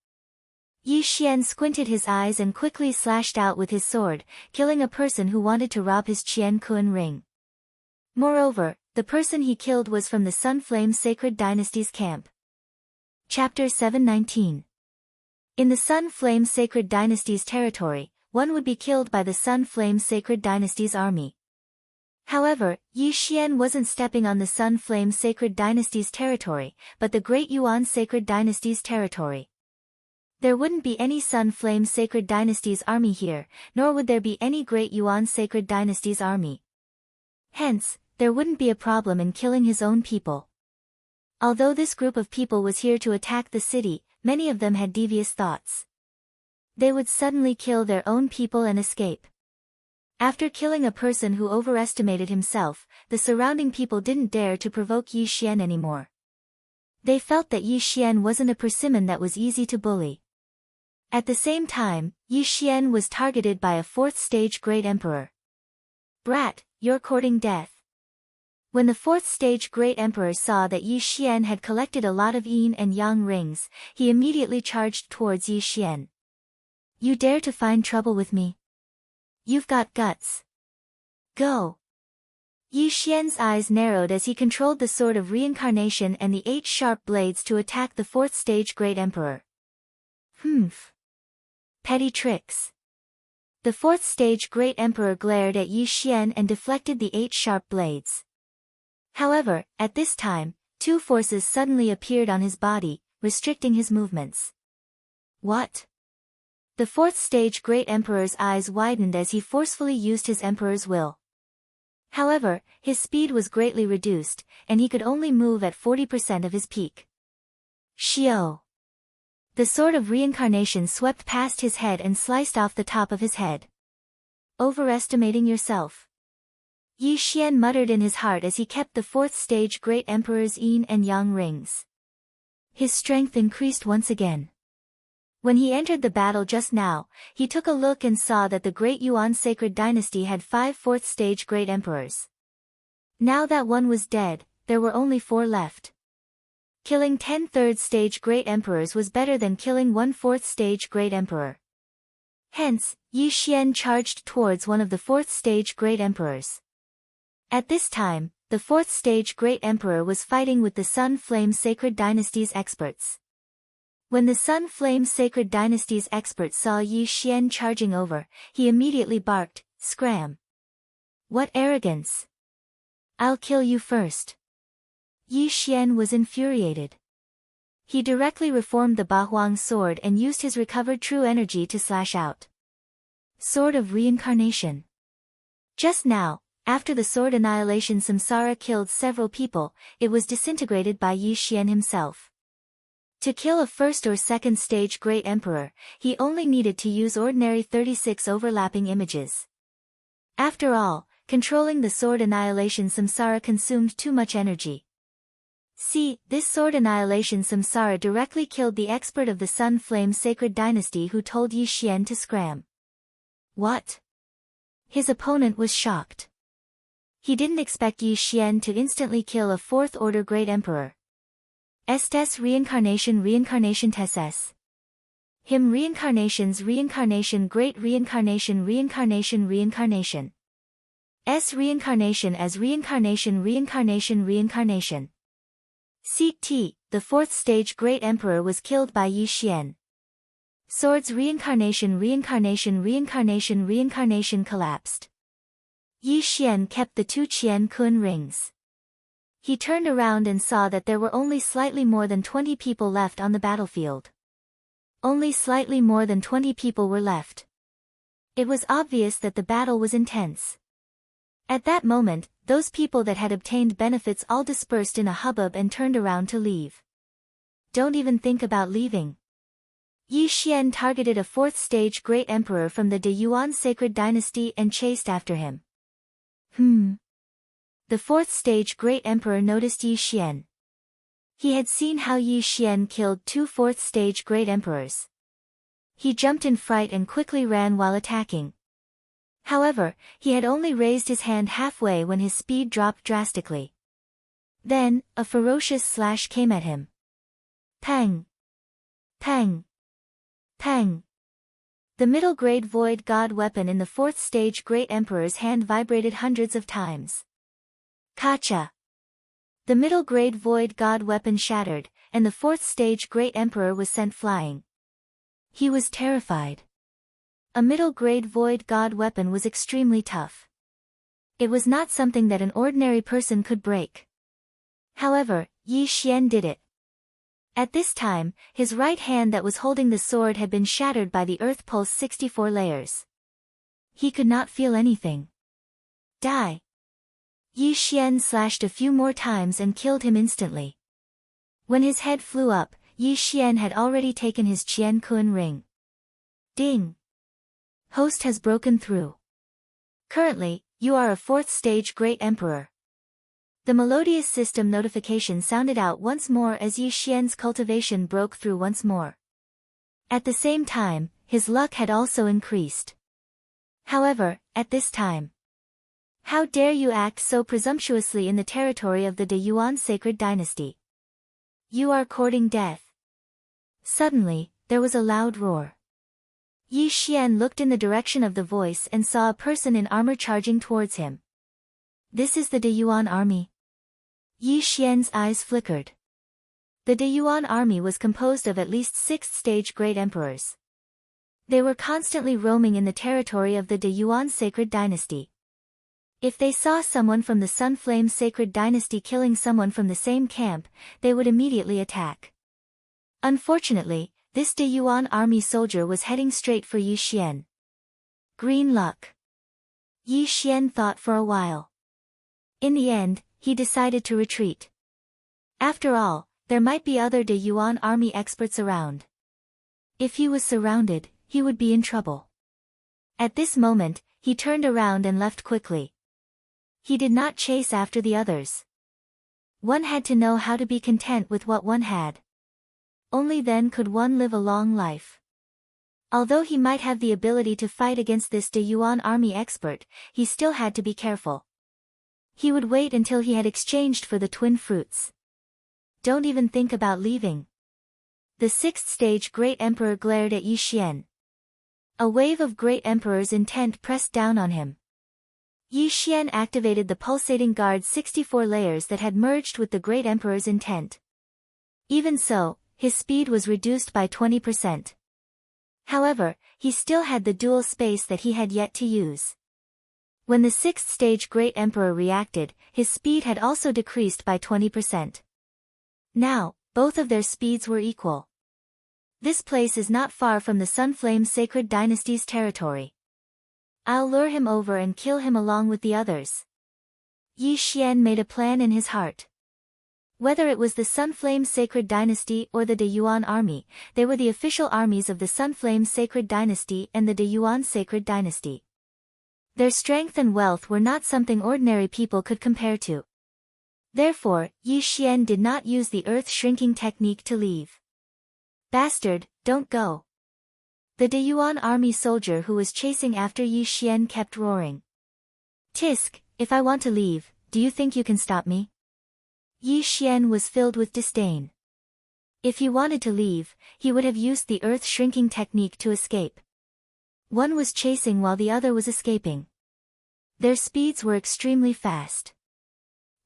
Yi Xian squinted his eyes and quickly slashed out with his sword, killing a person who wanted to rob his Qian Kun ring. Moreover, the person he killed was from the Sunflame Sacred Dynasty's camp. Chapter 719. In the Sunflame Sacred Dynasty's territory, one would be killed by the Sunflame Sacred Dynasty's army. However, Yi Xian wasn't stepping on the Sunflame Sacred Dynasty's territory, but the Great Yuan Sacred Dynasty's territory. There wouldn't be any Sunflame Sacred Dynasty's army here, nor would there be any Great Yuan Sacred Dynasty's army. Hence, there wouldn't be a problem in killing his own people. Although this group of people was here to attack the city, many of them had devious thoughts. They would suddenly kill their own people and escape. After killing a person who overestimated himself, the surrounding people didn't dare to provoke Yi Xian anymore. They felt that Yi Xian wasn't a persimmon that was easy to bully. At the same time, Yi Xian was targeted by a 4th-stage Great Emperor. Brat, you're courting death. When the 4th-stage Great Emperor saw that Yi Xian had collected a lot of yin and yang rings, he immediately charged towards Yi Xian. You dare to find trouble with me? You've got guts. Go! Yi Xian's eyes narrowed as he controlled the Sword of Reincarnation and the 8 sharp blades to attack the 4th-stage Great Emperor. Humph. Petty tricks. The 4th-stage Great Emperor glared at Yi Xian and deflected the 8 sharp blades. However, at this time, 2 forces suddenly appeared on his body, restricting his movements. What? The 4th-stage Great Emperor's eyes widened as he forcefully used his Emperor's will. However, his speed was greatly reduced, and he could only move at 40% of his peak. Xiao. The Sword of Reincarnation swept past his head and sliced off the top of his head. Overestimating yourself. Yi Xian muttered in his heart as he kept the 4th-stage Great Emperor's yin and yang rings. His strength increased once again. When he entered the battle just now, he took a look and saw that the Great Yuan Sacred Dynasty had 5 4th-stage Great Emperors. Now that one was dead, there were only 4 left. Killing 10 3rd-stage Great Emperors was better than killing 1 4th-stage Great Emperor. Hence, Yi Xian charged towards one of the 4th-stage Great Emperors. At this time, the 4th-stage Great Emperor was fighting with the Sun Flame Sacred Dynasty's experts. When the Sun Flame Sacred Dynasty's experts saw Yi Xian charging over, he immediately barked, "Scram! What arrogance! I'll kill you first!" Yi Xian was infuriated. He directly reformed the Bahuang sword and used his recovered true energy to slash out. Sword of Reincarnation. Just now, after the sword annihilation Samsara killed several people, it was disintegrated by Yi Xian himself. To kill a 1st or 2nd stage Great Emperor, he only needed to use ordinary 36 overlapping images. After all, controlling the sword annihilation Samsara consumed too much energy. See, this sword annihilation Samsara directly killed the expert of the Sun Flame Sacred Dynasty who told Yi Xian to scram. What? His opponent was shocked. He didn't expect Yi Xian to instantly kill a 4th-order Great Emperor. Estes Reincarnation Tesses. Him Reincarnations Reincarnation Great Reincarnation S Reincarnation as Reincarnation. Seat T, the 4th-stage Great Emperor was killed by Yi Xian. Swords reincarnation collapsed. Yi Xian kept the two Qian Kun rings. He turned around and saw that there were only slightly more than 20 people left on the battlefield. Only slightly more than 20 people were left. It was obvious that the battle was intense. At that moment, those people that had obtained benefits all dispersed in a hubbub and turned around to leave. Don't even think about leaving. Yi Xian targeted a 4th stage Great Emperor from the De Yuan Sacred Dynasty and chased after him. The 4th stage Great Emperor noticed Yi Xian. He had seen how Yi Xian killed 2 4th stage Great Emperors. He jumped in fright and quickly ran while attacking. However, he had only raised his hand halfway when his speed dropped drastically. Then, a ferocious slash came at him. Pang! Pang! Pang! The middle-grade Void God weapon in the 4th stage Great Emperor's hand vibrated hundreds of times. Kacha! The middle-grade Void God weapon shattered, and the 4th stage Great Emperor was sent flying. He was terrified. A middle-grade Void God weapon was extremely tough. It was not something that an ordinary person could break. However, Yi Xian did it. At this time, his right hand that was holding the sword had been shattered by the Earth Pulse 64 layers. He could not feel anything. Die! Yi Xian slashed a few more times and killed him instantly. When his head flew up, Yi Xian had already taken his Qian Kun ring. Ding! Host has broken through. Currently, you are a 4th stage Great Emperor. The melodious system notification sounded out once more as Yi Xian's cultivation broke through once more. At the same time, his luck had also increased. However, at this time, how dare you act so presumptuously in the territory of the De Yuan Sacred Dynasty? You are courting death. Suddenly, there was a loud roar. Yi Xian looked in the direction of the voice and saw a person in armor charging towards him. This is the De Yuan army. Yi Xian's eyes flickered. The De Yuan army was composed of at least 6th stage Great Emperors. They were constantly roaming in the territory of the De Yuan Sacred Dynasty. If they saw someone from the Sunflame Sacred Dynasty killing someone from the same camp, they would immediately attack. Unfortunately, this De Yuan army soldier was heading straight for Yi Xian. Green luck. Yi Xian thought for a while. In the end, he decided to retreat. After all, there might be other De Yuan army experts around. If he was surrounded, he would be in trouble. At this moment, he turned around and left quickly. He did not chase after the others. One had to know how to be content with what one had. Only then could one live a long life. Although he might have the ability to fight against this De Yuan army expert, he still had to be careful. He would wait until he had exchanged for the twin fruits. Don't even think about leaving. The 6th stage Great Emperor glared at Yi Xian. A wave of Great Emperor's intent pressed down on him. Yi Xian activated the pulsating guard 64 layers that had merged with the Great Emperor's intent. Even so, his speed was reduced by 20%. However, he still had the dual space that he had yet to use. When the 6th stage Great Emperor reacted, his speed had also decreased by 20%. Now, both of their speeds were equal. This place is not far from the Sunflame Sacred Dynasty's territory. I'll lure him over and kill him along with the others. Yi Xian made a plan in his heart. Whether it was the Sunflame Sacred Dynasty or the De Yuan army, they were the official armies of the Sunflame Sacred Dynasty and the De Yuan Sacred Dynasty. Their strength and wealth were not something ordinary people could compare to. Therefore, Yi Xian did not use the earth-shrinking technique to leave. Bastard, don't go. The De Yuan army soldier who was chasing after Yi Xian kept roaring. Tisk, if I want to leave, do you think you can stop me? Yi Xian was filled with disdain. If he wanted to leave, he would have used the earth-shrinking technique to escape. One was chasing while the other was escaping. Their speeds were extremely fast.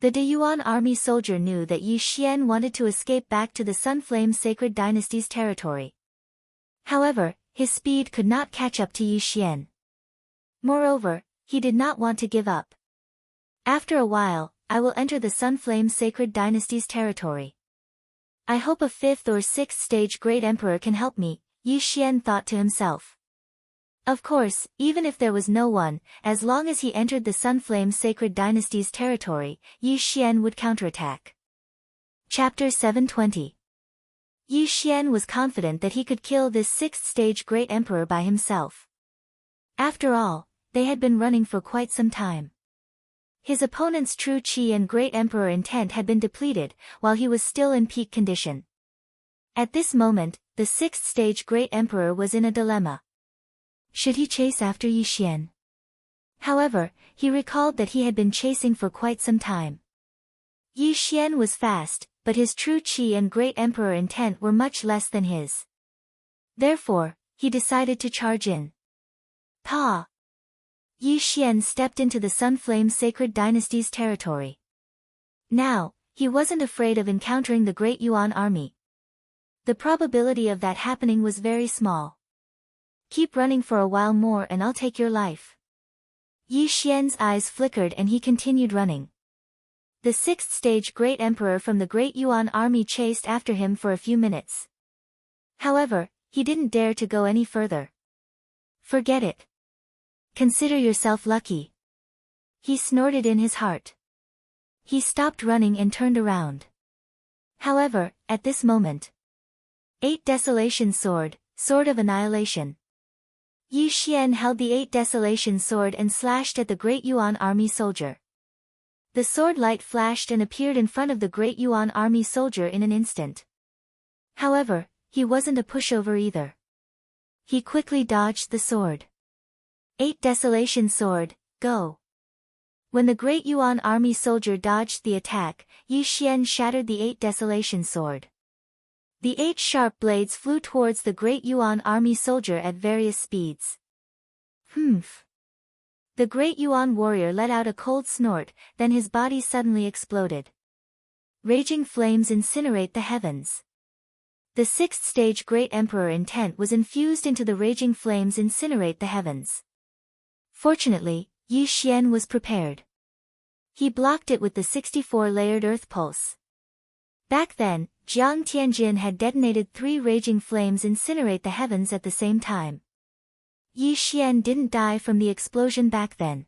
The De Yuan army soldier knew that Yi Xian wanted to escape back to the Sunflame Sacred Dynasty's territory. However, his speed could not catch up to Yi Xian. Moreover, he did not want to give up. After a while, I will enter the Sunflame Sacred Dynasty's territory. I hope a 5th or 6th stage Great Emperor can help me, Yi Xian thought to himself. Of course, even if there was no one, as long as he entered the Sunflame Sacred Dynasty's territory, Yi Xian would counterattack. Chapter 720. Yi Xian was confident that he could kill this 6th stage Great Emperor by himself. After all, they had been running for quite some time. His opponent's true qi and Great Emperor intent had been depleted, while he was still in peak condition. At this moment, the 6th stage Great Emperor was in a dilemma. Should he chase after Yi Xian? However, he recalled that he had been chasing for quite some time. Yi Xian was fast, but his true qi and Great Emperor intent were much less than his. Therefore, he decided to charge in. Pa! Yi Xian stepped into the Sunflame Sacred Dynasty's territory. Now, he wasn't afraid of encountering the Great Yuan army. The probability of that happening was very small. Keep running for a while more and I'll take your life. Yi Xian's eyes flickered and he continued running. The 6th stage Great Emperor from the Great Yuan army chased after him for a few minutes. However, he didn't dare to go any further. Forget it. Consider yourself lucky. He snorted in his heart. He stopped running and turned around. However, at this moment, 8 Desolation Sword, Sword of Annihilation. Yi Xian held the 8 Desolation Sword and slashed at the Great Yuan army soldier. The sword light flashed and appeared in front of the Great Yuan army soldier in an instant. However, he wasn't a pushover either. He quickly dodged the sword. 8 Desolation Sword, go! When the Great Yuan army soldier dodged the attack, Yi Xian shattered the 8 Desolation Sword. The 8 sharp blades flew towards the Great Yuan army soldier at various speeds. Humph! The Great Yuan warrior let out a cold snort, then his body suddenly exploded. Raging flames incinerate the heavens. The 6th stage Great Emperor intent was infused into the raging flames incinerate the heavens. Fortunately, Yi Xian was prepared. He blocked it with the 64-layered earth pulse. Back then, Jiang Tianjin had detonated 3 raging flames incinerate the heavens at the same time. Yi Xian didn't die from the explosion back then.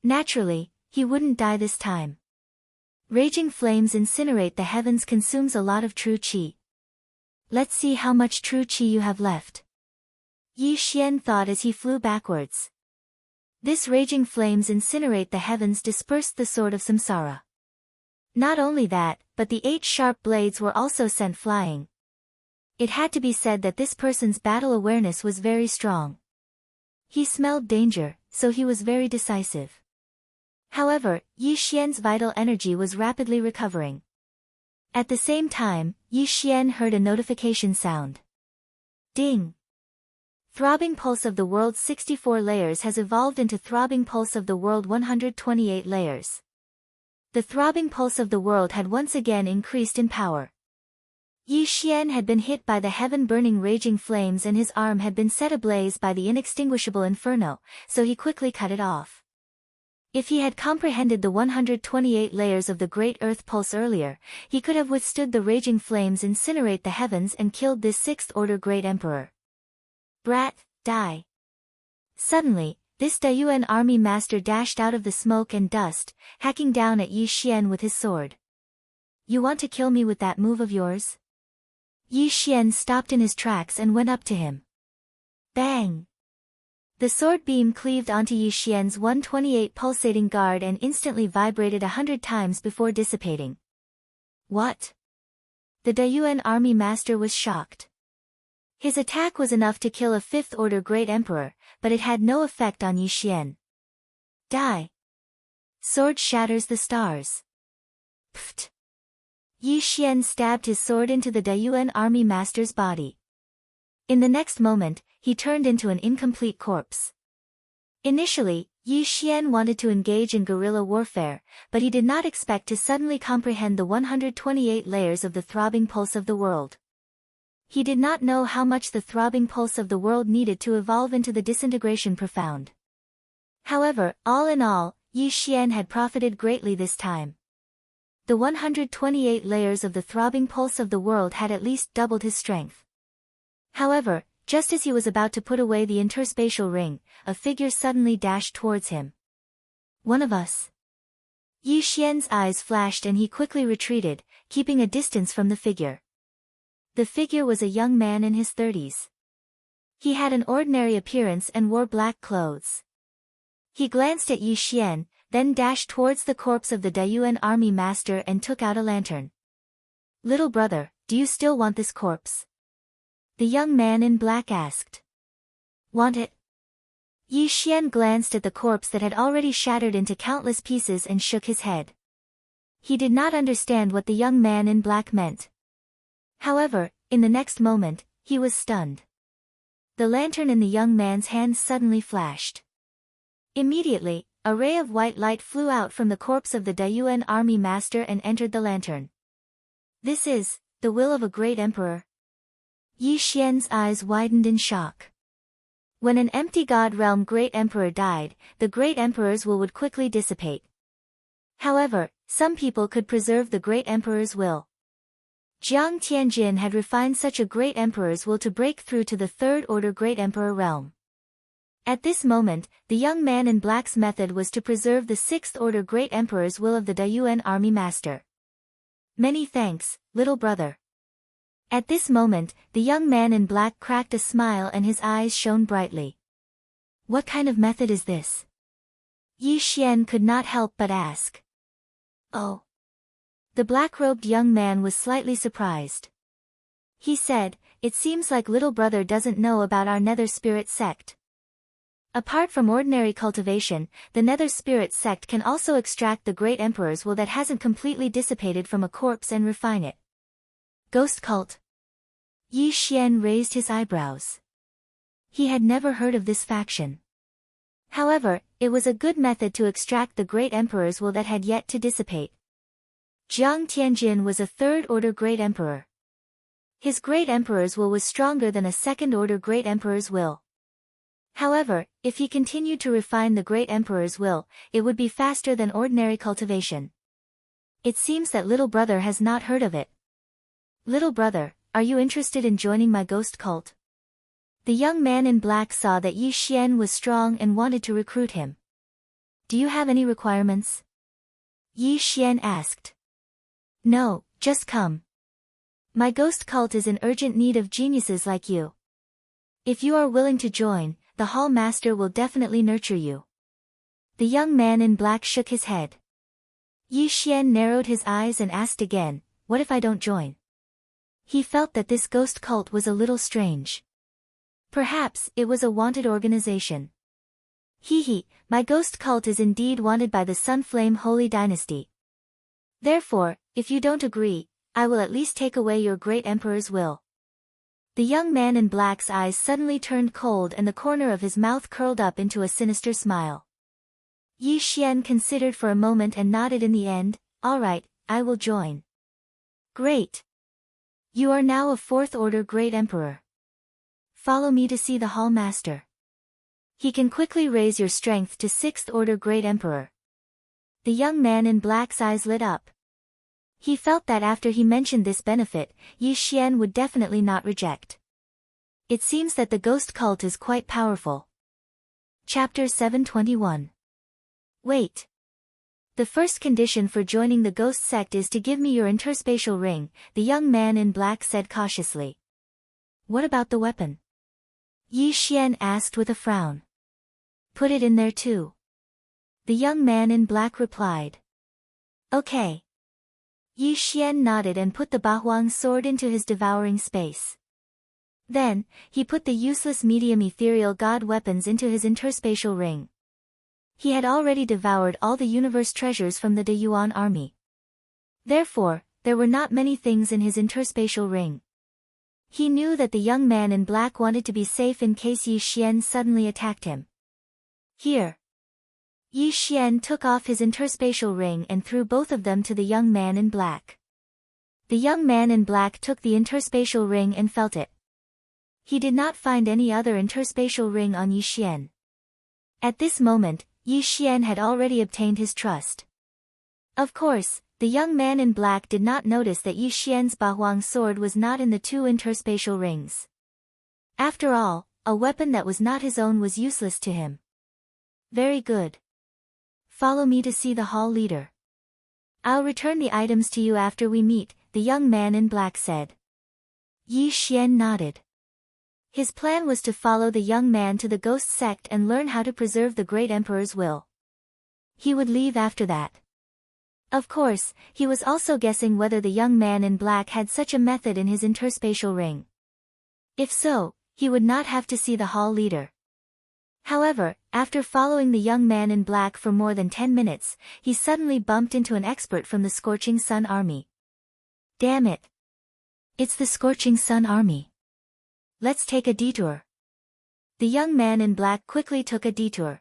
Naturally, he wouldn't die this time. Raging flames incinerate the heavens consumes a lot of true qi. Let's see how much true qi you have left. Yi Xian thought as he flew backwards. This raging flames incinerate the heavens dispersed the sword of samsara. Not only that, but the 8 sharp blades were also sent flying. It had to be said that this person's battle awareness was very strong. He smelled danger, so he was very decisive. However, Yi Xian's vital energy was rapidly recovering. At the same time, Yi Xian heard a notification sound. Ding! Throbbing Pulse of the World's 64 layers has evolved into Throbbing Pulse of the World 128 layers. The Throbbing Pulse of the World had once again increased in power. Yi Xian had been hit by the heaven-burning raging flames and his arm had been set ablaze by the inextinguishable inferno, so he quickly cut it off. If he had comprehended the 128 layers of the Great Earth Pulse earlier, he could have withstood the raging flames incinerate the heavens and killed this 6th-order Great Emperor. Brat, die! Suddenly, this Dayuan army master dashed out of the smoke and dust, hacking down at Yi Xian with his sword. You want to kill me with that move of yours? Yi Xian stopped in his tracks and went up to him. Bang! The sword beam cleaved onto Yi Xian's 128 pulsating guard and instantly vibrated 100 times before dissipating. What? The Dayuan army master was shocked. His attack was enough to kill a 5th-order Great Emperor, but it had no effect on Yi Xian. Die! Sword shatters the stars. Pfft! Yi Xian stabbed his sword into the Dayuan army master's body. In the next moment, he turned into an incomplete corpse. Initially, Yi Xian wanted to engage in guerrilla warfare, but he did not expect to suddenly comprehend the 128 layers of the throbbing pulse of the world. He did not know how much the throbbing pulse of the world needed to evolve into the disintegration profound. However, all in all, Yi Xian had profited greatly this time. The 128 layers of the throbbing pulse of the world had at least doubled his strength. However, just as he was about to put away the interspatial ring, a figure suddenly dashed towards him. One of us. Yi Xian's eyes flashed and he quickly retreated, keeping a distance from the figure. The figure was a young man in his 30s. He had an ordinary appearance and wore black clothes. He glanced at Yi Xian, then dashed towards the corpse of the Dayuan army master and took out a lantern. "Little brother, do you still want this corpse?" the young man in black asked. "Want it?" Yi Xian glanced at the corpse that had already shattered into countless pieces and shook his head. He did not understand what the young man in black meant. However, in the next moment, he was stunned. The lantern in the young man's hand suddenly flashed. Immediately, a ray of white light flew out from the corpse of the Dayuan army master and entered the lantern. "This is the will of a great emperor." Yi Xian's eyes widened in shock. When an empty god realm great emperor died, the great emperor's will would quickly dissipate. However, some people could preserve the great emperor's will. Jiang Tianjin had refined such a great emperor's will to break through to the third-order great emperor realm. At this moment, the young man in black's method was to preserve the sixth-order great emperor's will of the Dayuan army master. "Many thanks, little brother." At this moment, the young man in black cracked a smile and his eyes shone brightly. "What kind of method is this?" Yi Xian could not help but ask. "Oh." The black-robed young man was slightly surprised. He said, "It seems like little brother doesn't know about our Nether Spirit sect. Apart from ordinary cultivation, the Nether Spirit sect can also extract the great emperor's will that hasn't completely dissipated from a corpse and refine it." "Ghost cult?" Yi Xian raised his eyebrows. He had never heard of this faction. However, it was a good method to extract the great emperor's will that had yet to dissipate. Jiang Tianjin was a third-order great emperor. His great emperor's will was stronger than a second-order great emperor's will. However, if he continued to refine the great emperor's will, it would be faster than ordinary cultivation. It seems that little brother has not heard of it. "Little brother, are you interested in joining my ghost cult?" The young man in black saw that Yi Xian was strong and wanted to recruit him. "Do you have any requirements?" Yi Xian asked. "No, just come. My ghost cult is in urgent need of geniuses like you. If you are willing to join, the hall master will definitely nurture you." The young man in black shook his head. Yi Xian narrowed his eyes and asked again, "What if I don't join?" He felt that this ghost cult was a little strange. Perhaps it was a wanted organization. "Hee, my ghost cult is indeed wanted by the Sunflame Holy Dynasty. Therefore, if you don't agree, I will at least take away your great emperor's will." The young man in black's eyes suddenly turned cold and the corner of his mouth curled up into a sinister smile. Yi Xian considered for a moment and nodded in the end. "All right, I will join." "Great. You are now a fourth-order great emperor. Follow me to see the hall master. He can quickly raise your strength to sixth-order great emperor." The young man in black's eyes lit up. He felt that after he mentioned this benefit, Yi Xian would definitely not reject. It seems that the ghost cult is quite powerful. Chapter 721. Wait. The first condition for joining the ghost sect is to give me your interspatial ring, the young man in black said cautiously. "What about the weapon?" Yi Xian asked with a frown. "Put it in there too." The young man in black replied. "Okay." Yi Xian nodded and put the Bahuang sword into his devouring space. Then, he put the useless medium ethereal god weapons into his interspatial ring. He had already devoured all the universe treasures from the Dayuan army. Therefore, there were not many things in his interspatial ring. He knew that the young man in black wanted to be safe in case Yi Xian suddenly attacked him. "Here." Yi Xian took off his interspatial ring and threw both of them to the young man in black. The young man in black took the interspatial ring and felt it. He did not find any other interspatial ring on Yi Xian. At this moment, Yi Xian had already obtained his trust. Of course, the young man in black did not notice that Yi Xian's Bahuang sword was not in the two interspatial rings. After all, a weapon that was not his own was useless to him. Very good. Follow me to see the hall leader. I'll return the items to you after we meet, the young man in black said. Yi Xian nodded. His plan was to follow the young man to the ghost sect and learn how to preserve the great emperor's will. He would leave after that. Of course, he was also guessing whether the young man in black had such a method in his interspatial ring. If so, he would not have to see the hall leader. However, after following the young man in black for more than 10 minutes, he suddenly bumped into an expert from the Scorching Sun Army. Damn it! It's the Scorching Sun Army. Let's take a detour. The young man in black quickly took a detour.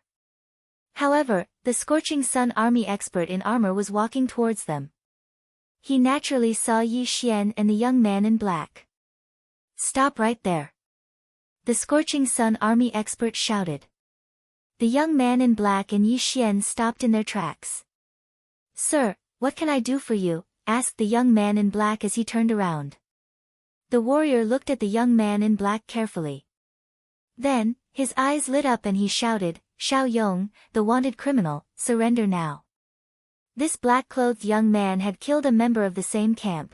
However, the Scorching Sun Army expert in armor was walking towards them. He naturally saw Yi Xian and the young man in black. Stop right there. The Scorching Sun Army expert shouted. The young man in black and Yi Xian stopped in their tracks. Sir, what can I do for you? Asked the young man in black as he turned around. The warrior looked at the young man in black carefully. Then, his eyes lit up and he shouted, Xiao Yong, the wanted criminal, surrender now. This black-clothed young man had killed a member of the same camp.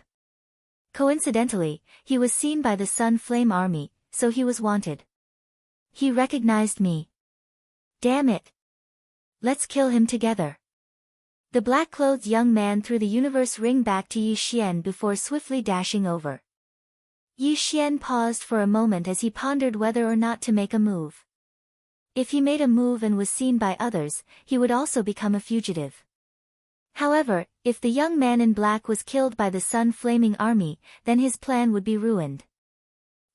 Coincidentally, he was seen by the Sun Flame Army, so he was wanted. He recognized me. Damn it. Let's kill him together. The black-clothed young man threw the universe ring back to Yi Xian before swiftly dashing over. Yi Xian paused for a moment as he pondered whether or not to make a move. If he made a move and was seen by others, he would also become a fugitive. However, if the young man in black was killed by the Sun Flaming Army, then his plan would be ruined.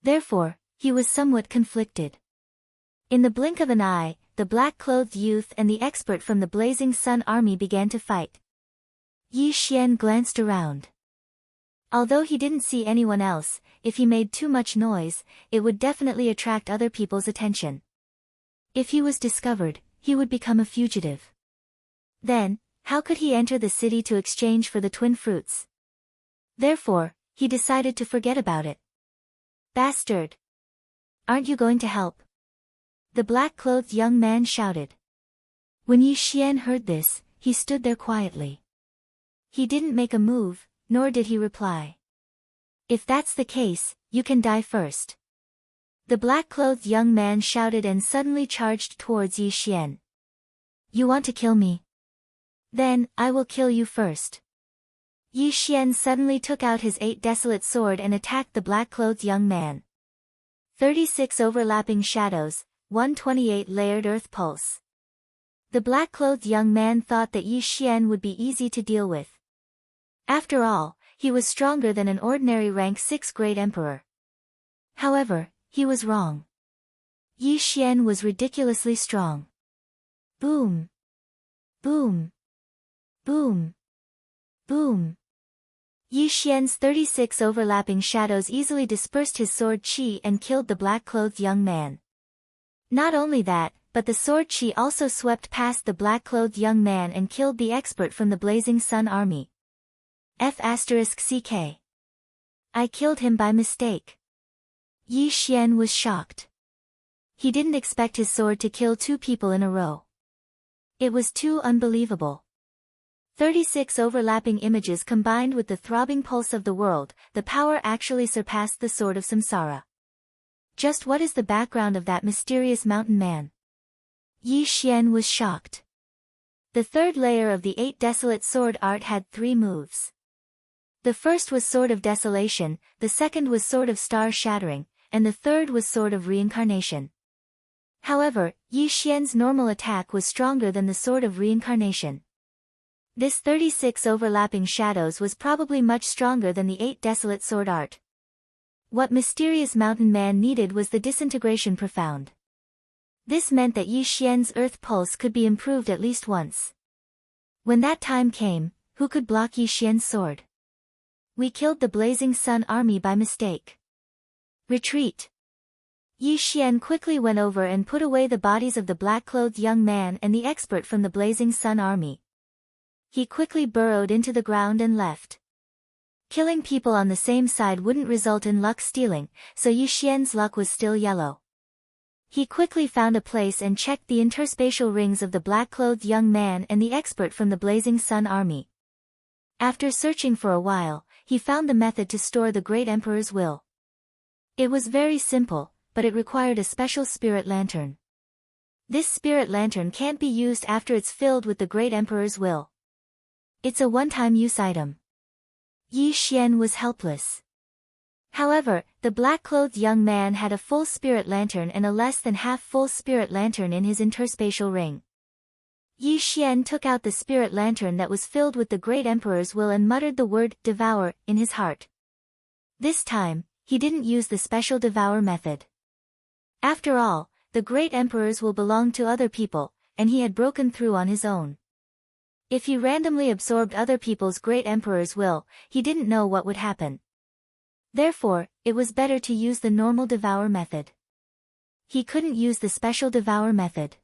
Therefore, he was somewhat conflicted. In the blink of an eye, the black-clothed youth and the expert from the Blazing Sun Army began to fight. Yi Xian glanced around. Although he didn't see anyone else, if he made too much noise, it would definitely attract other people's attention. If he was discovered, he would become a fugitive. Then, how could he enter the city to exchange for the twin fruits? Therefore, he decided to forget about it. Bastard! Aren't you going to help? The black-clothed young man shouted. When Yi Xian heard this, he stood there quietly. He didn't make a move, nor did he reply. If that's the case, you can die first. The black-clothed young man shouted and suddenly charged towards Yi Xian. You want to kill me? Then, I will kill you first. Yi Xian suddenly took out his 8 desolate sword and attacked the black-clothed young man. 36 overlapping shadows, 128 layered earth pulse. The black-clothed young man thought that Yi Xian would be easy to deal with. After all, he was stronger than an ordinary rank 6 Great Emperor. However, he was wrong. Yi Xian was ridiculously strong. Boom! Boom! Boom! Boom! Yi Xian's 36 overlapping shadows easily dispersed his sword qi and killed the black-clothed young man. Not only that, but the sword qi also swept past the black-clothed young man and killed the expert from the Blazing Sun Army. F***CK. I killed him by mistake. Yi Xian was shocked. He didn't expect his sword to kill 2 people in a row. It was too unbelievable. 36 overlapping images combined with the throbbing pulse of the world, the power actually surpassed the sword of Samsara. Just what is the background of that mysterious mountain man? Yi Xian was shocked. The 3rd layer of the 8 desolate sword art had 3 moves. The first was Sword of Desolation, the second was Sword of Star Shattering, and the third was Sword of Reincarnation. However, Yi Xian's normal attack was stronger than the Sword of Reincarnation. This 36 overlapping shadows was probably much stronger than the 8 desolate sword art. What mysterious mountain man needed was the disintegration profound. This meant that Yi Xian's earth pulse could be improved at least once. When that time came, who could block Yi Xian's sword? We killed the Blazing Sun army by mistake. Retreat. Yi Xian quickly went over and put away the bodies of the black-clothed young man and the expert from the Blazing Sun army. He quickly burrowed into the ground and left. Killing people on the same side wouldn't result in luck stealing, so Yi Xian's luck was still yellow. He quickly found a place and checked the interspatial rings of the black-clothed young man and the expert from the Blazing Sun army. After searching for a while, he found the method to store the Great Emperor's will. It was very simple, but it required a special spirit lantern. This spirit lantern can't be used after it's filled with the Great Emperor's will. It's a one-time use item. Yi Xian was helpless. However, the black-clothed young man had a full spirit lantern and a less than half-full spirit lantern in his interspatial ring. Yi Xian took out the spirit lantern that was filled with the Great Emperor's will and muttered the word, "devour," in his heart. This time, he didn't use the special devour method. After all, the Great Emperor's will belonged to other people, and he had broken through on his own. If he randomly absorbed other people's Great Emperor's will, he didn't know what would happen. Therefore, it was better to use the normal devour method. He couldn't use the special devour method.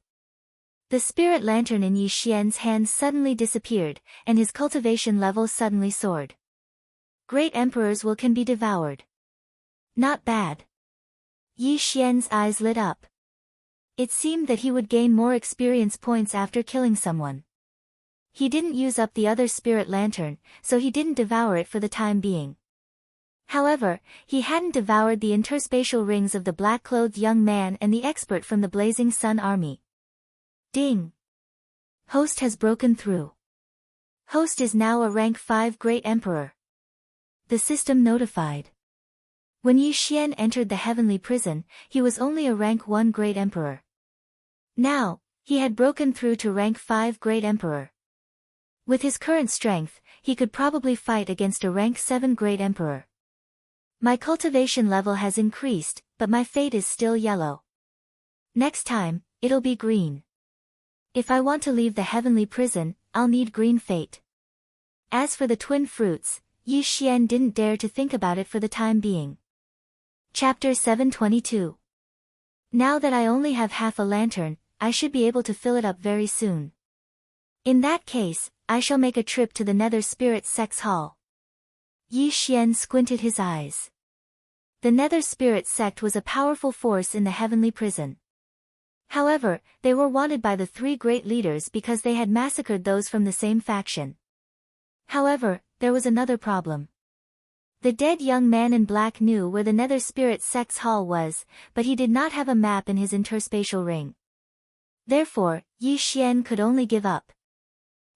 The spirit lantern in Yi Xian's hands suddenly disappeared, and his cultivation level suddenly soared. Great Emperor's will can be devoured. Not bad. Yi Xian's eyes lit up. It seemed that he would gain more experience points after killing someone. He didn't use up the other spirit lantern, so he didn't devour it for the time being. However, he hadn't devoured the interspatial rings of the black-clothed young man and the expert from the Blazing Sun army. Ding! Host has broken through. Host is now a rank 5 Great Emperor. The system notified. When Yi Xian entered the heavenly prison, he was only a rank 1 Great Emperor. Now, he had broken through to rank 5 Great Emperor. With his current strength, he could probably fight against a rank 7 Great Emperor. My cultivation level has increased, but my fate is still yellow. Next time, it'll be green. If I want to leave the heavenly prison, I'll need green fate. As for the twin fruits, Yi Xian didn't dare to think about it for the time being. Chapter 722. Now that I only have half a lantern, I should be able to fill it up very soon. In that case, I shall make a trip to the Nether Spirit Sect's hall. Yi Xian squinted his eyes. The Nether Spirit Sect was a powerful force in the heavenly prison. However, they were wanted by the 3 great leaders because they had massacred those from the same faction. However, there was another problem. The dead young man in black knew where the Nether Spirit Sect's hall was, but he did not have a map in his interspatial ring. Therefore, Yi Xian could only give up.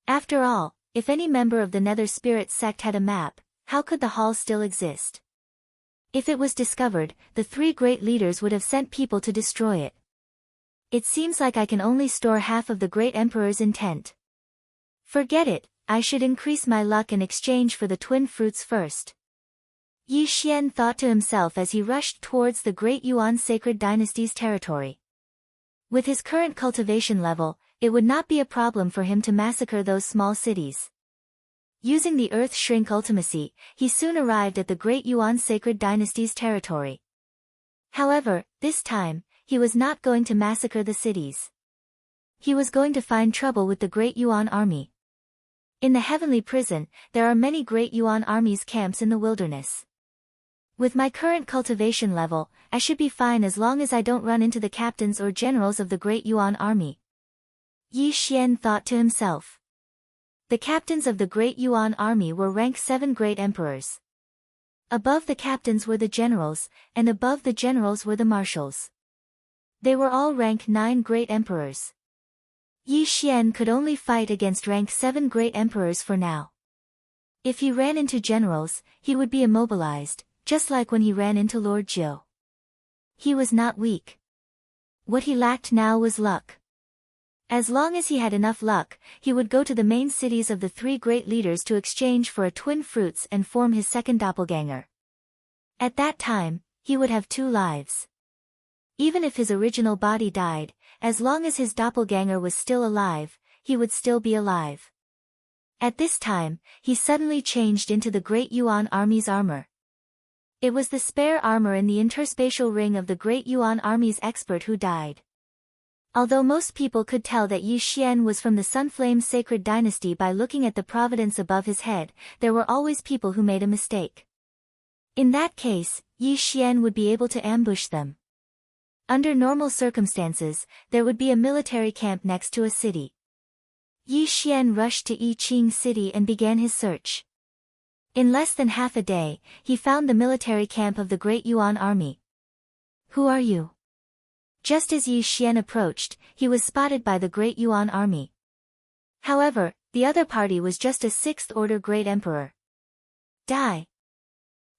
After all, if any member of the Nether Spirit Sect had a map, how could the hall still exist? If it was discovered, the 3 great leaders would have sent people to destroy it. It seems like I can only store half of the Great Emperor's intent. Forget it, I should increase my luck in exchange for the twin fruits first. Yi Xian thought to himself as he rushed towards the Great Yuan Sacred Dynasty's territory. With his current cultivation level, it would not be a problem for him to massacre those small cities. Using the Earth Shrink Ultimacy, he soon arrived at the Great Yuan Sacred Dynasty's territory. However, this time, he was not going to massacre the cities. He was going to find trouble with the Great Yuan army. In the heavenly prison, there are many Great Yuan armies camps in the wilderness. With my current cultivation level, I should be fine as long as I don't run into the captains or generals of the Great Yuan army. Yi Xian thought to himself. The captains of the Great Yuan army were rank 7 Great Emperors. Above the captains were the generals, and above the generals were the marshals. They were all rank 9 Great Emperors. Yi Xian could only fight against rank 7 Great Emperors for now. If he ran into generals, he would be immobilized, just like when he ran into Lord Zhou. He was not weak. What he lacked now was luck. As long as he had enough luck, he would go to the main cities of the 3 great leaders to exchange for a twin fruits and form his second doppelganger. At that time, he would have 2 lives. Even if his original body died, as long as his doppelganger was still alive, he would still be alive. At this time, he suddenly changed into the Great Yuan Army's armor. It was the spare armor in the interspatial ring of the Great Yuan Army's expert who died. Although most people could tell that Yi Xian was from the Sunflame Sacred Dynasty by looking at the providence above his head, there were always people who made a mistake. In that case, Yi Xian would be able to ambush them. Under normal circumstances, there would be a military camp next to a city. Yi Xian rushed to Yiqing City and began his search. In less than half a day, he found the military camp of the Great Yuan Army. "Who are you?" Just as Yi Xian approached, he was spotted by the Great Yuan Army. However, the other party was just a sixth-order Great Emperor. Die!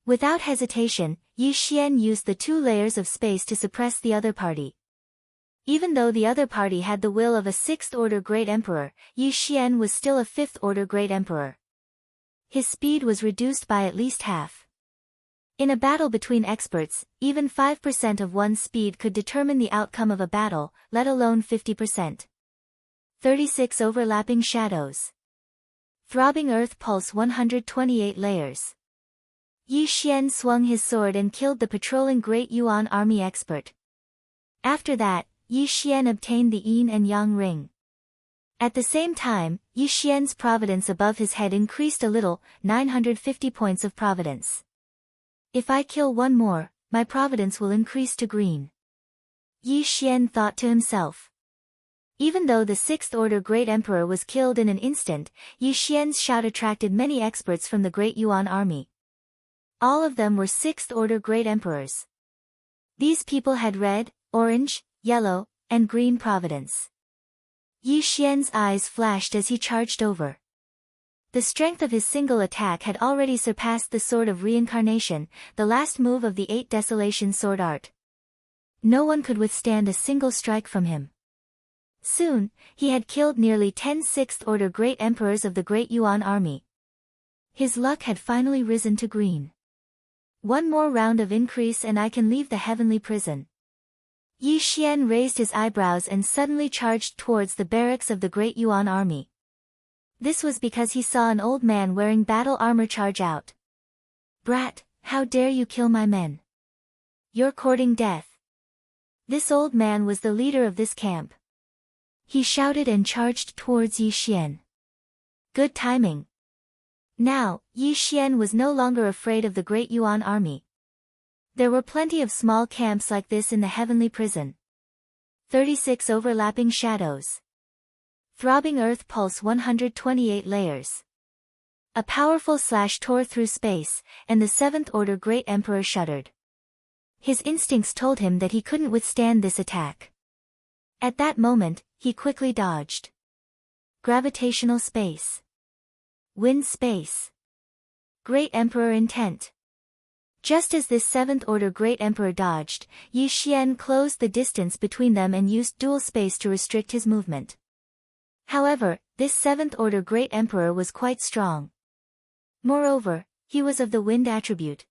Without hesitation, Yi Xian used the 2 layers of space to suppress the other party. Even though the other party had the will of a sixth-order Great Emperor, Yi Xian was still a fifth-order Great Emperor. His speed was reduced by at least half. In a battle between experts, even 5% of one's speed could determine the outcome of a battle, let alone 50%. 36 overlapping shadows. Throbbing earth pulse 128 layers. Yi Xian swung his sword and killed the patrolling Great Yuan Army expert. After that, Yi Xian obtained the Yin and Yang ring. At the same time, Yi Xian's providence above his head increased a little, 950 points of providence. If I kill one more, my providence will increase to green. Yi Xian thought to himself. Even though the sixth-order Great Emperor was killed in an instant, Yi Xian's shout attracted many experts from the Great Yuan Army. All of them were sixth-order Great Emperors. These people had red, orange, yellow, and green providence. Yi Xian's eyes flashed as he charged over. The strength of his single attack had already surpassed the Sword of Reincarnation, the last move of the 8 Desolation sword art. No one could withstand a single strike from him. Soon, he had killed nearly 10 sixth-order Great Emperors of the Great Yuan Army. His luck had finally risen to green. One more round of increase and I can leave the heavenly prison. Yi Xian raised his eyebrows and suddenly charged towards the barracks of the Great Yuan Army. This was because he saw an old man wearing battle armor charge out. "Brat, how dare you kill my men? You're courting death." This old man was the leader of this camp. He shouted and charged towards Yi Xian. Good timing. Now, Yi Xian was no longer afraid of the Great Yuan Army. There were plenty of small camps like this in the heavenly prison. 36 overlapping shadows. Throbbing earth pulse 128 layers. A powerful slash tore through space, and the 7th-order Great Emperor shuddered. His instincts told him that he couldn't withstand this attack. At that moment, he quickly dodged. Gravitational space. Wind space. Great Emperor intent. Just as this 7th-order Great Emperor dodged, Yi Xian closed the distance between them and used dual space to restrict his movement. However, this 7th-order Great Emperor was quite strong. Moreover, he was of the wind attribute.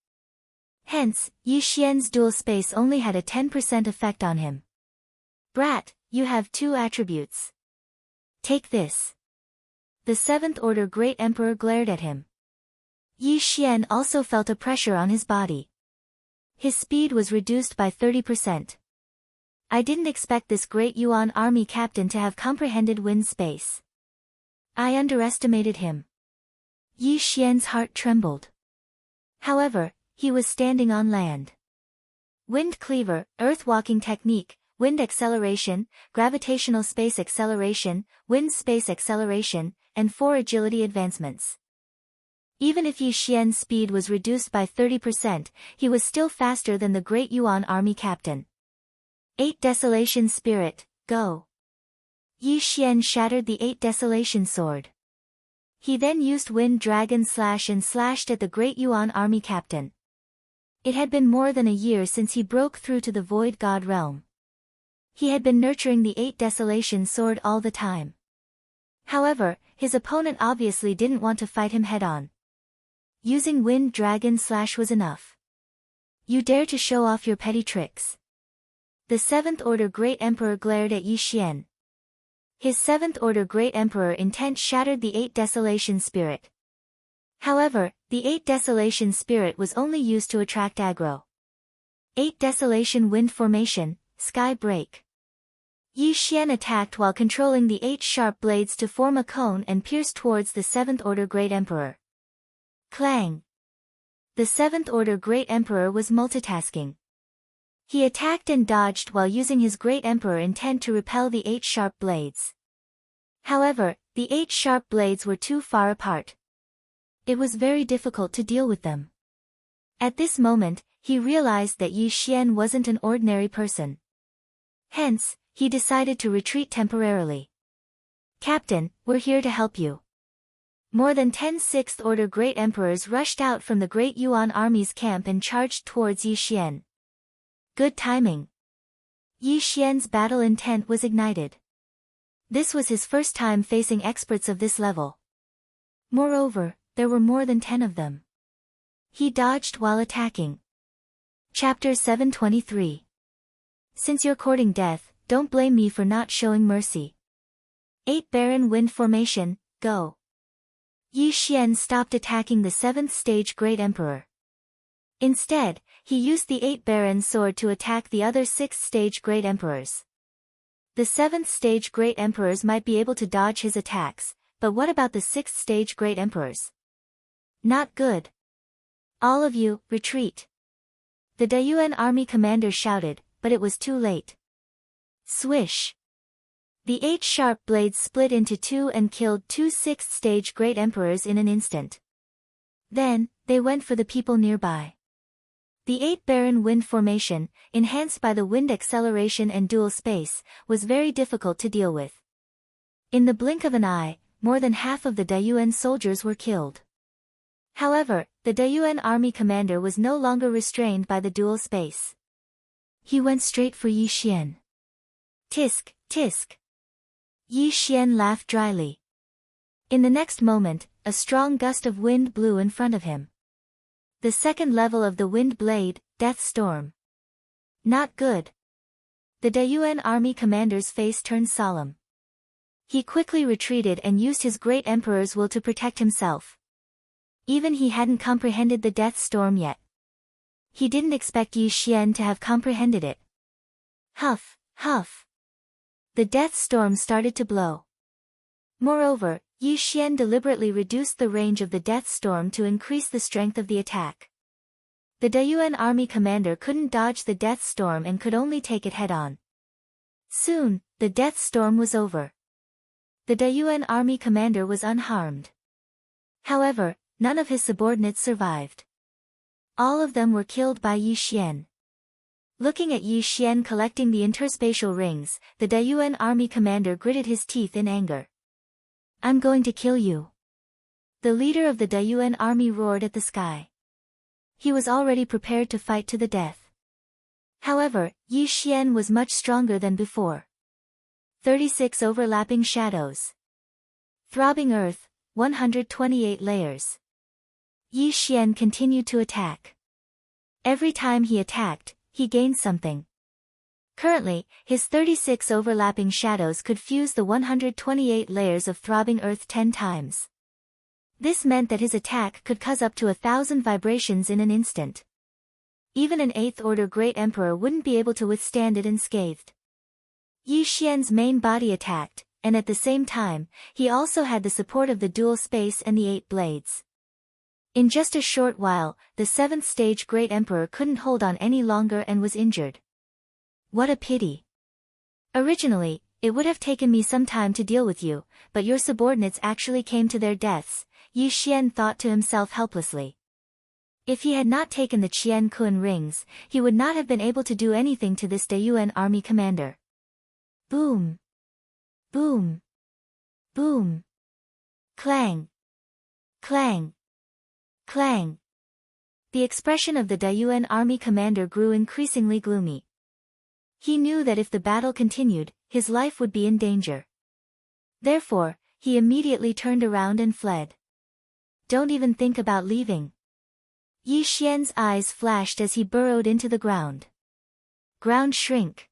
Hence, Yi Xian's dual space only had a 10% effect on him. "Brat, you have 2 attributes. Take this." The 7th-order Great Emperor glared at him. Yi Xian also felt a pressure on his body. His speed was reduced by 30%. I didn't expect this Great Yuan Army captain to have comprehended wind space. I underestimated him. Yi Xian's heart trembled. However, he was standing on land. Wind cleaver, earth walking technique, wind acceleration, gravitational space acceleration, wind space acceleration, and 4 agility advancements. Even if Yi Xian's speed was reduced by 30%, he was still faster than the Great Yuan Army captain. 8 Desolation Spirit, go! Yi Xian shattered the 8 Desolation sword. He then used Wind Dragon Slash and slashed at the Great Yuan Army captain. It had been more than a year since he broke through to the Void God realm. He had been nurturing the 8 Desolation sword all the time. However, his opponent obviously didn't want to fight him head-on. Using Wind Dragon Slash was enough. You dare to show off your petty tricks? The 7th-order Great Emperor glared at Yi Xian. His 7th Order Great Emperor intent shattered the 8 Desolation Spirit. However, the 8 Desolation Spirit was only used to attract aggro. 8 Desolation Wind Formation, Sky Break. Yi Xian attacked while controlling the 8 sharp blades to form a cone and pierce towards the 7th Order Great Emperor. Clang! The 7th Order Great Emperor was multitasking. He attacked and dodged while using his Great Emperor intent to repel the 8 sharp blades. However, the 8 sharp blades were too far apart. It was very difficult to deal with them. At this moment, he realized that Yi Xian wasn't an ordinary person. Hence, he decided to retreat temporarily. Captain, we're here to help you. More than 10 Sixth Order Great Emperors rushed out from the Great Yuan Army's camp and charged towards Yi Xian. Good timing. Yi Xian's battle intent was ignited. This was his first time facing experts of this level. Moreover, there were more than 10 of them. He dodged while attacking. Chapter 723. Since you're courting death, don't blame me for not showing mercy. 8 Baron Wind Formation, go. Yi Xian stopped attacking the 7th Stage Great Emperor. Instead, he used the 8 Baron Sword to attack the other 6th Stage Great Emperors. The 7th Stage Great Emperors might be able to dodge his attacks, but what about the 6th Stage Great Emperors? Not good. All of you, retreat. The Daiyuan army commander shouted, but it was too late. Swish. The 8 sharp blades split into 2 and killed 2 6th Stage Great Emperors in an instant. Then, they went for the people nearby. The 8 Baron Wind Formation, enhanced by the wind acceleration and dual space, was very difficult to deal with. In the blink of an eye, more than half of the Daiyuan soldiers were killed. However, the Daiyuan army commander was no longer restrained by the dual space. He went straight for Yi Xian. Tisk, tisk. Yi Xian laughed dryly. In the next moment, a strong gust of wind blew in front of him. The second level of the wind blade, Death Storm. Not good. The Daiyuan army commander's face turned solemn. He quickly retreated and used his great emperor's will to protect himself. Even he hadn't comprehended the Death Storm yet. He didn't expect Yi Xian to have comprehended it. Huff, huff. The Death Storm started to blow. Moreover, Yi Xian deliberately reduced the range of the Death Storm to increase the strength of the attack. The Daiyuan army commander couldn't dodge the Death Storm and could only take it head-on. Soon, the Death Storm was over. The Daiyuan army commander was unharmed. However, none of his subordinates survived. All of them were killed by Yi Xian. Looking at Yi Xian collecting the interspatial rings, the Daiyuan army commander gritted his teeth in anger. I'm going to kill you. The leader of the Daiyuan army roared at the sky. He was already prepared to fight to the death. However, Yi Xian was much stronger than before. 36 overlapping shadows. Throbbing earth, 128 layers. Yi Xian continued to attack. Every time he attacked, he gained something. Currently, his 36 overlapping shadows could fuse the 128 layers of throbbing earth 10 times. This meant that his attack could cause up to 1,000 vibrations in an instant. Even an 8th Order Great Emperor wouldn't be able to withstand it unscathed. Yi Xian's main body attacked, and at the same time, he also had the support of the dual space and the 8 blades. In just a short while, the 7th Stage Great Emperor couldn't hold on any longer and was injured. What a pity. Originally, it would have taken me some time to deal with you, but your subordinates actually came to their deaths, Yi Xian thought to himself helplessly. If he had not taken the Qian Kun rings, he would not have been able to do anything to this Daiyuan army commander. Boom. Boom. Boom. Clang. Clang. Clang. The expression of the Daiyuan army commander grew increasingly gloomy. He knew that if the battle continued, his life would be in danger. Therefore, he immediately turned around and fled. Don't even think about leaving. Yi Xian's eyes flashed as he burrowed into the ground. Ground shrink.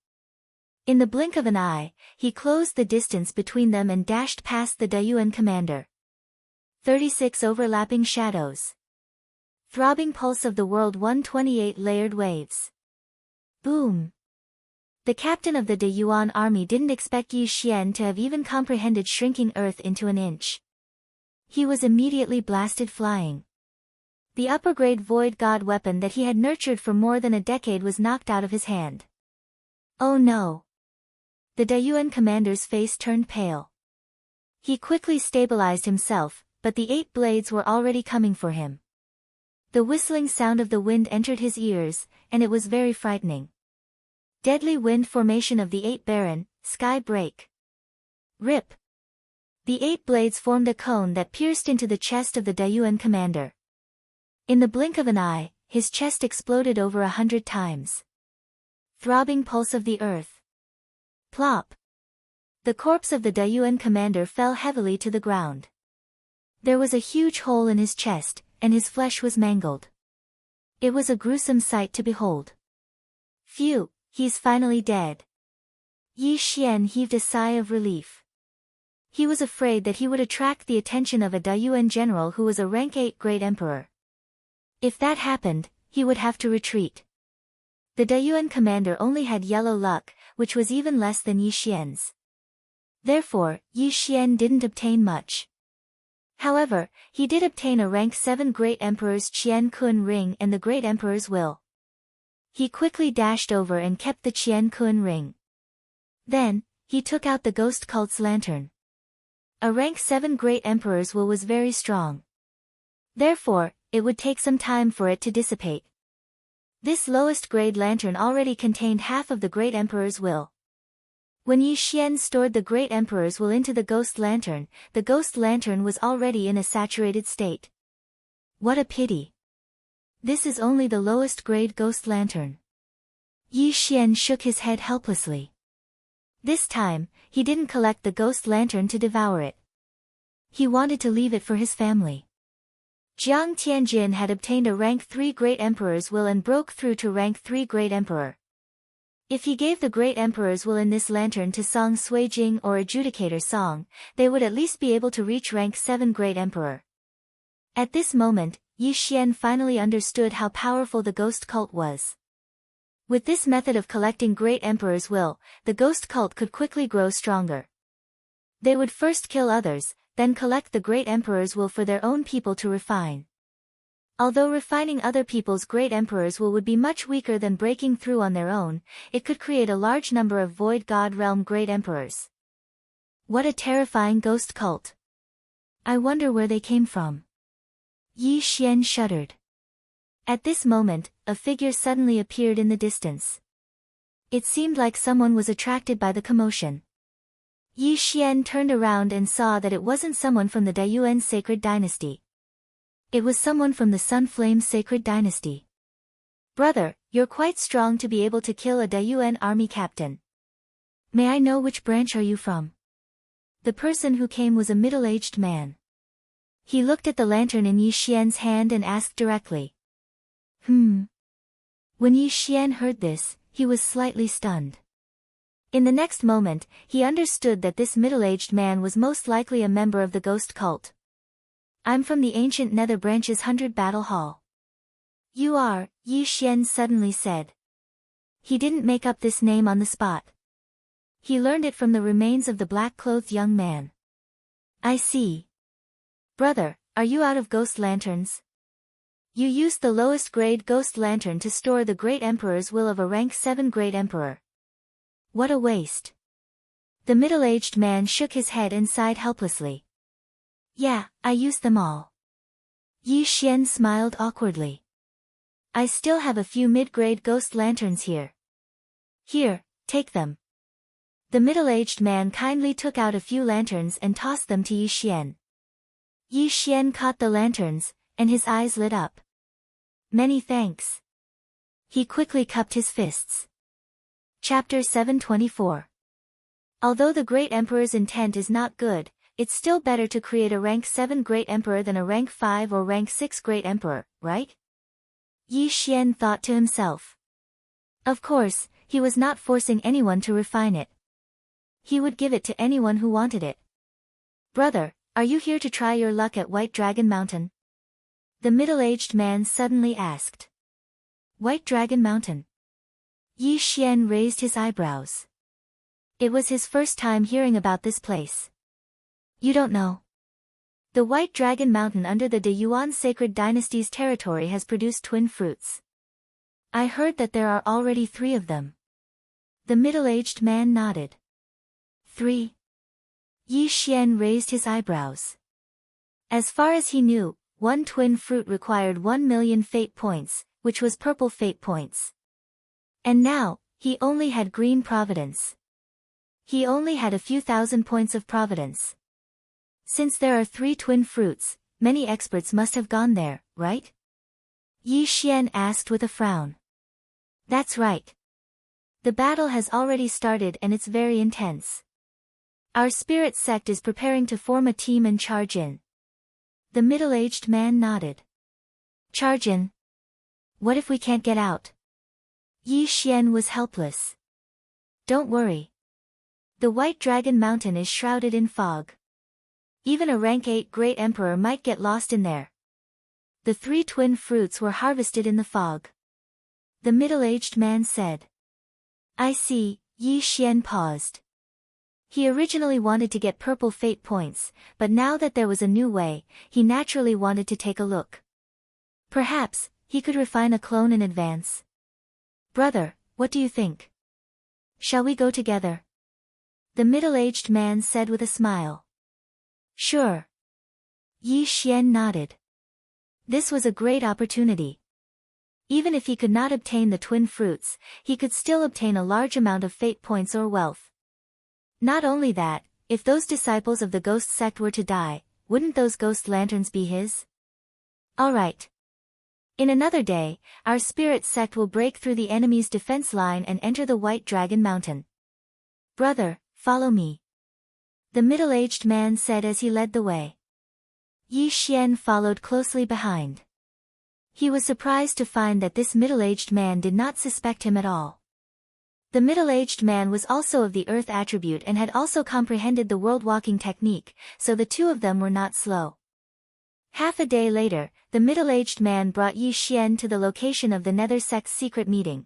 In the blink of an eye, he closed the distance between them and dashed past the Dayuan commander. 36 overlapping shadows. Throbbing pulse of the world 128 layered waves. Boom. The captain of the Dayuan army didn't expect Yi Xian to have even comprehended shrinking Earth into an inch. He was immediately blasted flying. The upper-grade void god weapon that he had nurtured for more than a decade was knocked out of his hand. Oh no. The Dayuan commander's face turned pale. He quickly stabilized himself, but the 8 blades were already coming for him. The whistling sound of the wind entered his ears, and it was very frightening. Deadly wind formation of the 8 Baron, sky break. Rip. The 8 blades formed a cone that pierced into the chest of the Dayuan commander. In the blink of an eye, his chest exploded over 100 times. Throbbing pulse of the earth. Plop. The corpse of the Dayuan commander fell heavily to the ground. There was a huge hole in his chest, and his flesh was mangled. It was a gruesome sight to behold. Phew, he's finally dead. Yi Xian heaved a sigh of relief. He was afraid that he would attract the attention of a Dayuan general who was a rank 8 great emperor. If that happened, he would have to retreat. The Dayuan commander only had yellow luck, which was even less than Yi Xian's. Therefore, Yi Xian didn't obtain much. However, he did obtain a rank 7 Great Emperor's Qian Kun ring and the Great Emperor's will. He quickly dashed over and kept the Qian Kun ring. Then, he took out the ghost cult's lantern. A rank 7 Great Emperor's will was very strong. Therefore, it would take some time for it to dissipate. This lowest grade lantern already contained half of the Great Emperor's will. When Yi Xian stored the Great Emperor's will into the ghost lantern was already in a saturated state. What a pity. This is only the lowest grade ghost lantern. Yi Xian shook his head helplessly. This time, he didn't collect the ghost lantern to devour it. He wanted to leave it for his family. Jiang Tianjin had obtained a rank 3 Great Emperor's will and broke through to rank 3 Great Emperor. If he gave the Great Emperor's will in this lantern to Song Suijing or Adjudicator Song, they would at least be able to reach rank 7 Great Emperor. At this moment, Yi Xian finally understood how powerful the ghost cult was. With this method of collecting Great Emperor's will, the ghost cult could quickly grow stronger. They would first kill others, then collect the Great Emperor's will for their own people to refine. Although refining other people's Great Emperor's will would be much weaker than breaking through on their own, it could create a large number of Void God Realm Great Emperors. What a terrifying ghost cult. I wonder where they came from. Yi Xian shuddered. At this moment, a figure suddenly appeared in the distance. It seemed like someone was attracted by the commotion. Yi Xian turned around and saw that it wasn't someone from the Dayuan Sacred Dynasty. It was someone from the Sunflame Sacred Dynasty. Brother, you're quite strong to be able to kill a Dayuan army captain. May I know which branch are you from? The person who came was a middle-aged man. He looked at the lantern in Yi Xian's hand and asked directly. When Yi Xian heard this, he was slightly stunned. In the next moment, he understood that this middle-aged man was most likely a member of the ghost cult. I'm from the ancient Nether Branch's 100 Battle Hall. You are, Yi Xian suddenly said. He didn't make up this name on the spot. He learned it from the remains of the black-clothed young man. I see. Brother, are you out of ghost lanterns? You used the lowest grade ghost lantern to store the Great Emperor's will of a rank 7 Great Emperor. What a waste. The middle-aged man shook his head and sighed helplessly. Yeah, I used them all. Yi Xian smiled awkwardly. I still have a few mid-grade ghost lanterns here. Here, take them. The middle-aged man kindly took out a few lanterns and tossed them to Yi Xian. Yi Xian caught the lanterns, and his eyes lit up. Many thanks. He quickly cupped his fists. Chapter 724. Although the Great Emperor's intent is not good, it's still better to create a rank 7 Great Emperor than a rank 5 or rank 6 Great Emperor, right? Yi Xian thought to himself. Of course, he was not forcing anyone to refine it. He would give it to anyone who wanted it. "Brother, are you here to try your luck at White Dragon Mountain?" the middle-aged man suddenly asked. White Dragon Mountain. Yi Xian raised his eyebrows. It was his first time hearing about this place. "You don't know. The White Dragon Mountain under the De Yuan Sacred Dynasty's territory has produced twin fruits. I heard that there are already 3 of them." The middle-aged man nodded. 3. Yi Xian raised his eyebrows. As far as he knew, one twin fruit required 1,000,000 fate points, which was purple fate points. And now, he only had green providence. He only had a few thousand points of providence. Since there are 3 twin fruits, many experts must have gone there, right? Yi Xian asked with a frown. That's right. The battle has already started and it's very intense. Our spirit sect is preparing to form a team and charge in. The middle-aged man nodded. Charge in? What if we can't get out? Yi Xian was helpless. Don't worry. The White Dragon Mountain is shrouded in fog. Even a rank 8 Great Emperor might get lost in there. The 3 twin fruits were harvested in the fog. The middle-aged man said. I see. Yi Xian paused. He originally wanted to get purple fate points, but now that there was a new way, he naturally wanted to take a look. Perhaps, he could refine a clone in advance. Brother, what do you think? Shall we go together? The middle-aged man said with a smile. Sure. Yi Xian nodded. This was a great opportunity. Even if he could not obtain the twin fruits, he could still obtain a large amount of fate points or wealth. Not only that, if those disciples of the ghost sect were to die, wouldn't those ghost lanterns be his? Alright. In another day, our spirit sect will break through the enemy's defense line and enter the White Dragon Mountain. Brother, follow me. The middle-aged man said as he led the way. Yi Xian followed closely behind. He was surprised to find that this middle-aged man did not suspect him at all. The middle-aged man was also of the earth attribute and had also comprehended the world-walking technique, so the 2 of them were not slow. Half a day later, the middle-aged man brought Yi Xian to the location of the Nether sect's secret meeting.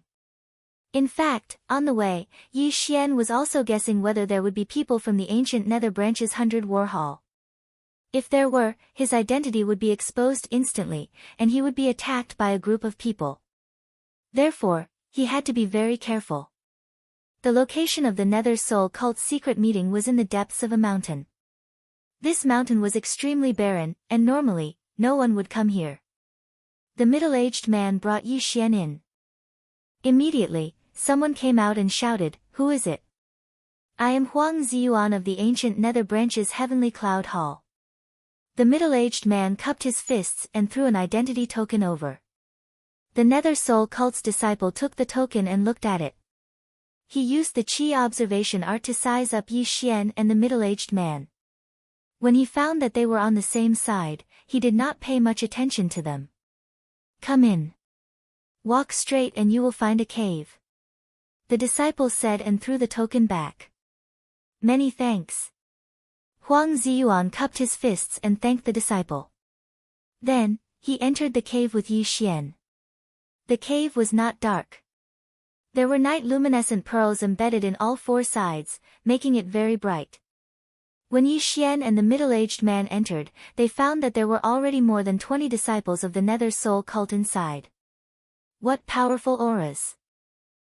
In fact, on the way, Yi Xian was also guessing whether there would be people from the ancient Nether branch's 100 War Hall. If there were, his identity would be exposed instantly, and he would be attacked by a group of people. Therefore, he had to be very careful. The location of the Nether Soul Cult's secret meeting was in the depths of a mountain. This mountain was extremely barren, and normally, no one would come here. The middle-aged man brought Yi Xian in. Immediately, someone came out and shouted, Who is it? I am Huang Ziyuan of the ancient Nether branch's Heavenly Cloud Hall. The middle-aged man cupped his fists and threw an identity token over. The Nether Soul Cult's disciple took the token and looked at it. He used the Qi observation art to size up Yi Xian and the middle-aged man. When he found that they were on the same side, he did not pay much attention to them. Come in. Walk straight and you will find a cave. The disciple said and threw the token back. Many thanks. Huang Ziyuan cupped his fists and thanked the disciple. Then, he entered the cave with Yi Xian. The cave was not dark. There were night-luminescent pearls embedded in all 4 sides, making it very bright. When Yi Xian and the middle-aged man entered, they found that there were already more than 20 disciples of the Nether Soul Cult inside. What powerful auras!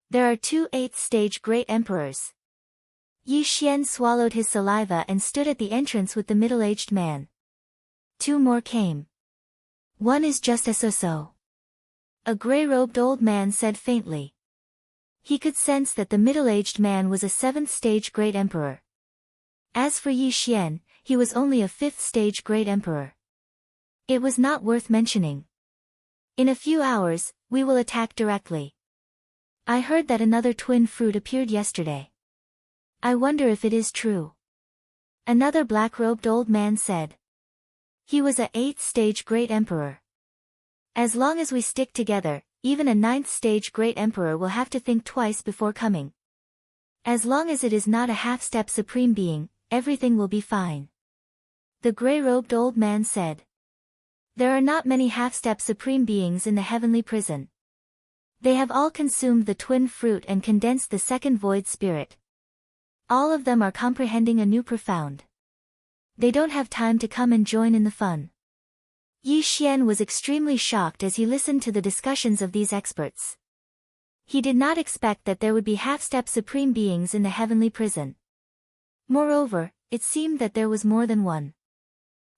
There are 2 8th-stage Great Emperors. Yi Xian swallowed his saliva and stood at the entrance with the middle-aged man. 2 more came. One is just as so. A gray-robed old man said faintly. He could sense that the middle-aged man was a 7th-stage Great Emperor. As for Yi Xian, he was only a 5th-stage Great Emperor. It was not worth mentioning. In a few hours, we will attack directly. I heard that another twin fruit appeared yesterday. I wonder if it is true. Another black-robed old man said. He was a 8th-stage Great Emperor. As long as we stick together, even a ninth-stage Great Emperor will have to think twice before coming. As long as it is not a half-step Supreme Being, everything will be fine. The gray-robed old man said. There are not many half-step Supreme Beings in the heavenly prison. They have all consumed the twin fruit and condensed the second void spirit. All of them are comprehending anew profound. They don't have time to come and join in the fun. Yi Xian was extremely shocked as he listened to the discussions of these experts. He did not expect that there would be half-step Supreme Beings in the heavenly prison. Moreover, it seemed that there was more than one.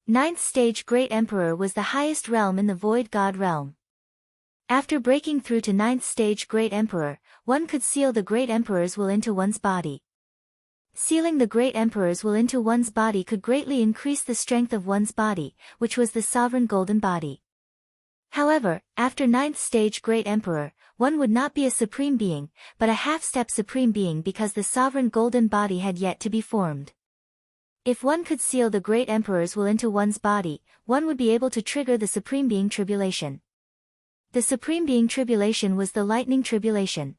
Ninth stage Great Emperor was the highest realm in the Void God realm. After breaking through to ninth stage Great Emperor, one could seal the Great Emperor's will into one's body. Sealing the Great Emperor's will into one's body could greatly increase the strength of one's body, which was the sovereign golden body. However, after ninth stage Great Emperor, one would not be a Supreme Being, but a half-step Supreme Being because the sovereign golden body had yet to be formed. If one could seal the Great Emperor's will into one's body, one would be able to trigger the Supreme Being Tribulation. The Supreme Being Tribulation was the Lightning Tribulation.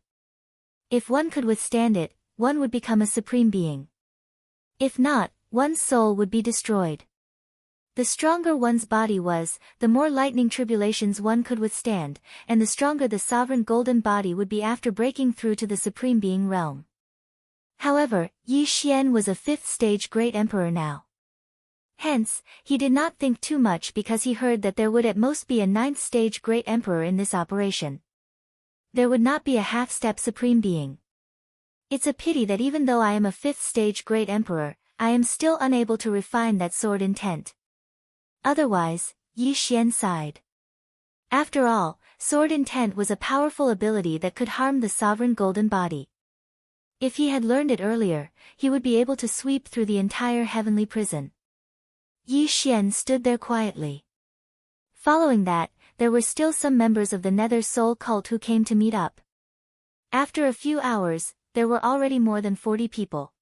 If one could withstand it, one would become a Supreme Being. If not, one's soul would be destroyed. The stronger one's body was, the more lightning tribulations one could withstand, and the stronger the sovereign golden body would be after breaking through to the Supreme Being realm. However, Yi Xian was a fifth-stage Great Emperor now. Hence, he did not think too much because he heard that there would at most be a ninth-stage Great Emperor in this operation. There would not be a half-step Supreme Being. It's a pity that even though I am a fifth-stage Great Emperor, I am still unable to refine that sword intent. Otherwise, Yi Xian sighed. After all, sword intent was a powerful ability that could harm the sovereign golden body. If he had learned it earlier, he would be able to sweep through the entire heavenly prison. Yi Xian stood there quietly. Following that, there were still some members of the Nether Soul cult who came to meet up. After a few hours, there were already more than 40 people.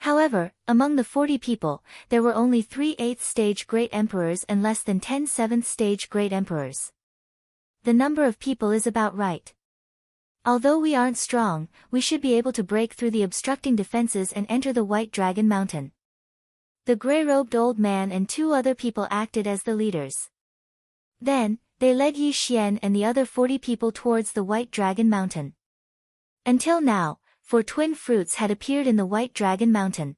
However, among the 40 people, there were only 3 8th-stage Great Emperors and less than 10 7th-stage Great Emperors. The number of people is about right. Although we aren't strong, we should be able to break through the obstructing defenses and enter the White Dragon Mountain. The gray-robed old man and 2 other people acted as the leaders. Then, they led Yi Xian and the other 40 people towards the White Dragon Mountain. Until now, 4 twin fruits had appeared in the White Dragon Mountain.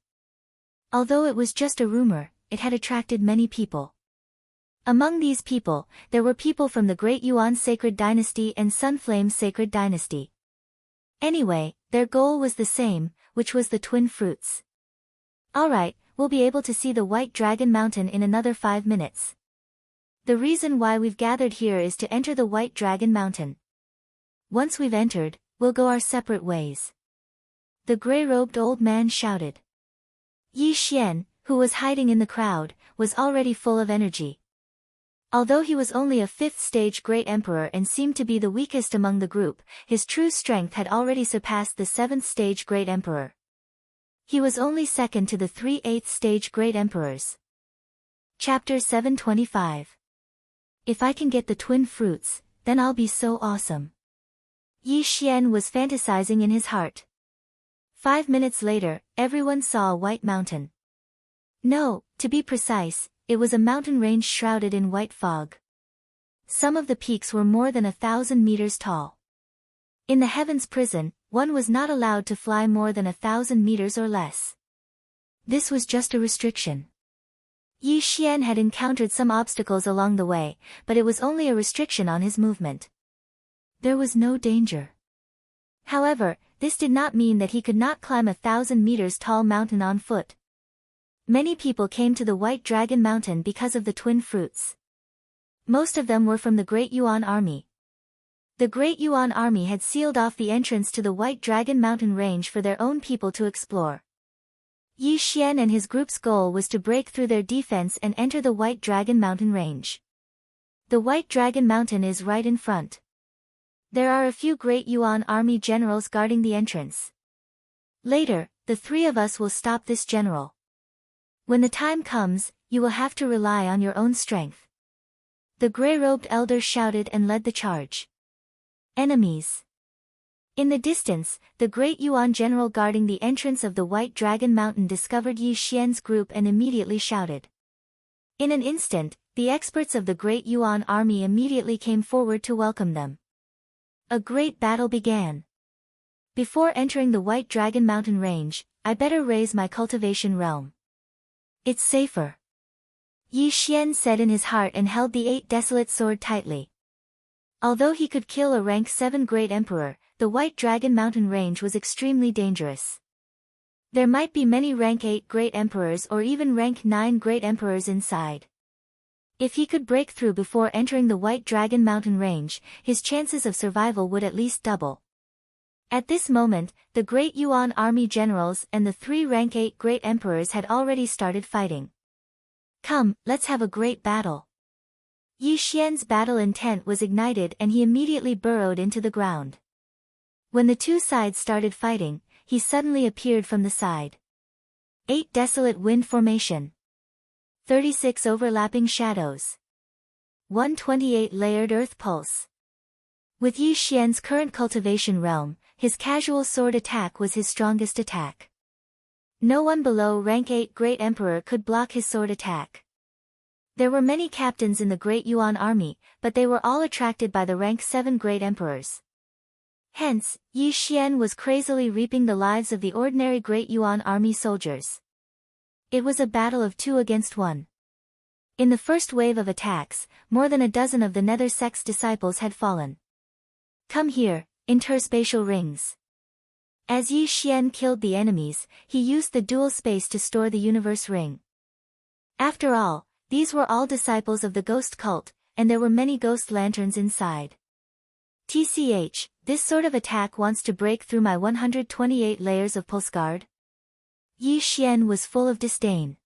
Although it was just a rumor, it had attracted many people. Among these people, there were people from the Great Yuan Sacred Dynasty and Sunflame Sacred Dynasty. Anyway, their goal was the same, which was the twin fruits. Alright, we'll be able to see the White Dragon Mountain in another 5 minutes. The reason why we've gathered here is to enter the White Dragon Mountain. Once we've entered, we'll go our separate ways. The gray-robed old man shouted. Yi Xian, who was hiding in the crowd, was already full of energy. Although he was only a 5th-stage Great Emperor and seemed to be the weakest among the group, his true strength had already surpassed the 7th-stage Great Emperor. He was only second to the 3 8th-stage Great Emperors. Chapter 725. If I can get the twin fruits, then I'll be so awesome. Yi Xian was fantasizing in his heart. 5 minutes later, everyone saw a white mountain. No, to be precise, it was a mountain range shrouded in white fog. Some of the peaks were more than 1,000 meters tall. In the heavens prison, one was not allowed to fly more than 1,000 meters or less. This was just a restriction. Yi Xian had encountered some obstacles along the way, but it was only a restriction on his movement. There was no danger. However, this did not mean that he could not climb 1,000 meters tall mountain on foot. Many people came to the White Dragon Mountain because of the twin fruits. Most of them were from the Great Yuan Army. The Great Yuan Army had sealed off the entrance to the White Dragon Mountain range for their own people to explore. Yi Xian and his group's goal was to break through their defense and enter the White Dragon Mountain range. The White Dragon Mountain is right in front. There are a few Great Yuan Army generals guarding the entrance. Later, the 3 of us will stop this general. When the time comes, you will have to rely on your own strength. The gray-robed elder shouted and led the charge. Enemies. In the distance, the great Yuan general guarding the entrance of the White Dragon Mountain discovered Yi Xian's group and immediately shouted. In an instant, the experts of the great Yuan army immediately came forward to welcome them. A great battle began. Before entering the White Dragon Mountain range, I better raise my cultivation realm. It's safer. Yi Xian said in his heart and held the 8 desolate sword tightly. Although he could kill a rank 7 great emperor, the White Dragon Mountain range was extremely dangerous. There might be many rank 8 great emperors or even rank 9 great emperors inside. If he could break through before entering the White Dragon Mountain range, his chances of survival would at least double. At this moment, the great Yuan army generals and the 3 rank 8 great emperors had already started fighting. Come, let's have a great battle. Yi Xian's battle intent was ignited and he immediately burrowed into the ground. When the two sides started fighting, he suddenly appeared from the side. 8 desolate wind formation. 36 overlapping shadows. 128 layered earth pulse. With Yi Xian's current cultivation realm, his casual sword attack was his strongest attack. No one below rank 8 great emperor could block his sword attack. There were many captains in the great Yuan army, but they were all attracted by the rank 7 great emperors. Hence, Yi Xian was crazily reaping the lives of the ordinary great Yuan army soldiers. It was a battle of 2 against 1. In the first wave of attacks, more than a dozen of the nether sect's disciples had fallen. Come here, interspatial rings. As Yi Xian killed the enemies, he used the dual space to store the universe ring. After all, these were all disciples of the ghost cult, and there were many ghost lanterns inside. TCH, this sort of attack wants to break through my 128 layers of pulse guard? Yi Xian was full of disdain.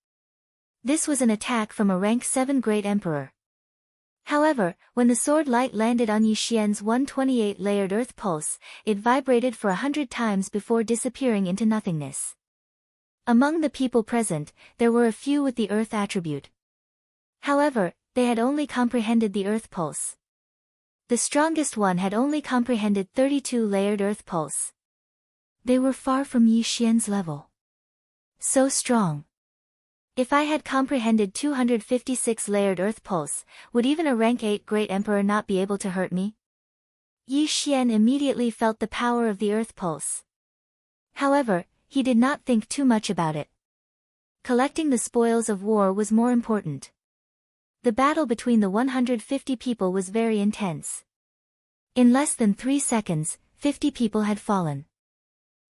This was an attack from a rank 7 great emperor. However, when the sword light landed on Yi Xian's 128 layered earth pulse, it vibrated for 100 times before disappearing into nothingness. Among the people present, there were a few with the earth attribute. However, they had only comprehended the earth pulse. The strongest one had only comprehended 32 layered earth pulse. They were far from Yi Xian's level. So strong. If I had comprehended 256 layered earth pulse, would even a rank 8 great emperor not be able to hurt me? Yi Xian immediately felt the power of the earth pulse. However, he did not think too much about it. Collecting the spoils of war was more important. The battle between the 150 people was very intense. In less than 3 seconds, 50 people had fallen.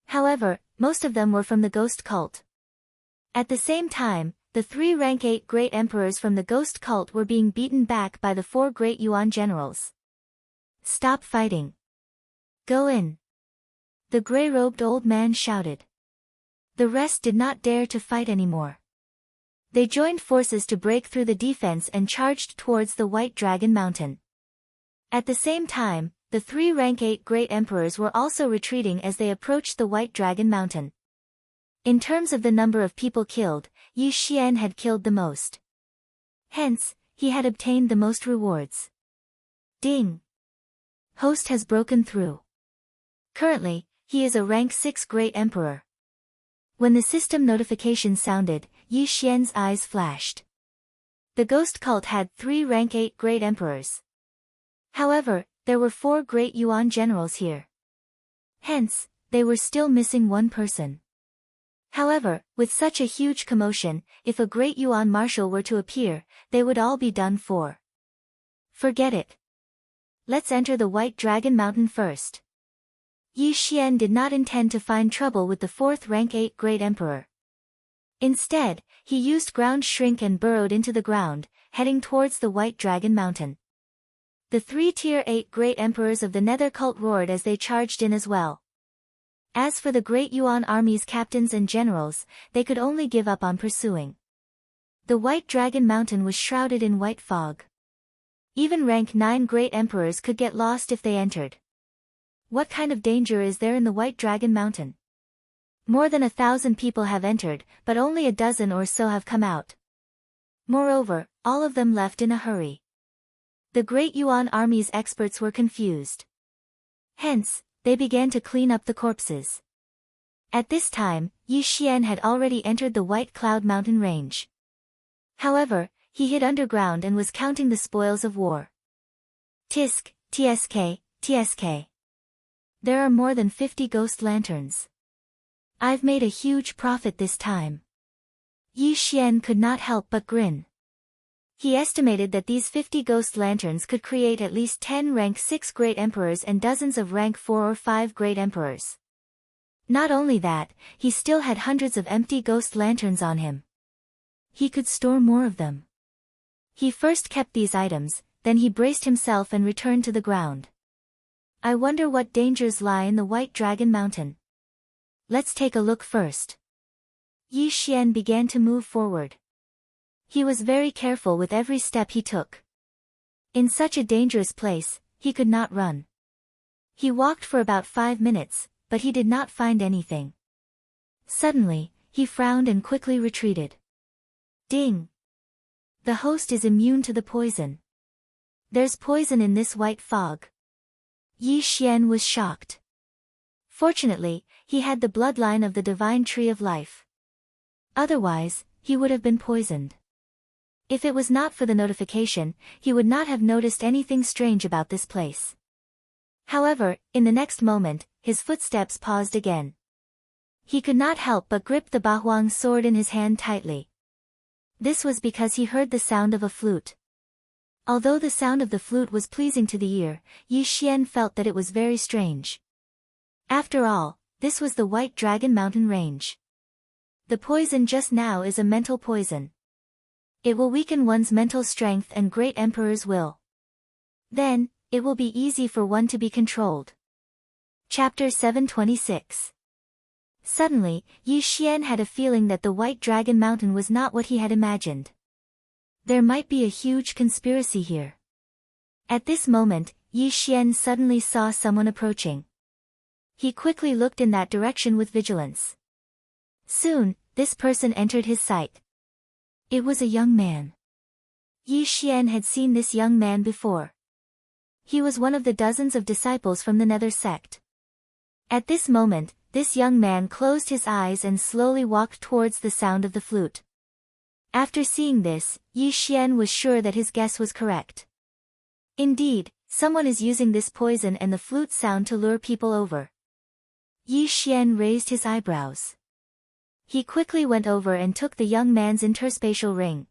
However, most of them were from the ghost cult. At the same time, the 3 rank 8 great emperors from the ghost cult were being beaten back by the 4 great Yuan generals. Stop fighting. Go in. The gray-robed old man shouted. The rest did not dare to fight anymore. They joined forces to break through the defense and charged towards the White Dragon Mountain. At the same time, the 3 rank 8 great emperors were also retreating as they approached the White Dragon Mountain. In terms of the number of people killed, Yi Xian had killed the most. Hence, he had obtained the most rewards. Ding! Host has broken through. Currently, he is a rank 6 great emperor. When the system notification sounded, Yi Xian's eyes flashed. The ghost cult had 3 rank 8 great emperors. However, there were 4 great Yuan generals here. Hence, they were still missing 1 person. However, with such a huge commotion, if a great Yuan marshal were to appear, they would all be done for. Forget it. Let's enter the White Dragon Mountain first. Yi Xian did not intend to find trouble with the 4th rank 8 great emperor. Instead, he used ground shrink and burrowed into the ground, heading towards the White Dragon Mountain. The 3 tier 8 great emperors of the Nether cult roared as they charged in as well. As for the great Yuan army's captains and generals, they could only give up on pursuing. The White Dragon Mountain was shrouded in white fog. Even rank 9 great emperors could get lost if they entered. What kind of danger is there in the White Dragon Mountain? More than 1,000 people have entered, but only a dozen or so have come out. Moreover, all of them left in a hurry. The great Yuan army's experts were confused. Hence, they began to clean up the corpses. At this time, Yi Xian had already entered the White Cloud Mountain range. However, he hid underground and was counting the spoils of war. Tisk, tsk, tsk. There are more than 50 ghost lanterns. I've made a huge profit this time. Yi Xian could not help but grin. He estimated that these 50 ghost lanterns could create at least 10 rank 6 great emperors and dozens of rank 4 or 5 great emperors. Not only that, he still had hundreds of empty ghost lanterns on him. He could store more of them. He first kept these items, then he braced himself and returned to the ground. I wonder what dangers lie in the White Dragon Mountain. Let's take a look first. Yi Xian began to move forward. He was very careful with every step he took. In such a dangerous place, he could not run. He walked for about 5 minutes, but he did not find anything. Suddenly, he frowned and quickly retreated. Ding! The host is immune to the poison. There's poison in this white fog. Yi Xian was shocked. Fortunately, he had the bloodline of the divine tree of life. Otherwise, he would have been poisoned. If it was not for the notification, he would not have noticed anything strange about this place. However, in the next moment, his footsteps paused again. He could not help but grip the Bahuang sword in his hand tightly. This was because he heard the sound of a flute. Although the sound of the flute was pleasing to the ear, Yi Xian felt that it was very strange. After all, this was the White Dragon Mountain range. The poison just now is a mental poison. It will weaken one's mental strength and great emperors will. Then, it will be easy for one to be controlled. Chapter 726. Suddenly, Yi Xian had a feeling that the White Dragon Mountain was not what he had imagined. There might be a huge conspiracy here. At this moment, Yi Xian suddenly saw someone approaching. He quickly looked in that direction with vigilance. Soon, this person entered his sight. It was a young man. Yi Xian had seen this young man before. He was one of the dozens of disciples from the Nether sect. At this moment, this young man closed his eyes and slowly walked towards the sound of the flute. After seeing this, Yi Xian was sure that his guess was correct. Indeed, someone is using this poison and the flute sound to lure people over. Yi Xian raised his eyebrows. He quickly went over and took the young man's interspatial ring.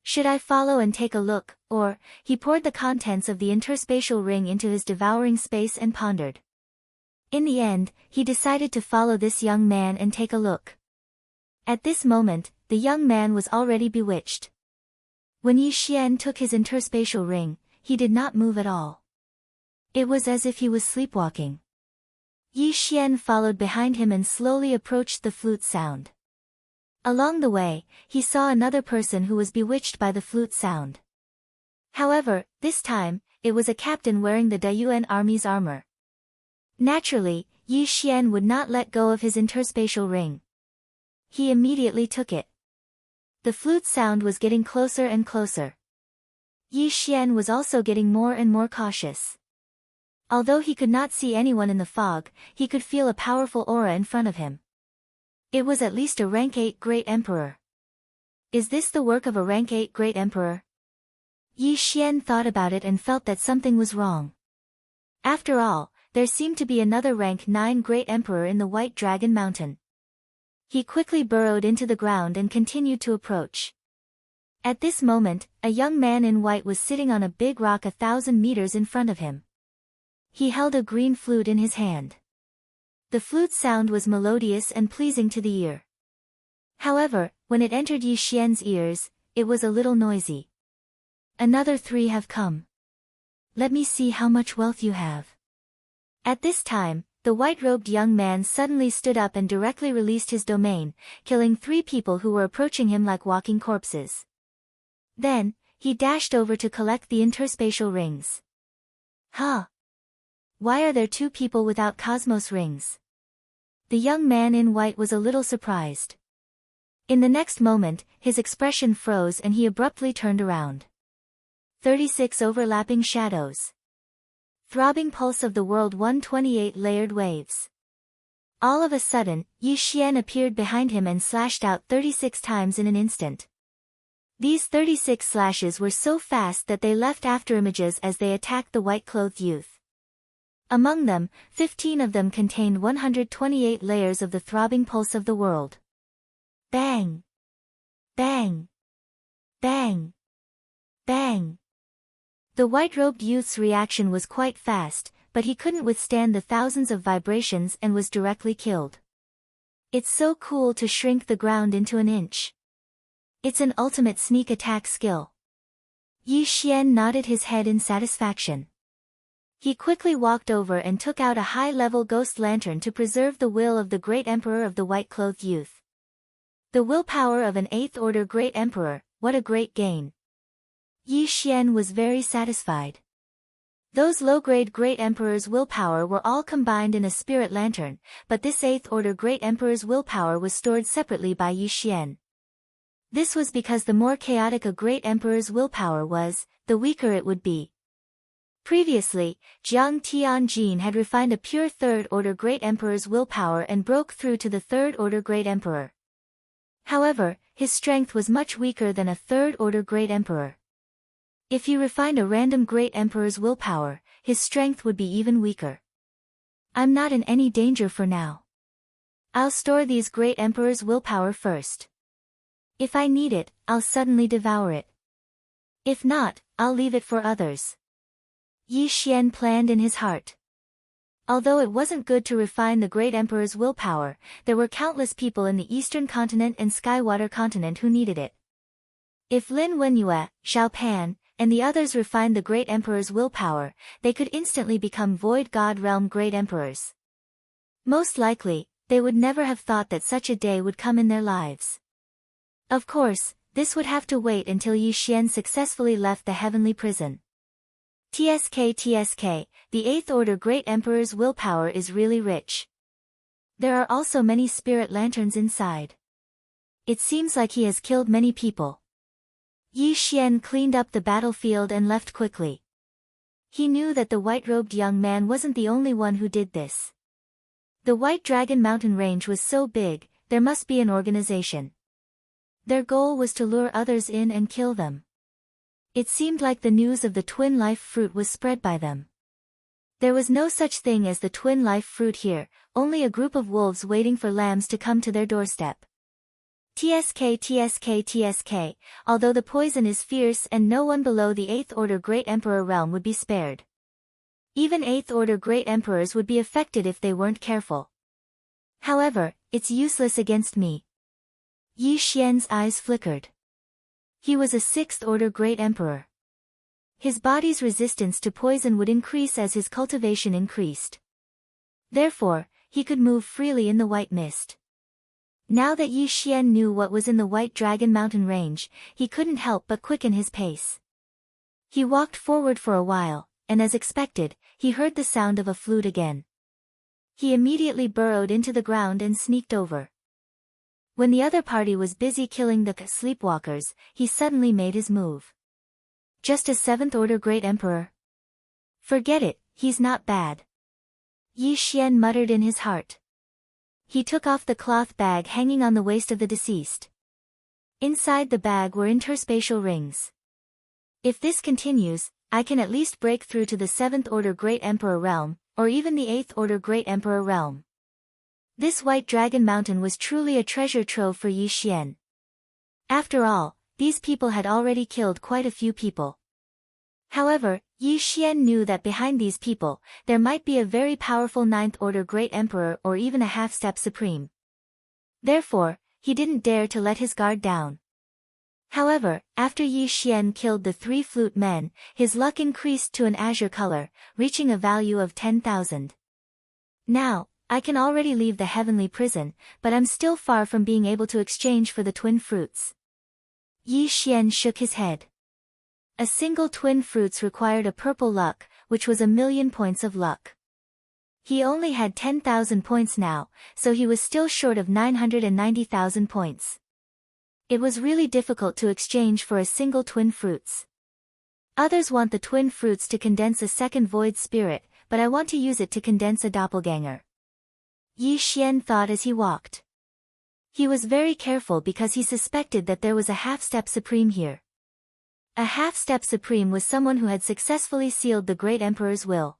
Should I follow and take a look, or, he poured the contents of the interspatial ring into his devouring space and pondered. In the end, he decided to follow this young man and take a look. At this moment, the young man was already bewitched. When Yi Xian took his interspatial ring, he did not move at all. It was as if he was sleepwalking. Yi Xian followed behind him and slowly approached the flute sound. Along the way, he saw another person who was bewitched by the flute sound. However, this time, it was a captain wearing the Dayuan army's armor. Naturally, Yi Xian would not let go of his interspatial ring. He immediately took it. The flute sound was getting closer and closer. Yi Xian was also getting more and more cautious. Although he could not see anyone in the fog, he could feel a powerful aura in front of him. It was at least a rank 8 great emperor. Is this the work of a rank 8 great emperor? Yi Xian thought about it and felt that something was wrong. After all, there seemed to be another rank 9 great emperor in the White Dragon Mountain. He quickly burrowed into the ground and continued to approach. At this moment, a young man in white was sitting on a big rock 1,000 meters in front of him. He held a green flute in his hand. The flute sound was melodious and pleasing to the ear. However, when it entered Yi Xian's ears, it was a little noisy. Another 3 have come. Let me see how much wealth you have. At this time, the white-robed young man suddenly stood up and directly released his domain, killing 3 people who were approaching him like walking corpses. Then, he dashed over to collect the interspatial rings. Huh? Why are there 2 people without cosmos rings? The young man in white was a little surprised. In the next moment, his expression froze and he abruptly turned around. 36 overlapping shadows. Throbbing pulse of the world 128 layered waves. All of a sudden, Yi Xian appeared behind him and slashed out 36 times in an instant. These 36 slashes were so fast that they left afterimages as they attacked the white-clothed youth. Among them, 15 of them contained 128 layers of the throbbing pulse of the world. Bang! Bang! Bang! Bang! The white-robed youth's reaction was quite fast, but he couldn't withstand the thousands of vibrations and was directly killed. It's so cool to shrink the ground into an inch. It's an ultimate sneak attack skill. Yi Xian nodded his head in satisfaction. He quickly walked over and took out a high-level ghost lantern to preserve the will of the great emperor of the white-clothed youth. The willpower of an 8th order great emperor, what a great gain. Yi Xian was very satisfied. Those low-grade great emperor's willpower were all combined in a spirit lantern, but this 8th order great emperor's willpower was stored separately by Yi Xian. This was because the more chaotic a great emperor's willpower was, the weaker it would be. Previously, Jiang Tianjin had refined a pure 3rd order great emperor's willpower and broke through to the 3rd order great emperor. However, his strength was much weaker than a 3rd order great emperor. If he refined a random great emperor's willpower, his strength would be even weaker. I'm not in any danger for now. I'll store these great emperor's willpower first. If I need it, I'll suddenly devour it. If not, I'll leave it for others. Yi Xian planned in his heart. Although it wasn't good to refine the great emperor's willpower, there were countless people in the Eastern continent and Skywater continent who needed it. If Lin Wenyue, Xiao Pan, and the others refined the great emperor's willpower, they could instantly become Void God Realm great emperors. Most likely, they would never have thought that such a day would come in their lives. Of course, this would have to wait until Yi Xian successfully left the heavenly prison. TSK, the 8th order great emperor's willpower is really rich. There are also many spirit lanterns inside. It seems like he has killed many people. Yi Xian cleaned up the battlefield and left quickly. He knew that the white-robed young man wasn't the only one who did this. The White Dragon Mountain Range was so big, there must be an organization. Their goal was to lure others in and kill them. It seemed like the news of the twin life fruit was spread by them. There was no such thing as the twin life fruit here, only a group of wolves waiting for lambs to come to their doorstep. TSK, although the poison is fierce and no one below the 8th order great emperor realm would be spared. Even 8th order great emperors would be affected if they weren't careful. However, it's useless against me. Yi Xian's eyes flickered. He was a 6th order great emperor. His body's resistance to poison would increase as his cultivation increased. Therefore, he could move freely in the white mist. Now that Yi Xian knew what was in the White Dragon Mountain Range, he couldn't help but quicken his pace. He walked forward for a while, and as expected, he heard the sound of a flute again. He immediately burrowed into the ground and sneaked over. When the other party was busy killing the sleepwalkers, he suddenly made his move. Just a 7th order great emperor? Forget it, he's not bad. Yi Xian muttered in his heart. He took off the cloth bag hanging on the waist of the deceased. Inside the bag were interspatial rings. If this continues, I can at least break through to the 7th order great emperor realm, or even the 8th order great emperor realm. This White Dragon Mountain was truly a treasure trove for Yi Xian. After all, these people had already killed quite a few people. However, Yi Xian knew that behind these people, there might be a very powerful 9th order great emperor or even a half-step supreme. Therefore, he didn't dare to let his guard down. However, after Yi Xian killed the 3 flute men, his luck increased to an azure color, reaching a value of 10,000. Now, I can already leave the heavenly prison, but I'm still far from being able to exchange for the twin fruits. Yi Xian shook his head. A single twin fruits required a purple luck, which was 1,000,000 points of luck. He only had 10,000 points now, so he was still short of 990,000 points. It was really difficult to exchange for a single twin fruits. Others want the twin fruits to condense a second void spirit, but I want to use it to condense a doppelganger. Yi Xian thought as he walked. He was very careful because he suspected that there was a half-step supreme here. A half-step supreme was someone who had successfully sealed the great emperor's will.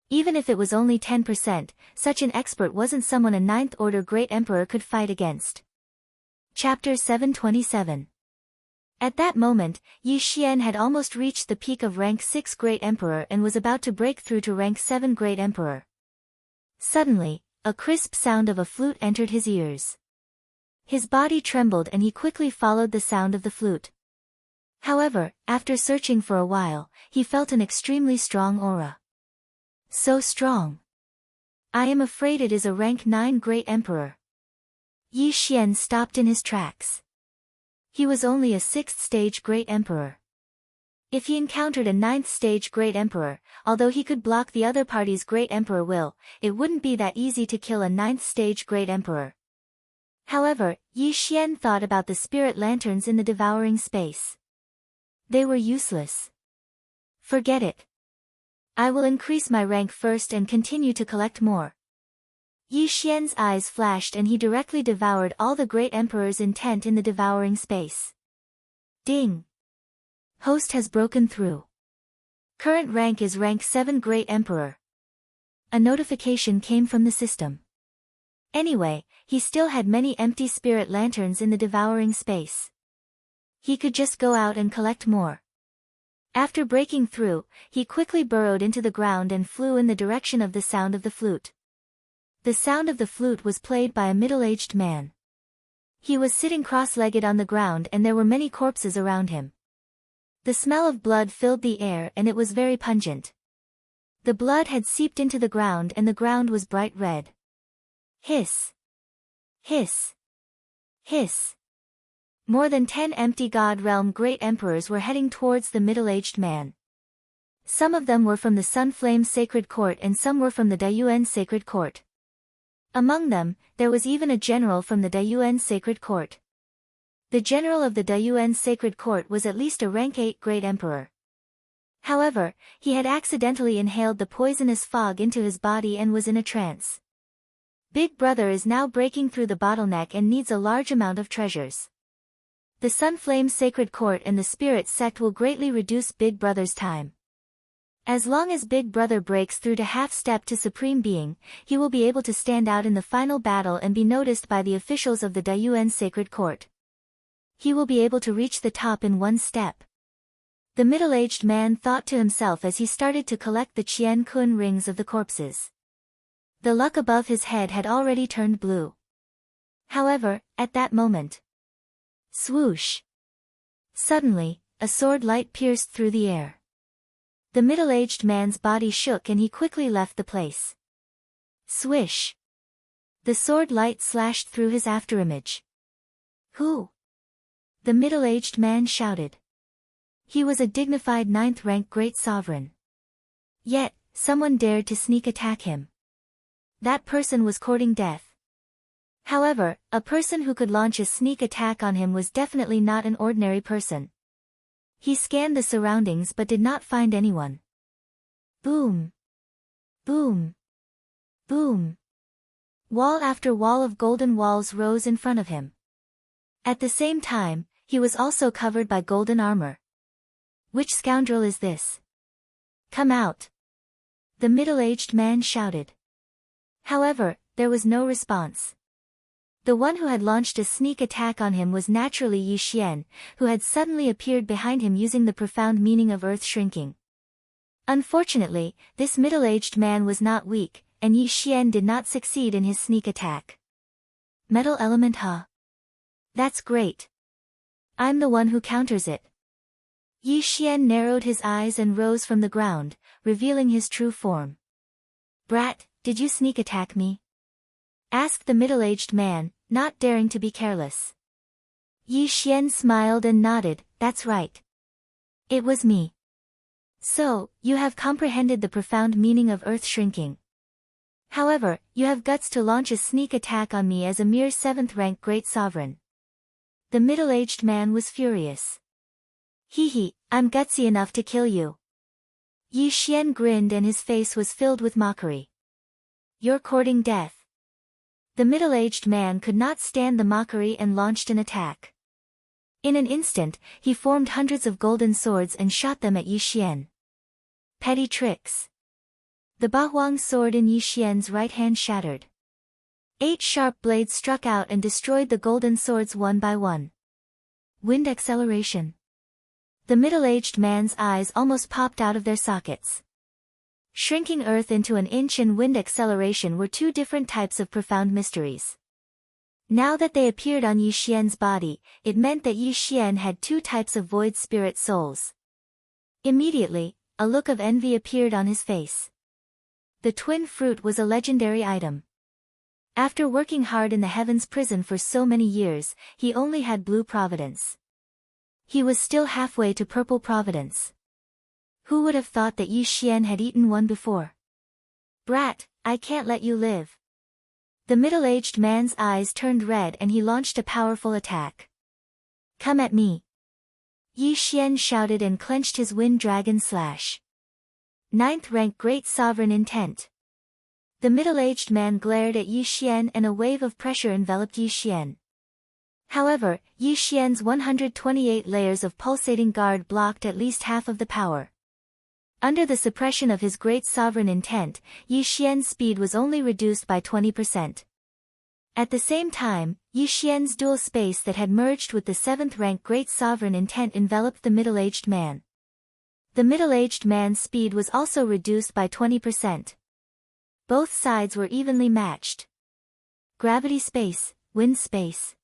Even if it was only 10%, such an expert wasn't someone a ninth-order great emperor could fight against. Chapter 727. At that moment, Yi Xian had almost reached the peak of rank 6 great emperor and was about to break through to rank 7 great emperor. Suddenly, a crisp sound of a flute entered his ears. His body trembled and he quickly followed the sound of the flute. However, after searching for a while, he felt an extremely strong aura. So strong. I am afraid it is a rank 9 great emperor. Yi Xian stopped in his tracks. He was only a 6th stage great emperor. If he encountered a 9th stage great emperor, although he could block the other party's great emperor will, it wouldn't be that easy to kill a 9th stage great emperor. However, Yi Xian thought about the spirit lanterns in the devouring space. They were useless. Forget it. I will increase my rank first and continue to collect more. Yi Xian's eyes flashed and he directly devoured all the great emperor's intent in the devouring space. Ding! Host has broken through. Current rank is rank 7 great emperor. A notification came from the system. Anyway, he still had many empty spirit lanterns in the devouring space. He could just go out and collect more. After breaking through, he quickly burrowed into the ground and flew in the direction of the sound of the flute. The sound of the flute was played by a middle-aged man. He was sitting cross-legged on the ground and there were many corpses around him. The smell of blood filled the air and it was very pungent. The blood had seeped into the ground and the ground was bright red. Hiss! Hiss! Hiss! More than 10 empty God Realm great emperors were heading towards the middle-aged man. Some of them were from the Sunflame Sacred Court and some were from the Dayuan Sacred Court. Among them, there was even a general from the Dayuan Sacred Court. The general of the Dayuan Sacred Court was at least a rank 8 great emperor. However, he had accidentally inhaled the poisonous fog into his body and was in a trance. Big Brother is now breaking through the bottleneck and needs a large amount of treasures. The Sunflame Sacred Court and the Spirit Sect will greatly reduce Big Brother's time. As long as Big Brother breaks through to half-step to Supreme Being, he will be able to stand out in the final battle and be noticed by the officials of the Dayuan Sacred Court. He will be able to reach the top in one step. The middle-aged man thought to himself as he started to collect the Qian Kun rings of the corpses. The luck above his head had already turned blue. However, at that moment, swoosh! Suddenly, a sword light pierced through the air. The middle-aged man's body shook and he quickly left the place. Swish! The sword light slashed through his afterimage. Who? The middle-aged man shouted. He was a dignified 9th rank great sovereign. Yet, someone dared to sneak attack him. That person was courting death. However, a person who could launch a sneak attack on him was definitely not an ordinary person. He scanned the surroundings but did not find anyone. Boom! Boom! Boom! Wall after wall of golden walls rose in front of him. At the same time, he was also covered by golden armor. Which scoundrel is this? Come out! The middle-aged man shouted. However, there was no response. The one who had launched a sneak attack on him was naturally Yi Xian, who had suddenly appeared behind him using the profound meaning of earth shrinking. Unfortunately, this middle-aged man was not weak, and Yi Xian did not succeed in his sneak attack. Metal element, huh? That's great. I'm the one who counters it. Yi Xian narrowed his eyes and rose from the ground, revealing his true form. Brat, did you sneak attack me? Asked the middle-aged man, not daring to be careless. Yi Xian smiled and nodded, that's right. It was me. So, you have comprehended the profound meaning of earth shrinking. However, you have guts to launch a sneak attack on me as a mere 7th rank great sovereign. The middle-aged man was furious. Hee hee, I'm gutsy enough to kill you. Yi Xian grinned and his face was filled with mockery. You're courting death. The middle-aged man could not stand the mockery and launched an attack. In an instant, he formed hundreds of golden swords and shot them at Yi Xian. Petty tricks. The Bahuang sword in Yi Xian's right hand shattered. 8 sharp blades struck out and destroyed the golden swords one by one. Wind acceleration. The middle-aged man's eyes almost popped out of their sockets. Shrinking earth into an inch and wind acceleration were 2 different types of profound mysteries. Now that they appeared on Yi Xian's body, it meant that Yi Xian had 2 types of void spirit souls. Immediately, a look of envy appeared on his face. The twin fruit was a legendary item. After working hard in the Heaven's prison for so many years, he only had blue providence. He was still halfway to purple providence. Who would have thought that Yi Xian had eaten one before? Brat, I can't let you live. The middle-aged man's eyes turned red and he launched a powerful attack. Come at me. Yi Xian shouted and clenched his wind dragon slash. 9th rank Great Sovereign Intent. The middle-aged man glared at Yi Xian and a wave of pressure enveloped Yi Xian. However, Yi Xian's 128 layers of pulsating guard blocked at least half of the power. Under the suppression of his Great Sovereign Intent, Yi Xian's speed was only reduced by 20%. At the same time, Yi Xian's dual space that had merged with the 7th rank Great Sovereign Intent enveloped the middle-aged man. The middle-aged man's speed was also reduced by 20%. Both sides were evenly matched. Gravity space, wind space.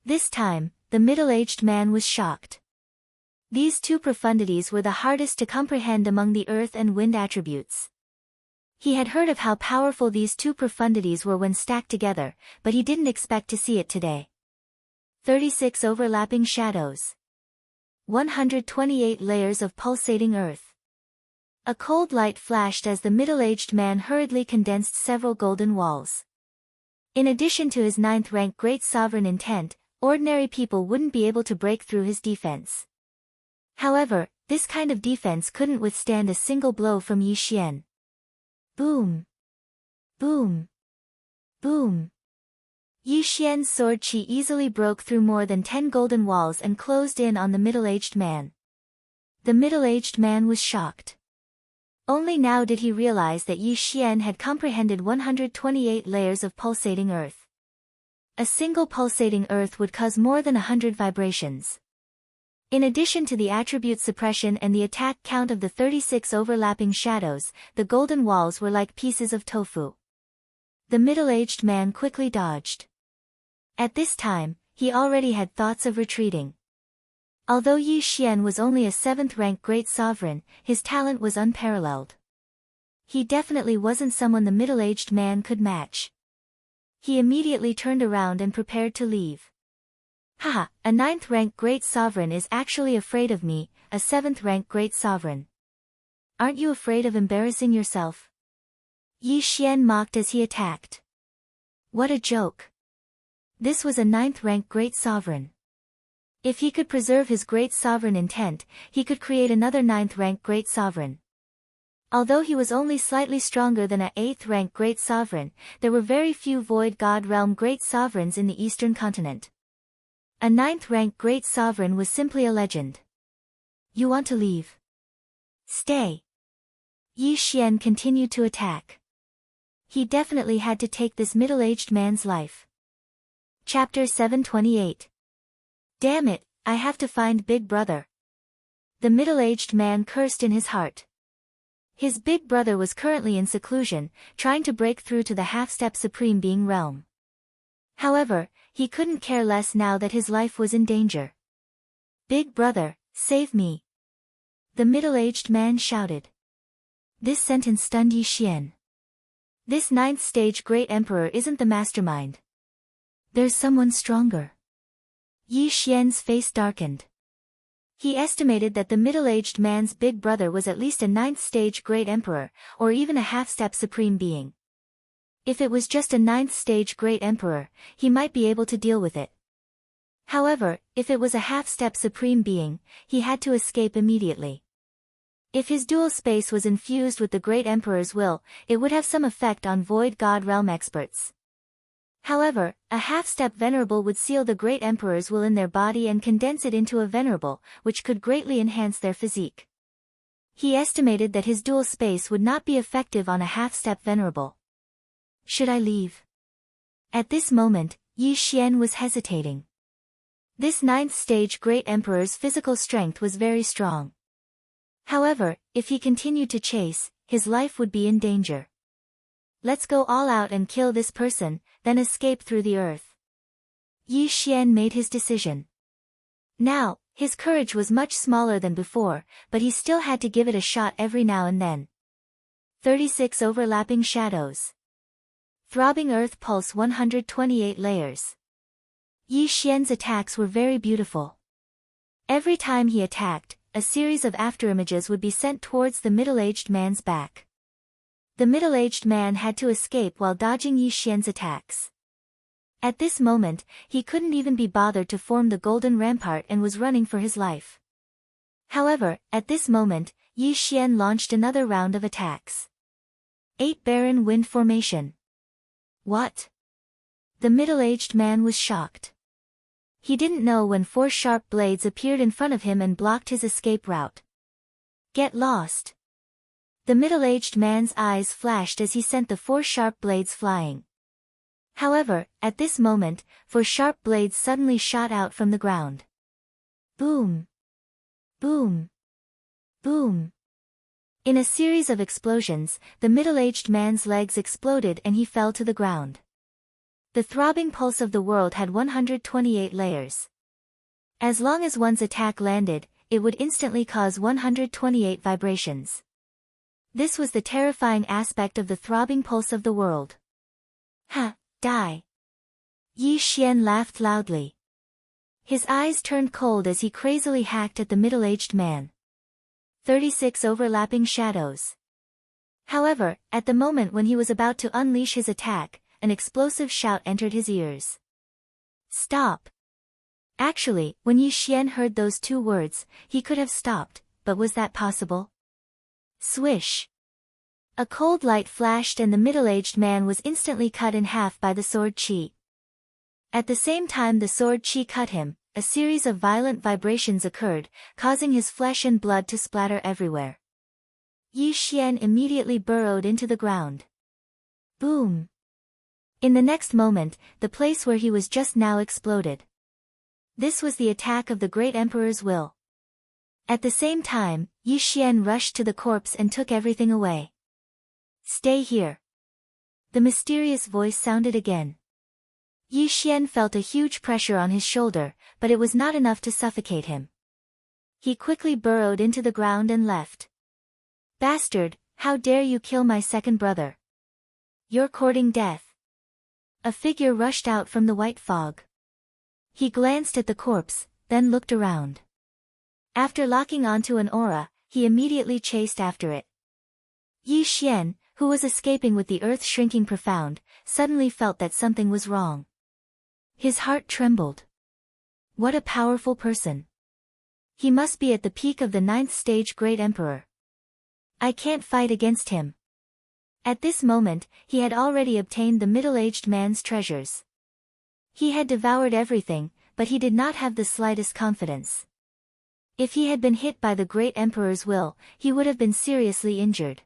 This time, the middle-aged man was shocked. These 2 profundities were the hardest to comprehend among the earth and wind attributes. He had heard of how powerful these 2 profundities were when stacked together, but he didn't expect to see it today. 36 overlapping shadows. 128 layers of pulsating earth. A cold light flashed as the middle-aged man hurriedly condensed several golden walls. In addition to his 9th rank Great Sovereign Intent, ordinary people wouldn't be able to break through his defense. However, this kind of defense couldn't withstand a single blow from Yi Xian. Boom! Boom! Boom! Yi Xian's sword chi easily broke through more than 10 golden walls and closed in on the middle-aged man. The middle-aged man was shocked. Only now did he realize that Yi Xian had comprehended 128 layers of pulsating earth. A single pulsating earth would cause more than 100 vibrations. In addition to the attribute suppression and the attack count of the 36 overlapping shadows, the golden walls were like pieces of tofu. The middle-aged man quickly dodged. At this time, he already had thoughts of retreating. Although Yi Xian was only a 7th rank Great Sovereign, his talent was unparalleled. He definitely wasn't someone the middle-aged man could match. He immediately turned around and prepared to leave. Haha, a 9th rank Great Sovereign is actually afraid of me, a 7th rank Great Sovereign. Aren't you afraid of embarrassing yourself? Yi Xian mocked as he attacked. What a joke. This was a 9th rank Great Sovereign. If he could preserve his Great Sovereign Intent, he could create another 9th rank Great Sovereign. Although he was only slightly stronger than a 8th rank Great Sovereign, there were very few Void God Realm Great Sovereigns in the Eastern Continent. A 9th rank Great Sovereign was simply a legend. You want to leave? Stay. Yi Xian continued to attack. He definitely had to take this middle-aged man's life. Chapter 728. Damn it, I have to find Big Brother. The middle-aged man cursed in his heart. His big brother was currently in seclusion, trying to break through to the half-step Supreme Being realm. However, he couldn't care less now that his life was in danger. Big brother, save me! The middle-aged man shouted. This sentence stunned Yi Xian. This 9th stage Great Emperor isn't the mastermind. There's someone stronger. Yi Xian's face darkened. He estimated that the middle-aged man's big brother was at least a 9th stage Great Emperor, or even a half-step Supreme Being. If it was just a 9th stage Great Emperor, he might be able to deal with it. However, if it was a half-step supreme being, he had to escape immediately. If his dual space was infused with the Great Emperor's will, it would have some effect on Void God Realm experts. However, a half-step venerable would seal the Great Emperor's will in their body and condense it into a venerable, which could greatly enhance their physique. He estimated that his dual space would not be effective on a half-step venerable. Should I leave? At this moment, Yi Xian was hesitating. This 9th stage Great Emperor's physical strength was very strong. However, if he continued to chase, his life would be in danger. Let's go all out and kill this person, then escape through the earth. Yi Xian made his decision. Now, his courage was much smaller than before, but he still had to give it a shot every now and then. 36 overlapping shadows. Throbbing earth pulse 128 layers. Yi Xian's attacks were very beautiful. Every time he attacked, a series of afterimages would be sent towards the middle-aged man's back. The middle-aged man had to escape while dodging Yi Xian's attacks. At this moment, he couldn't even be bothered to form the golden rampart and was running for his life. However, at this moment, Yi Xian launched another round of attacks. 8 Barren Wind Formation. What? The middle-aged man was shocked. He didn't know when 4 sharp blades appeared in front of him and blocked his escape route. Get lost. The middle-aged man's eyes flashed as he sent the 4 sharp blades flying. However, at this moment, 4 sharp blades suddenly shot out from the ground. Boom! Boom! Boom! In a series of explosions, the middle-aged man's legs exploded and he fell to the ground. The throbbing pulse of the world had 128 layers. As long as one's attack landed, it would instantly cause 128 vibrations. This was the terrifying aspect of the throbbing pulse of the world. Ha! Die! Yi Xian laughed loudly. His eyes turned cold as he crazily hacked at the middle-aged man. 36 overlapping shadows. However, at the moment when he was about to unleash his attack, an explosive shout entered his ears. Stop! Actually, when Yi Xian heard those 2 words, he could have stopped, but was that possible? Swish! A cold light flashed and the middle-aged man was instantly cut in half by the sword qi. At the same time the sword qi cut him, a series of violent vibrations occurred, causing his flesh and blood to splatter everywhere. Yi Xian immediately burrowed into the ground. Boom! In the next moment, the place where he was just now exploded. This was the attack of the Great Emperor's will. At the same time, Yi Xian rushed to the corpse and took everything away. Stay here. The mysterious voice sounded again. Yi Xian felt a huge pressure on his shoulder, but it was not enough to suffocate him. He quickly burrowed into the ground and left. Bastard, how dare you kill my second brother? You're courting death. A figure rushed out from the white fog. He glanced at the corpse, then looked around. After locking onto an aura, he immediately chased after it. Yi Xian, who was escaping with the earth shrinking profound, suddenly felt that something was wrong. His heart trembled. What a powerful person. He must be at the peak of the 9th stage Great Emperor. I can't fight against him. At this moment, he had already obtained the middle-aged man's treasures. He had devoured everything, but he did not have the slightest confidence. If he had been hit by the Great Emperor's will, he would have been seriously injured.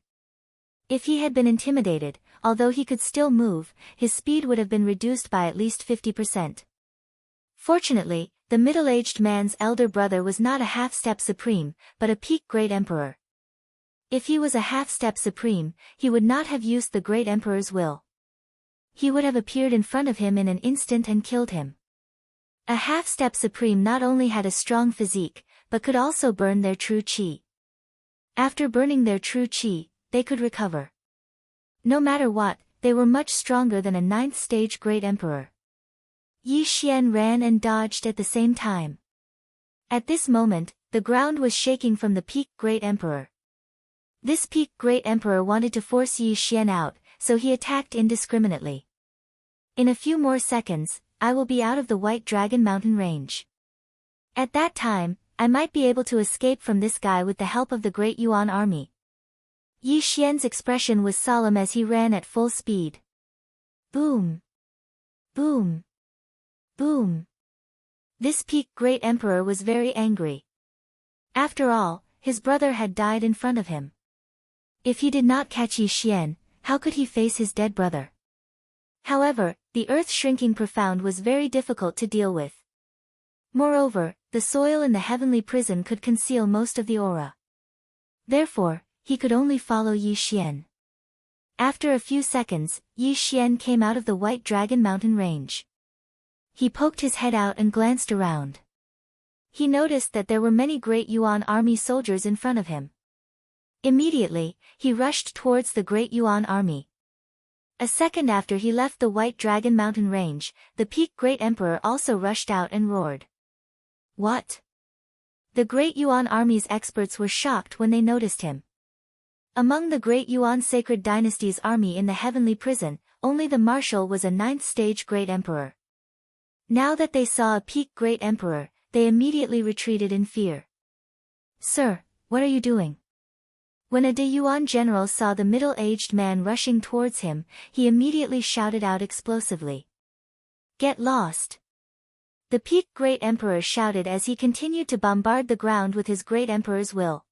If he had been intimidated, although he could still move, his speed would have been reduced by at least 50%. Fortunately, the middle-aged man's elder brother was not a half-step supreme, but a peak Great Emperor. If he was a half-step supreme, he would not have used the Great Emperor's will. He would have appeared in front of him in an instant and killed him. A half-step supreme not only had a strong physique, but could also burn their true qi. After burning their true qi, they could recover. No matter what, they were much stronger than a 9th stage Great Emperor. Yi Xian ran and dodged at the same time. At this moment, the ground was shaking from the peak Great Emperor. This peak Great Emperor wanted to force Yi Xian out, so he attacked indiscriminately. In a few more seconds, I will be out of the White Dragon Mountain range. At that time, I might be able to escape from this guy with the help of the Great Yuan army. Yi Xian's expression was solemn as he ran at full speed. Boom! Boom! Boom! This peak great emperor was very angry. After all, his brother had died in front of him. If he did not catch Yi Xian, how could he face his dead brother? However, the earth shrinking profound was very difficult to deal with. Moreover, the soil in the heavenly prison could conceal most of the aura. Therefore, he could only follow Yi Xian. After a few seconds, Yi Xian came out of the White Dragon Mountain range. He poked his head out and glanced around. He noticed that there were many Great Yuan army soldiers in front of him. Immediately, he rushed towards the Great Yuan army. A second after he left the White Dragon Mountain range, the peak Great Emperor also rushed out and roared. What? The Great Yuan army's experts were shocked when they noticed him. Among the Great Yuan Sacred Dynasty's army in the heavenly prison, only the marshal was a 9th-stage Great Emperor. Now that they saw a peak Great Emperor, they immediately retreated in fear. Sir, what are you doing? When a De Yuan general saw the middle-aged man rushing towards him, he immediately shouted out explosively. Get lost! The peak Great Emperor shouted as he continued to bombard the ground with his Great Emperor's will.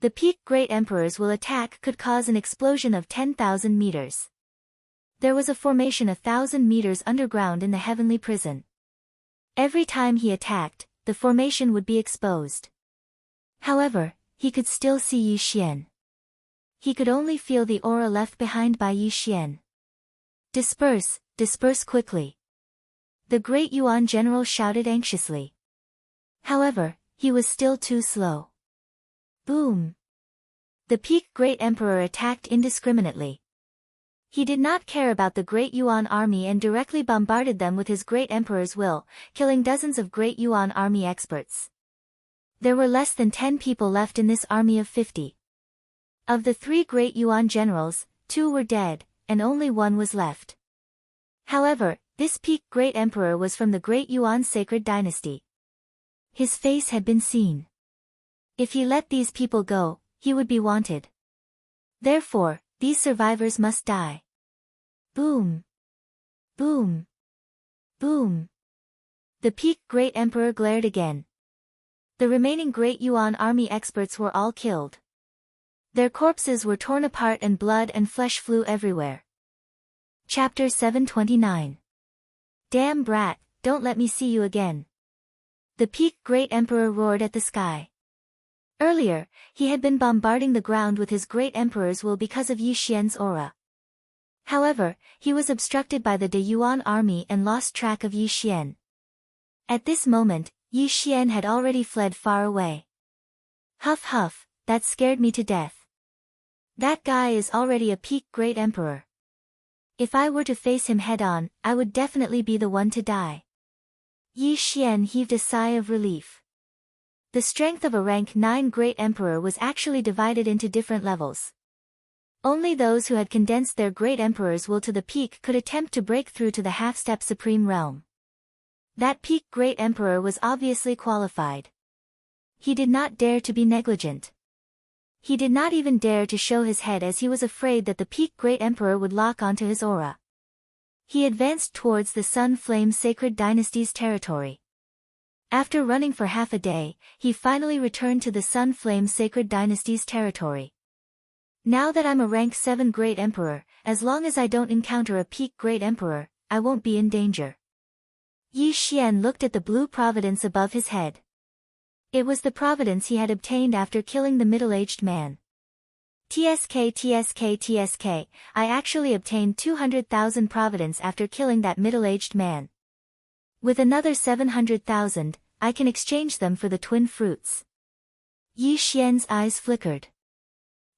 The peak Great Emperor's will attack could cause an explosion of 10,000 meters. There was a formation 1,000 meters underground in the heavenly prison. Every time he attacked, the formation would be exposed. However, he could still see Yi Xian. He could only feel the aura left behind by Yi Xian. Disperse, disperse quickly. The Great Yuan general shouted anxiously. However, he was still too slow. Boom! The peak Great Emperor attacked indiscriminately. He did not care about the Great Yuan army and directly bombarded them with his Great Emperor's will, killing dozens of Great Yuan army experts. There were less than 10 people left in this army of 50. Of the 3 Great Yuan generals, 2 were dead, and only 1 was left. However, this peak Great Emperor was from the Great Yuan Sacred Dynasty. His face had been seen. If he let these people go, he would be wanted. Therefore, these survivors must die. Boom! Boom! Boom! The peak Great Emperor glared again. The remaining Great Yuan army experts were all killed. Their corpses were torn apart and blood and flesh flew everywhere. Chapter 729. Damn brat, don't let me see you again. The peak Great Emperor roared at the sky. Earlier, he had been bombarding the ground with his Great Emperor's will because of Yi Xian's aura. However, he was obstructed by the De Yuan army and lost track of Yi Xian. At this moment, Yi Xian had already fled far away. Huff huff, that scared me to death. That guy is already a peak Great Emperor. If I were to face him head-on, I would definitely be the one to die. Yi Xian heaved a sigh of relief. The strength of a rank 9 Great Emperor was actually divided into different levels. Only those who had condensed their Great Emperor's will to the peak could attempt to break through to the half-step Supreme Realm. That peak Great Emperor was obviously qualified. He did not dare to be negligent. He did not even dare to show his head as he was afraid that the peak Great Emperor would lock onto his aura. He advanced towards the Sun Flame Sacred Dynasty's territory. After running for half a day, he finally returned to the Sun Flame Sacred Dynasty's territory. Now that I'm a rank 7 Great Emperor, as long as I don't encounter a peak Great Emperor, I won't be in danger. Yi Xian looked at the blue providence above his head. It was the providence he had obtained after killing the middle-aged man. TSK, I actually obtained 200,000 providence after killing that middle-aged man. With another 700,000, I can exchange them for the twin fruits. Yi Xian's eyes flickered.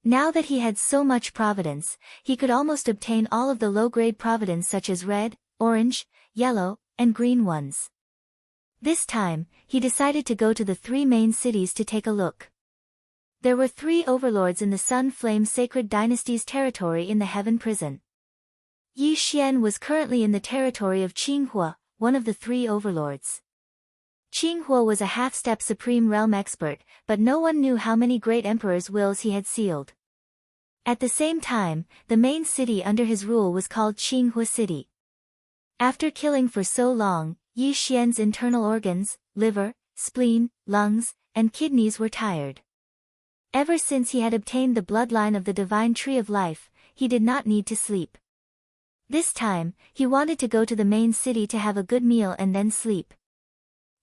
Now that he had so much providence, he could almost obtain all of the low-grade providence such as red, orange, yellow, and green ones. This time, he decided to go to the 3 main cities to take a look. There were 3 overlords in the Sun Flame Sacred Dynasty's territory in the Heaven Prison. Yi Xian was currently in the territory of Qinghua, one of the three overlords. Qing Huo was a half-step supreme realm expert, but no one knew how many great emperors' wills he had sealed. At the same time, the main city under his rule was called Qinghua City. After killing for so long, Yi Xian's internal organs, liver, spleen, lungs, and kidneys were tired. Ever since he had obtained the bloodline of the divine tree of life, he did not need to sleep. This time, he wanted to go to the main city to have a good meal and then sleep.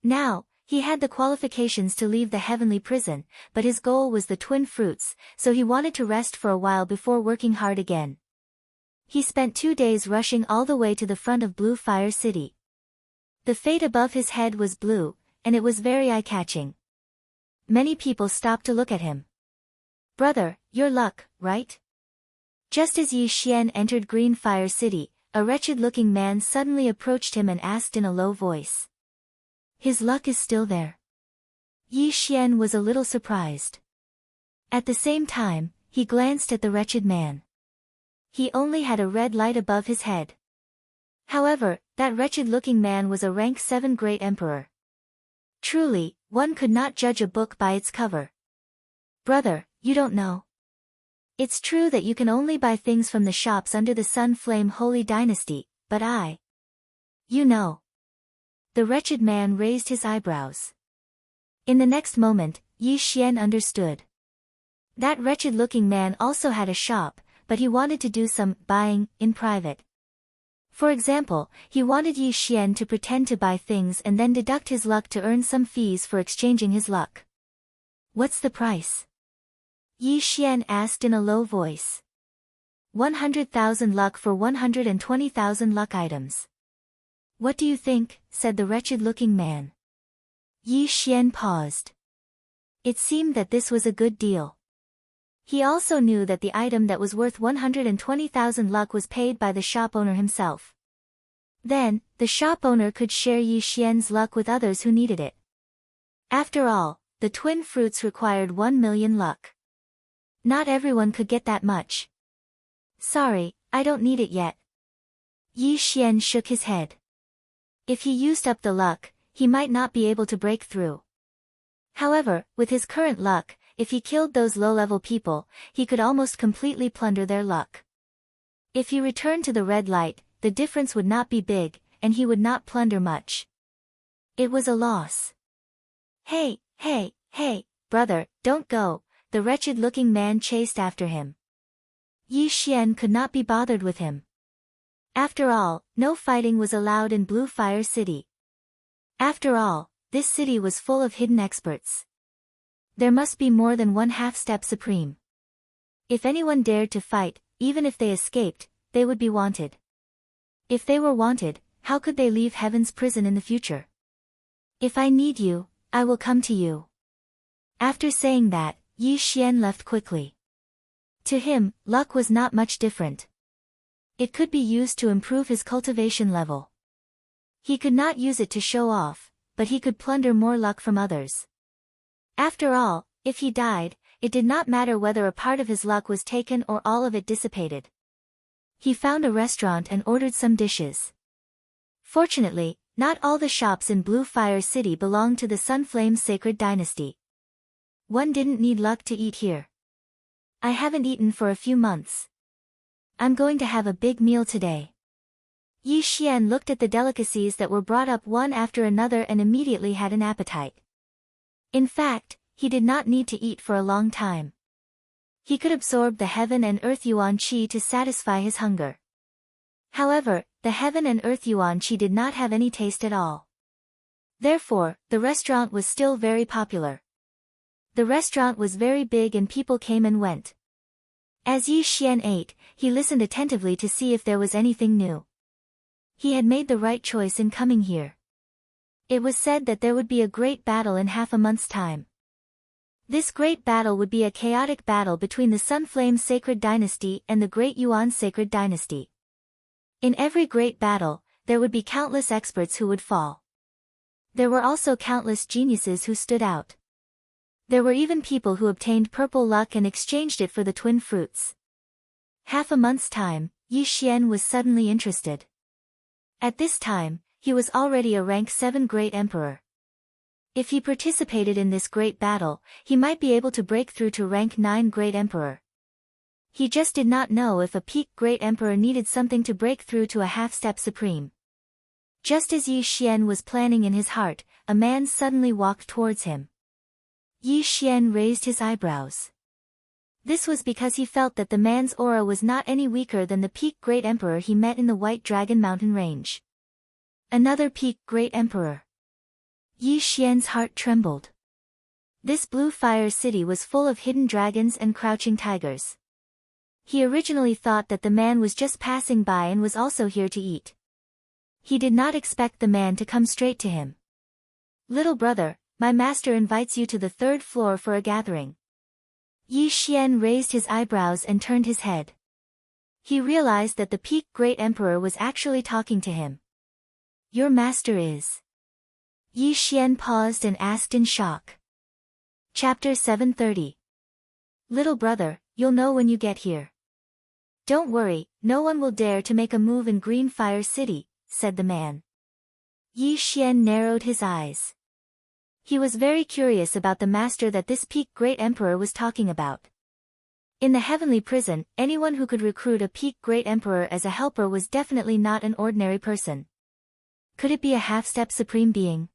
Now, he had the qualifications to leave the heavenly prison, but his goal was the twin fruits, so he wanted to rest for a while before working hard again. He spent 2 days rushing all the way to the front of Blue Fire City. The fate above his head was blue, and it was very eye-catching. Many people stopped to look at him. "Brother, your luck, right?" Just as Yi Xian entered Green Fire City, a wretched-looking man suddenly approached him and asked in a low voice. "His luck is still there." Yi Xian was a little surprised. At the same time, he glanced at the wretched man. He only had a red light above his head. However, that wretched-looking man was a rank 7 great emperor. Truly, one could not judge a book by its cover. "Brother, you don't know. It's true that you can only buy things from the shops under the Sun Flame Holy Dynasty, but I... You know." The wretched man raised his eyebrows. In the next moment, Yi Xian understood. That wretched-looking man also had a shop, but he wanted to do some buying in private. For example, he wanted Yi Xian to pretend to buy things and then deduct his luck to earn some fees for exchanging his luck. "What's the price?" Yi Xian asked in a low voice. 100,000 luck for 120,000 luck items. "What do you think?" said the wretched-looking man. Yi Xian paused. It seemed that this was a good deal. He also knew that the item that was worth 120,000 luck was paid by the shop owner himself. Then, the shop owner could share Yi Xian's luck with others who needed it. After all, the twin fruits required 1 million luck. Not everyone could get that much. "Sorry, I don't need it yet." Yi Xian shook his head. If he used up the luck, he might not be able to break through. However, with his current luck, if he killed those low-level people, he could almost completely plunder their luck. If he returned to the red light, the difference would not be big, and he would not plunder much. It was a loss. Hey, brother, don't go," the wretched-looking man chased after him. Yi Xian could not be bothered with him. After all, no fighting was allowed in Blue Fire City. After all, this city was full of hidden experts. There must be more than one half-step supreme. If anyone dared to fight, even if they escaped, they would be wanted. If they were wanted, how could they leave heaven's prison in the future? "If I need you, I will come to you." After saying that, Yi Xian left quickly. To him, luck was not much different. It could be used to improve his cultivation level. He could not use it to show off, but he could plunder more luck from others. After all, if he died, it did not matter whether a part of his luck was taken or all of it dissipated. He found a restaurant and ordered some dishes. Fortunately, not all the shops in Blue Fire City belonged to the Sunflame Sacred Dynasty. One didn't need luck to eat here. "I haven't eaten for a few months. I'm going to have a big meal today." Yi Xian looked at the delicacies that were brought up one after another and immediately had an appetite. In fact, he did not need to eat for a long time. He could absorb the heaven and earth yuan qi to satisfy his hunger. However, the heaven and earth yuan qi did not have any taste at all. Therefore, the restaurant was still very popular. The restaurant was very big and people came and went. As Yi Xian ate, he listened attentively to see if there was anything new. He had made the right choice in coming here. It was said that there would be a great battle in half a month's time. This great battle would be a chaotic battle between the Sunflame Sacred Dynasty and the Great Yuan Sacred Dynasty. In every great battle, there would be countless experts who would fall. There were also countless geniuses who stood out. There were even people who obtained purple luck and exchanged it for the twin fruits. Half a month's time, Yi Xian was suddenly interested. At this time, he was already a rank 7 great emperor. If he participated in this great battle, he might be able to break through to rank 9 great emperor. He just did not know if a peak great emperor needed something to break through to a half-step supreme. Just as Yi Xian was planning in his heart, a man suddenly walked towards him. Yi Xian raised his eyebrows. This was because he felt that the man's aura was not any weaker than the peak great emperor he met in the White Dragon Mountain range. Another peak great emperor. Yi Xian's heart trembled. This blue fire city was full of hidden dragons and crouching tigers. He originally thought that the man was just passing by and was also here to eat. He did not expect the man to come straight to him. "Little brother, my master invites you to the 3rd floor for a gathering." Yi Xian raised his eyebrows and turned his head. He realized that the peak great emperor was actually talking to him. "Your master is?" Yi Xian paused and asked in shock. Chapter 730. "Little brother, you'll know when you get here. Don't worry, no one will dare to make a move in Green Fire City," said the man. Yi Xian narrowed his eyes. He was very curious about the master that this peak great emperor was talking about. In the heavenly prison, anyone who could recruit a peak great emperor as a helper was definitely not an ordinary person. Could it be a half-step supreme being?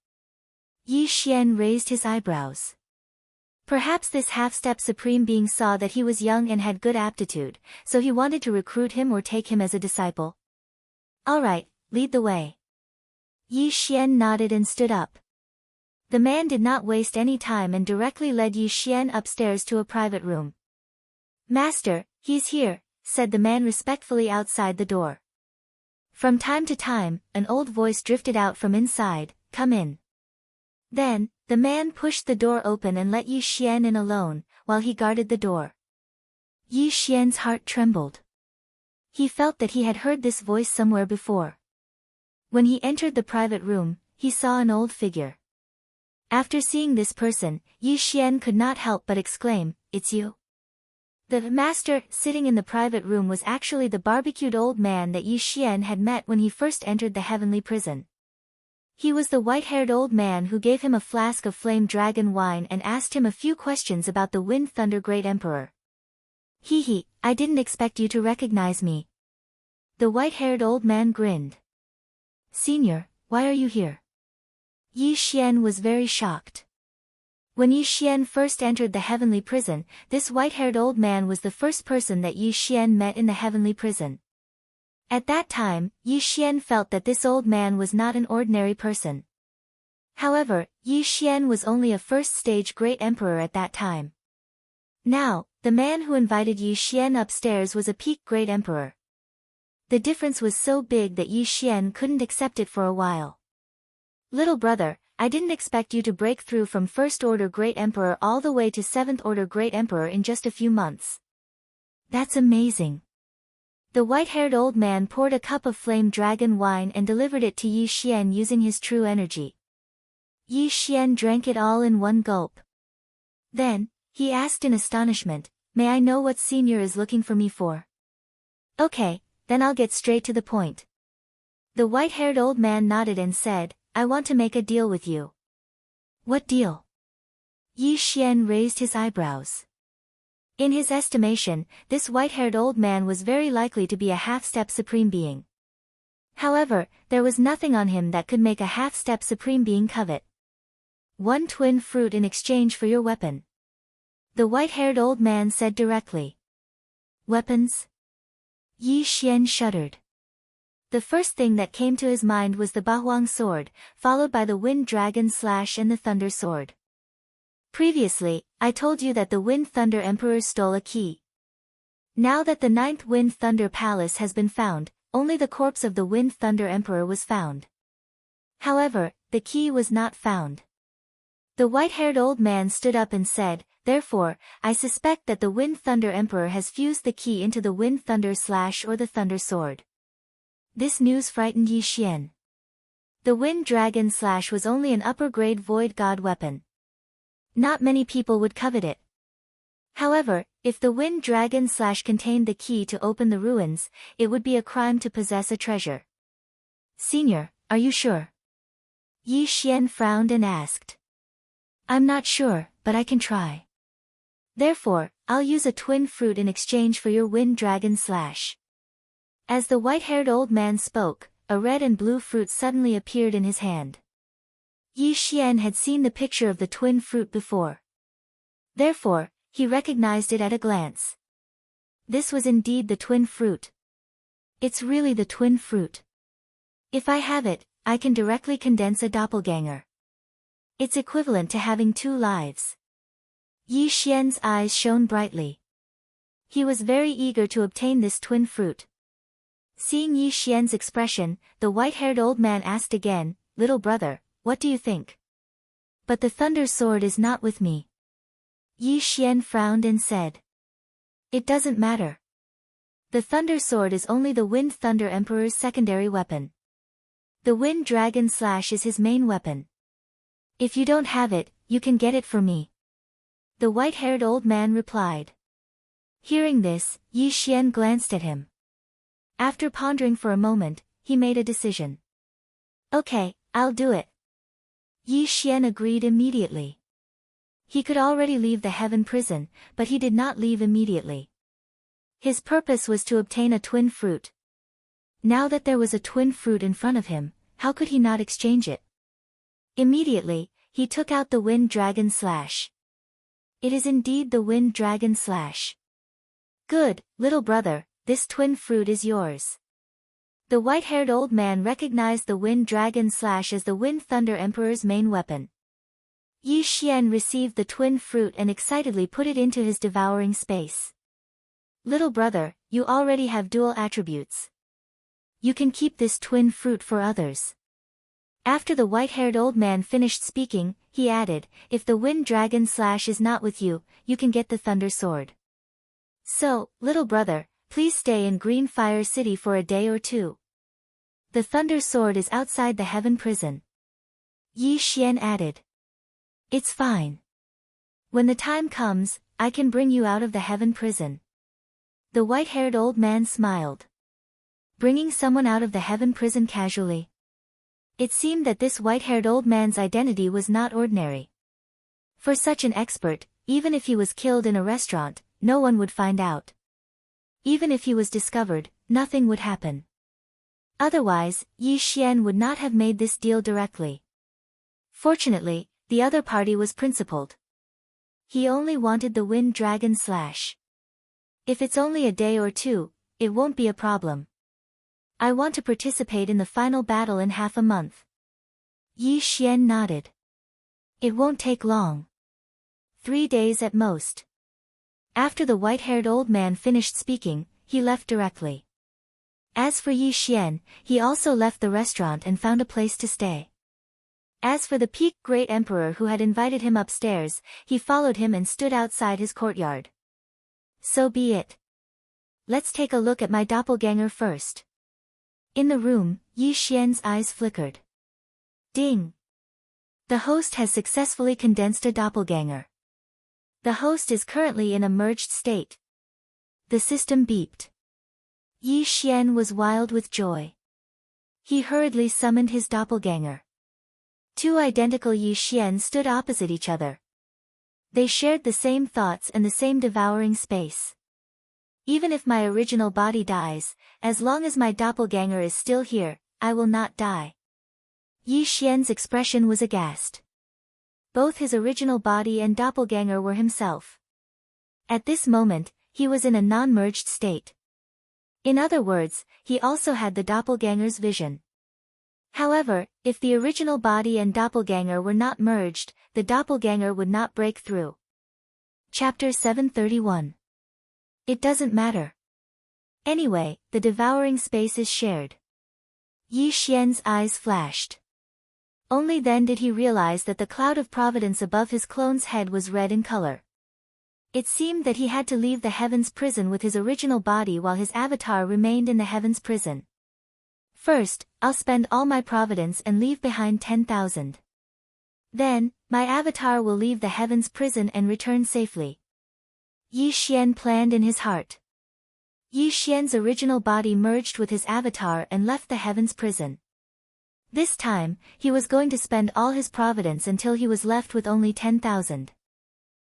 Yi Xian raised his eyebrows. Perhaps this half-step supreme being saw that he was young and had good aptitude, so he wanted to recruit him or take him as a disciple. "All right, lead the way." Yi Xian nodded and stood up. The man did not waste any time and directly led Yi Xian upstairs to a private room. "Master, he's here," said the man respectfully outside the door. From time to time, an old voice drifted out from inside, "Come in." Then, the man pushed the door open and let Yi Xian in alone, while he guarded the door. Yi Xian's heart trembled. He felt that he had heard this voice somewhere before. When he entered the private room, he saw an old figure. After seeing this person, Yi Xian could not help but exclaim, "It's you." The master, sitting in the private room, was actually the barbecued old man that Yi Xian had met when he first entered the heavenly prison. He was the white-haired old man who gave him a flask of flame dragon wine and asked him a few questions about the Wind Thunder Great Emperor. "Hee, I didn't expect you to recognize me." The white-haired old man grinned. "Senior, why are you here?" Yi Xian was very shocked. When Yi Xian first entered the heavenly prison, this white-haired old man was the first person that Yi Xian met in the heavenly prison. At that time, Yi Xian felt that this old man was not an ordinary person. However, Yi Xian was only a first-stage great emperor at that time. Now, the man who invited Yi Xian upstairs was a peak great emperor. The difference was so big that Yi Xian couldn't accept it for a while. "Little brother, I didn't expect you to break through from First Order Great Emperor all the way to 7th Order Great Emperor in just a few months. That's amazing." The white-haired old man poured a cup of flame dragon wine and delivered it to Yi Xian using his true energy. Yi Xian drank it all in one gulp. Then, he asked in astonishment, "May I know what senior is looking for me for?" "Okay, then I'll get straight to the point." The white-haired old man nodded and said, "I want to make a deal with you." "What deal?" Yi Xian raised his eyebrows. In his estimation, this white-haired old man was very likely to be a half-step supreme being. However, there was nothing on him that could make a half-step supreme being covet. "One twin fruit in exchange for your weapon," the white-haired old man said directly. "Weapons?" Yi Xian shuddered. The first thing that came to his mind was the Bahuang sword, followed by the Wind Dragon Slash and the Thunder sword. Previously, I told you that the Wind Thunder Emperor stole a key. Now that the 9th Wind Thunder Palace has been found, only the corpse of the Wind Thunder Emperor was found. However, the key was not found. The white-haired old man stood up and said, "Therefore, I suspect that the Wind Thunder Emperor has fused the key into the Wind Thunder Slash or the Thunder Sword." This news frightened Yi Xian. The Wind Dragon Slash was only an upper-grade Void God weapon. Not many people would covet it. However, if the Wind Dragon Slash contained the key to open the ruins, it would be a crime to possess a treasure. "Senior, are you sure? Yi Xian frowned and asked. I'm not sure, but I can try. Therefore, I'll use a twin fruit in exchange for your wind dragon slash. As the white-haired old man spoke, a red and blue fruit suddenly appeared in his hand. Yi Xian had seen the picture of the twin fruit before. Therefore, he recognized it at a glance. This was indeed the twin fruit. It's really the twin fruit. If I have it, I can directly condense a doppelganger. It's equivalent to having 2 lives. Yi Xian's eyes shone brightly. He was very eager to obtain this twin fruit. Seeing Yi Xian's expression, the white-haired old man asked again, Little brother, what do you think? But the thunder sword is not with me. Yi Xian frowned and said. It doesn't matter. The thunder sword is only the Wind Thunder Emperor's secondary weapon. The Wind Dragon Slash is his main weapon. If you don't have it, you can get it for me. The white-haired old man replied. Hearing this, Yi Xian glanced at him. After pondering for a moment, he made a decision. Okay, I'll do it. Yi Xian agreed immediately. He could already leave the heaven prison, but he did not leave immediately. His purpose was to obtain a twin fruit. Now that there was a twin fruit in front of him, how could he not exchange it? Immediately, he took out the Wind Dragon Slash. It is indeed the Wind Dragon Slash. Good, little brother, this twin fruit is yours. The white-haired old man recognized the Wind Dragon Slash as the Wind Thunder Emperor's main weapon. Yi Xian received the twin fruit and excitedly put it into his devouring space. Little brother, you already have dual attributes. You can keep this twin fruit for others. After the white-haired old man finished speaking, he added, if the Wind Dragon Slash is not with you, you can get the Thunder Sword. So, little brother, please stay in Green Fire City for a day or 2. The Thunder Sword is outside the Heaven Prison. Yi Xian added. It's fine. When the time comes, I can bring you out of the Heaven Prison. The white-haired old man smiled. Bringing someone out of the Heaven Prison casually. It seemed that this white-haired old man's identity was not ordinary. For such an expert, even if he was killed in a restaurant, no one would find out. Even if he was discovered, nothing would happen. Otherwise, Yi Xian would not have made this deal directly. Fortunately, the other party was principled. He only wanted the Wind Dragon Slash. If it's only a day or 2, it won't be a problem. I want to participate in the final battle in half a month. Yi Xian nodded. It won't take long. 3 days at most. After the white-haired old man finished speaking, he left directly. As for Yi Xian, he also left the restaurant and found a place to stay. As for the Peak Great Emperor who had invited him upstairs, he followed him and stood outside his courtyard. So be it. Let's take a look at my doppelganger first. In the room, Yi Xian's eyes flickered. Ding! The host has successfully condensed a doppelganger. The host is currently in a merged state. The system beeped. Yi Xian was wild with joy. He hurriedly summoned his doppelganger. 2 identical Yi Xian stood opposite each other. They shared the same thoughts and the same devouring space. Even if my original body dies, as long as my doppelganger is still here, I will not die. Yi Xian's expression was aghast. Both his original body and doppelganger were himself. At this moment, he was in a non-merged state. In other words, he also had the doppelganger's vision. However, if the original body and doppelganger were not merged, the doppelganger would not break through. Chapter 731. It doesn't matter. Anyway, the devouring space is shared. Yi Xian's eyes flashed. Only then did he realize that the cloud of providence above his clone's head was red in color. It seemed that he had to leave the heaven's prison with his original body while his avatar remained in the heaven's prison. First, I'll spend all my providence and leave behind 10,000. Then, my avatar will leave the heaven's prison and return safely. Yi Xian planned in his heart. Yi Xian's original body merged with his avatar and left the heaven's prison. This time, he was going to spend all his providence until he was left with only 10,000.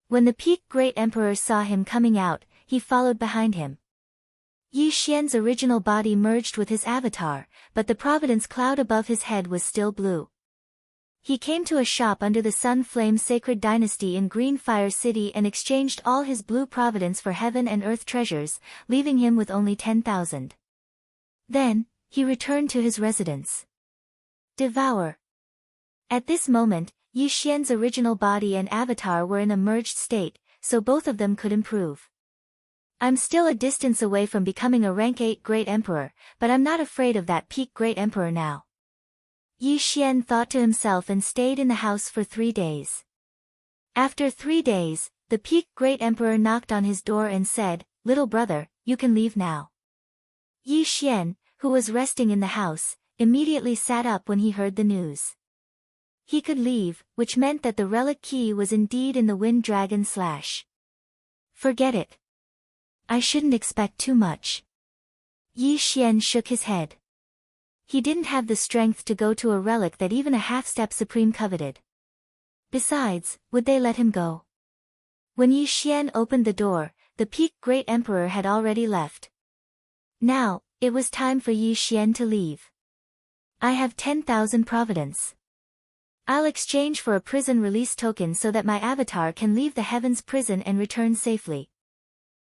When the peak great emperor saw him coming out, he followed behind him. Yi Xian's original body merged with his avatar, but the providence cloud above his head was still blue. He came to a shop under the Sun Flame Sacred Dynasty in Green Fire City and exchanged all his blue providence for heaven and earth treasures, leaving him with only 10,000. Then, he returned to his residence. Devour. At this moment, Yi Xian's original body and avatar were in a merged state, so both of them could improve. I'm still a distance away from becoming a rank 8 Great Emperor, but I'm not afraid of that peak Great Emperor now. Yi Xian thought to himself and stayed in the house for 3 days. After 3 days, the peak Great Emperor knocked on his door and said, "Little brother, you can leave now." Yi Xian, who was resting in the house, immediately sat up when he heard the news. He could leave, which meant that the relic key was indeed in the Wind Dragon Slash. Forget it. I shouldn't expect too much. Yi Xian shook his head. He didn't have the strength to go to a relic that even a half-step supreme coveted. Besides, would they let him go? When Yi Xian opened the door, the peak Great Emperor had already left. Now, it was time for Yi Xian to leave. I have 10,000 providence. I'll exchange for a prison release token so that my avatar can leave the heavens prison and return safely.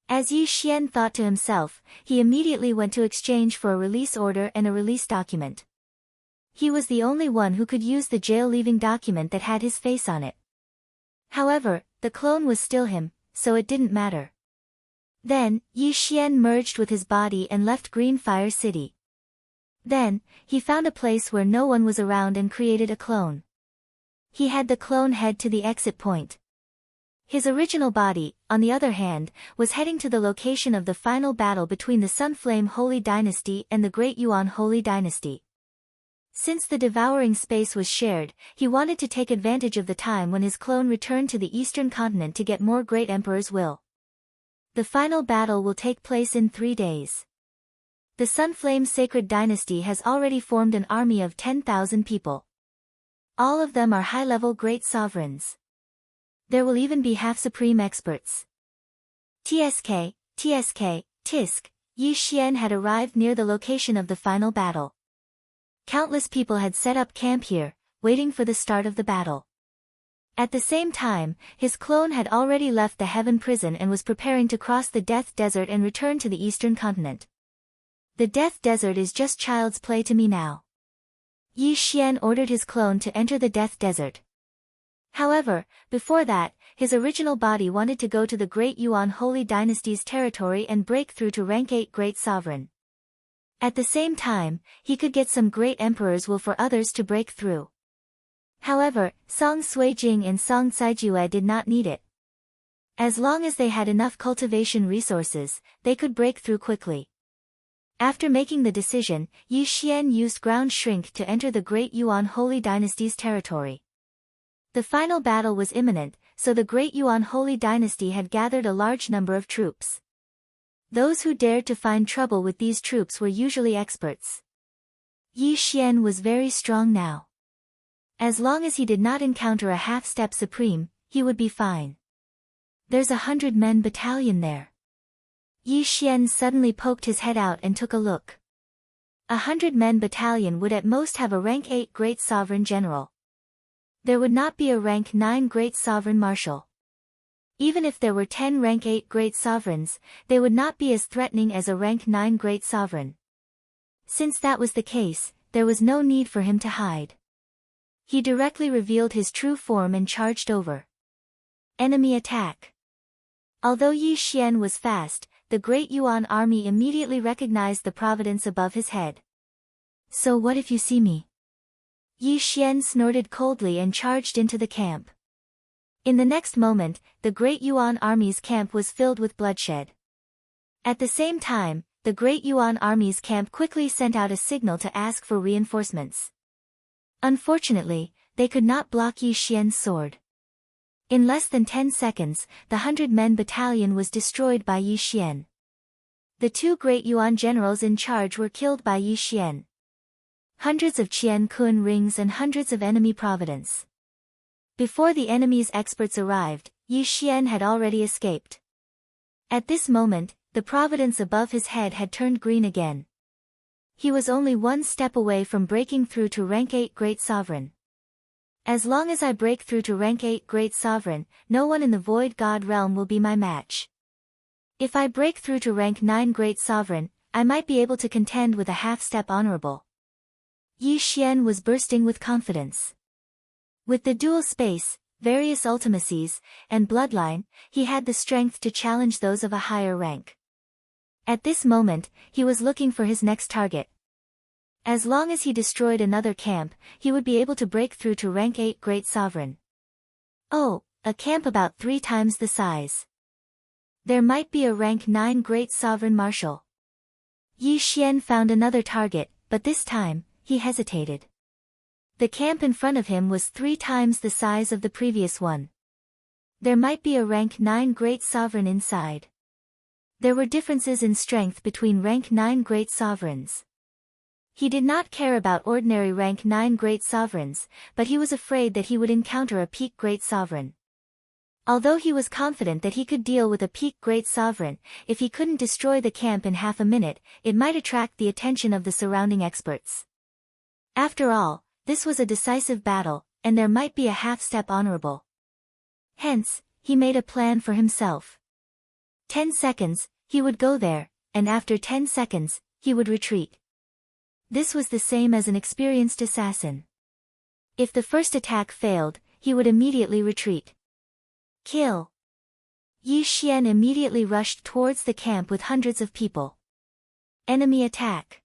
As Yi Xian thought to himself, he immediately went to exchange for a release order and a release document. He was the only one who could use the jail-leaving document that had his face on it. However, the clone was still him, so it didn't matter. Then, Yi Xian merged with his body and left Green Fire City. Then, he found a place where no one was around and created a clone. He had the clone head to the exit point. His original body, on the other hand, was heading to the location of the final battle between the Sunflame Holy Dynasty and the Great Yuan Holy Dynasty. Since the devouring space was shared, he wanted to take advantage of the time when his clone returned to the Eastern continent to get more Great Emperor's will. The final battle will take place in 3 days. The Sunflame Sacred Dynasty has already formed an army of 10,000 people. All of them are high-level great sovereigns. There will even be half-supreme experts. TSK, Tisk, Yi Xian had arrived near the location of the final battle. Countless people had set up camp here, waiting for the start of the battle. At the same time, his clone had already left the Heaven Prison and was preparing to cross the Death Desert and return to the Eastern continent. The Death Desert is just child's play to me now. Yi Xian ordered his clone to enter the Death Desert. However, before that, his original body wanted to go to the Great Yuan Holy Dynasty's territory and break through to rank 8 Great Sovereign. At the same time, he could get some Great Emperor's will for others to break through. However, Song Suijing and Song Caijue did not need it. As long as they had enough cultivation resources, they could break through quickly. After making the decision, Yi Xian used Ground Shrink to enter the Great Yuan Holy Dynasty's territory. The final battle was imminent, so the Great Yuan Holy Dynasty had gathered a large number of troops. Those who dared to find trouble with these troops were usually experts. Yi Xian was very strong now. As long as he did not encounter a half-step supreme, he would be fine. There's 100-men battalion there. Yi Xian suddenly poked his head out and took a look. 100-men battalion would at most have a rank 8 Great Sovereign General. There would not be a rank 9 Great Sovereign Marshal. Even if there were 10 rank 8 Great Sovereigns, they would not be as threatening as a rank 9 Great Sovereign. Since that was the case, there was no need for him to hide. He directly revealed his true form and charged over. Enemy attack. Although Yi Xian was fast, the Great Yuan army immediately recognized the providence above his head. So what if you see me? Yi Xian snorted coldly and charged into the camp. In the next moment, the Great Yuan army's camp was filled with bloodshed. At the same time, the Great Yuan army's camp quickly sent out a signal to ask for reinforcements. Unfortunately, they could not block Yi Xian's sword. In less than 10 seconds, the 100-men battalion was destroyed by Yi Xian. The 2 Great Yuan generals in charge were killed by Yi Xian. hundreds of Qian Kun rings and hundreds of enemy providence. Before the enemy's experts arrived, Yi Xian had already escaped. At this moment, the providence above his head had turned green again. He was only one step away from breaking through to rank 8 Great Sovereign. As long as I break through to rank 8 Great Sovereign, no one in the Void God realm will be my match. If I break through to rank 9 Great Sovereign, I might be able to contend with a half-step honorable. Yi Xian was bursting with confidence. With the dual space, various ultimacies, and bloodline, he had the strength to challenge those of a higher rank. At this moment, he was looking for his next target. As long as he destroyed another camp, he would be able to break through to rank 8 Great Sovereign. Oh, a camp about 3 times the size. There might be a rank 9 Great Sovereign Marshal. Yi Xian found another target, but this time, he hesitated. The camp in front of him was 3 times the size of the previous one. There might be a rank 9 Great Sovereign inside. There were differences in strength between rank 9 Great Sovereigns. He did not care about ordinary rank 9 Great Sovereigns, but he was afraid that he would encounter a peak Great Sovereign. Although he was confident that he could deal with a peak Great Sovereign, if he couldn't destroy the camp in half a minute, it might attract the attention of the surrounding experts. After all, this was a decisive battle, and there might be a half-step honorable. Hence, he made a plan for himself. 10 seconds, he would go there, and after 10 seconds, he would retreat. This was the same as an experienced assassin. If the first attack failed, he would immediately retreat. Kill. Yi Xian immediately rushed towards the camp with hundreds of people. Enemy attack.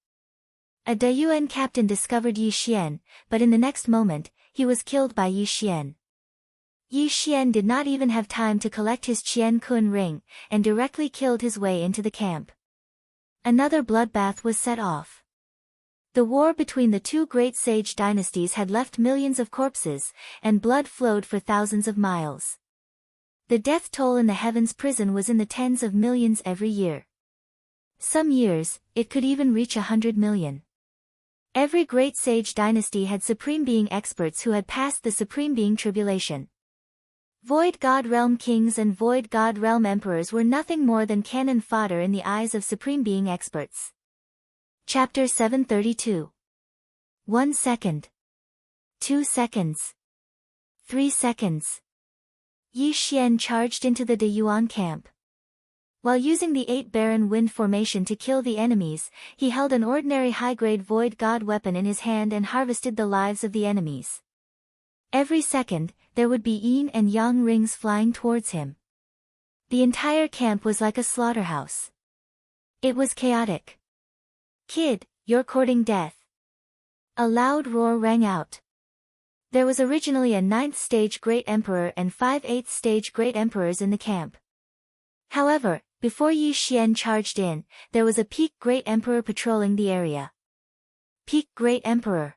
A Dayuan captain discovered Yi Xian, but in the next moment, he was killed by Yi Xian. Yi Xian did not even have time to collect his Qian Kun ring, and directly killed his way into the camp. Another bloodbath was set off. The war between the 2 great sage dynasties had left millions of corpses, and blood flowed for thousands of miles. The death toll in the Heavens prison was in the tens of millions every year. Some years, it could even reach 100 million. Every great sage dynasty had Supreme Being experts who had passed the Supreme Being tribulation. Void God Realm kings and Void God Realm emperors were nothing more than cannon fodder in the eyes of Supreme Being experts. Chapter 732. 1 second. 2 seconds. 3 seconds. Yi Xian charged into the Dayuan camp. While using the 8 Baron Wind formation to kill the enemies, he held an ordinary high-grade Void God weapon in his hand and harvested the lives of the enemies. Every second, there would be yin and yang rings flying towards him. The entire camp was like a slaughterhouse. It was chaotic. Kid, you're courting death. A loud roar rang out. There was originally a 9th stage Great Emperor and 5 8th stage Great Emperors in the camp. However, before Yi Xian charged in, there was a peak Great Emperor patrolling the area. Peak Great Emperor.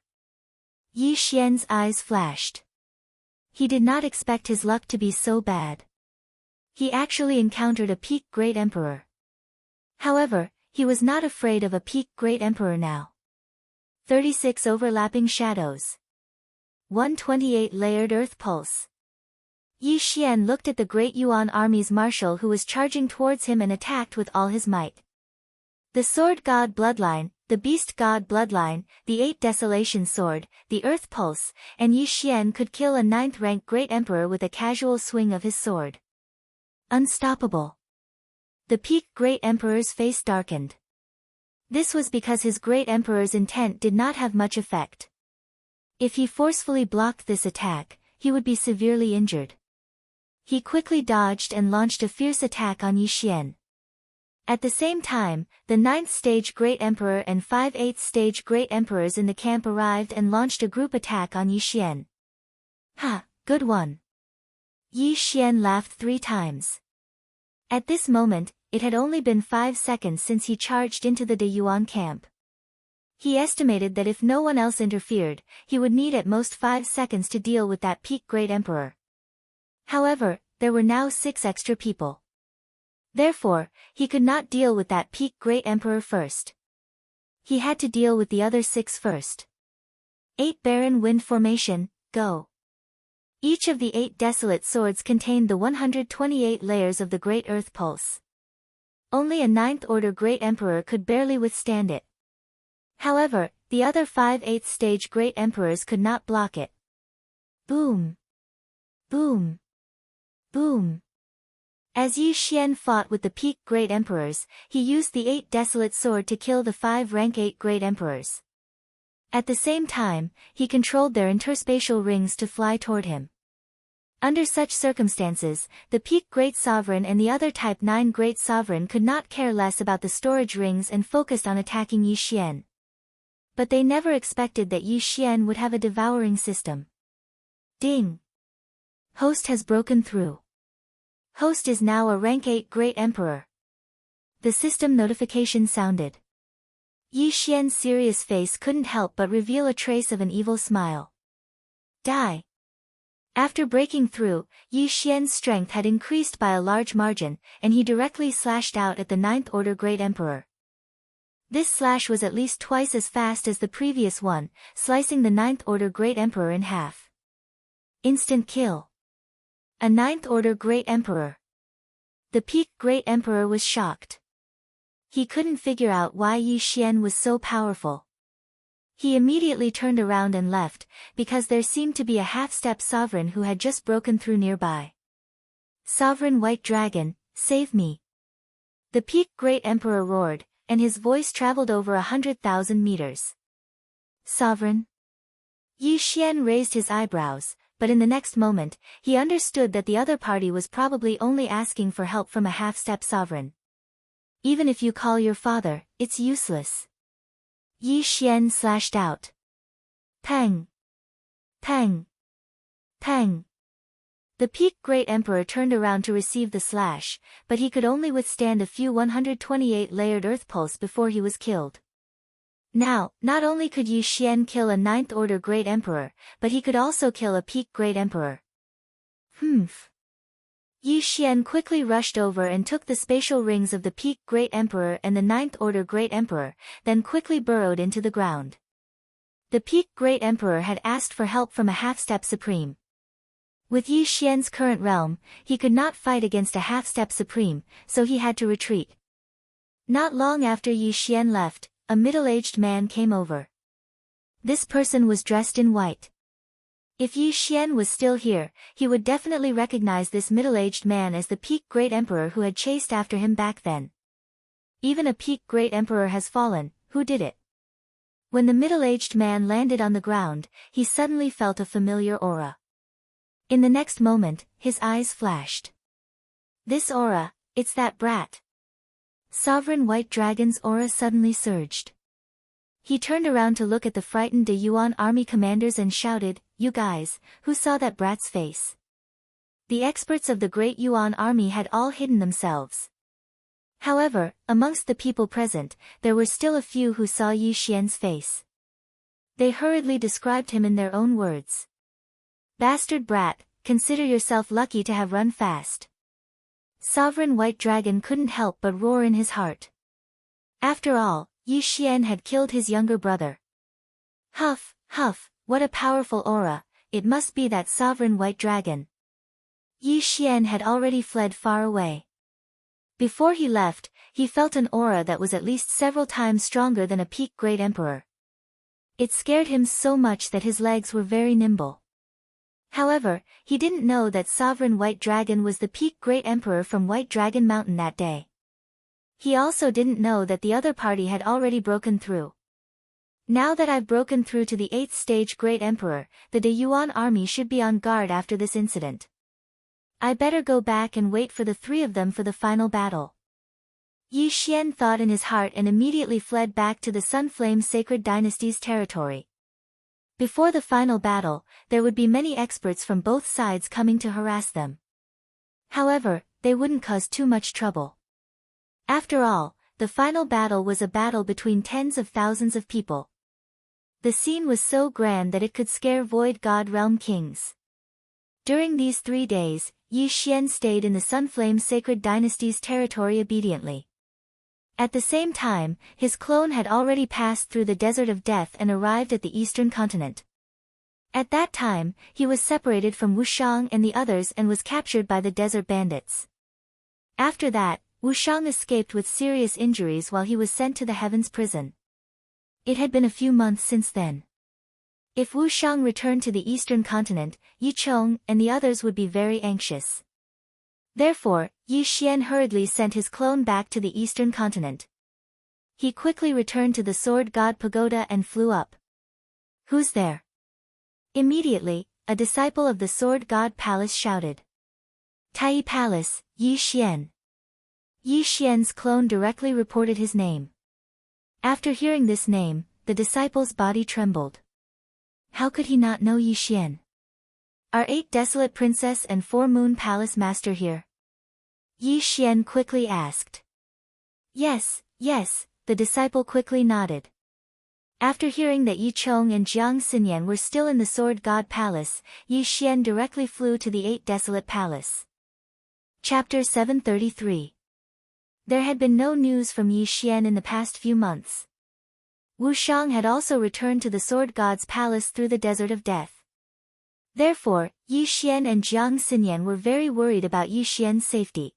Yi Xian's eyes flashed. He did not expect his luck to be so bad. He actually encountered a peak Great Emperor. However, he was not afraid of a peak Great Emperor now. 36 overlapping shadows. 128 layered earth pulse. Yi Xian looked at the Great Yuan army's marshal who was charging towards him and attacked with all his might. The Sword God Bloodline, the Beast God Bloodline, the 8 Desolation Sword, the Earth Pulse, and Yi Xian could kill a 9th rank Great Emperor with a casual swing of his sword. Unstoppable. The peak Great Emperor's face darkened. This was because his Great Emperor's intent did not have much effect. If he forcefully blocked this attack, he would be severely injured. He quickly dodged and launched a fierce attack on Yi Xian. At the same time, the 9th stage Great Emperor and 5 8th stage Great Emperors in the camp arrived and launched a group attack on Yi Xian. Ha, good one. Yi Xian laughed 3 times. At this moment, it had only been 5 seconds since he charged into the Dayuan camp. He estimated that if no one else interfered, he would need at most 5 seconds to deal with that peak Great Emperor. However, there were now 6 extra people. Therefore, he could not deal with that peak Great Emperor first. He had to deal with the other 6 first. 8 Barren Wind Formation, go. Each of the 8 desolate swords contained the 128 layers of the Great Earth Pulse. Only a 9th Order Great Emperor could barely withstand it. However, the other 5 8th stage Great Emperors could not block it. Boom! Boom! Boom! As Yi Xian fought with the peak Great Emperors, he used the 8 Desolate Sword to kill the 5 Rank 8 Great Emperors. At the same time, he controlled their interspatial rings to fly toward him. Under such circumstances, the peak Great Sovereign and the other Type 9 Great Sovereign could not care less about the storage rings and focused on attacking Yi Xian. But they never expected that Yi Xian would have a devouring system. Ding! Host has broken through. Host is now a Rank 8 Great Emperor. The system notification sounded. Yi Xian's serious face couldn't help but reveal a trace of an evil smile. Die! After breaking through, Yi Xian's strength had increased by a large margin, and he directly slashed out at the 9th Order Great Emperor. This slash was at least twice as fast as the previous one, slicing the 9th Order Great Emperor in half. Instant kill. A 9th Order Great Emperor. The peak Great Emperor was shocked. He couldn't figure out why Yi Xian was so powerful. He immediately turned around and left, because there seemed to be a half-step sovereign who had just broken through nearby. Sovereign White Dragon, save me! The peak Great Emperor roared, and his voice traveled over 100,000 meters. Sovereign? Yi Xian raised his eyebrows, but in the next moment, he understood that the other party was probably only asking for help from a half-step sovereign. Even if you call your father, it's useless. Yi Xian slashed out. Pang! Pang! Pang! The peak Great Emperor turned around to receive the slash, but he could only withstand a few 128 layered earth pulse before he was killed. Now, not only could Yi Xian kill a 9th Order Great Emperor, but he could also kill a peak Great Emperor. Humph! Yi Xian quickly rushed over and took the spatial rings of the peak Great Emperor and the 9th Order Great Emperor, then quickly burrowed into the ground. The peak Great Emperor had asked for help from a half-step Supreme. With Yi Xian's current realm, he could not fight against a half-step Supreme, so he had to retreat. Not long after Yi Xian left, a middle-aged man came over. This person was dressed in white. If Yi Xian was still here, he would definitely recognize this middle-aged man as the peak Great Emperor who had chased after him back then. Even a peak Great Emperor has fallen, who did it? When the middle-aged man landed on the ground, he suddenly felt a familiar aura. In the next moment, his eyes flashed. This aura, it's that brat. Sovereign White Dragon's aura suddenly surged. He turned around to look at the frightened De Yuan army commanders and shouted, "You guys, who saw that brat's face?" The experts of the Great Yuan army had all hidden themselves. However, amongst the people present, there were still a few who saw Yi Xian's face. They hurriedly described him in their own words. "Bastard brat, consider yourself lucky to have run fast." Sovereign White Dragon couldn't help but roar in his heart. After all, Yi Xian had killed his younger brother. Huff, huff, what a powerful aura, it must be that Sovereign White Dragon. Yi Xian had already fled far away. Before he left, he felt an aura that was at least several times stronger than a peak Great Emperor. It scared him so much that his legs were very nimble. However, he didn't know that Sovereign White Dragon was the peak Great Emperor from White Dragon Mountain that day. He also didn't know that the other party had already broken through. Now that I've broken through to the 8th stage Great Emperor, the De Yuan army should be on guard after this incident. I better go back and wait for the 3 of them for the final battle. Yi Xian thought in his heart and immediately fled back to the Sunflame Sacred Dynasty's territory. Before the final battle, there would be many experts from both sides coming to harass them. However, they wouldn't cause too much trouble. After all, the final battle was a battle between tens of thousands of people. The scene was so grand that it could scare Void God Realm kings. During these 3 days, Yi Xian stayed in the Sunflame Sacred Dynasty's territory obediently. At the same time, his clone had already passed through the Desert of Death and arrived at the Eastern Continent. At that time, he was separated from Wushang and the others and was captured by the desert bandits. After that, Wushang escaped with serious injuries while he was sent to the Heavens prison. It had been a few months since then. If Wushang returned to the eastern continent, Yi Chong and the others would be very anxious. Therefore, Yi Xian hurriedly sent his clone back to the eastern continent. He quickly returned to the Sword God Pagoda and flew up. "Who's there?" Immediately, a disciple of the Sword God Palace shouted. "Tai Palace, Yi Xian." Yi Xian's clone directly reported his name. After hearing this name, the disciple's body trembled. How could he not know Yi Xian? Are 8 Desolate Princess and 4 Moon Palace Master here? Yi Xian quickly asked. Yes, the disciple quickly nodded. After hearing that Yi Chong and Jiang Xinyan were still in the Sword God Palace, Yi Xian directly flew to the 8 Desolate Palace. Chapter 733. There had been no news from Yi Xian in the past few months. Wushang had also returned to the Sword God's palace through the Desert of Death. Therefore, Yi Xian and Jiang Xinyan were very worried about Yi Xian's safety.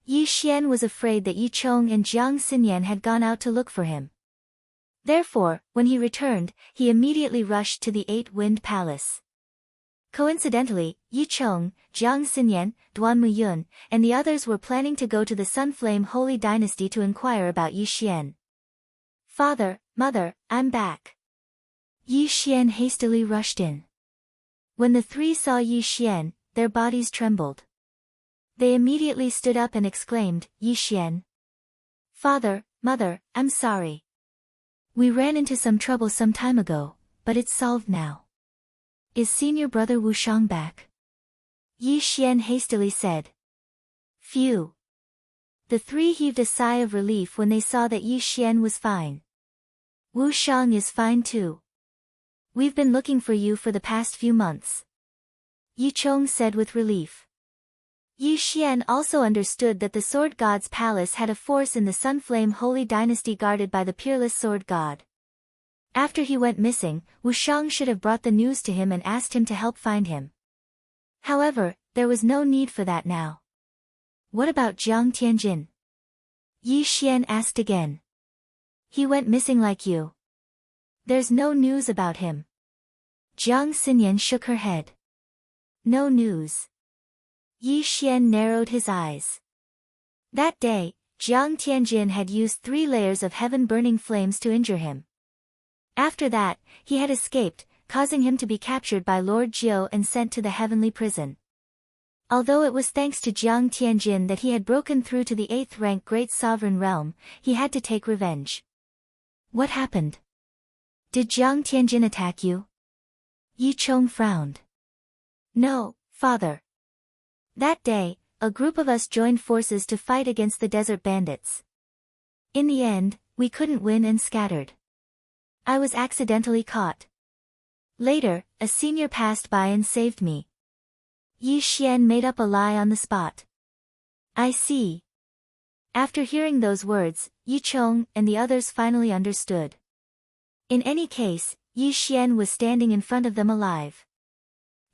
Yi Xian was afraid that Yi Chong and Jiang Xinyan had gone out to look for him. Therefore, when he returned, he immediately rushed to the 8-Wind Palace. Coincidentally, Yi Chong, Jiang Xinyan, Duan Muyun, and the others were planning to go to the Sunflame Holy Dynasty to inquire about Yi Xian. "Father, Mother, I'm back." Yi Xian hastily rushed in. When the 3 saw Yi Xian, their bodies trembled. They immediately stood up and exclaimed, "Yi Xian. Father, Mother, I'm sorry. We ran into some trouble some time ago, but it's solved now. Is senior brother Wushang back?" Yi Xian hastily said. Phew. The 3 heaved a sigh of relief when they saw that Yi Xian was fine. "Wushang is fine too. We've been looking for you for the past few months," Yi Chong said with relief. Yi Xian also understood that the Sword God's palace had a force in the Sunflame Holy Dynasty guarded by the peerless Sword God. After he went missing, Wushang should have brought the news to him and asked him to help find him. However, there was no need for that now. "What about Jiang Tianjin?" Yi Xian asked again. "He went missing like you. There's no news about him." Jiang Xinyan shook her head. "No news." Yi Xian narrowed his eyes. That day, Jiang Tianjin had used 3 layers of heaven-burning flames to injure him. After that, he had escaped, causing him to be captured by Lord Jiu and sent to the heavenly prison. Although it was thanks to Jiang Tianjin that he had broken through to the 8th rank Great Sovereign Realm, he had to take revenge. "What happened? Did Jiang Tianjin attack you?" Yi Chong frowned. "No, father. That day, a group of us joined forces to fight against the desert bandits. In the end, we couldn't win and scattered. I was accidentally caught. Later, a senior passed by and saved me." Yi Xian made up a lie on the spot. "I see." After hearing those words, Yi Chong and the others finally understood. In any case, Yi Xian was standing in front of them alive.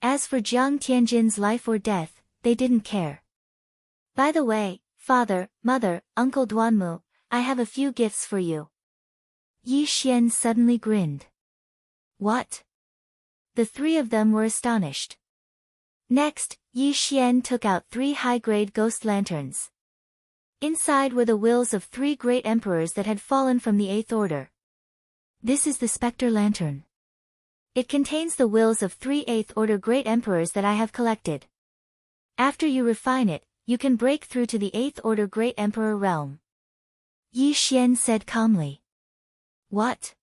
As for Jiang Tianjin's life or death, they didn't care. "By the way, Father, Mother, Uncle Duanmu, I have a few gifts for you." Yi Xian suddenly grinned. "What?" The 3 of them were astonished. Next, Yi Xian took out 3 high-grade ghost lanterns. Inside were the wills of 3 great emperors that had fallen from the 8th order. "This is the Spectre Lantern. It contains the wills of 3 8th order great emperors that I have collected. After you refine it, you can break through to the 8th order great emperor realm." Yi Xian said calmly. "What?"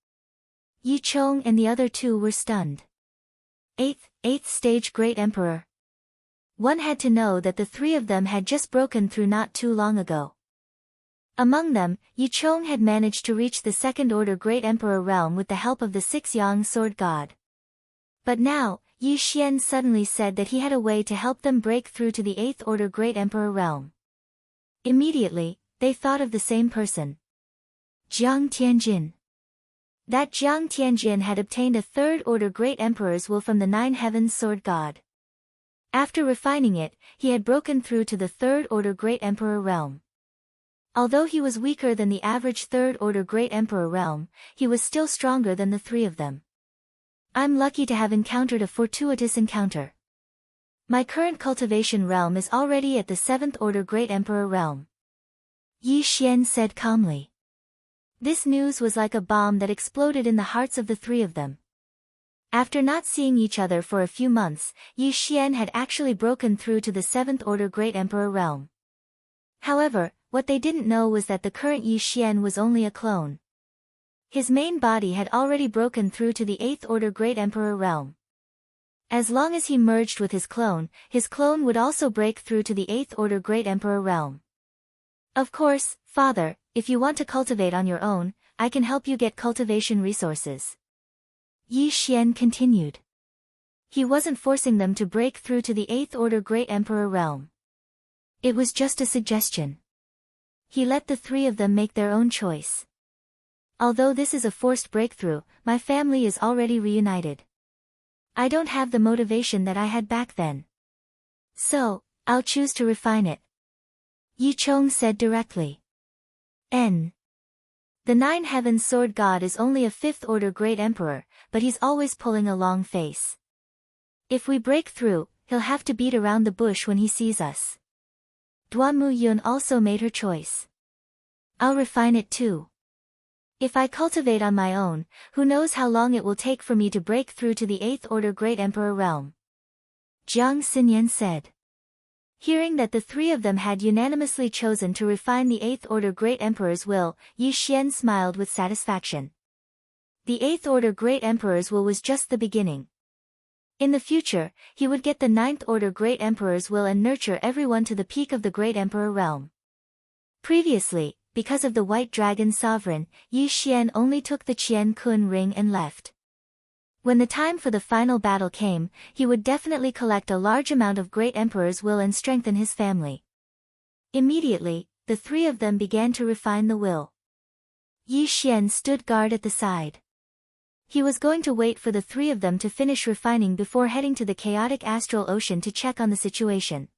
Yi Chong and the other 2 were stunned. 8th stage great emperor. One had to know that the 3 of them had just broken through not too long ago. Among them, Yi Chong had managed to reach the 2nd order great emperor realm with the help of the 6 Sword God. But now, Yi Xian suddenly said that he had a way to help them break through to the 8th order great emperor realm. Immediately, they thought of the same person. Jiang Tianjin. that Jiang Tianjin had obtained a third-order Great Emperor's will from the Nine Heavens Sword God. After refining it, he had broken through to the third-order Great Emperor realm. Although he was weaker than the average third-order Great Emperor realm, he was still stronger than the three of them. I'm lucky to have encountered a fortuitous encounter. My current cultivation realm is already at the seventh-order Great Emperor realm. Yi Xian said calmly. This news was like a bomb that exploded in the hearts of the three of them. After not seeing each other for a few months, Yi Xian had actually broken through to the seventh-order Great Emperor realm. However, what they didn't know was that the current Yi Xian was only a clone. His main body had already broken through to the eighth-order Great Emperor realm. As long as he merged with his clone would also break through to the eighth-order Great Emperor realm. Of course, Father, if you want to cultivate on your own, I can help you get cultivation resources. Yi Xian continued. He wasn't forcing them to break through to the eighth-order Great Emperor realm. It was just a suggestion. He let the three of them make their own choice. Although this is a forced breakthrough, my family is already reunited. I don't have the motivation that I had back then. So, I'll choose to refine it. Yi Chong said directly. The Nine Heavens Sword God is only a fifth-order Great Emperor, but he's always pulling a long face. If we break through, he'll have to beat around the bush when he sees us. Duamu Yun also made her choice. I'll refine it too. If I cultivate on my own, who knows how long it will take for me to break through to the eighth-order Great Emperor realm. Jiang Xinyan said. Hearing that the three of them had unanimously chosen to refine the eighth-order Great Emperor's will, Yi Xian smiled with satisfaction. The eighth-order Great Emperor's will was just the beginning. In the future, he would get the ninth-order Great Emperor's will and nurture everyone to the peak of the Great Emperor realm. Previously, because of the White Dragon Sovereign, Yi Xian only took the Qian Kun ring and left. When the time for the final battle came, he would definitely collect a large amount of Great Emperor's will and strengthen his family. Immediately, the three of them began to refine the will. Yi Xian stood guard at the side. He was going to wait for the three of them to finish refining before heading to the chaotic astral ocean to check on the situation.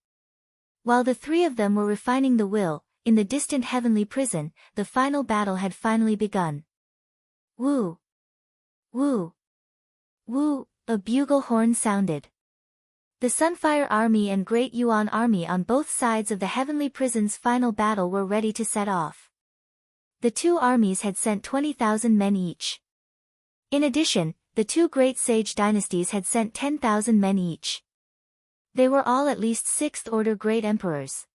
While the three of them were refining the will, in the distant heavenly prison, the final battle had finally begun. Woo! Woo! Woo! A bugle horn sounded. The Sunfire Army and Great Yuan Army on both sides of the heavenly prison's final battle were ready to set off. The two armies had sent 20,000 men each. In addition, the two great sage dynasties had sent 10,000 men each. They were all at least sixth-order Great Emperors.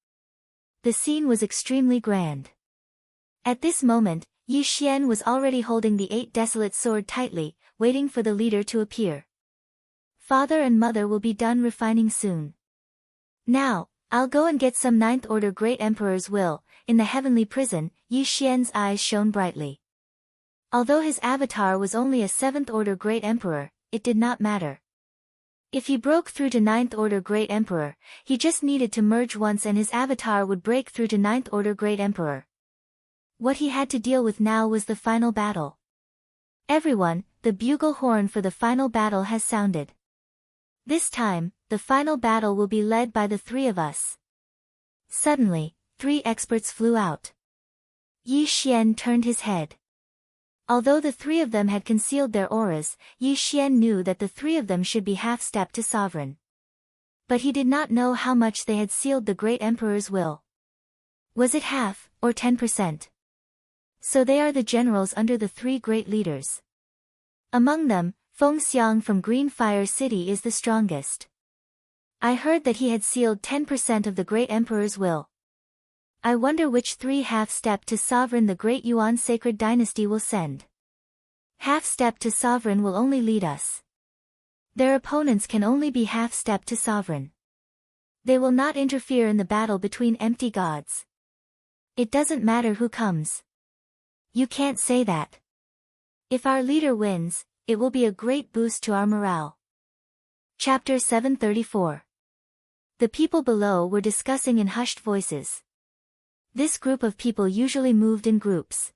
The scene was extremely grand. At this moment, Yi Xian was already holding the eight desolate sword tightly, waiting for the leader to appear. Father and mother will be done refining soon. Now, I'll go and get some ninth-order Great Emperor's will. In the heavenly prison, Yi Xian's eyes shone brightly. Although his avatar was only a seventh-order Great Emperor, it did not matter. If he broke through to ninth-order Great Emperor, he just needed to merge once and his avatar would break through to ninth-order Great Emperor. What he had to deal with now was the final battle. Everyone, the bugle horn for the final battle has sounded. This time, the final battle will be led by the three of us. Suddenly, three experts flew out. Yi Xian turned his head. Although the three of them had concealed their auras, Yi Xian knew that the three of them should be half-step to sovereign. But he did not know how much they had sealed the Great Emperor's will. Was it half, or 10%? So they are the generals under the three great leaders. Among them, Feng Xiang from Green Fire City is the strongest. I heard that he had sealed 10% of the Great Emperor's will. I wonder which three half-step to sovereign the Great Yuan Sacred Dynasty will send. Half-step to sovereign will only lead us. Their opponents can only be half-step to sovereign. They will not interfere in the battle between empty gods. It doesn't matter who comes. You can't say that. If our leader wins, it will be a great boost to our morale. Chapter 734. The people below were discussing in hushed voices. This group of people usually moved in groups.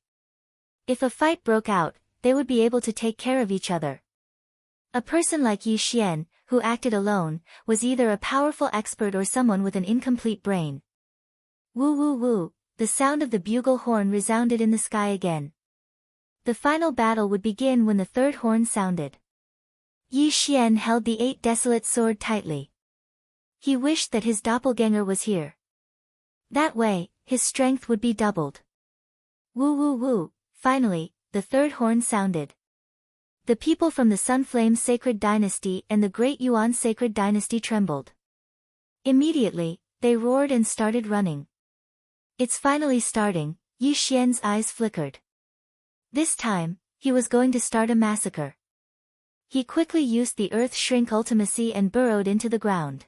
If a fight broke out, they would be able to take care of each other. A person like Yi Xian, who acted alone, was either a powerful expert or someone with an incomplete brain. Woo woo woo, the sound of the bugle horn resounded in the sky again. The final battle would begin when the third horn sounded. Yi Xian held the 8 desolate sword tightly. He wished that his doppelganger was here. That way, his strength would be doubled. Woo woo woo, finally, the third horn sounded. The people from the Sunflame Sacred Dynasty and the Great Yuan Sacred Dynasty trembled. Immediately, they roared and started running. It's finally starting, Yi Xian's eyes flickered. This time, he was going to start a massacre. He quickly used the earth shrink ultimacy and burrowed into the ground.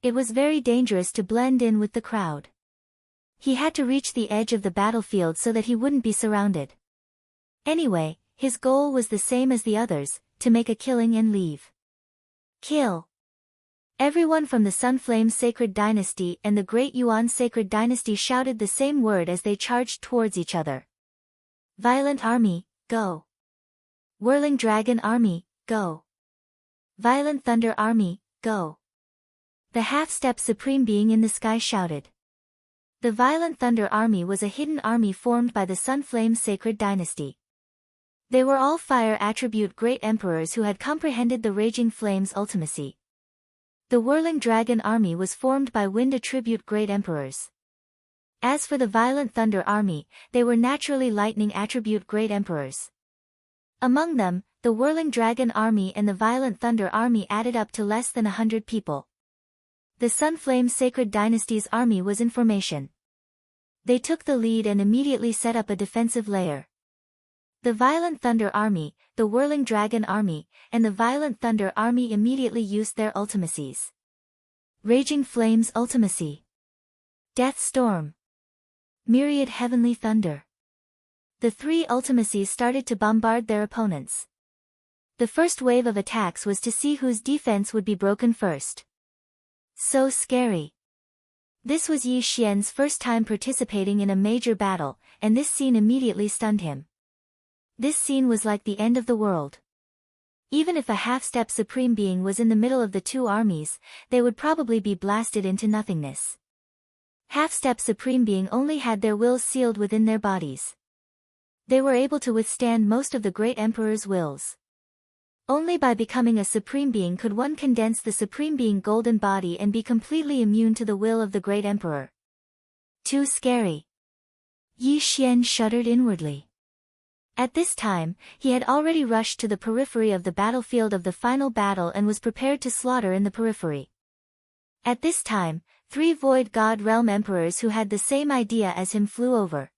It was very dangerous to blend in with the crowd. He had to reach the edge of the battlefield so that he wouldn't be surrounded. Anyway, his goal was the same as the others, to make a killing and leave. Kill! Everyone from the Sunflame Sacred Dynasty and the Great Yuan Sacred Dynasty shouted the same word as they charged towards each other. Violent Army, go! Whirling Dragon Army, go! Violent Thunder Army, go! The half-step Supreme Being in the sky shouted. The Violent Thunder Army was a hidden army formed by the Sunflame Sacred Dynasty. They were all fire attribute great emperors who had comprehended the Raging Flame's ultimacy. The Whirling Dragon Army was formed by wind attribute great emperors. As for the Violent Thunder Army, they were naturally lightning attribute great emperors. Among them, the Whirling Dragon Army and the Violent Thunder Army added up to less than 100 people. The Sunflame Sacred Dynasty's army was in formation. They took the lead and immediately set up a defensive layer. The Violent Thunder Army, the Whirling Dragon Army, and the Violent Thunder Army immediately used their ultimacies. Raging Flames Ultimacy. Death Storm. Myriad Heavenly Thunder. The 3 ultimacies started to bombard their opponents. The first wave of attacks was to see whose defense would be broken first. So scary. This was Yi Xian's first time participating in a major battle, and this scene immediately stunned him. This scene was like the end of the world. Even if a half-step Supreme Being was in the middle of the 2 armies, they would probably be blasted into nothingness. Half-step Supreme Being only had their wills sealed within their bodies. They were able to withstand most of the Great Emperor's wills. Only by becoming a Supreme Being could one condense the Supreme Being golden body and be completely immune to the will of the Great Emperor. Too scary. Yi Xian shuddered inwardly. At this time, he had already rushed to the periphery of the battlefield of the final battle and was prepared to slaughter in the periphery. At this time, 3 Void God Realm Emperors who had the same idea as him flew over.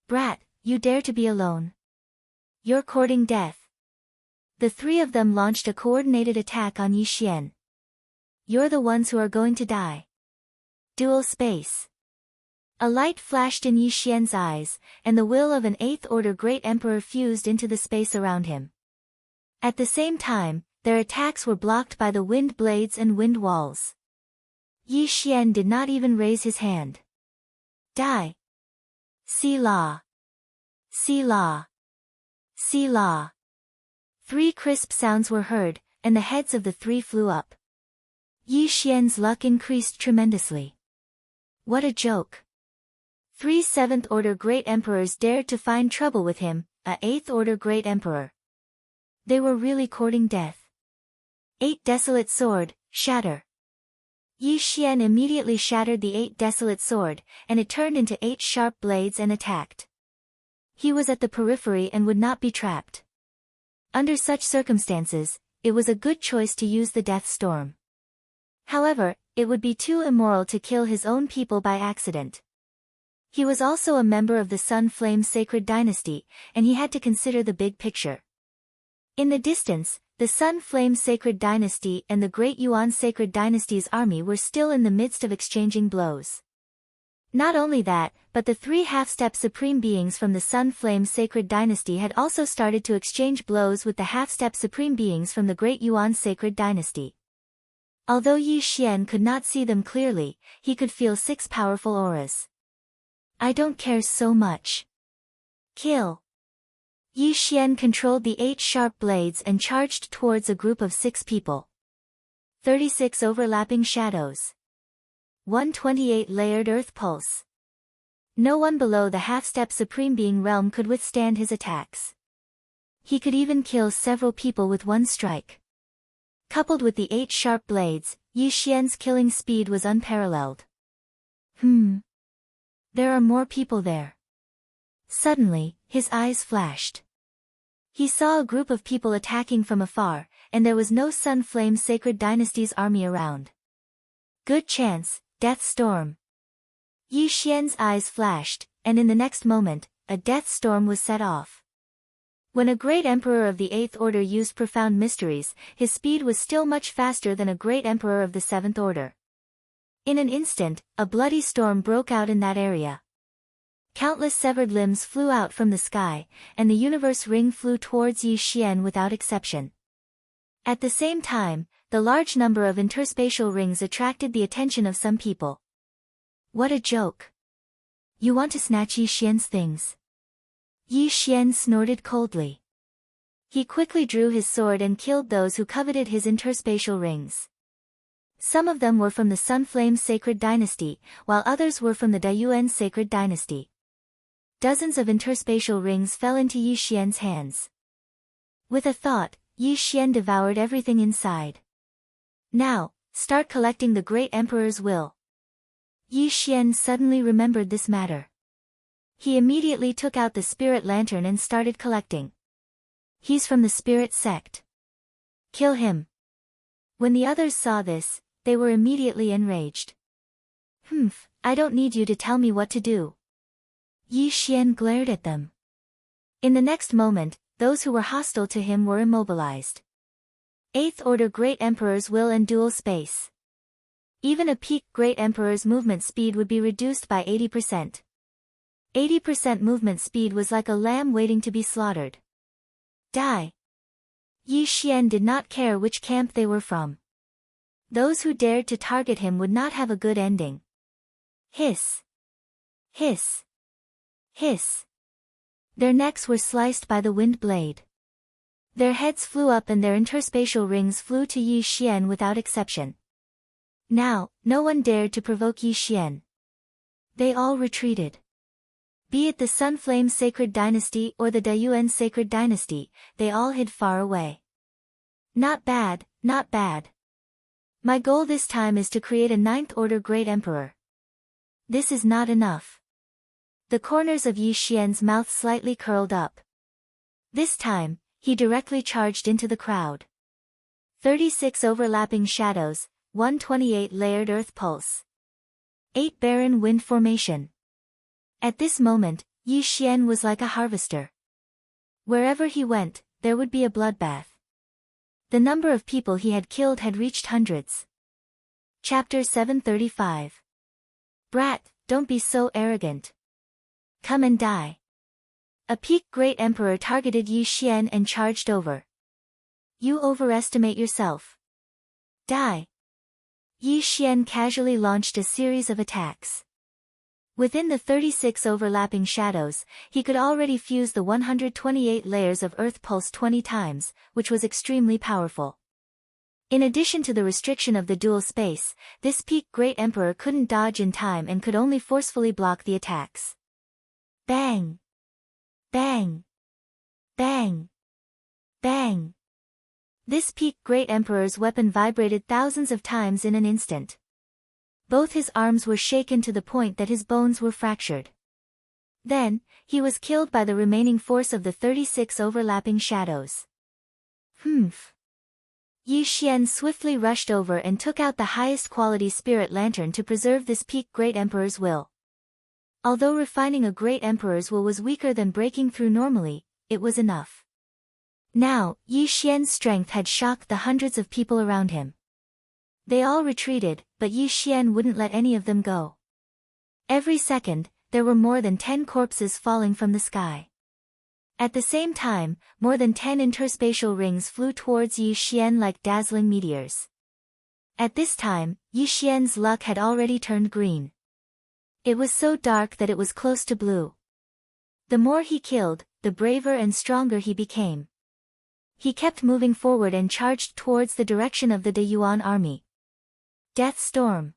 Brat, you dare to be alone? You're courting death. The 3 of them launched a coordinated attack on Yi Xian. You're the ones who are going to die. Dual space. A light flashed in Yi Xian's eyes, and the will of an 8th Order Great Emperor fused into the space around him. At the same time, their attacks were blocked by the wind blades and wind walls. Yi Xian did not even raise his hand. Die. Selah. Selah. Selah. 3 crisp sounds were heard, and the heads of the 3 flew up. Yi Xian's luck increased tremendously. What a joke. 3 7th Order Great Emperors dared to find trouble with him, a 8th Order Great Emperor. They were really courting death. 8 Desolate Sword, shatter. Yi Xian immediately shattered the 8 Desolate Sword, and it turned into 8 sharp blades and attacked. He was at the periphery and would not be trapped. Under such circumstances, it was a good choice to use the Death Storm. However, it would be too immoral to kill his own people by accident. He was also a member of the Sun Flame Sacred Dynasty, and he had to consider the big picture. In the distance, the Sun Flame Sacred Dynasty and the Great Yuan Sacred Dynasty's army were still in the midst of exchanging blows. Not only that, but the 3 half-step Supreme Beings from the Sun Flame Sacred Dynasty had also started to exchange blows with the half-step Supreme Beings from the Great Yuan Sacred Dynasty. Although Yi Xian could not see them clearly, he could feel 6 powerful auras. I don't care so much. Kill. Yi Xian controlled the 8 sharp blades and charged towards a group of 6 people. 36 overlapping shadows. 128 layered earth pulse. No one below the half-step Supreme Being realm could withstand his attacks. He could even kill several people with one strike. Coupled with the 8 sharp blades, Yi Xian's killing speed was unparalleled. There are more people there. Suddenly, his eyes flashed. He saw a group of people attacking from afar, and there was no Sun Flame Sacred Dynasty's army around. Good chance, Death Storm. Yi Xian's eyes flashed, and in the next moment, a death storm was set off. When a great emperor of the 8th Order used profound mysteries, his speed was still much faster than a great emperor of the 7th Order. In an instant, a bloody storm broke out in that area. Countless severed limbs flew out from the sky, and the universe ring flew towards Yi Xian without exception. At the same time, the large number of interspatial rings attracted the attention of some people. What a joke! You want to snatch Yi Xian's things? Yi Xian snorted coldly. He quickly drew his sword and killed those who coveted his interspatial rings. Some of them were from the Sunflame Sacred Dynasty, while others were from the Dayuan Sacred Dynasty. Dozens of interspatial rings fell into Yi Xian's hands. With a thought, Yi Xian devoured everything inside. Now, start collecting the Great Emperor's will. Yi Xian suddenly remembered this matter. He immediately took out the spirit lantern and started collecting. He's from the spirit sect. Kill him. When the others saw this, they were immediately enraged. I don't need you to tell me what to do. Yi Xian glared at them. In the next moment, those who were hostile to him were immobilized. 8th Order Great Emperor's will and dual space. Even a peak Great Emperor's movement speed would be reduced by 80%. 80% movement speed was like a lamb waiting to be slaughtered. Die. Yi Xian did not care which camp they were from. Those who dared to target him would not have a good ending. Hiss. Hiss. Hiss. Their necks were sliced by the wind blade. Their heads flew up and their interspatial rings flew to Yi Xian without exception. Now, no one dared to provoke Yi Xian. They all retreated. Be it the Sunflame Sacred Dynasty or the Dayuan Sacred Dynasty, they all hid far away. Not bad, not bad. My goal this time is to create a 9th Order Great Emperor. This is not enough. The corners of Yi Xian's mouth slightly curled up. This time, he directly charged into the crowd. 36 overlapping shadows, 128 layered earth pulse. 8 barren wind formation. At this moment, Yi Xian was like a harvester. Wherever he went, there would be a bloodbath. The number of people he had killed had reached hundreds. Chapter 735. Brat, don't be so arrogant. Come and die. A peak Great Emperor targeted Yi Xian and charged over. You overestimate yourself. Die. Yi Xian casually launched a series of attacks. Within the 36 overlapping shadows, he could already fuse the 128 layers of earth pulse 20 times, which was extremely powerful. In addition to the restriction of the dual space, this peak Great Emperor couldn't dodge in time and could only forcefully block the attacks. Bang! Bang! Bang! Bang! This peak Great Emperor's weapon vibrated thousands of times in an instant. Both his arms were shaken to the point that his bones were fractured. Then, he was killed by the remaining force of the 36 overlapping shadows. Yi Xian swiftly rushed over and took out the highest quality spirit lantern to preserve this peak Great Emperor's will. Although refining a Great Emperor's will was weaker than breaking through normally, it was enough. Now, Yi Xian's strength had shocked the hundreds of people around him. They all retreated, but Yi Xian wouldn't let any of them go. Every second, there were more than 10 corpses falling from the sky. At the same time, more than 10 interspatial rings flew towards Yi Xian like dazzling meteors. At this time, Yi Xian's luck had already turned green. It was so dark that it was close to blue. The more he killed, the braver and stronger he became. He kept moving forward and charged towards the direction of the De Yuan army. Death Storm.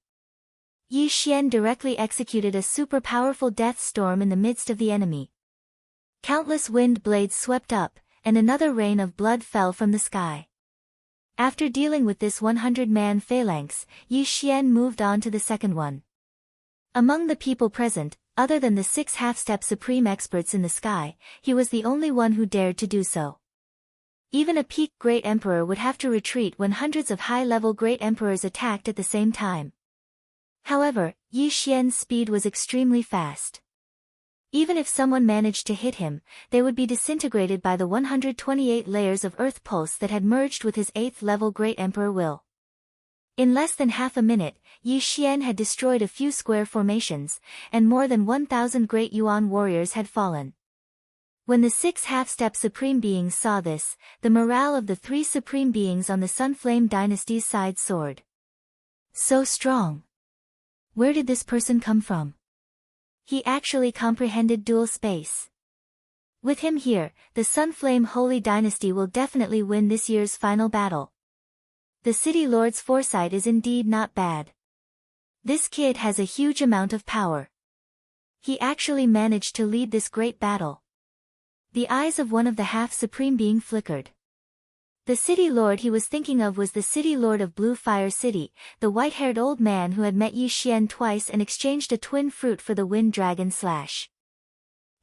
Yi Xian directly executed a super-powerful death storm in the midst of the enemy. Countless wind blades swept up, and another rain of blood fell from the sky. After dealing with this 100-man phalanx, Yi Xian moved on to the second one. Among the people present, other than the 6 half-step supreme experts in the sky, he was the only one who dared to do so. Even a peak Great Emperor would have to retreat when hundreds of high-level Great Emperors attacked at the same time. However, Yi Xian's speed was extremely fast. Even if someone managed to hit him, they would be disintegrated by the 128 layers of earth pulse that had merged with his 8th-level Great Emperor will. In less than half a minute, Yi Xian had destroyed a few square formations, and more than 1,000 Great Yuan warriors had fallen. When the 6 half-step supreme beings saw this, the morale of the 3 supreme beings on the Sunflame dynasty's side soared. So strong! Where did this person come from? He actually comprehended dual space. With him here, the Sunflame Holy Dynasty will definitely win this year's final battle. The City Lord's foresight is indeed not bad. This kid has a huge amount of power. He actually managed to lead this great battle. The eyes of one of the half-supreme being flickered. The City Lord he was thinking of was the City Lord of Blue Fire City, the white-haired old man who had met Yi Xian twice and exchanged a twin fruit for the Wind Dragon Slash.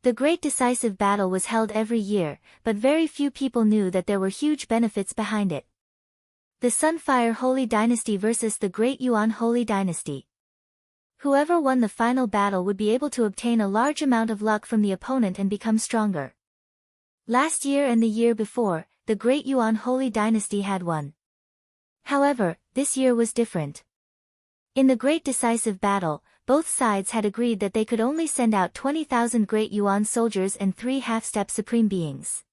The great decisive battle was held every year, but very few people knew that there were huge benefits behind it. The Sunfire Holy Dynasty versus the Great Yuan Holy Dynasty. Whoever won the final battle would be able to obtain a large amount of luck from the opponent and become stronger. Last year and the year before, the Great Yuan Holy Dynasty had won. However, this year was different. In the Great Decisive Battle, both sides had agreed that they could only send out 20,000 Great Yuan soldiers and 3 half-step supreme beings.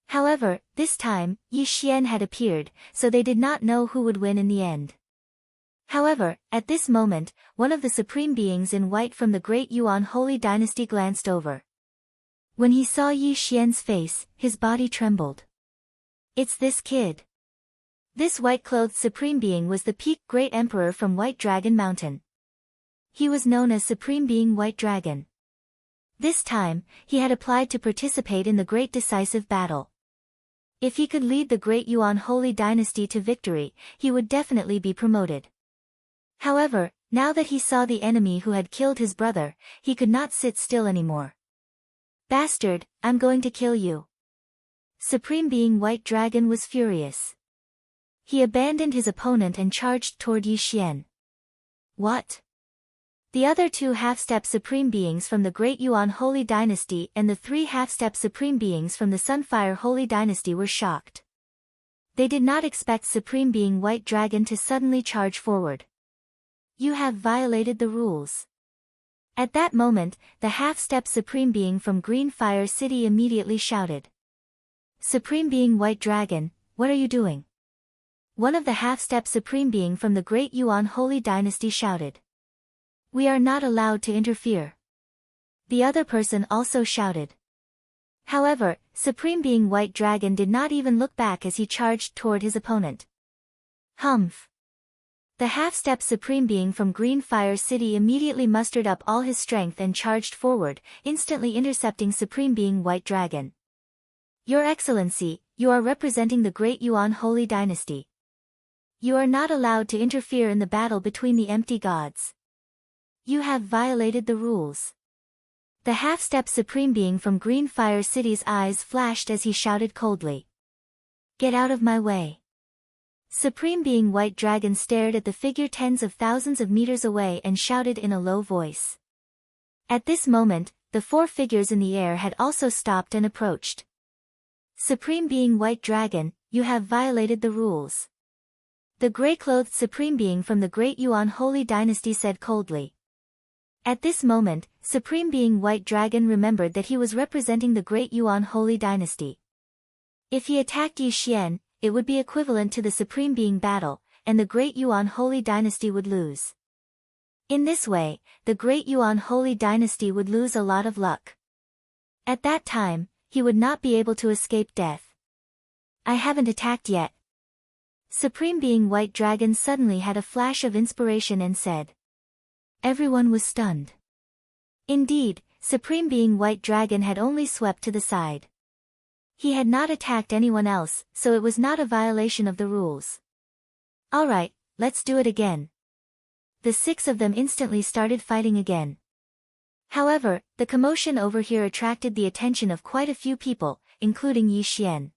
However, this time, Yi Xian had appeared, so they did not know who would win in the end. However, at this moment, one of the supreme beings in white from the Great Yuan Holy Dynasty glanced over. When he saw Yi Xian's face, his body trembled. It's this kid. This white-clothed supreme being was the peak Great Emperor from White Dragon Mountain. He was known as Supreme Being White Dragon. This time, he had applied to participate in the Great Decisive Battle. If he could lead the Great Yuan Holy Dynasty to victory, he would definitely be promoted. However, now that he saw the enemy who had killed his brother, he could not sit still anymore. Bastard, I'm going to kill you. Supreme Being White Dragon was furious. He abandoned his opponent and charged toward Yi Xian. What? The other 2 half-step supreme beings from the Great Yuan Holy Dynasty and the 3 half-step supreme beings from the Sunfire Holy Dynasty were shocked. They did not expect Supreme Being White Dragon to suddenly charge forward. You have violated the rules. At that moment, the half-step supreme being from Green Fire City immediately shouted. Supreme Being White Dragon, what are you doing? One of the half-step supreme being from the Great Yuan Holy Dynasty shouted. We are not allowed to interfere. The other person also shouted. However, Supreme Being White Dragon did not even look back as he charged toward his opponent. Humph. The half-step supreme being from Green Fire City immediately mustered up all his strength and charged forward, instantly intercepting Supreme Being White Dragon. Your Excellency, you are representing the Great Yuan Holy Dynasty. You are not allowed to interfere in the battle between the empty gods. You have violated the rules. The half-step supreme being from Green Fire City's eyes flashed as he shouted coldly. Get out of my way. Supreme Being White Dragon stared at the figure tens of thousands of meters away and shouted in a low voice. At this moment, the 4 figures in the air had also stopped and approached. Supreme Being White Dragon, you have violated the rules. The gray-clothed Supreme Being from the Great Yuan Holy Dynasty said coldly. At this moment, Supreme Being White Dragon remembered that he was representing the Great Yuan Holy Dynasty. If he attacked Yi Xian, it would be equivalent to the Supreme Being battle, and the Great Yuan Holy Dynasty would lose. In this way, the Great Yuan Holy Dynasty would lose a lot of luck. At that time, he would not be able to escape death. I haven't attacked yet. Supreme Being White Dragon suddenly had a flash of inspiration and said. Everyone was stunned. Indeed, Supreme Being White Dragon had only swept to the side. He had not attacked anyone else, so it was not a violation of the rules. Alright, let's do it again. The 6 of them instantly started fighting again. However, the commotion over here attracted the attention of quite a few people, including Yi Xian.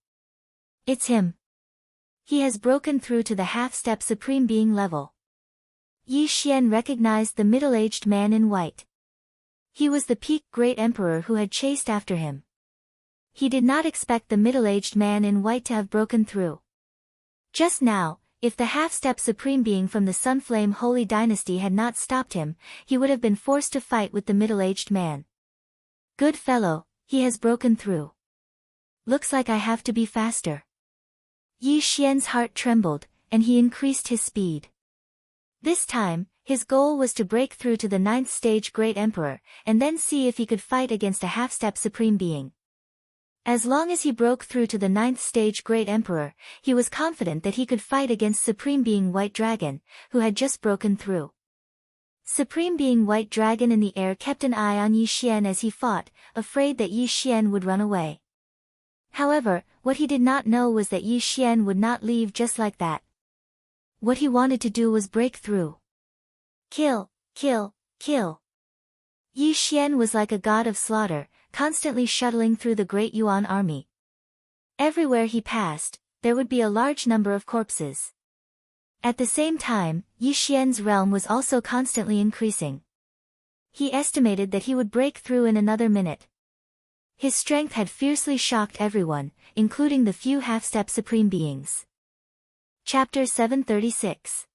It's him. He has broken through to the half-step Supreme Being level. Yi Xian recognized the middle-aged man in white. He was the Peak Great Emperor who had chased after him. He did not expect the middle-aged man in white to have broken through. Just now, if the half-step Supreme Being from the Sunflame Holy Dynasty had not stopped him, he would have been forced to fight with the middle-aged man. Good fellow, he has broken through. Looks like I have to be faster. Yi Xian's heart trembled, and he increased his speed. This time, his goal was to break through to the 9th stage Great Emperor, and then see if he could fight against a half-step Supreme Being. As long as he broke through to the 9th stage Great Emperor, he was confident that he could fight against Supreme Being White Dragon, who had just broken through. Supreme Being White Dragon in the air kept an eye on Yi Xian as he fought, afraid that Yi Xian would run away. However, what he did not know was that Yi Xian would not leave just like that. What he wanted to do was break through. Kill, kill, kill. Yi Xian was like a god of slaughter, constantly shuttling through the Great Yuan army. Everywhere he passed, there would be a large number of corpses. At the same time, Yi Xian's realm was also constantly increasing. He estimated that he would break through in another minute. His strength had fiercely shocked everyone, including the few half-step Supreme Beings. Chapter 736.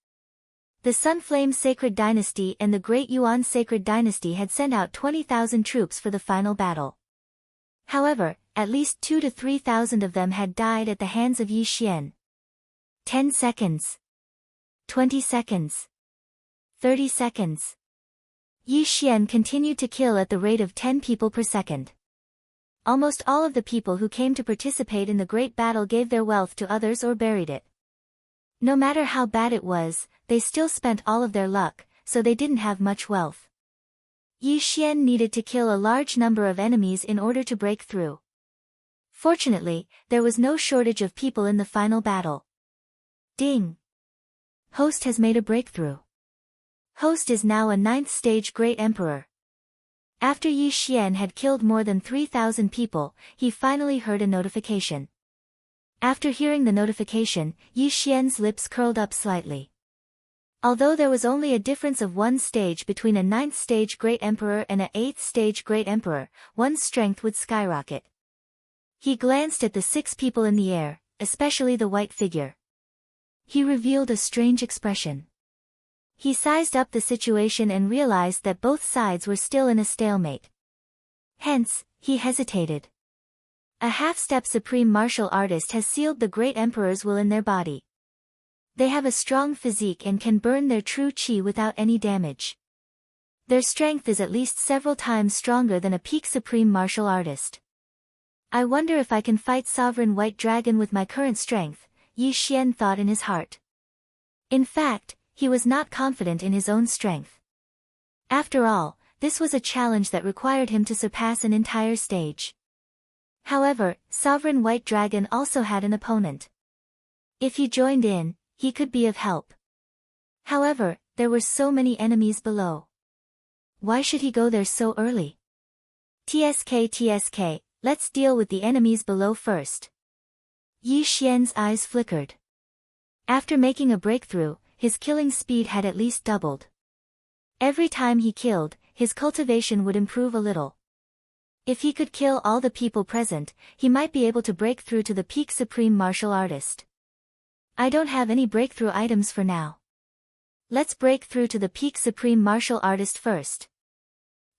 The Sunflame Sacred Dynasty and the Great Yuan Sacred Dynasty had sent out 20,000 troops for the final battle. However, at least 2,000 to 3,000 of them had died at the hands of Yi Xian. 10 seconds. 20 seconds. 30 seconds. Yi Xian continued to kill at the rate of 10 people per second. Almost all of the people who came to participate in the great battle gave their wealth to others or buried it. No matter how bad it was, they still spent all of their luck, so they didn't have much wealth. Yi Xian needed to kill a large number of enemies in order to break through. Fortunately, there was no shortage of people in the final battle. Ding! Host has made a breakthrough. Host is now a 9th stage Great Emperor. After Yi Xian had killed more than 3,000 people, he finally heard a notification. After hearing the notification, Yi Xian's lips curled up slightly. Although there was only a difference of 1 stage between a 9th stage Great Emperor and a 8th stage Great Emperor, one's strength would skyrocket. He glanced at the 6 people in the air, especially the white figure. He revealed a strange expression. He sized up the situation and realized that both sides were still in a stalemate. Hence, he hesitated. A half-step Supreme Martial Artist has sealed the Great Emperor's will in their body. They have a strong physique and can burn their true chi without any damage. Their strength is at least several times stronger than a peak Supreme Martial Artist. I wonder if I can fight Sovereign White Dragon with my current strength, Yi Xian thought in his heart. In fact, he was not confident in his own strength. After all, this was a challenge that required him to surpass an entire stage. However, Sovereign White Dragon also had an opponent. If he joined in, he could be of help. However, there were so many enemies below. Why should he go there so early? TSK, let's deal with the enemies below first. Yi Xian's eyes flickered. After making a breakthrough, his killing speed had at least doubled. Every time he killed, his cultivation would improve a little. If he could kill all the people present, he might be able to break through to the peak Supreme Martial Artist. I don't have any breakthrough items for now. Let's break through to the peak Supreme Martial Artist first.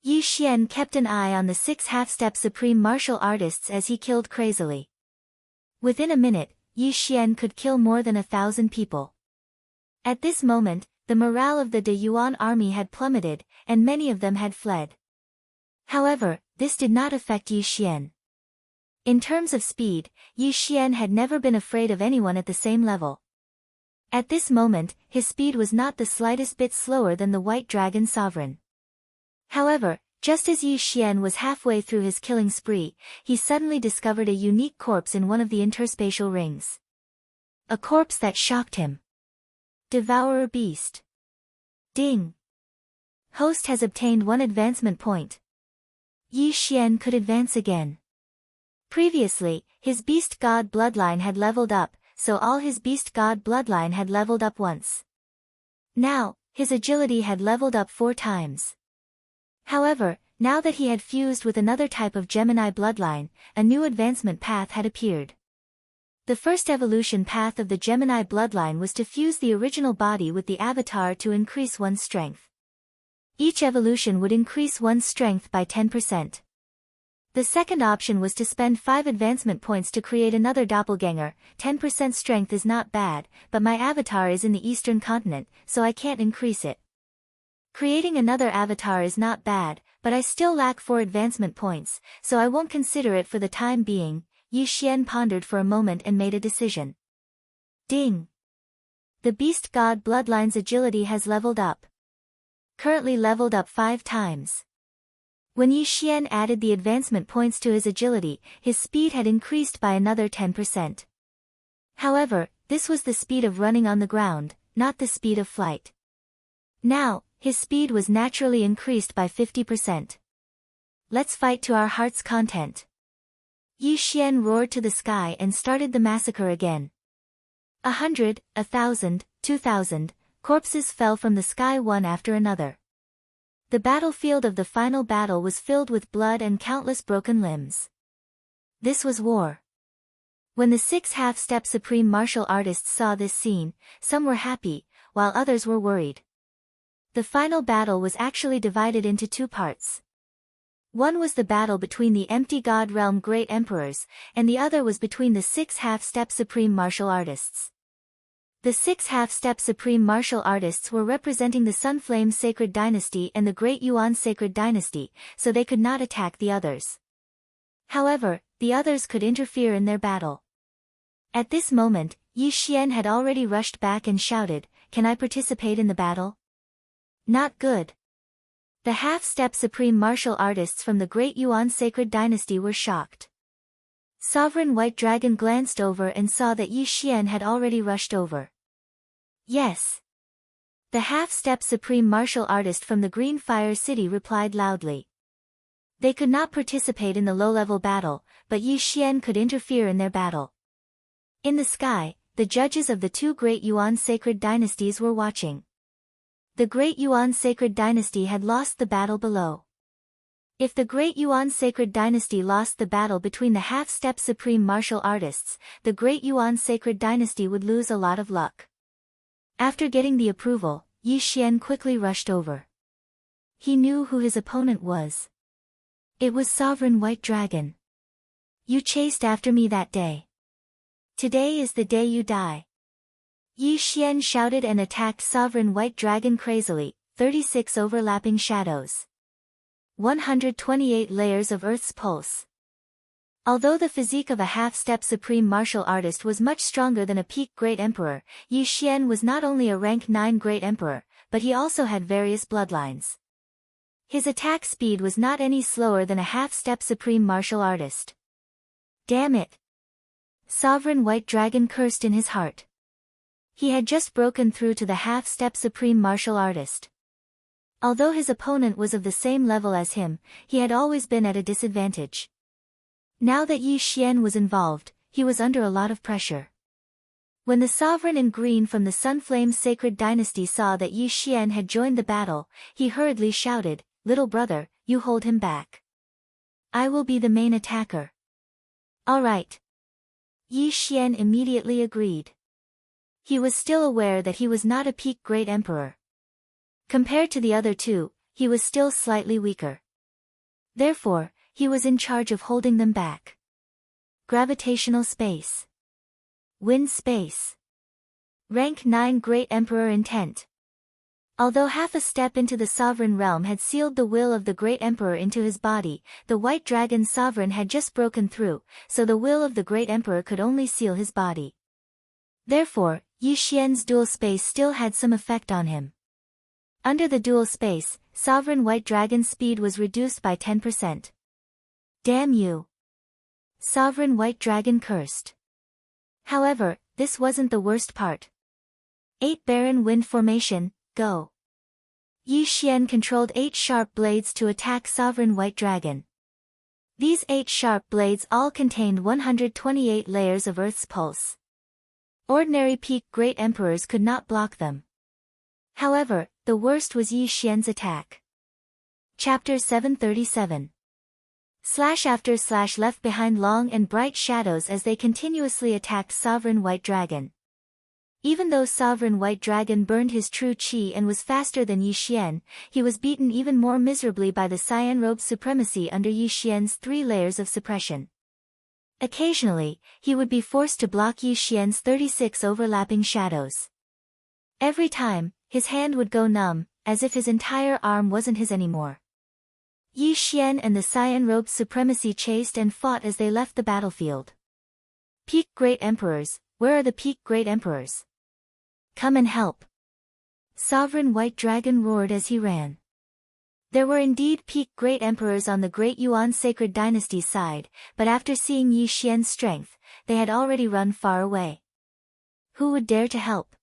Yi Xian kept an eye on the 6 half-step Supreme Martial Artists as he killed crazily. Within a minute, Yi Xian could kill more than 1,000 people. At this moment, the morale of the De Yuan army had plummeted, and many of them had fled. However, this did not affect Yi Xian. In terms of speed, Yi Xian had never been afraid of anyone at the same level. At this moment, his speed was not the slightest bit slower than the White Dragon Sovereign. However, just as Yi Xian was halfway through his killing spree, he suddenly discovered a unique corpse in one of the interspatial rings. A corpse that shocked him. Devourer Beast. Ding! Host has obtained 1 advancement point. Yi Xian could advance again. Previously, his Beast God bloodline had leveled up, so all his Beast God bloodline had leveled up once. Now, his agility had leveled up 4 times. However, now that he had fused with another type of Gemini bloodline, a new advancement path had appeared. The first evolution path of the Gemini bloodline was to fuse the original body with the avatar to increase one's strength. Each evolution would increase one's strength by 10%. The second option was to spend 5 advancement points to create another doppelganger. 10% strength is not bad, but my avatar is in the Eastern continent, so I can't increase it. Creating another avatar is not bad, but I still lack 4 advancement points, so I won't consider it for the time being. Yi Xian pondered for a moment and made a decision. Ding! The Beast God bloodline's agility has leveled up. Currently leveled up 5 times. When Yi Xian added the advancement points to his agility, his speed had increased by another 10%. However, this was the speed of running on the ground, not the speed of flight. Now, his speed was naturally increased by 50%. Let's fight to our heart's content. Yi Xian roared to the sky and started the massacre again. 100, 1,000, 2,000, corpses fell from the sky one after another. The battlefield of the final battle was filled with blood and countless broken limbs. This was war. When the 6 half-step supreme martial artists saw this scene, some were happy, while others were worried. The final battle was actually divided into 2 parts. One was the battle between the Empty God Realm Great Emperors, and the other was between the 6 half-step supreme martial artists. The 6 half-step supreme martial artists were representing the Sunflame Sacred Dynasty and the Great Yuan Sacred Dynasty, so they could not attack the others. However, the others could interfere in their battle. At this moment, Yi Xian had already rushed back and shouted, "Can I participate in the battle?" Not good. The half-step supreme martial artists from the Great Yuan Sacred Dynasty were shocked. Sovereign White Dragon glanced over and saw that Yi Xian had already rushed over. Yes. The half-step supreme martial artist from the Green Fire City replied loudly. They could not participate in the low-level battle, but Yi Xian could interfere in their battle. In the sky, the judges of the 2 Great Yuan Sacred Dynasties were watching. The Great Yuan Sacred Dynasty had lost the battle below. If the Great Yuan Sacred Dynasty lost the battle between the half-step supreme martial artists, the Great Yuan Sacred Dynasty would lose a lot of luck. After getting the approval, Yi Xian quickly rushed over. He knew who his opponent was. It was Sovereign White Dragon. You chased after me that day. Today is the day you die. Yi Xian shouted and attacked Sovereign White Dragon crazily. 36 overlapping shadows. 128 layers of Earth's pulse. Although the physique of a half-step supreme martial artist was much stronger than a peak Great Emperor, Yi Xian was not only a rank 9 Great Emperor, but he also had various bloodlines. His attack speed was not any slower than a half-step supreme martial artist. Damn it! Sovereign White Dragon cursed in his heart. He had just broken through to the half-step supreme martial artist. Although his opponent was of the same level as him, he had always been at a disadvantage. Now that Yi Xian was involved, he was under a lot of pressure. When the Sovereign in Green from the Sunflame Sacred Dynasty saw that Yi Xian had joined the battle, he hurriedly shouted, "Little brother, you hold him back. I will be the main attacker." All right. Yi Xian immediately agreed. He was still aware that he was not a peak Great Emperor. Compared to the other 2, he was still slightly weaker. Therefore, he was in charge of holding them back. Gravitational space. Wind space. Rank 9 Great Emperor intent. Although half a step into the sovereign realm had sealed the will of the great emperor into his body, the white dragon's sovereign had just broken through, so the will of the great emperor could only seal his body. Therefore, Yi Xian's dual space still had some effect on him. Under the dual space, sovereign white dragon's speed was reduced by 10%. Damn you! Sovereign white dragon cursed. However, this wasn't the worst part. 8 Barren Wind Formation, go! Yi Xian controlled 8 sharp blades to attack sovereign white dragon. These 8 sharp blades all contained 128 layers of Earth's pulse. Ordinary peak great emperors could not block them. However, the worst was Yi Xian's attack. Chapter 737. / left behind long and bright shadows as they continuously attacked sovereign white dragon. Even though sovereign white dragon burned his true chi and was faster than Yi Xian, he was beaten even more miserably by the cyan robe's supremacy under Yi Xian's 3 layers of suppression. Occasionally, he would be forced to block Yi Xian's 36 overlapping shadows. Every time, his hand would go numb, as if his entire arm wasn't his anymore. Yi Xian and the cyan robe's supremacy chased and fought as they left the battlefield. Peak Great Emperors, where are the Peak Great Emperors? Come and help! Sovereign White Dragon roared as he ran. There were indeed Peak Great Emperors on the Great Yuan Sacred Dynasty's side, but after seeing Yi Xian's strength, they had already run far away. Who would dare to help?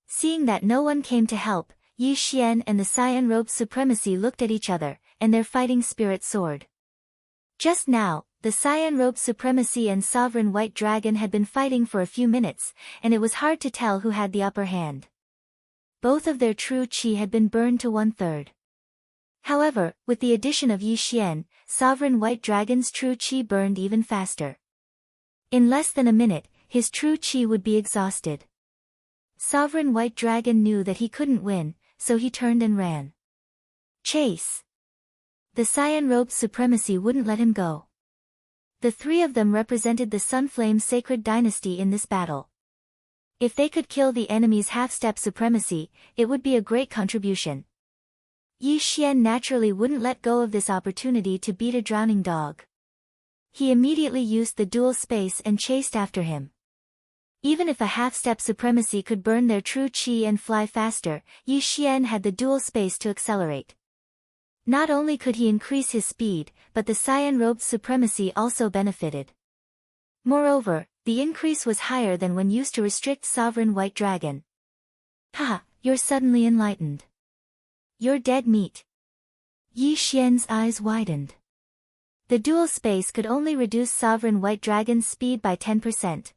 Seeing that no one came to help, Yi Xian and the cyan robe's supremacy looked at each other, and their fighting spirit soared. Just now, the cyan robe's supremacy and sovereign white dragon had been fighting for a few minutes, and it was hard to tell who had the upper hand. Both of their true chi had been burned to 1/3. However, with the addition of Yi Xian, sovereign white dragon's true chi burned even faster. In less than a minute, his true chi would be exhausted. Sovereign white dragon knew that he couldn't win, so he turned and ran. Chase! The cyan robe's supremacy wouldn't let him go. The 3 of them represented the Sunflame Sacred Dynasty in this battle. If they could kill the enemy's half-step supremacy, it would be a great contribution. Yi Xian naturally wouldn't let go of this opportunity to beat a drowning dog. He immediately used the dual space and chased after him. Even if a half-step supremacy could burn their true chi and fly faster, Yi Xian had the dual space to accelerate. Not only could he increase his speed, but the cyan robe's supremacy also benefited. Moreover, the increase was higher than when used to restrict sovereign white dragon. Haha, you're suddenly enlightened. You're dead meat. Yi Xian's eyes widened. The dual space could only reduce sovereign white dragon's speed by 10%.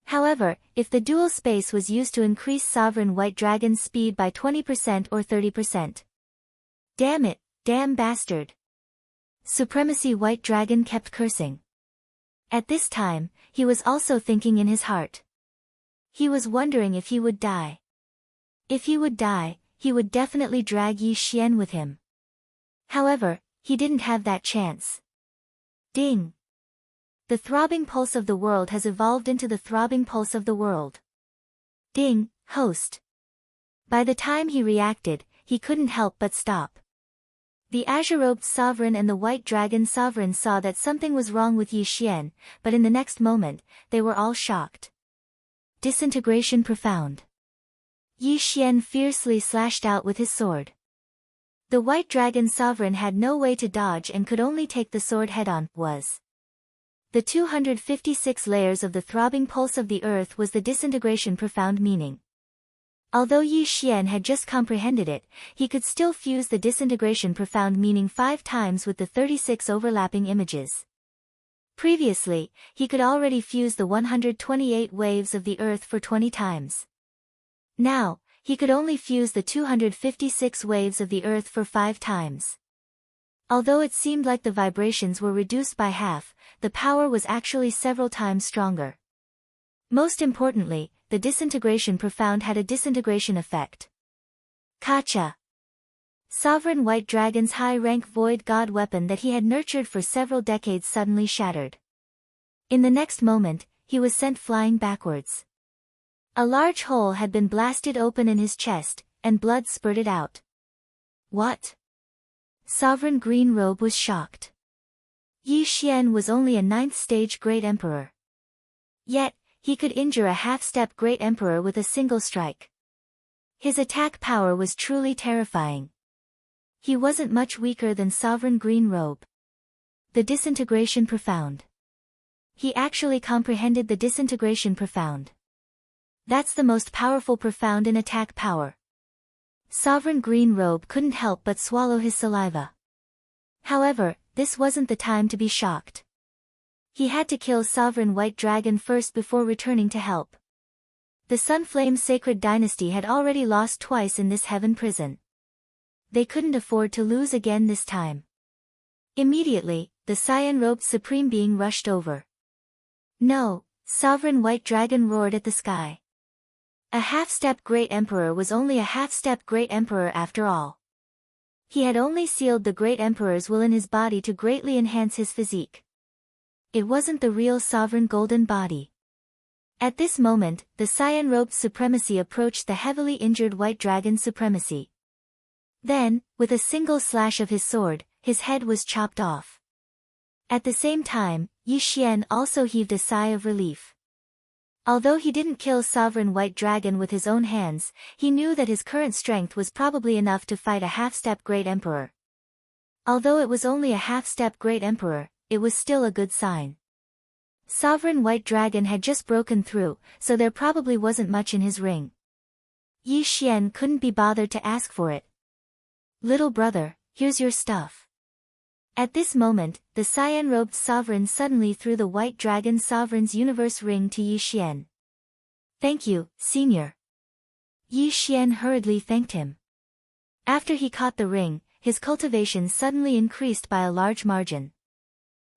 However, if the dual space was used to increase sovereign white dragon's speed by 20% or 30%. Damn it, damn bastard! Supremacy White Dragon kept cursing. At this time, he was also thinking in his heart. He was wondering if he would die. If he would die, he would definitely drag Yi Xian with him. However, he didn't have that chance. Ding! The throbbing pulse of the world has evolved into the throbbing pulse of the world. Ding, host! By the time he reacted, he couldn't help but stop. The azure-robed sovereign and the white dragon sovereign saw that something was wrong with Yi Xian, but in the next moment, they were all shocked. Disintegration profound. Yi Xian fiercely slashed out with his sword. The white dragon sovereign had no way to dodge and could only take the sword head-on. The 256 layers of the throbbing pulse of the earth was the disintegration profound meaning. Although Yi Xian had just comprehended it, he could still fuse the disintegration profound meaning 5 times with the 36 overlapping images. Previously, he could already fuse the 128 waves of the earth for 20 times. Now, he could only fuse the 256 waves of the earth for 5 times. Although it seemed like the vibrations were reduced by half, the power was actually several times stronger. Most importantly, the disintegration profound had a disintegration effect. Kacha! Sovereign White Dragon's high-rank void god weapon that he had nurtured for several decades suddenly shattered. In the next moment, he was sent flying backwards. A large hole had been blasted open in his chest, and blood spurted out. What? Sovereign Green Robe was shocked. Yi Xian was only a 9th stage Great Emperor. Yet, he could injure a half-step Great Emperor with a single strike. His attack power was truly terrifying. He wasn't much weaker than Sovereign Green Robe. The disintegration profound. He actually comprehended the disintegration profound. That's the most powerful profound in attack power. Sovereign Green Robe couldn't help but swallow his saliva. However, this wasn't the time to be shocked. He had to kill Sovereign White Dragon first before returning to help. The Sunflame Sacred Dynasty had already lost twice in this heaven prison. They couldn't afford to lose again this time. Immediately, the cyan-robed Supreme Being rushed over. No, Sovereign White Dragon roared at the sky. A half-step Great Emperor was only a half-step Great Emperor after all. He had only sealed the Great Emperor's will in his body to greatly enhance his physique. It wasn't the real Sovereign Golden Body. At this moment, the cyan-robed supremacy approached the heavily injured White Dragon's supremacy. Then, with a single slash of his sword, his head was chopped off. At the same time, Yi Xian also heaved a sigh of relief. Although he didn't kill Sovereign White Dragon with his own hands, he knew that his current strength was probably enough to fight a half-step Great Emperor. Although it was only a half-step Great Emperor, it was still a good sign. Sovereign White Dragon had just broken through, so there probably wasn't much in his ring. Yi Xian couldn't be bothered to ask for it. Little brother, here's your stuff. At this moment, the cyan-robed sovereign suddenly threw the White Dragon Sovereign's universe ring to Yi Xian. Thank you, senior. Yi Xian hurriedly thanked him. After he caught the ring, his cultivation suddenly increased by a large margin.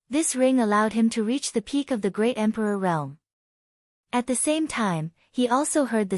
This ring allowed him to reach the peak of the Great Emperor realm. At the same time, he also heard the